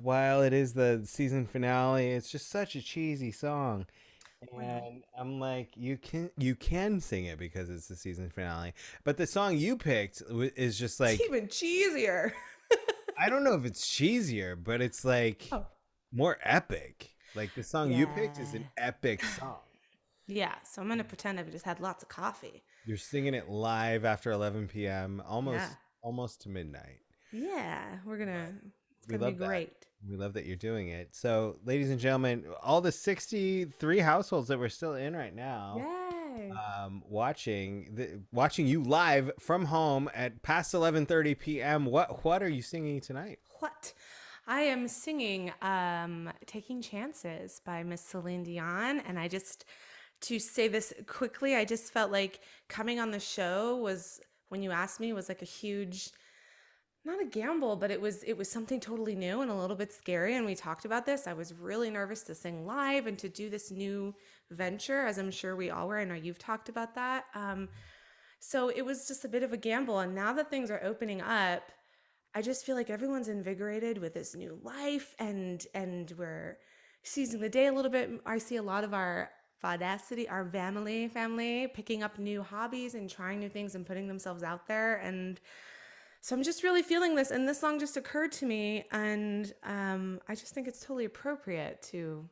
while it is the season finale, it's just such a cheesy song. And I'm I'm like, you can sing it because it's the season finale, but the song you picked is just like It's even cheesier. I don't know if it's cheesier, but it's like more epic. Like the song you picked is an epic song. Yeah, so I'm gonna pretend I've just had lots of coffee. You're singing it live after 11 p.m. almost to midnight. Yeah, it's We gonna love be great. that. We love that you're doing it. So, ladies and gentlemen, all the 63 households that we're still in right now, Yay! watching you live from home at past 11:30 p.m. What are you singing tonight? What? I am singing Taking Chances by Miss Celine Dion. And to say this quickly, I just felt like coming on the show was, when you asked me, was like a huge, not a gamble, but it was something totally new and a little bit scary. And we talked about this. I was really nervous to sing live and to do this new venture, as I'm sure we all were. I know you've talked about that. So it was just a bit of a gamble. And now that things are opening up, I just feel like everyone's invigorated with this new life, and we're seizing the day a little bit. I see a lot of our Vaudacity, our family picking up new hobbies and trying new things and putting themselves out there. And so I'm just really feeling this, and this song just occurred to me, and I just think it's totally appropriate to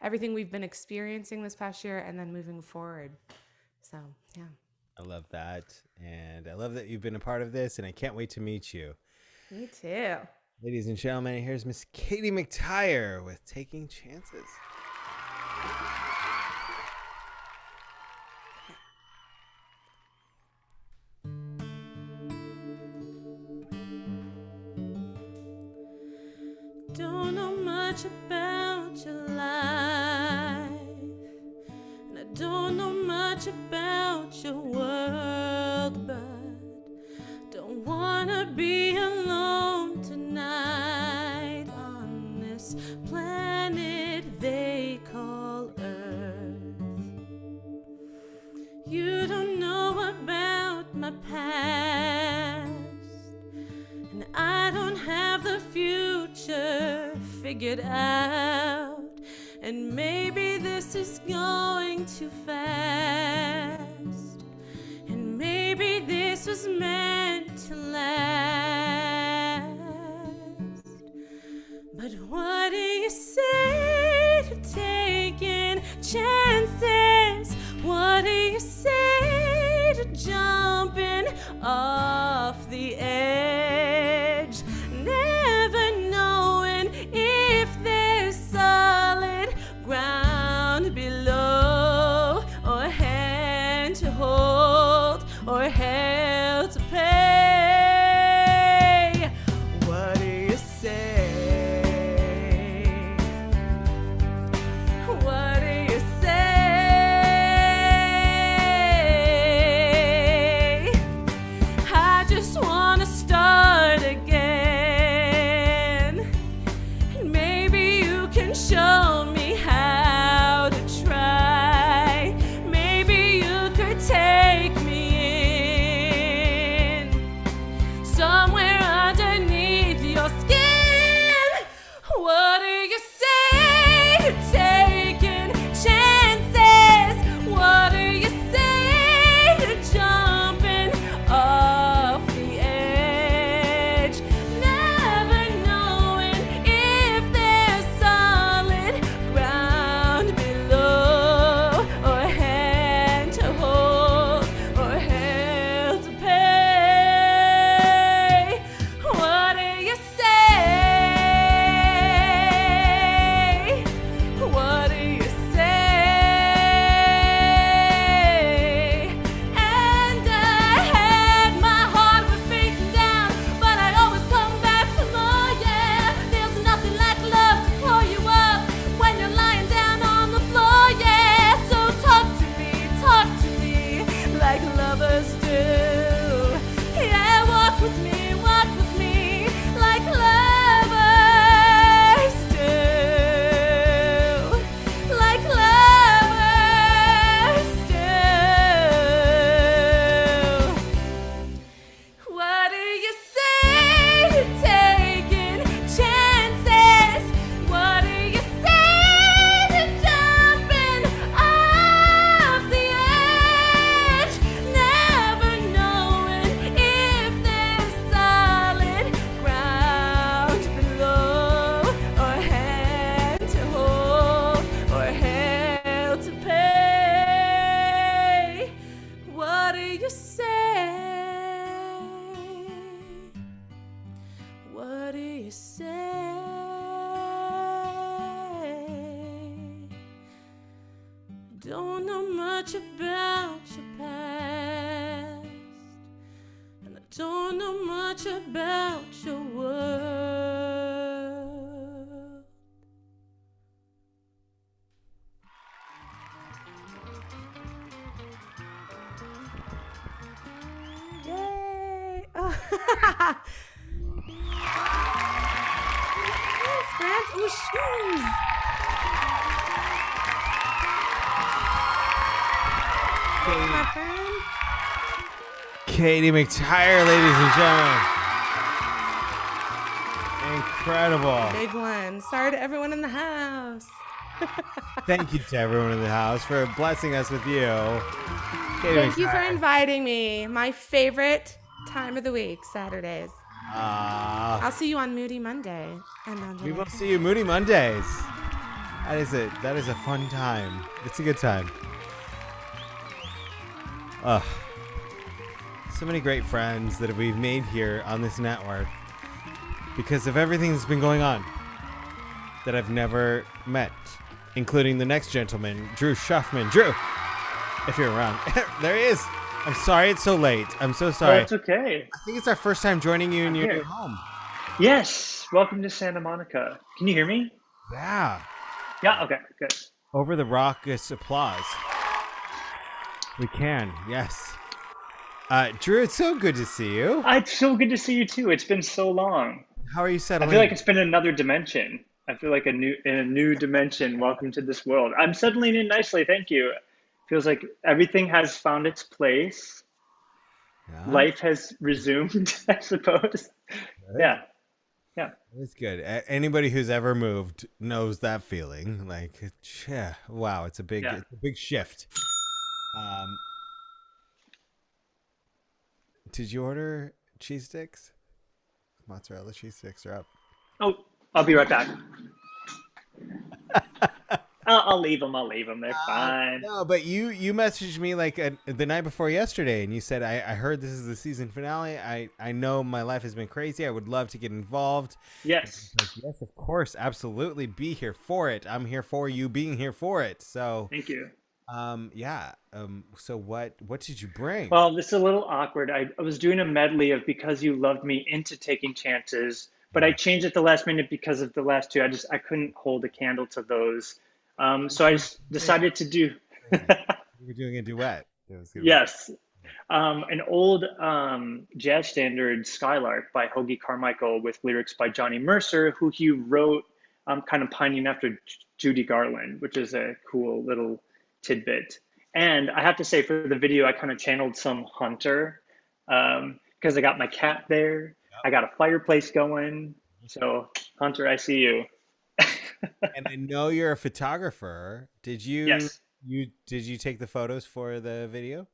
everything we've been experiencing this past year and then moving forward. So, yeah. I love that, and I love that you've been a part of this, and I can't wait to meet you. Me too. Ladies and gentlemen, here's Miss Katie McTyre with Taking Chances. Don't know much about your life, and I don't know much about your world, but don't wanna be alone tonight on this planet they call Earth. You don't know about my past, and I don't have the future figured out, and maybe this is going too fast, and maybe this was meant to last. But what do you say to taking chances? What do you say to jumping off the edge? Never knowing if there's solid ground below, or hand to hold, or hell to pay. What do you say? What do you say? I don't know much about your past, and I don't know much about your world. Yay! Oh. Thanks, friends. Oh, shoes. Thanks, my friend. Katie McTyre, ladies and gentlemen. Incredible. Big one. Sorry to everyone in the house. Thank you to everyone in the house for blessing us with you. Katie Thank you for McTyre. inviting me. My favorite time of the week, Saturdays. I'll see you on Moody Monday. And on We will July see you Moody Mondays. That is a fun time. It's a good time. So many great friends that we've made here on this network because of everything that's been going on that I've never met, including the next gentleman, Drew SCHUFMAN. Drew, if you're around. There he is. I'm sorry it's so late. I'm so sorry. Oh, it's okay. I think it's our first time joining you in your new home. Yes. Welcome to Santa Monica. Can you hear me? Yeah. Yeah. Okay. Good. Over the raucous applause. We can. Yes. Drew, it's so good to see you. It's so good to see you too. It's been so long. How are you settling? I feel like it's been another dimension. I feel like in a new dimension. Welcome to this world. I'm settling in nicely. Thank you. Feels like everything has found its place. Yeah. Life has resumed, I suppose. Good. Yeah. Yeah. It's good. Anybody who's ever moved knows that feeling. Like, yeah, wow, it's a big shift. Did you order cheese sticks? Mozzarella cheese sticks are up. Oh, I'll be right back. I'll leave them. They're fine. No, but you messaged me like the night before yesterday, and you said, I heard this is the season finale. I know my life has been crazy. I would love to get involved. Yes. Like, yes, of course. Absolutely. Be here for it. I'm here for you being here for it. So thank you. Yeah. So what did you bring? Well, this is a little awkward. I was doing a medley of Because You Loved Me into Taking Chances, but I changed it the last minute because of the last two. I couldn't hold a candle to those. So I just decided to do. You were doing a duet. Yes. An old jazz standard, Skylark by Hoagie Carmichael, with lyrics by Johnny Mercer, who he wrote kind of pining after Judy Garland, which is a cool little tidbit. And I have to say, for the video, I kind of channeled some Hunter because I got my cat there. Yep. I got a fireplace going. So Hunter, I see you. And I know you're a photographer. Did you? Yes. Did you take the photos for the video?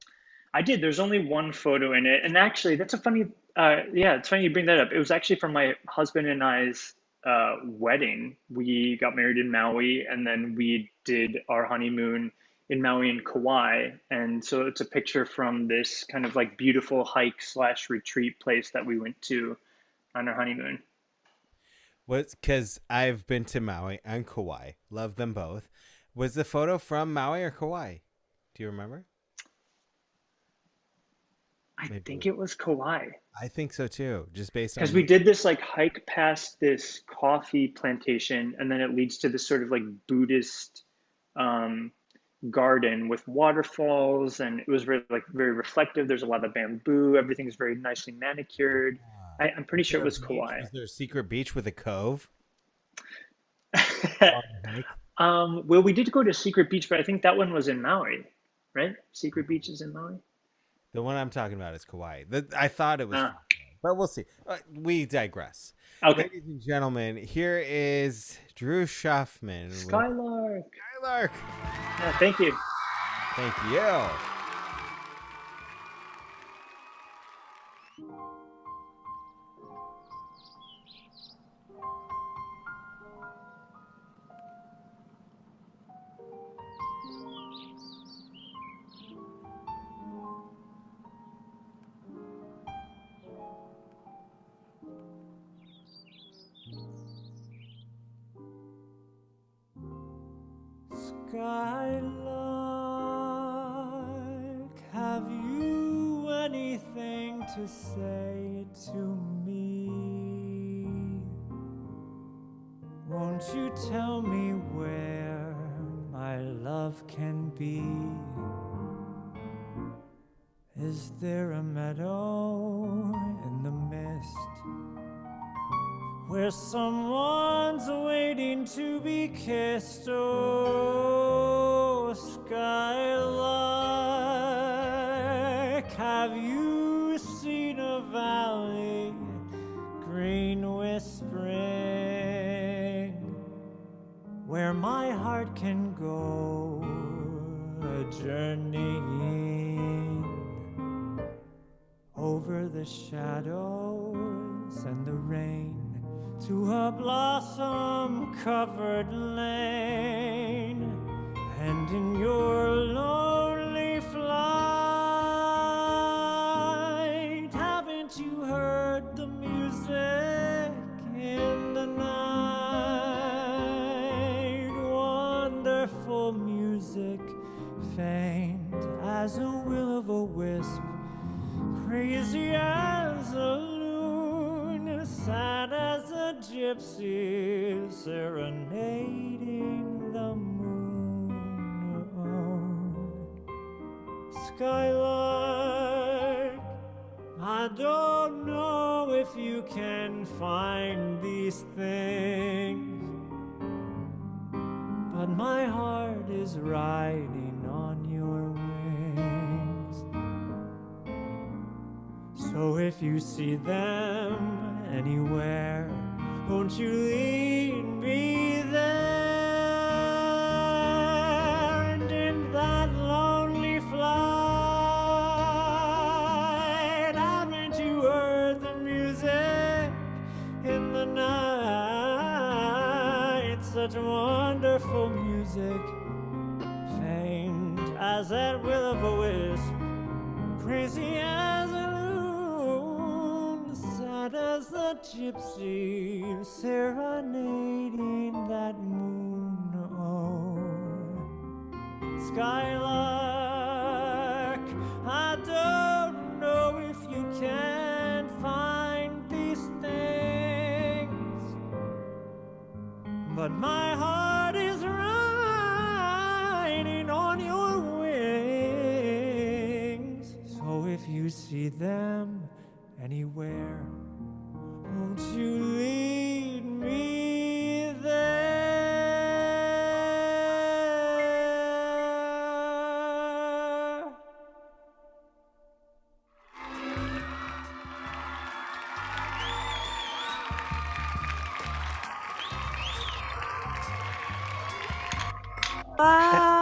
I did. There's only one photo in it, and actually, that's a funny. It's funny you bring that up. It was actually from my husband and I's wedding. We got married in Maui, and then we did our honeymoon in Maui and Kauai. And so it's a picture from this kind of like beautiful hike/retreat place that we went to on our honeymoon. Because I've been to Maui and Kauai. Love them both. Was the photo from Maui or Kauai? Do you remember? I think it was Kauai. I think so too, just based on... Because we did this like hike past this coffee plantation, and then it leads to this sort of like Buddhist garden with waterfalls, and it was very reflective. There's a lot of bamboo. Everything's very nicely manicured. I'm pretty sure it was Kauai. Is there a secret beach with a cove? Well, we did go to Secret Beach, but I think that one was in Maui, right? Secret Beach is in Maui. The one I'm talking about is Kauai. I thought it was, but we'll see. We digress. Okay. Ladies and gentlemen, here is Drew SCHUFMAN. Skylark. Skylark. Yeah, thank you. Thank you. Skylark, to say to me? Won't you tell me where my love can be? Is there a meadow in the mist where someone's waiting to be kissed? Oh, skylark, have you seen a valley green with spring, where my heart can go a journeying over the shadows and the rain to a blossom-covered lane? And in your lonely flight, haven't you heard the music in the night? Wonderful music, faint as a will-o'-the-wisp, crazy as a loon, sad as a gypsy, serenading the moon. Skylark, I don't know if you can find these things, but my heart is riding on your wings. So if you see them anywhere, won't you lead me there? And in that lonely flight, haven't you heard the music in the night? Such wonderful music, faint as that will-o'-the-wisp, crazy as a loon, sad as the gypsy, serenading that moon. Oh, skylark, I don't know if you can find these things, but my heart is riding on your wings. So if you see them anywhere, won't you lead me there?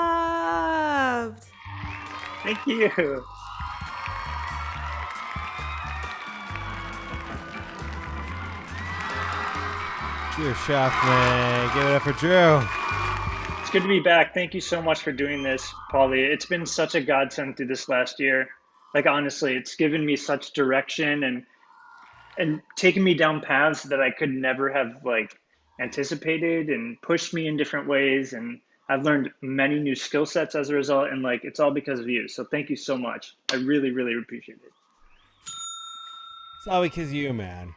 Loved. Thank you. Drew Schaffman, give it up for Drew. It's good to be back. Thank you so much for doing this, Paulie. It's been such a godsend through this last year. Like, honestly, it's given me such direction and taken me down paths that I could never have anticipated, and pushed me in different ways. And I've learned many new skill sets as a result. And it's all because of you. So thank you so much. I really, really appreciate it. It's all because of you, man.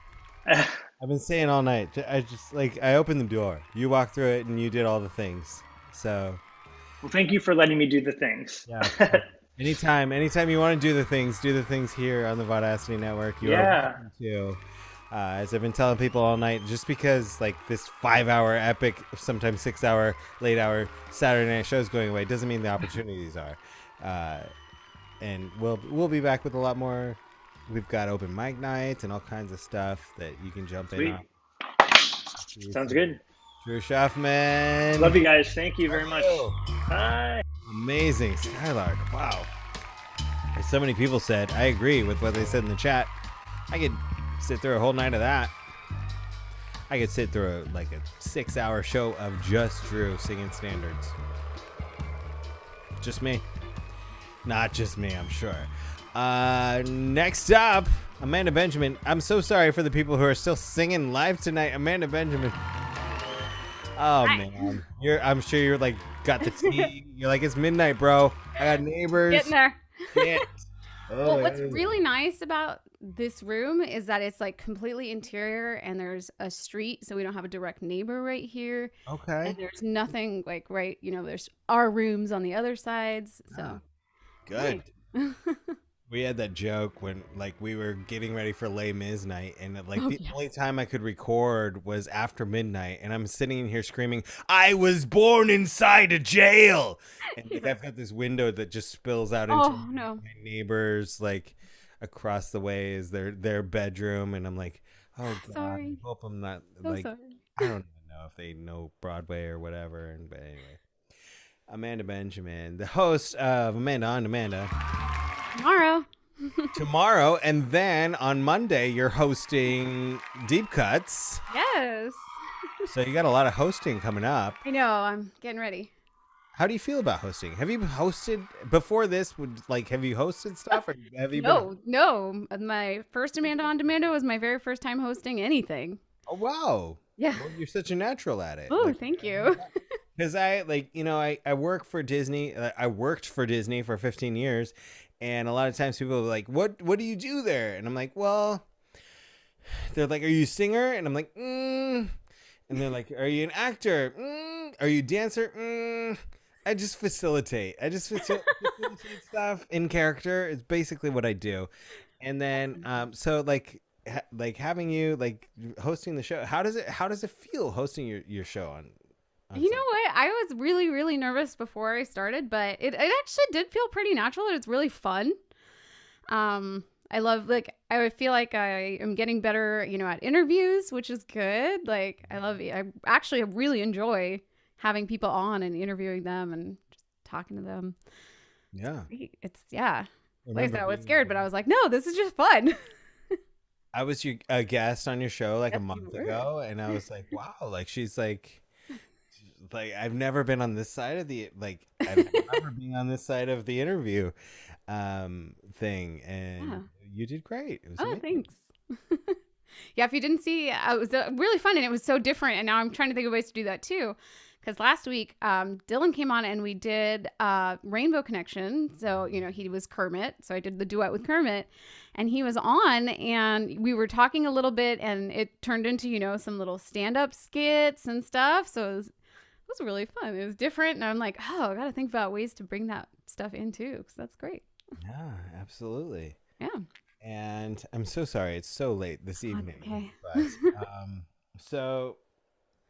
I've been saying all night. I just I opened the door. You walked through it and you did all the things. So, well, thank you for letting me do the things. Yeah. Anytime you want to do the things here on the Vaudacity Network. You are welcome to. As I've been telling people all night, just because this 5-hour epic, sometimes 6-hour, late hour Saturday night show is going away, doesn't mean the opportunities are. And we'll be back with a lot more. We've got open mic nights and all kinds of stuff that you can jump in on. Sounds good. Drew Schaffman. Love you guys. Thank you very much. Bye. Amazing. Skylark. Wow. As so many people said, I agree with what they said in the chat. I could sit through a whole night of that. I could sit through a 6-hour show of just Drew singing standards. Just me. Not just me, I'm sure. Next up, Amanda Benjamin. I'm so sorry for the people who are still singing live tonight. Amanda Benjamin. Oh, man. I'm sure you're got the tea. You're it's midnight, bro. I got neighbors. Getting there. Shit. Well, what's really nice about this room is that it's like completely interior and there's a street, so we don't have a direct neighbor right here. Okay. And there's nothing like there's our rooms on the other sides. So Good. We had that joke when like we were getting ready for Les Mis night, and like the only time I could record was after midnight, and I'm sitting in here screaming, "I was born inside a jail!" And like I've got this window that just spills out into my neighbors, like across the way is their bedroom, and I'm like, oh God, sorry. I hope I'm not So like sorry. I don't even know if they know Broadway or whatever. But anyway, Amanda Benjamin, the host of Amanda on Amanda. Tomorrow, and then on Monday you're hosting Deep Cuts. Yes. So you got a lot of hosting coming up. I know. I'm getting ready. How do you feel about hosting? Have you hosted before this? Have you hosted stuff? Or have you No. My first Amanda on Demando was my very first time hosting anything. Oh wow. Yeah. Well, you're such a natural at it. Oh, thank you. Because I work for Disney. I worked for Disney for 15 years. And a lot of times people are like, what do you do there? And I'm like, well, they're like, are you a singer? And I'm like, And they're like, are you an actor? Are you a dancer? I just facilitate. I just facilitate stuff in character. It's basically what I do. And then, so like having you like hosting the show, how does it feel hosting your show on You know what? I was really, really nervous before I started, but it actually did feel pretty natural, and it's really fun. I love, I feel like I am getting better, at interviews, which is good. Like, I actually really enjoy having people on and interviewing them and just talking to them. Yeah. Like I said, I was scared, but I was like, no, this is just fun. I was a guest on your show like a month ago, and I was like, wow, like she's like I've never been on this side of the I've never been on this side of the interview thing, and you did great. It was amazing. Thanks. Yeah, if you didn't see, it was really fun, and it was so different, and now I'm trying to think of ways to do that too. Because last week, Dylan came on and we did Rainbow Connection. So, he was Kermit. So I did the duet with Kermit. And he was on and we were talking a little bit and it turned into, some little stand-up skits and stuff. So it was really fun. It was different. And I'm like, I got to think about ways to bring that stuff in too. Because that's great. Yeah, absolutely. Yeah. And I'm so sorry. It's so late this evening. Okay. But, so...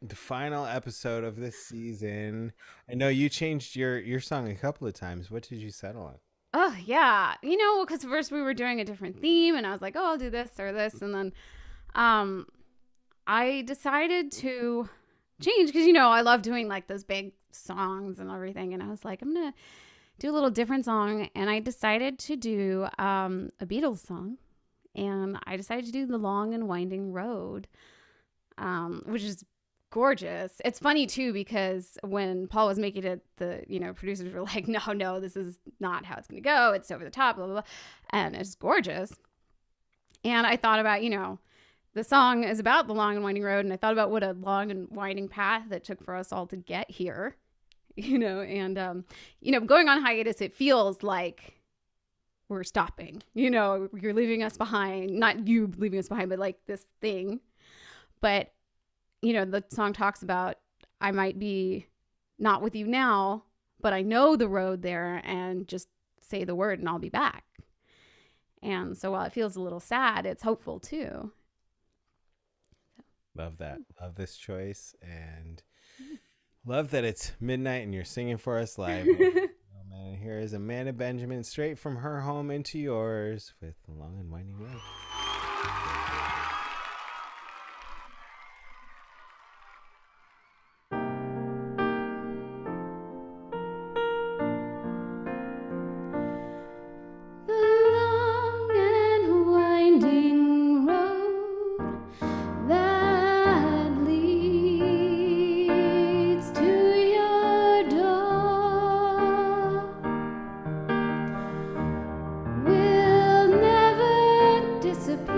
the final episode of this season. I know you changed your song a couple of times. What did you settle on? Oh, yeah. Because first we were doing a different theme and I was like, I'll do this or this. And then I decided to change because, I love doing like those big songs and everything. And I was like, I'm going to do a little different song. And I decided to do a Beatles song. And I decided to do The Long and Winding Road, which is gorgeous. It's funny too because when Paul was making it, the producers were like, no, this is not how it's gonna go, it's over the top, blah blah blah, and it's gorgeous. And I thought about the song is about the long and winding road, and I thought about what a long and winding path it took for us all to get here, and going on hiatus, it feels like we're stopping, you're leaving us behind, not you leaving us behind, but like this thing. But the song talks about, I might be not with you now, but I know the road there, and just say the word and I'll be back. And so while it feels a little sad, it's hopeful too. Love that. Love this choice, and love that it's midnight and you're singing for us live. Oh man, here is Amanda Benjamin straight from her home into yours with The Long and Winding Road. Disappear.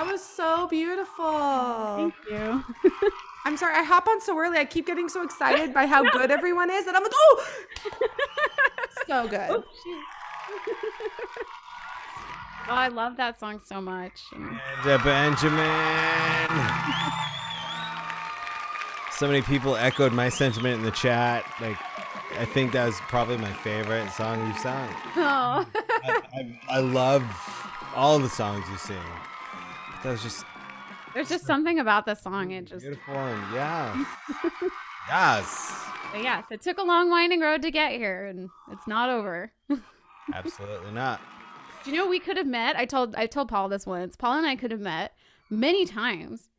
That was so beautiful. Thank you. I'm sorry, I hop on so early. I keep getting so excited by how good everyone is, and I'm like, oh, so good. Oh, I love that song so much. Benjamin. So many people echoed my sentiment in the chat. Like, I think that was probably my favorite song you've sung. Oh. I love all the songs you sing. That was just There's just something about the song. It just beautiful. And yeah. Yes. But yes, it took a long winding road to get here, and it's not over. Absolutely not. Do you know we could have met? I told Paul this once. Paul and I could have met many times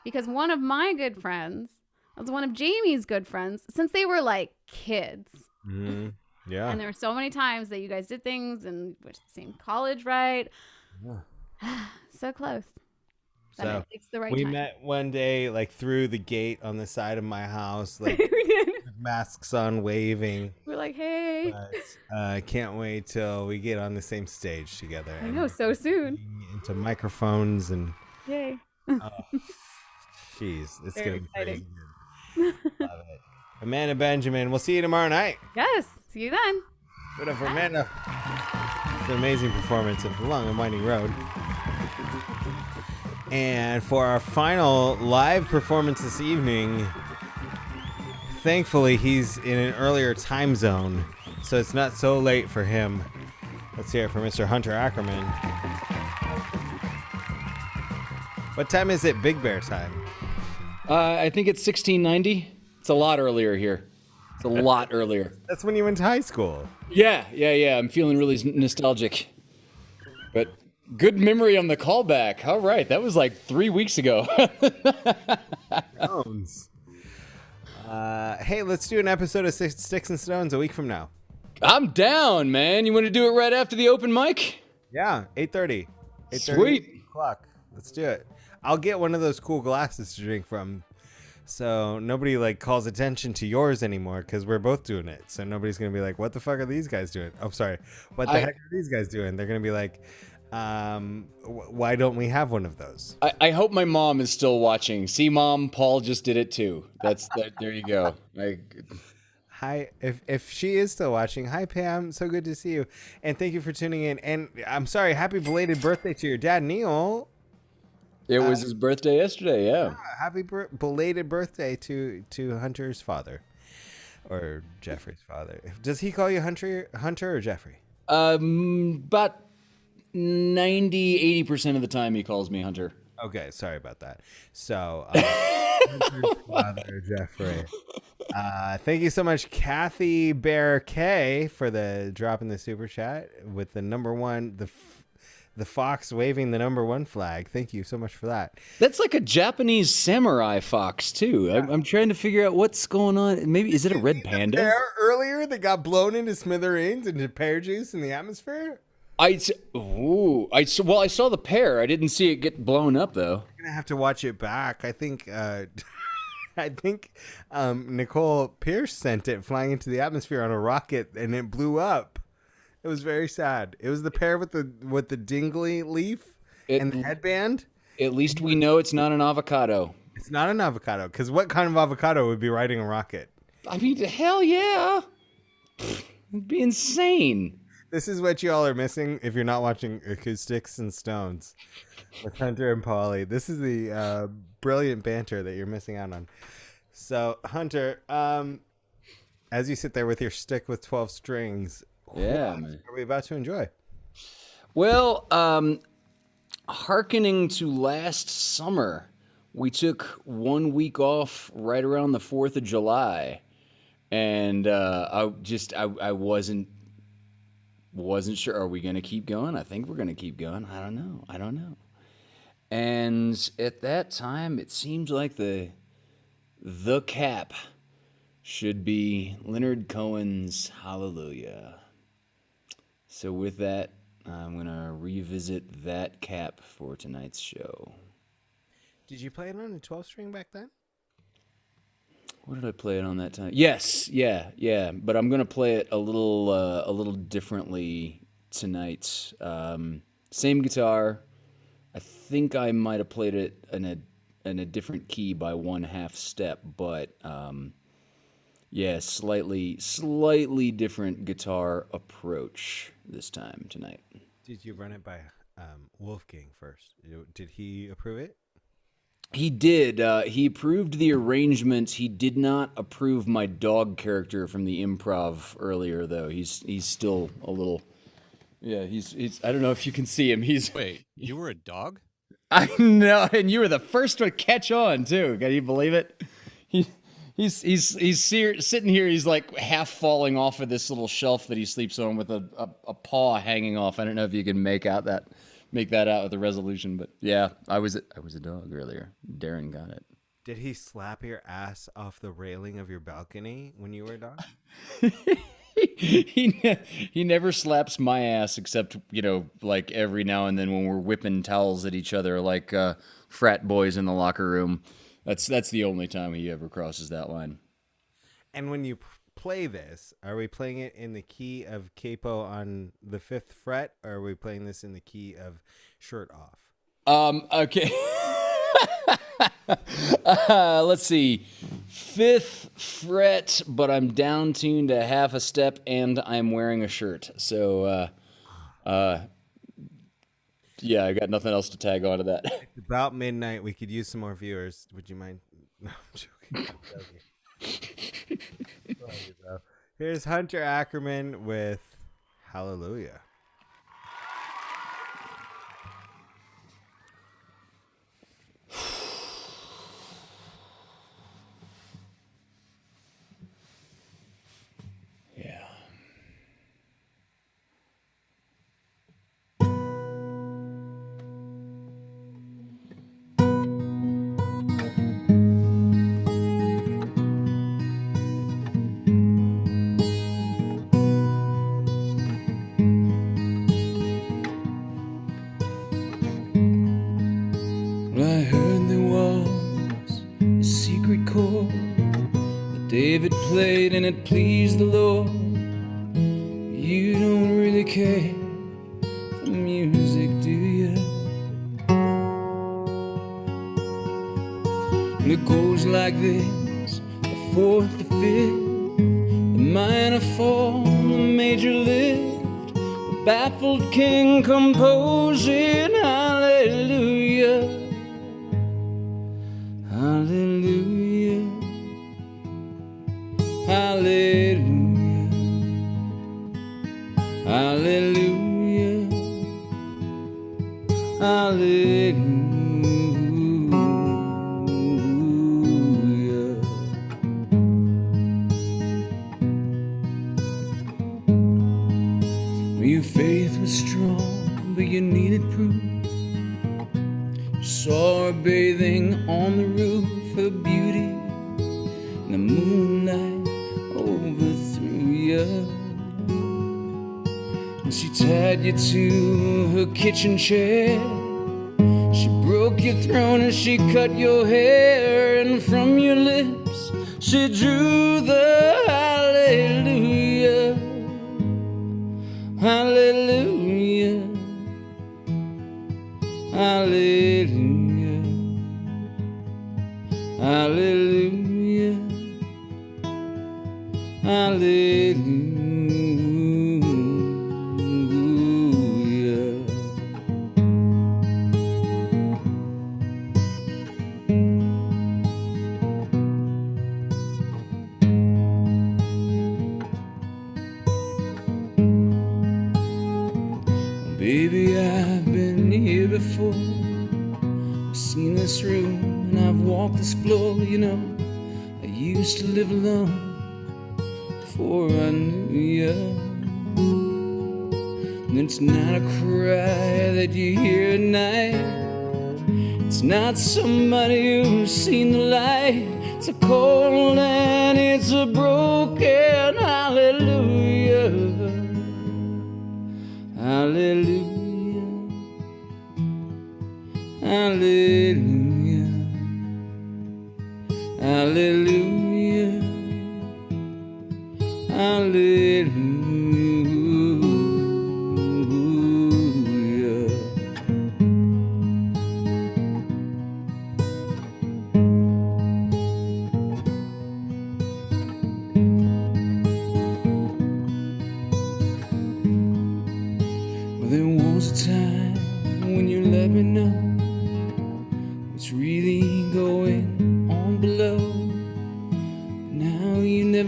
because one of my good friends was one of Jamie's good friends since they were like kids. Mm-hmm. Yeah. And there were so many times that you guys did things and went to the same college, right? Yeah. So close. But So it takes the right we time. met one day, like through the gate on the side of my house, like with masks on, waving. We're like, hey. I can't wait till we get on the same stage together. I know, so soon. Into microphones and Yay. jeez, it's Very gonna be crazy. exciting. Love it. Amanda Benjamin, we'll see you tomorrow night. Yes. See you then. Good up for Amanda. It's an amazing performance of The Long and Winding Road. And for our final live performance this evening, thankfully he's in an earlier time zone, so it's not so late for him. Let's hear it for Mr. Hunter Ackerman. What time is it? Big Bear time. I think it's 1690. It's a lot earlier here. It's a lot earlier. That's when you went to high school. Yeah. I'm feeling really nostalgic. But good memory on the callback. All right, that was like 3 weeks ago. Hey, let's do an episode of Sticks and Stones a week from now. I'm down, man. You want to do it right after the open mic? Yeah, 8:30. Sweet. O'clock. Let's do it. I'll get one of those cool glasses to drink from, so nobody like calls attention to yours anymore because we're both doing it. So nobody's gonna be like, "What the fuck are these guys doing?" Oh, sorry. What the heck are these guys doing? They're gonna be like, why don't we have one of those? I hope my mom is still watching. See, Mom, Paul just did it too. That's that. There you go. Hi, if she is still watching, hi Pam, so good to see you, and thank you for tuning in. And I'm sorry, happy belated birthday to your dad, Neil. It was his birthday yesterday. Yeah. Happy belated birthday to Hunter's father, or Jeffrey's father. Does he call you Hunter or Jeffrey? About 90-80% of the time he calls me Hunter. Okay, sorry about that. So, Hunter's father, Jeffrey. Thank you so much, Kathy Bear K, for the drop in the super chat with the number one, the fox waving the number one flag. Thank you so much for that. That's like a Japanese samurai fox too. Yeah. I'm trying to figure out what's going on. Maybe is it a red panda? Bear earlier that got blown into smithereens into pear juice in the atmosphere. I saw the pear. I didn't see it get blown up though. You're gonna have to watch it back. I think Nicole Pierce sent it flying into the atmosphere on a rocket and it blew up. It was very sad. It was the pear with the dingly leaf and the headband. At least we know it's not an avocado. It's not an avocado, because what kind of avocado would be riding a rocket? I mean, hell yeah. It'd be insane. This is what you all are missing if you're not watching Acoustics and Stones with Hunter and Paulie. This is the brilliant banter that you're missing out on. So, Hunter, as you sit there with your stick with 12 strings, yeah, what are we about to enjoy? Well, hearkening to last summer, we took 1 week off right around the 4th of July, and I wasn't sure. Are we going to keep going? I think we're going to keep going. I don't know. And at that time, it seemed like the cap should be Leonard Cohen's Hallelujah. So with that, I'm going to revisit that cap for tonight's show. Did you play it on a 12-string back then? What did I play it on that time? Yes, yeah. But I'm going to play it a little differently tonight. Same guitar, I think I might have played it in a different key by 1/2 step, but yeah, slightly different guitar approach this time tonight. Did you run it by Wolfgang first? Did he approve it? He did. He approved the arrangement. He did not approve my dog character from the improv earlier, though. He's still a little. Yeah, he's. I don't know if you can see him. Wait, you were a dog? I know, and you were the first to catch on too. Can you believe it? He's sitting here. He's like half falling off of this little shelf that he sleeps on with a paw hanging off. I don't know if you can make that out with the resolution, but yeah, I was a dog earlier. Darren got it. Did he slap your ass off the railing of your balcony when you were a dog? He never slaps my ass except, like every now and then when we're whipping towels at each other like frat boys in the locker room. That's the only time he ever crosses that line. And when you play this, are we playing it in the key of capo on the 5th fret, or are we playing this in the key of shirt off? Okay. Let's see. 5th fret, but I'm down tuned a 1/2 step, and I'm wearing a shirt. So, yeah, I got nothing else to tag onto that. It's about midnight. We could use some more viewers. Would you mind? No, I'm joking. Here's Hunter Ackerman with Hallelujah. David played and it pleased the Lord. You don't really care for music, do you? And it goes like this: the 4th, the 5th, the minor fall, the major lift, the baffled king composing hallelujah, hallelujah. Hallelujah, hallelujah, hallelujah. Your faith was strong, but you needed proof. You saw her bathing on the roof, her beauty in the moonlight overthrew you, and she tied you to her kitchen chair. She broke your throne and she cut your hair, and from your lips she drew the hallelujah, hallelujah, hallelujah, hallelujah, hallelujah. Baby, I've been here before. I've seen this room and I've walked this floor. You know, I used to live alone before I knew you. And it's not a cry that you hear at night. It's not somebody who's seen the light. It's a cold and it's a broken hallelujah, hallelujah, hallelujah, hallelujah, hallelujah.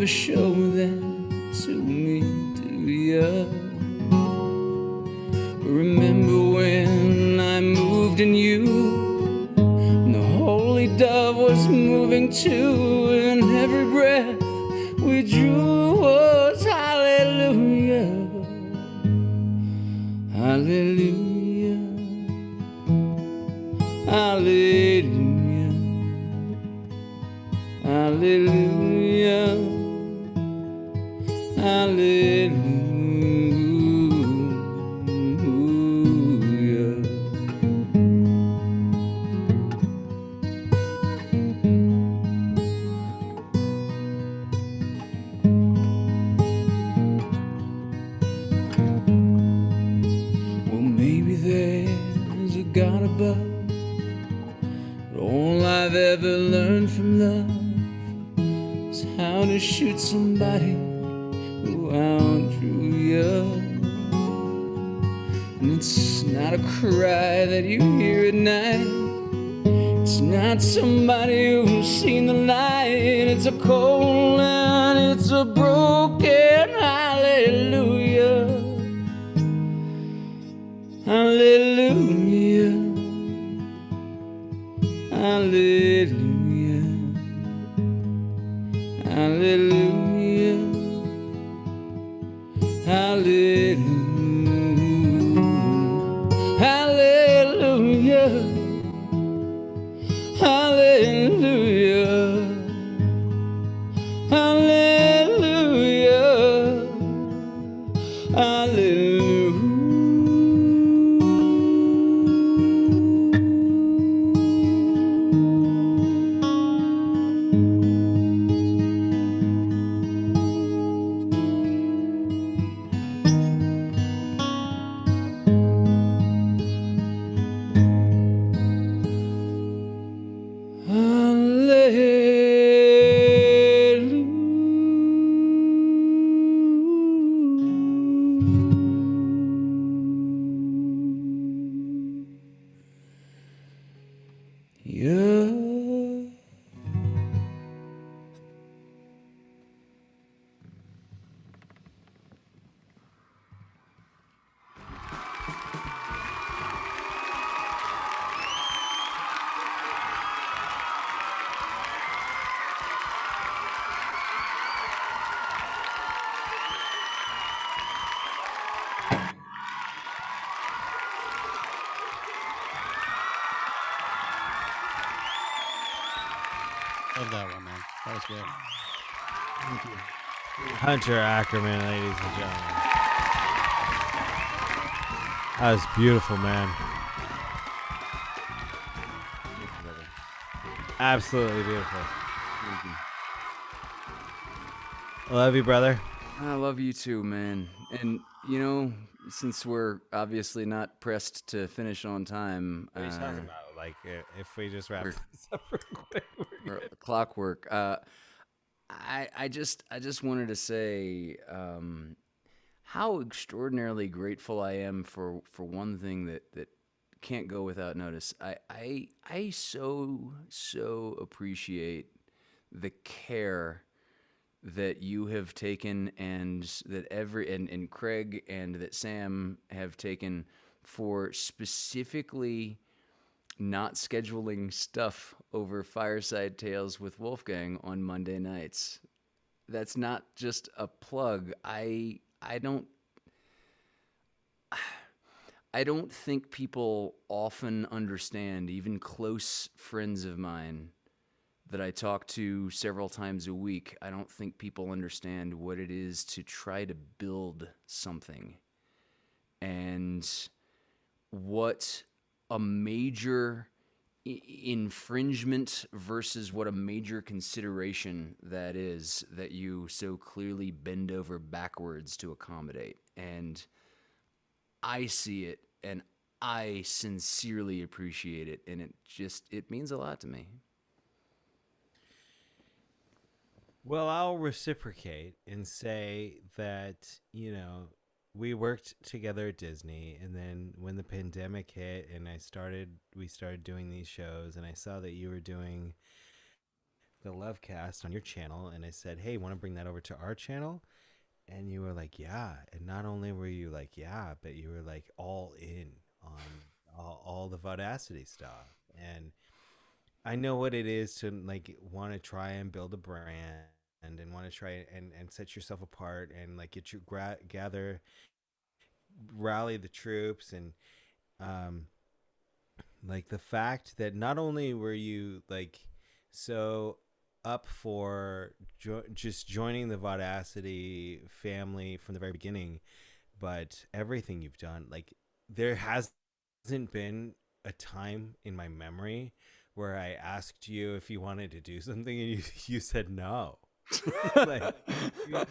never show that to me, do ya? Remember when I moved in you, and the holy dove was moving too, and every breath we drew was hallelujah, hallelujah, hallelujah, hallelujah, hallelujah. Well, maybe there's a God above, but all I've ever learned from love is how to shoot somebody who outdrew you. And it's not a cry that you hear at night, it's not somebody who's seen the light, it's a cold and it's a broken hallelujah, hallelujah, hallelujah, hallelujah, hallelujah, hallelujah, hallelujah, hallelujah, hallelujah. Love that one, man. That was good. Thank you. Hunter Ackerman, ladies and gentlemen. That was beautiful, man. Absolutely beautiful. Thank you. I love you, brother. I love you too, man. And you know, since we're obviously not pressed to finish on time, What are you talking about? Like, if we just wrap this up real quick, we're good. Clockwork. I just wanted to say how extraordinarily grateful I am for one thing that can't go without notice. I so appreciate the care that you have taken, and that and Craig and that Sam have taken for specifically not scheduling stuff over Fireside Tales with Wolfgang on Monday nights. That's not just a plug. I don't think people often understand, even close friends of mine that I talk to several times a week, I don't think people understand what it is to try to build something, and what a major infringement versus what a major consideration that is, that you so clearly bend over backwards to accommodate. And I see it, and I sincerely appreciate it, and it means a lot to me. Well, I'll reciprocate and say that, we worked together at Disney, and then when the pandemic hit and we started doing these shows, and I saw that you were doing the Love Cast on your channel, and I said, hey, want to bring that over to our channel? And you were like, yeah. And not only were you like, yeah, but you were like all in on all the Vaudacity stuff. And I know what it is to like want to try and build a brand and want to try and set yourself apart and like get your rally the troops. And like the fact that not only were you like so up for just joining the Vaudacity family from the very beginning, but everything you've done, like there hasn't been a time in my memory where I asked you if you wanted to do something and you said no. Like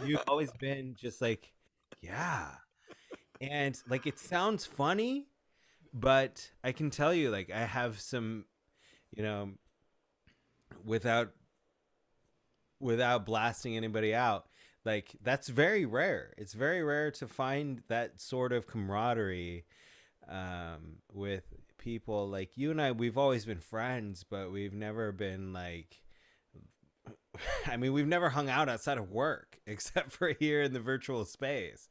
you've always been just like, yeah. And like it sounds funny, but I can tell you, like, I have some, you know, without blasting anybody out, like that's very rare. It's very rare to find that sort of camaraderie with people. Like you and I, we've always been friends, but we've never been like, I mean, we've never hung out outside of work except for here in the virtual space.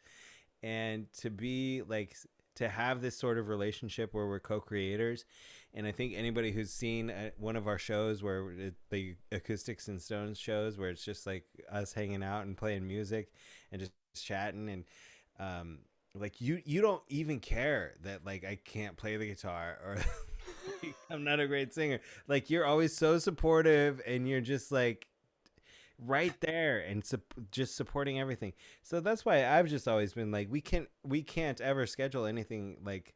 And to be like, to have this sort of relationship where we're co-creators. And I think anybody who's seen one of our shows where the Acoustics and Stones shows, where it's just like us hanging out and playing music and just chatting, and like you don't even care that like I can't play the guitar or I'm not a great singer. Like you're always so supportive and you're just like right there and just supporting everything. So that's why I've just always been like, we can't ever schedule anything like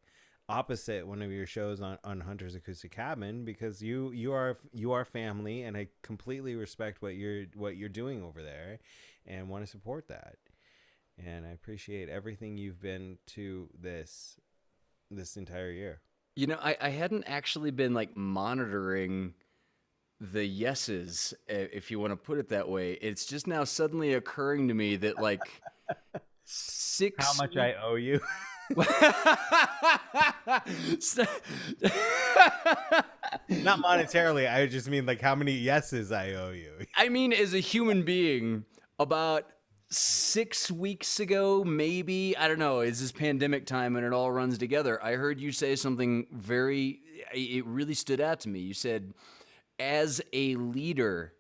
opposite one of your shows on Hunter's Acoustic Cabin, because you are family, and I completely respect what you're doing over there and want to support that. And I appreciate everything you've been to this entire year. You know, I hadn't actually been like monitoring the yeses, if you want to put it that way. It's just now suddenly occurring to me that like How much I owe you? Not monetarily. I just mean like how many yeses I owe you. I mean, as a human being, about 6 weeks ago, maybe, I don't know, it's this pandemic time and it all runs together. I heard you say something it really stood out to me. You said, as a leader,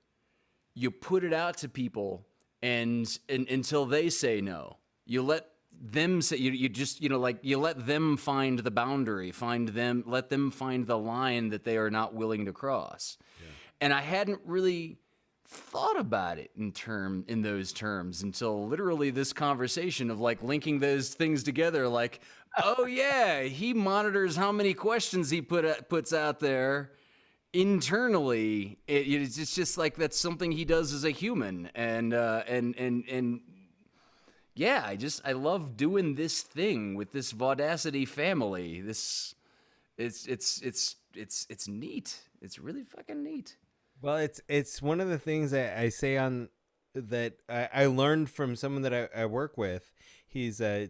you put it out to people and until they say no. You let them say, you just, you know, like you let them find the boundary, let them find the line that they are not willing to cross. Yeah. And I hadn't really thought about it in those terms until literally this conversation of like linking those things together. Like, oh yeah, he monitors how many questions he puts out there internally. It's just like that's something he does as a human, and yeah, I love doing this thing with this Vaudacity family. It's neat. It's really fucking neat. Well, it's one of the things I say on that I learned from someone that I work with. He's the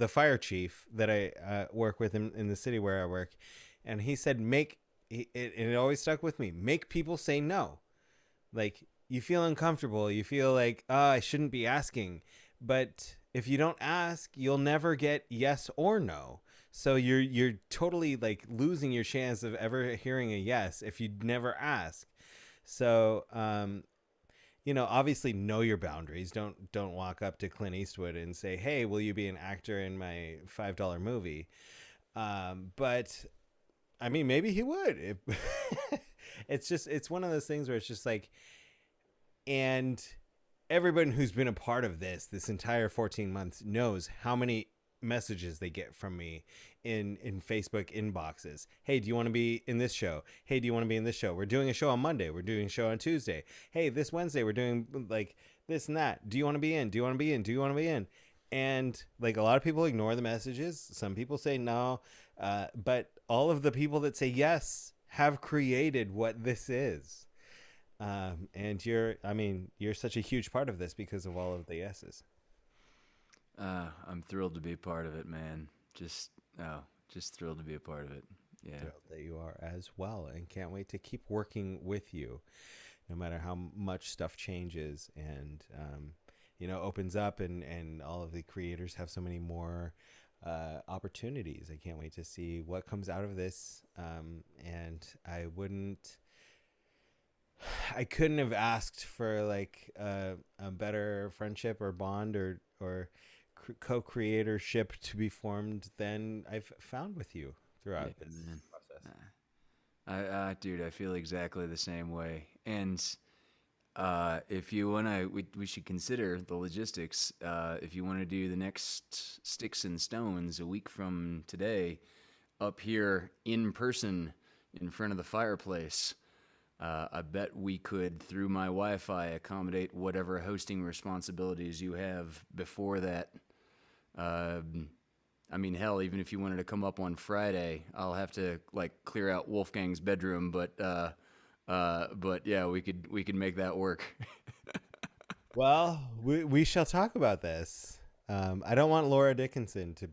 fire chief that I work with in the city where I work, and he said and it always stuck with me. Make people say no. Like you feel uncomfortable, you feel like I shouldn't be asking, but if you don't ask, you'll never get yes or no. So you're totally like losing your chance of ever hearing a yes if you never ask. So you know, obviously know your boundaries. Don't walk up to Clint Eastwood and say, "Hey, will you be an actor in my $5 movie?" But I mean, maybe he would. It's one of those things where it's just like, and everyone who's been a part of this entire 14 months knows how many messages they get from me in Facebook inboxes. Hey, do you want to be in this show? Hey, do you want to be in this show? We're doing a show on Monday. We're doing a show on Tuesday. Hey, this Wednesday we're doing like this and that. Do you want to be in? Do you want to be in? Do you want to be in? And like a lot of people ignore the messages. Some people say no. But all of the people that say yes have created what this is. And you're such a huge part of this because of all of the yeses. I'm thrilled to be a part of it, man. Just thrilled to be a part of it. Yeah. Thrilled that you are as well, and can't wait to keep working with you. no matter how much stuff changes and opens up, and all of the creators have so many more opportunities. I can't wait to see what comes out of this. And I couldn't have asked for like a better friendship or bond or co-creatorship to be formed than I've found with you throughout this process. Dude, I feel exactly the same way. And if you want to, we should consider the logistics. If you want to do the next Sticks and Stones a week from today, up here in person in front of the fireplace, I bet we could, through my Wi-Fi, accommodate whatever hosting responsibilities you have before that. I mean, hell, even if you wanted to come up on Friday, I'll have to like clear out Wolfgang's bedroom, but yeah, we could make that work. Well, we shall talk about this. I don't want Laura Dickinson to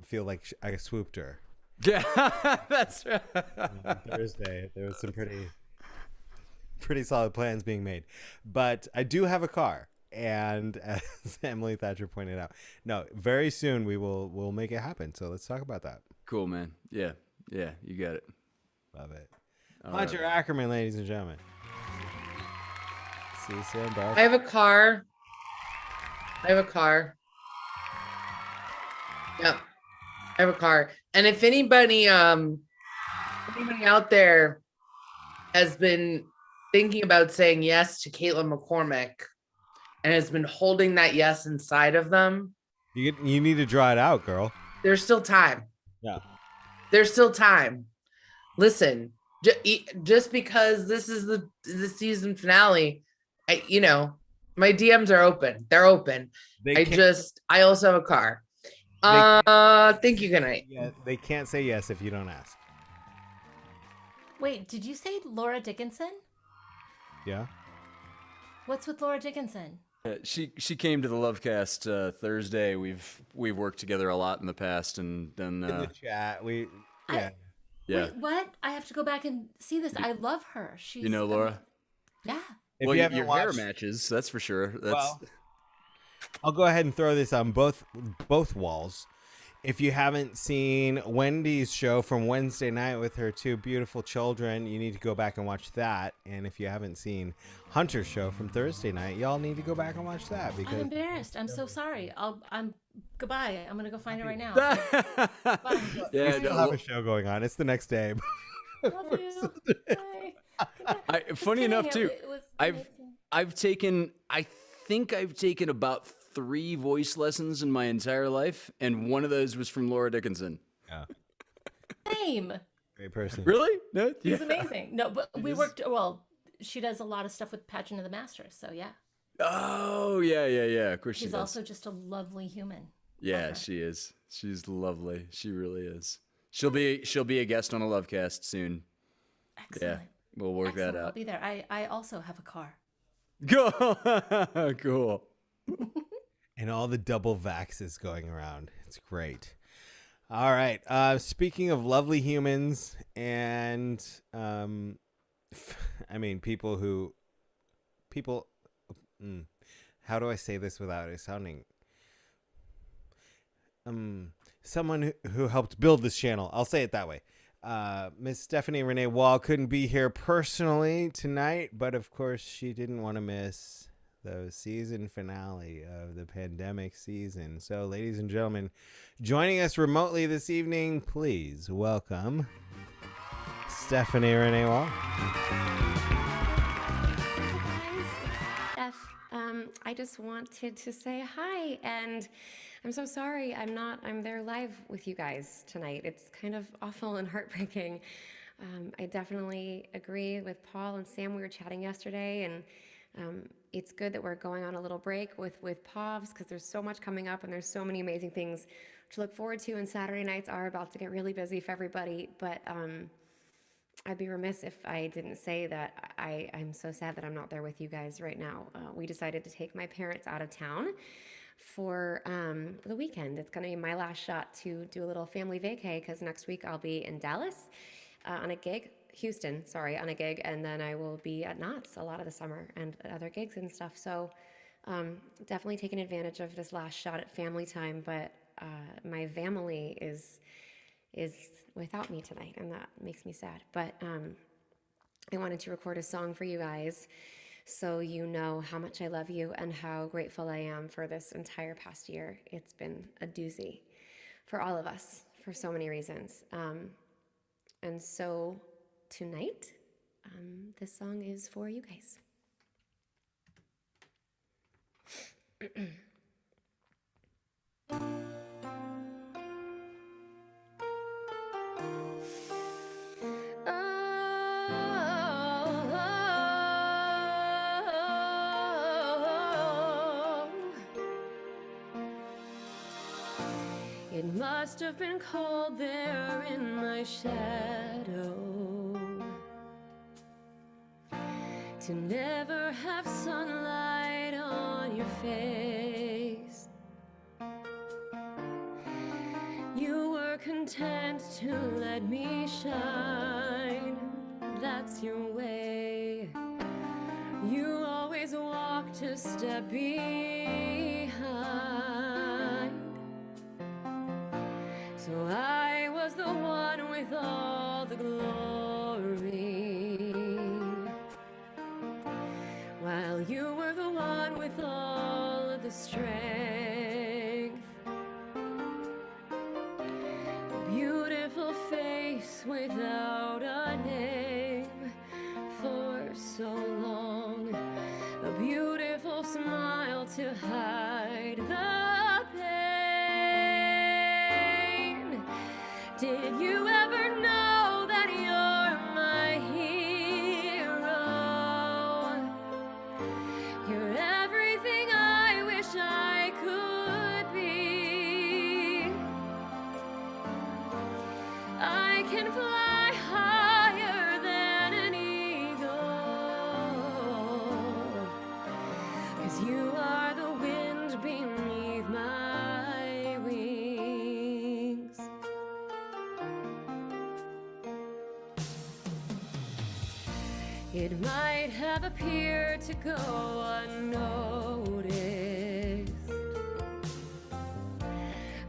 feel like I swooped her. Yeah, that's right. On Thursday, there was some pretty solid plans being made, but I do have a car, and as Emily Thatcher pointed out, no, very soon we'll make it happen. So let's talk about that. Cool, man. Yeah, you got it. Love it. All Hunter right. Ackerman, ladies and gentlemen. See you soon, bro. I have a car. Yep. I have a car. And if anybody out there has been thinking about saying yes to Caitlin McCormick and has been holding that yes inside of them, You need to draw it out, girl. there's still time. Yeah. There's still time. Listen, just because this is the season finale, my DMs are open. They're open. I also have a car. Thank you. Good night. Yeah, they can't say yes if you don't ask. Wait, did you say Laura Dickinson? Yeah. What's with Laura Dickinson? She came to the Lovecast Thursday. We've worked together a lot in the past, and then in the chat yeah. Wait, what? I have to go back and see this. I love her. She's Laura. Yeah. If Well, you your haven't hair watched- matches. That's for sure. Well, I'll go ahead and throw this on both walls. If you haven't seen Wendy's show from Wednesday night with her two beautiful children, you need to go back and watch that. And if you haven't seen Hunter's show from Thursday night, y'all need to go back and watch that. Because I'm embarrassed. I'm so sorry. I'm goodbye. I'm gonna go find it right now. we still have a show going on. It's the next day. Love you. Bye. Funny enough, too, It was I think I've taken about 3 voice lessons in my entire life, and one of those was from Laura Dickinson. Yeah. Same. Great person. Really? No. She's amazing. No, but we worked. Well, she does a lot of stuff with Pageant of the Masters. So yeah. Oh yeah. Of course she She's does. also just a lovely human. Yeah, she is. She's lovely. She really is. She'll be a guest on a Lovecast soon. Excellent. Yeah, we'll work Excellent. that I'll out. be there. I also have a car. Cool. And all the double vaxes going around. It's great. All right. Speaking of lovely humans and, people, how do I say this without it sounding, someone who helped build this channel. I'll say it that way. Miss Stephanie Renee Wall couldn't be here personally tonight, but of course she didn't want to miss the season finale of the pandemic season. So, ladies and gentlemen, joining us remotely this evening, please welcome Stephanie Renee Wall. I just wanted to say hi, and I'm so sorry I'm there live with you guys tonight. It's kind of awful and heartbreaking. I definitely agree with Paul and Sam. We were chatting yesterday, and it's good that we're going on a little break with POVs, because there's so much coming up and there's so many amazing things to look forward to, and Saturday nights are about to get really busy for everybody. But I'd be remiss if I didn't say that I'm so sad that I'm not there with you guys right now. We decided to take my parents out of town for the weekend. It's going to be my last shot to do a little family vacay, because next week I'll be in Dallas on a gig Houston, sorry, on a gig, and then I will be at Knott's a lot of the summer and other gigs and stuff. So definitely taking advantage of this last shot at family time, but my family is without me tonight, and that makes me sad. But I wanted to record a song for you guys so you know how much I love you and how grateful I am for this entire past year. It's been a doozy for all of us for so many reasons. And so tonight, this song is for you guys. It must have been cold there in my shadow to never have sunlight on your face. You were content to let me shine, that's your way. You always walked a step behind. So I was the one with all the glory, while you were the one with all of the strength. A beautiful face without a name for so long. A beautiful smile to hide the Did you ever know that you're my hero? You're everything I wish I could be. I can fly higher than an eagle, 'cause you are the wind beneath my wings. It might have appeared to go unnoticed,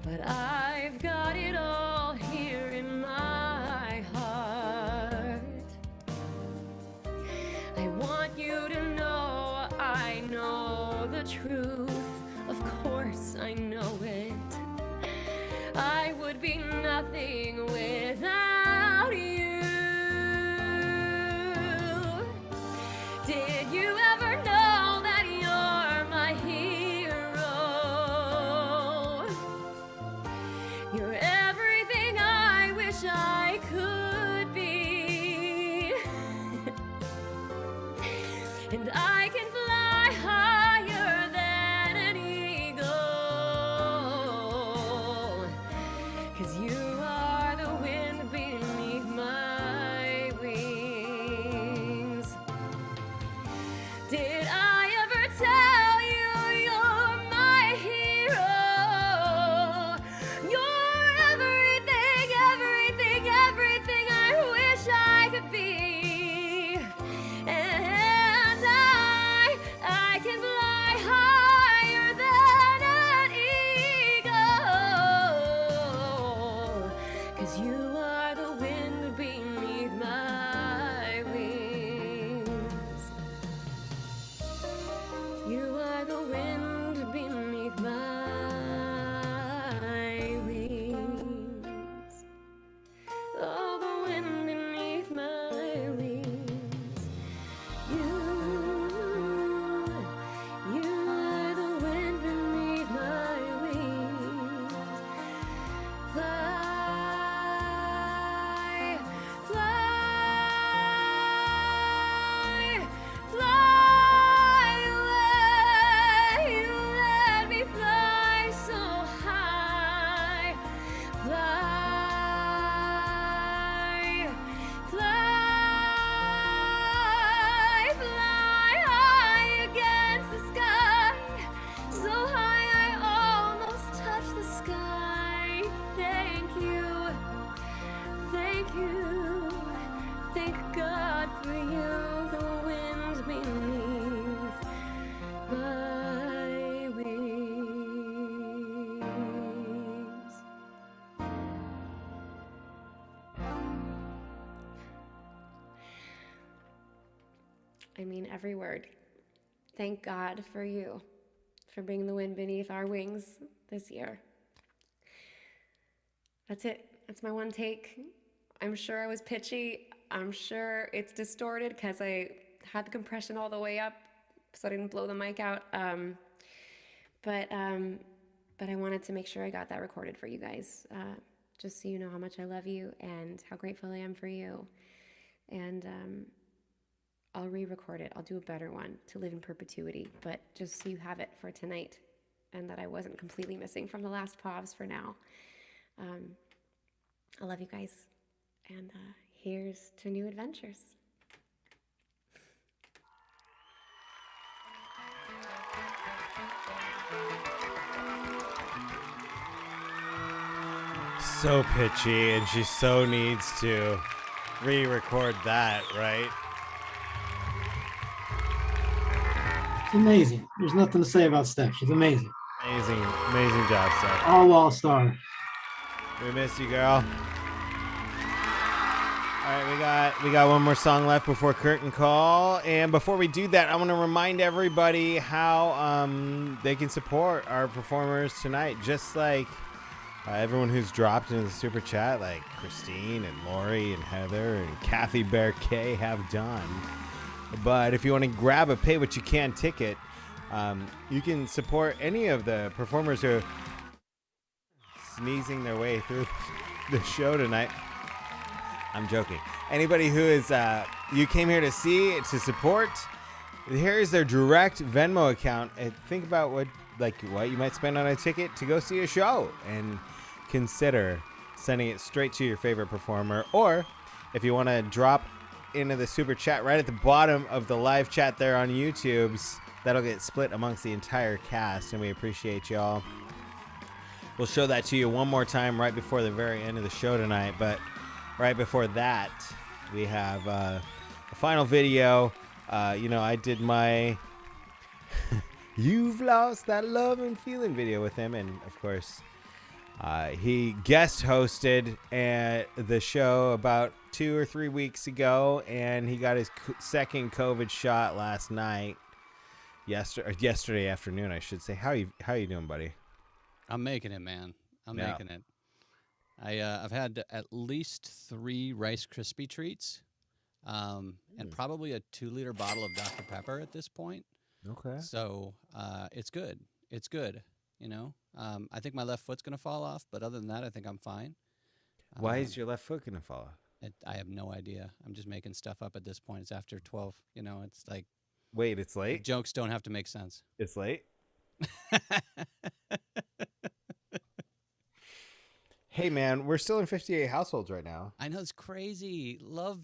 but I've got it all here in my heart. I want you to know I know the truth. Of course I know it. I would be nothing without you. Did you ever know that you're my hero? You're everything I wish I could be. And I can fly higher than an eagle, 'cause you are the wind beneath my wings. Did I ever tell you you're my hero? You're everything, everything, everything I wish I could be. And I can fly higher than an eagle, 'cause you are the wind beneath my wings. every word. Thank God for you, for being the wind beneath our wings this year. That's it. That's my one take. I'm sure I was pitchy. I'm sure it's distorted because I had the compression all the way up so I didn't blow the mic out. But I wanted to make sure I got that recorded for you guys, just so you know how much I love you and how grateful I am for you. And I'll re-record it. I'll do a better one to live in perpetuity, but just so you have it for tonight and that I wasn't completely missing from the last POVs for now. I love you guys. And here's to new adventures. So pitchy, and she so needs to re-record that, right? It's amazing. There's nothing to say about Steph. She's amazing. Amazing job, Steph. All-star. We miss you, girl. All right, we got one more song left before curtain call, and before we do that, I want to remind everybody how they can support our performers tonight, just like everyone who's dropped into the super chat, like Christine and Lori and Heather and Kathy Bear K have done. But if you want to grab a pay what you can ticket, you can support any of the performers who are sneezing their way through the show tonight. I'm joking. Anybody who is you came here to see, to support, here is their direct Venmo account. And think about what you might spend on a ticket to go see a show, and consider sending it straight to your favorite performer. Or if you want to drop into the super chat right at the bottom of the live chat there on YouTube's, that'll get split amongst the entire cast, and we appreciate y'all. We'll show that to you one more time right before the very end of the show tonight, but right before that, we have a final video. I did my You've Lost That Love and Feeling video with him, and of course, he guest hosted the show about 2 or 3 weeks ago, and he got his second COVID shot last night. Yesterday afternoon, I should say. How you doing, buddy? I'm making it, man. I'm making it. I've had at least 3 Rice Krispie treats, and probably a 2-liter bottle of Dr. Pepper at this point. Okay. So it's good. It's good. I think my left foot's gonna fall off, but other than that, I think I'm fine. Why is your left foot gonna fall off? I have no idea. I'm just making stuff up at this point. It's after 12. It's like. Wait, it's late? Jokes don't have to make sense. It's late? Hey, man, we're still in 58 households right now. I know, it's crazy. Love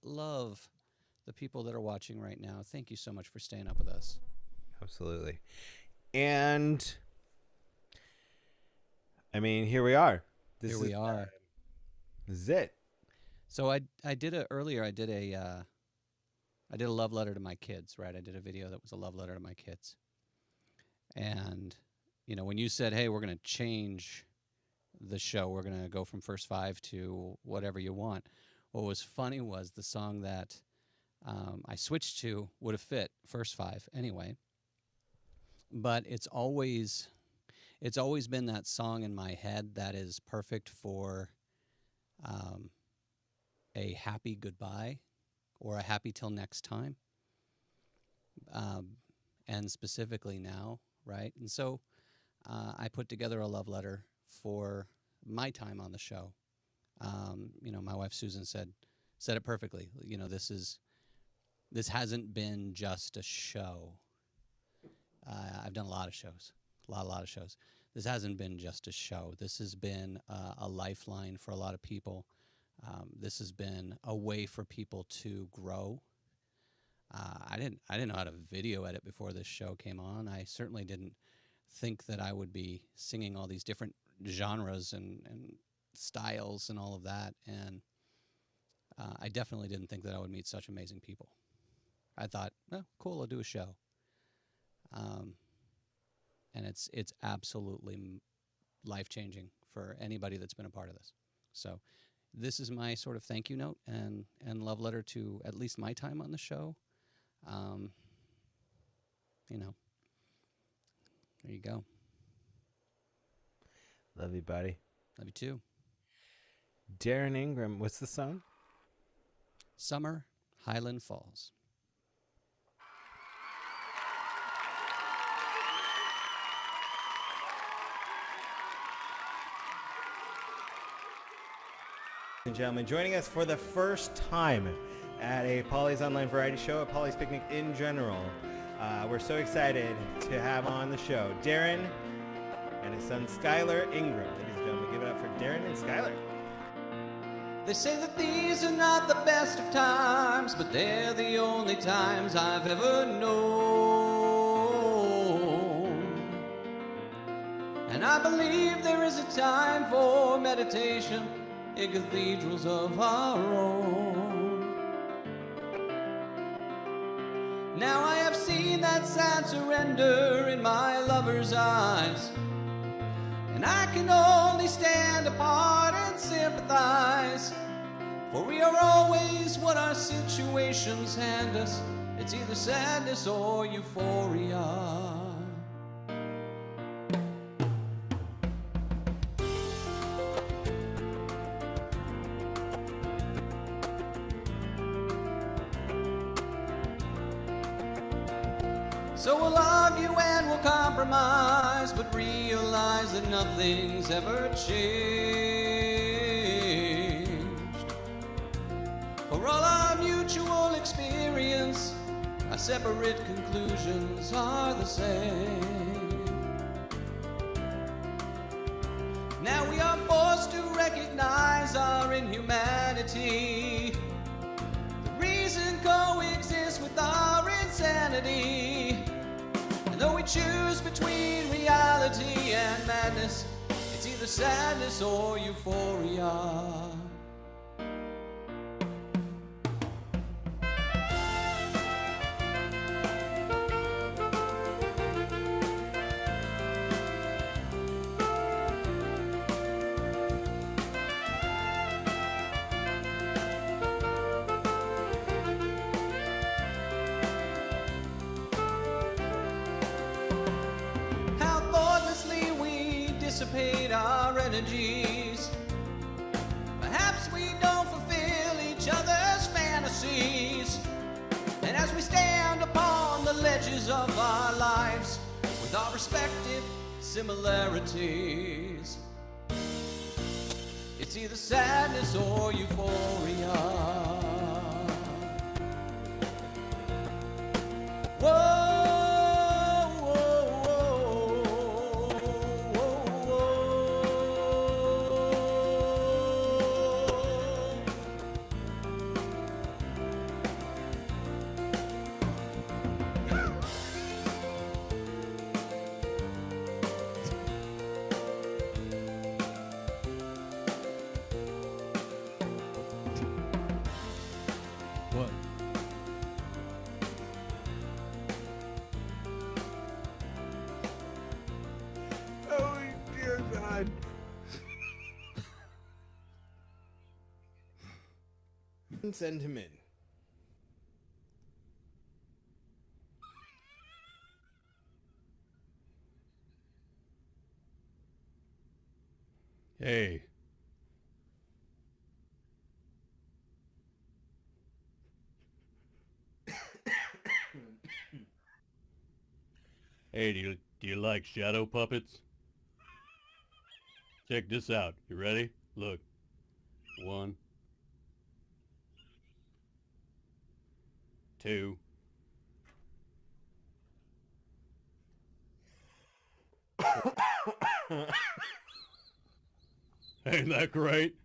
the people that are watching right now. Thank you so much for staying up with us. Absolutely. And, here we are. This is it. So I did a love letter to my kids, right? I did a video that was a love letter to my kids. And, when you said, hey, we're going to change the show, we're going to go from first 5 to whatever you want. What was funny was the song that I switched to would have fit first 5 anyway. But it's always been that song in my head that is perfect for a happy goodbye or a happy till next time. And specifically now, right? And so I put together a love letter for my time on the show. My wife Susan said it perfectly. This hasn't been just a show. I've done a lot of shows, a lot of shows. This hasn't been just a show. This has been a lifeline for a lot of people. This has been a way for people to grow. I didn't know how to video edit before this show came on. I certainly didn't think that I would be singing all these different genres and styles and all of that. And I definitely didn't think that I would meet such amazing people. I thought, oh, cool, I'll do a show. And it's absolutely life-changing for anybody that's been a part of this. So this is my sort of thank you note and love letter to at least my time on the show. You know, there you go. Love you, buddy. Love you too. Darren Ingram, what's the song? Summer, Highland Falls. Ladies and gentlemen, joining us for the first time at a Paulie's Online Variety Show, a Paulie's Picnic in general. We're so excited to have on the show Darren and his son Skylar Ingram. Ladies and gentlemen, give it up for Darren and Skylar. They say that these are not the best of times, but they're the only times I've ever known. And I believe there is a time for meditation in cathedrals of our own. Now I have seen that sad surrender in my lover's eyes, and I can only stand apart and sympathize, for we are always what our situations hand us. It's either sadness or euphoria. So we'll argue and we'll compromise, but realize that nothing's ever changed. For all our mutual experience, our separate conclusions are the same. Now we are forced to recognize our inhumanity. The reason coexists with our insanity. And though we choose between reality and madness, it's either sadness or euphoria. Dissipate our energies. Perhaps we don't fulfill each other's fantasies. And as we stand upon the ledges of our lives with our respective similarities, it's either sadness or euphoria. Whoa. Send him in. Hey. Hey, do you like shadow puppets? Check this out. You ready? Look. 1, 2. Ain't that great?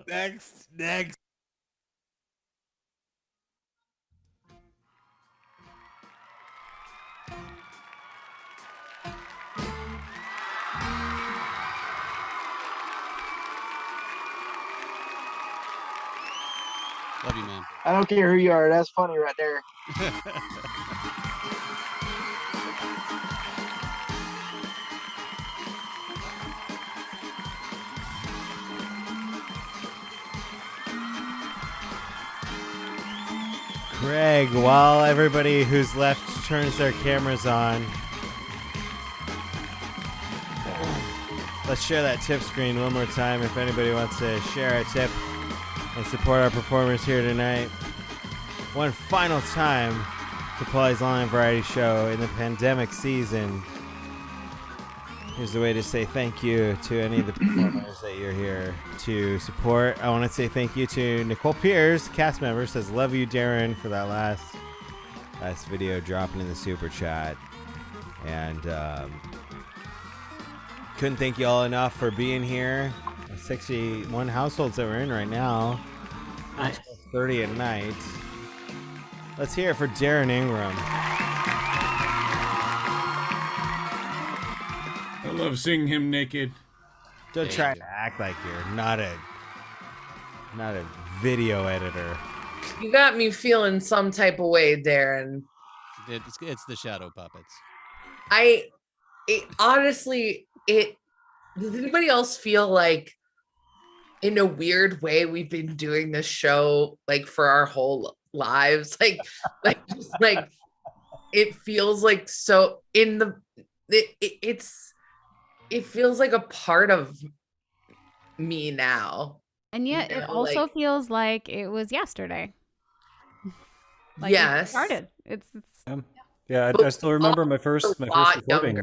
Next. Love you, man. I don't care who you are. That's funny right there. Greg, while everybody who's left turns their cameras on, let's share that tip screen one more time if anybody wants to share a tip and support our performers here tonight. One final time to Paulie's Online Variety Show in the pandemic season. Here's the way to say thank you to any of the performers that you're here to support. I want to say thank you to Nicole Pierce, cast member, says love you, Darren, for that last video dropping in the super chat. And couldn't thank you all enough for being here. 61 households that we're in right now. Nice. 30 at night. Let's hear it for Darren Ingram. I love seeing him naked. Don't try to act like you're not a video editor. You got me feeling some type of way, Darren. It's the shadow puppets. Honestly, does anybody else feel like in a weird way we've been doing this show like for our whole lives? Like it feels like so it feels like a part of me now. And yet it also feels like it was yesterday. Yes. It started. It's yeah, I still remember my first recording.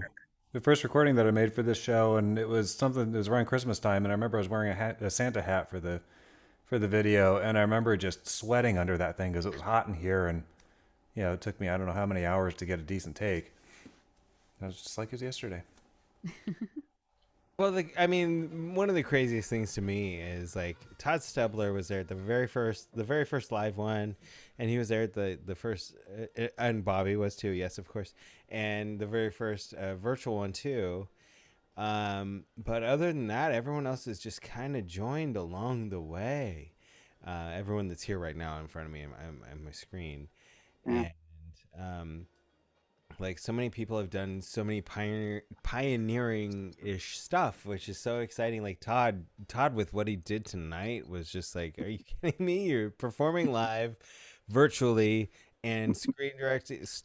The first recording that I made for this show, and it was something that was around Christmas time, and I remember I was wearing a Santa hat for the video, and I remember just sweating under that thing because it was hot in here, and it took me I don't know how many hours to get a decent take. I was just like it was yesterday. Well, I mean, one of the craziest things to me is like Todd Stubbler was there at the very first live one, and he was there at the first, and Bobby was too, yes, of course, and the very first virtual one too. But other than that, everyone else has just kind of joined along the way. Everyone that's here right now in front of me on my screen, and like so many people have done so many pioneering-ish stuff, which is so exciting. Like Todd with what he did tonight was just like, are you kidding me? You're performing live virtually and screen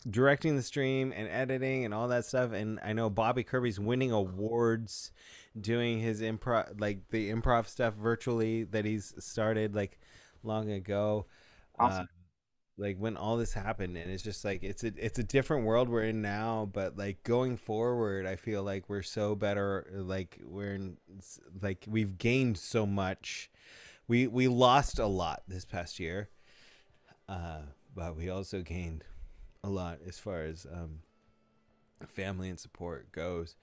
directing the stream and editing and all that stuff. And I know Bobby Kirby's winning awards doing his improv, like the improv stuff virtually that he's started like long ago. Awesome. Like when all this happened, and it's just like it's a different world we're in now, but like going forward I feel like we're so better, like we've gained so much. We lost a lot this past year, but we also gained a lot as far as family and support goes,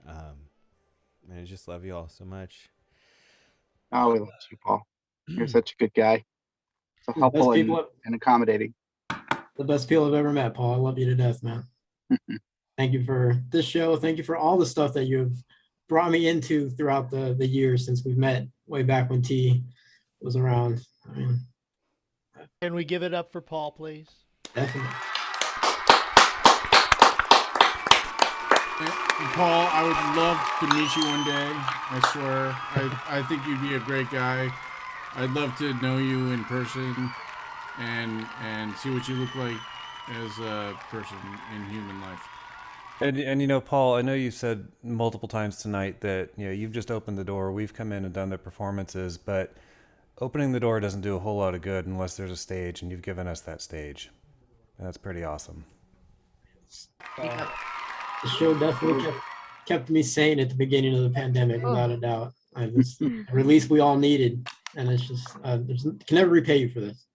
and I just love you all so much. Oh, we love you, Paul. You're such a good guy. So helpful and accommodating. The best people I've ever met, Paul. I love you to death, man. Thank you for this show. Thank you for all the stuff that you've brought me into throughout the years since we've met way back when T was around. I mean, can we give it up for Paul, please? Definitely. Paul, I would love to meet you one day. I swear. I think you'd be a great guy. I'd love to know you in person and see what you look like as a person in human life. And Paul, I know you've said multiple times tonight that you've just opened the door. We've come in and done the performances, but opening the door doesn't do a whole lot of good unless there's a stage, and you've given us that stage, and that's pretty awesome. The show definitely kept me sane at the beginning of the pandemic, without a doubt. The release we all needed. And it's just, can never repay you for this,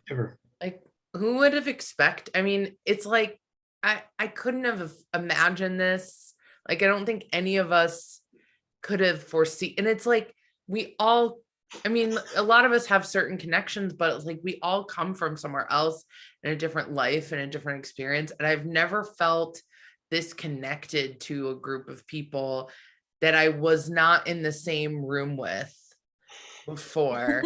ever. Like, who would have expected? I mean, it's like, I couldn't have imagined this. Like, I don't think any of us could have foreseen. And it's like, a lot of us have certain connections, but it's like, we all come from somewhere else in a different life and a different experience. And I've never felt this connected to a group of people that I was not in the same room with before.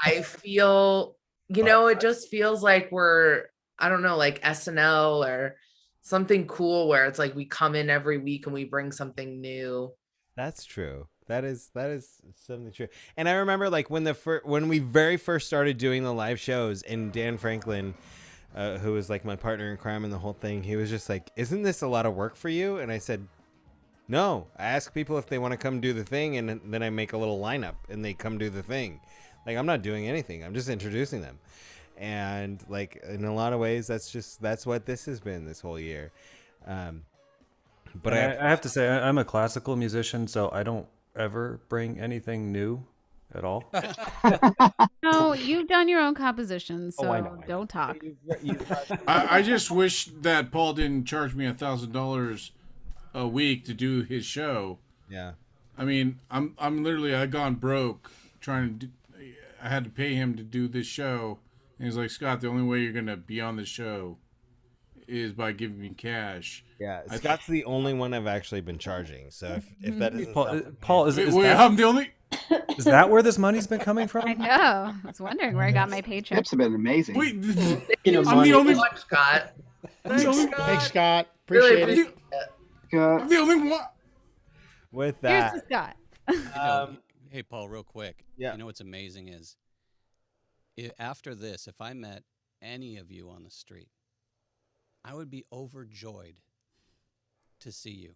I feel, it just feels like we're, I don't know, like SNL or something cool where it's like we come in every week and we bring something new. That's true. That is something true. And I remember like when we very first started doing the live shows, and Dan Franklin who was like my partner in crime in the whole thing, he was just like, "Isn't this a lot of work for you?" And I said, "No. I ask people if they want to come do the thing, and then I make a little lineup, and they come do the thing. Like, I'm not doing anything. I'm just introducing them." And like in a lot of ways, that's what this has been this whole year. But I have to say, I'm a classical musician, so I don't ever bring anything new at all. No, you've done your own compositions, so I know. don't talk. I just wish that Paul didn't charge me $1,000 a week to do his show. Yeah. I mean, I'm literally, I gone broke trying to I had to pay him to do this show. And he's like, "Scott, the only way you're going to be on the show is by giving me cash." Yeah, Scott's the only one I've actually been charging. So if that isn't Paul, is that, I'm the only. Is that where this money's been coming from? I know. I was wondering where I got my paycheck. Tips have been amazing. Wait, I'm the only one, Scott. Thanks, Scott. Appreciate it. I'm the only one. With Here's that, to Scott. Hey, Paul, real quick. Yeah. You know what's amazing is, after this, if I met any of you on the street, I would be overjoyed to see you.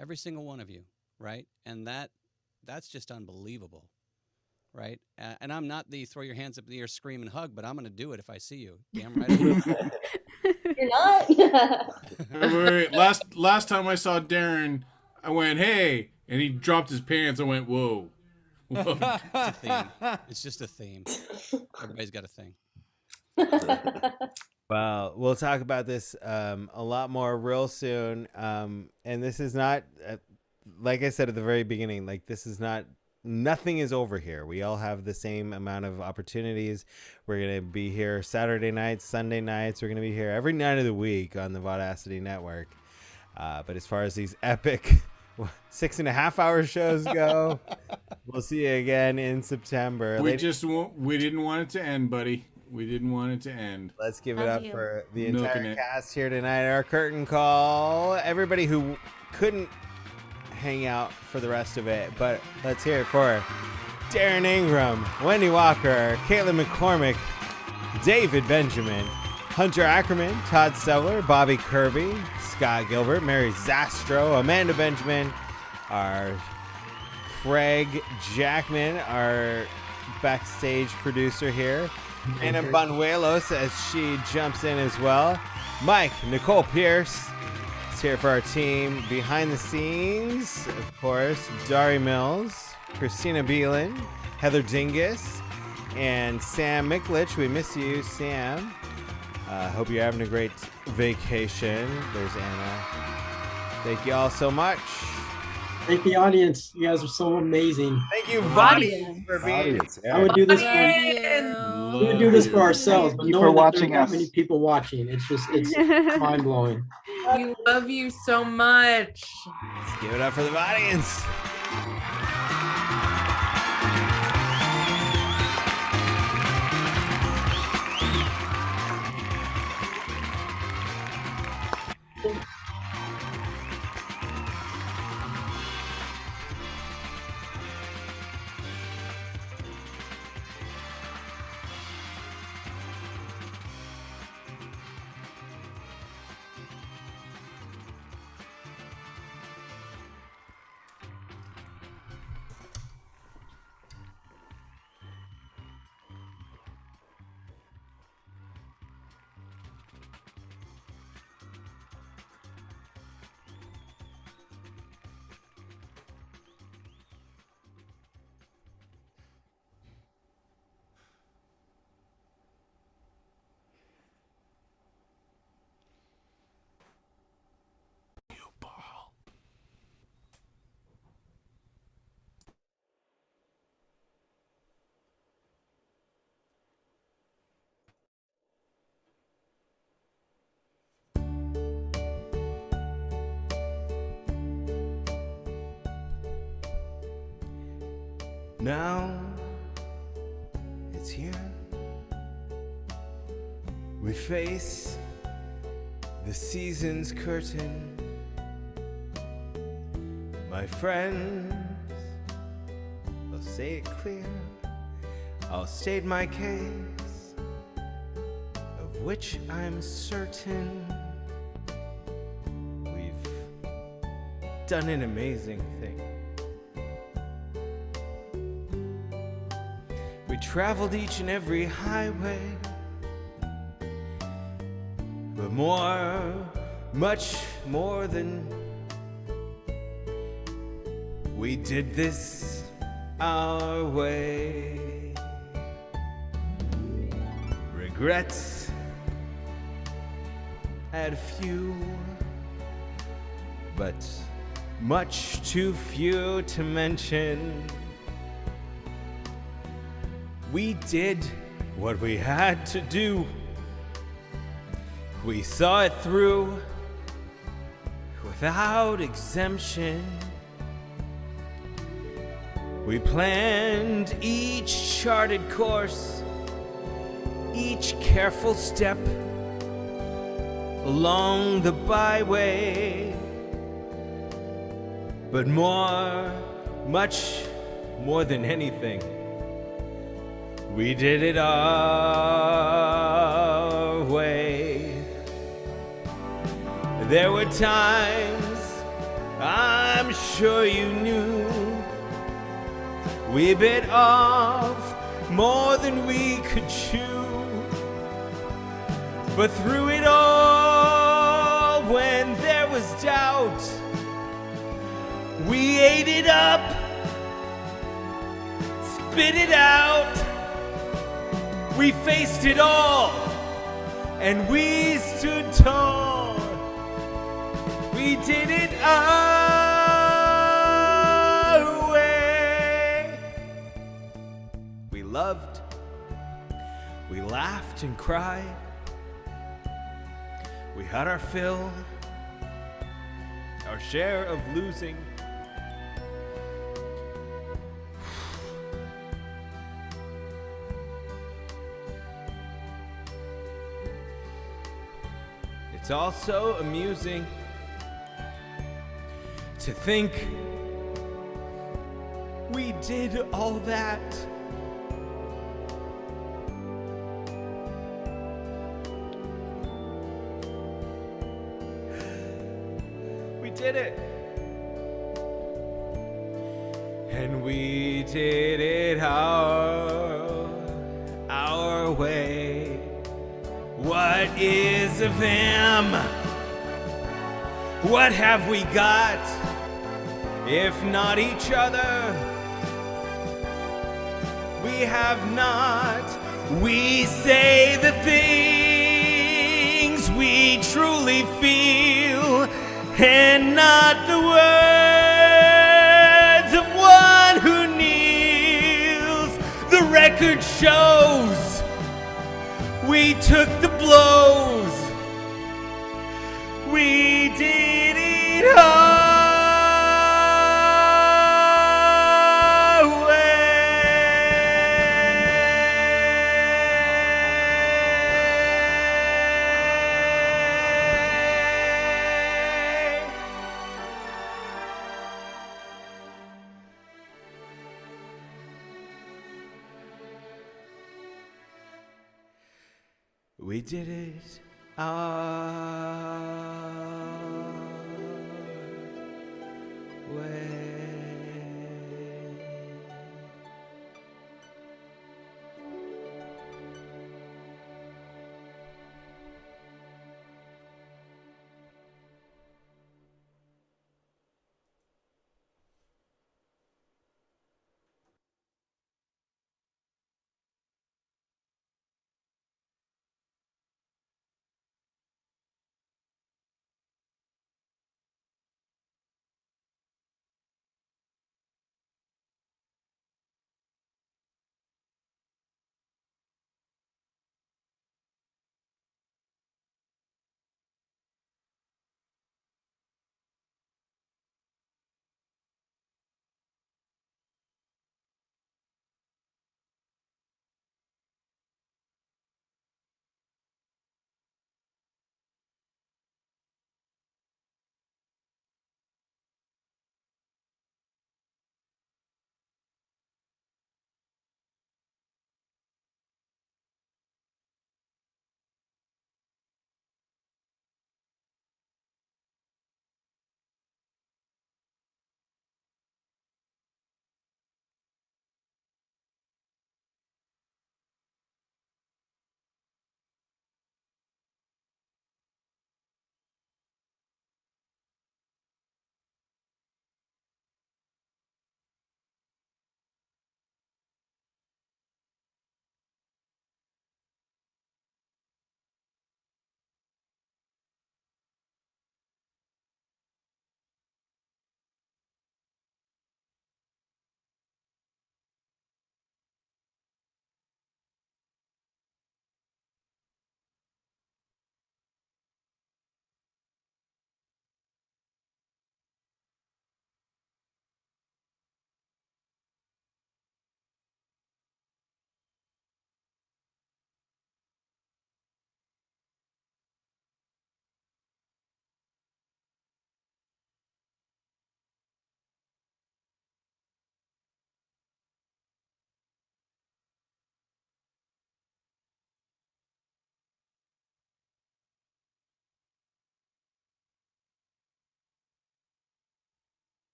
Every single one of you, right? And that's just unbelievable, right? And I'm not the throw your hands up in the air, scream and hug, but I'm going to do it if I see you. Damn right. You're not? Wait. Last time I saw Darren, I went, "Hey," and he dropped his pants. I went, "Whoa." Whoa. It's a theme. It's just a theme. Everybody's got a thing. well, we'll talk about this a lot more real soon. And this is not, like I said at the very beginning, like this is not, nothing is over here. We all have the same amount of opportunities. We're going to be here Saturday nights, Sunday nights. We're going to be here every night of the week on the Vaudacity Network. But as far as these epic 6.5-hour shows go, we'll see you again in September. We didn't want it to end, buddy. We didn't want it to end. Let's give it up for the entire cast here tonight. Our curtain call. Everybody who couldn't hang out for the rest of it, but let's hear it for Darren Ingram, Wendy Walker, Caitlin McCormick, David Benjamin, Hunter Ackerman, Todd Stubbler, Bobby Kirby, Scott Gilbert, Mary Zastrow, Amanda Benjamin, our Craig Jackman, our backstage producer here, Anna Banuelos as she jumps in as well, Mike, Nicole Pierce. It's here for our team behind the scenes, of course, Dari Mills, Christina Beelan, Heather Dingus, and Sam Miklich. We miss you, Sam. Hope you're having a great vacation. There's Anna. Thank you all so much. Thank the audience. You guys are so amazing. Thank you, audience, for being. I would do this. We would do this for ourselves, but knowing that there's that many people watching, it's mind blowing. We love you so much. Let's give it up for the audience. Now it's here. We face the season's curtain. My friends, I'll say it clear. I'll state my case of which I'm certain we've done an amazing thing. We traveled each and every highway, but much more than we did this our way. Regrets had few, but much too few to mention. We did what we had to do. We saw it through without exemption. We planned each charted course, each careful step along the byway. But much more than anything, we did it our way. There were times, I'm sure you knew, we bit off more than we could chew. But through it all, when there was doubt, we ate it up, spit it out. We faced it all, and we stood tall. We did it our way. We loved, we laughed and cried. We had our fill, our share of losing. It's also amusing to think we did all that. We did it. And we did it our way. What is of them? What have we got, if not each other? We have not. We say the things we truly feel, and not the words of one who kneels. The record shows we took the blows. We did it our way. We did it our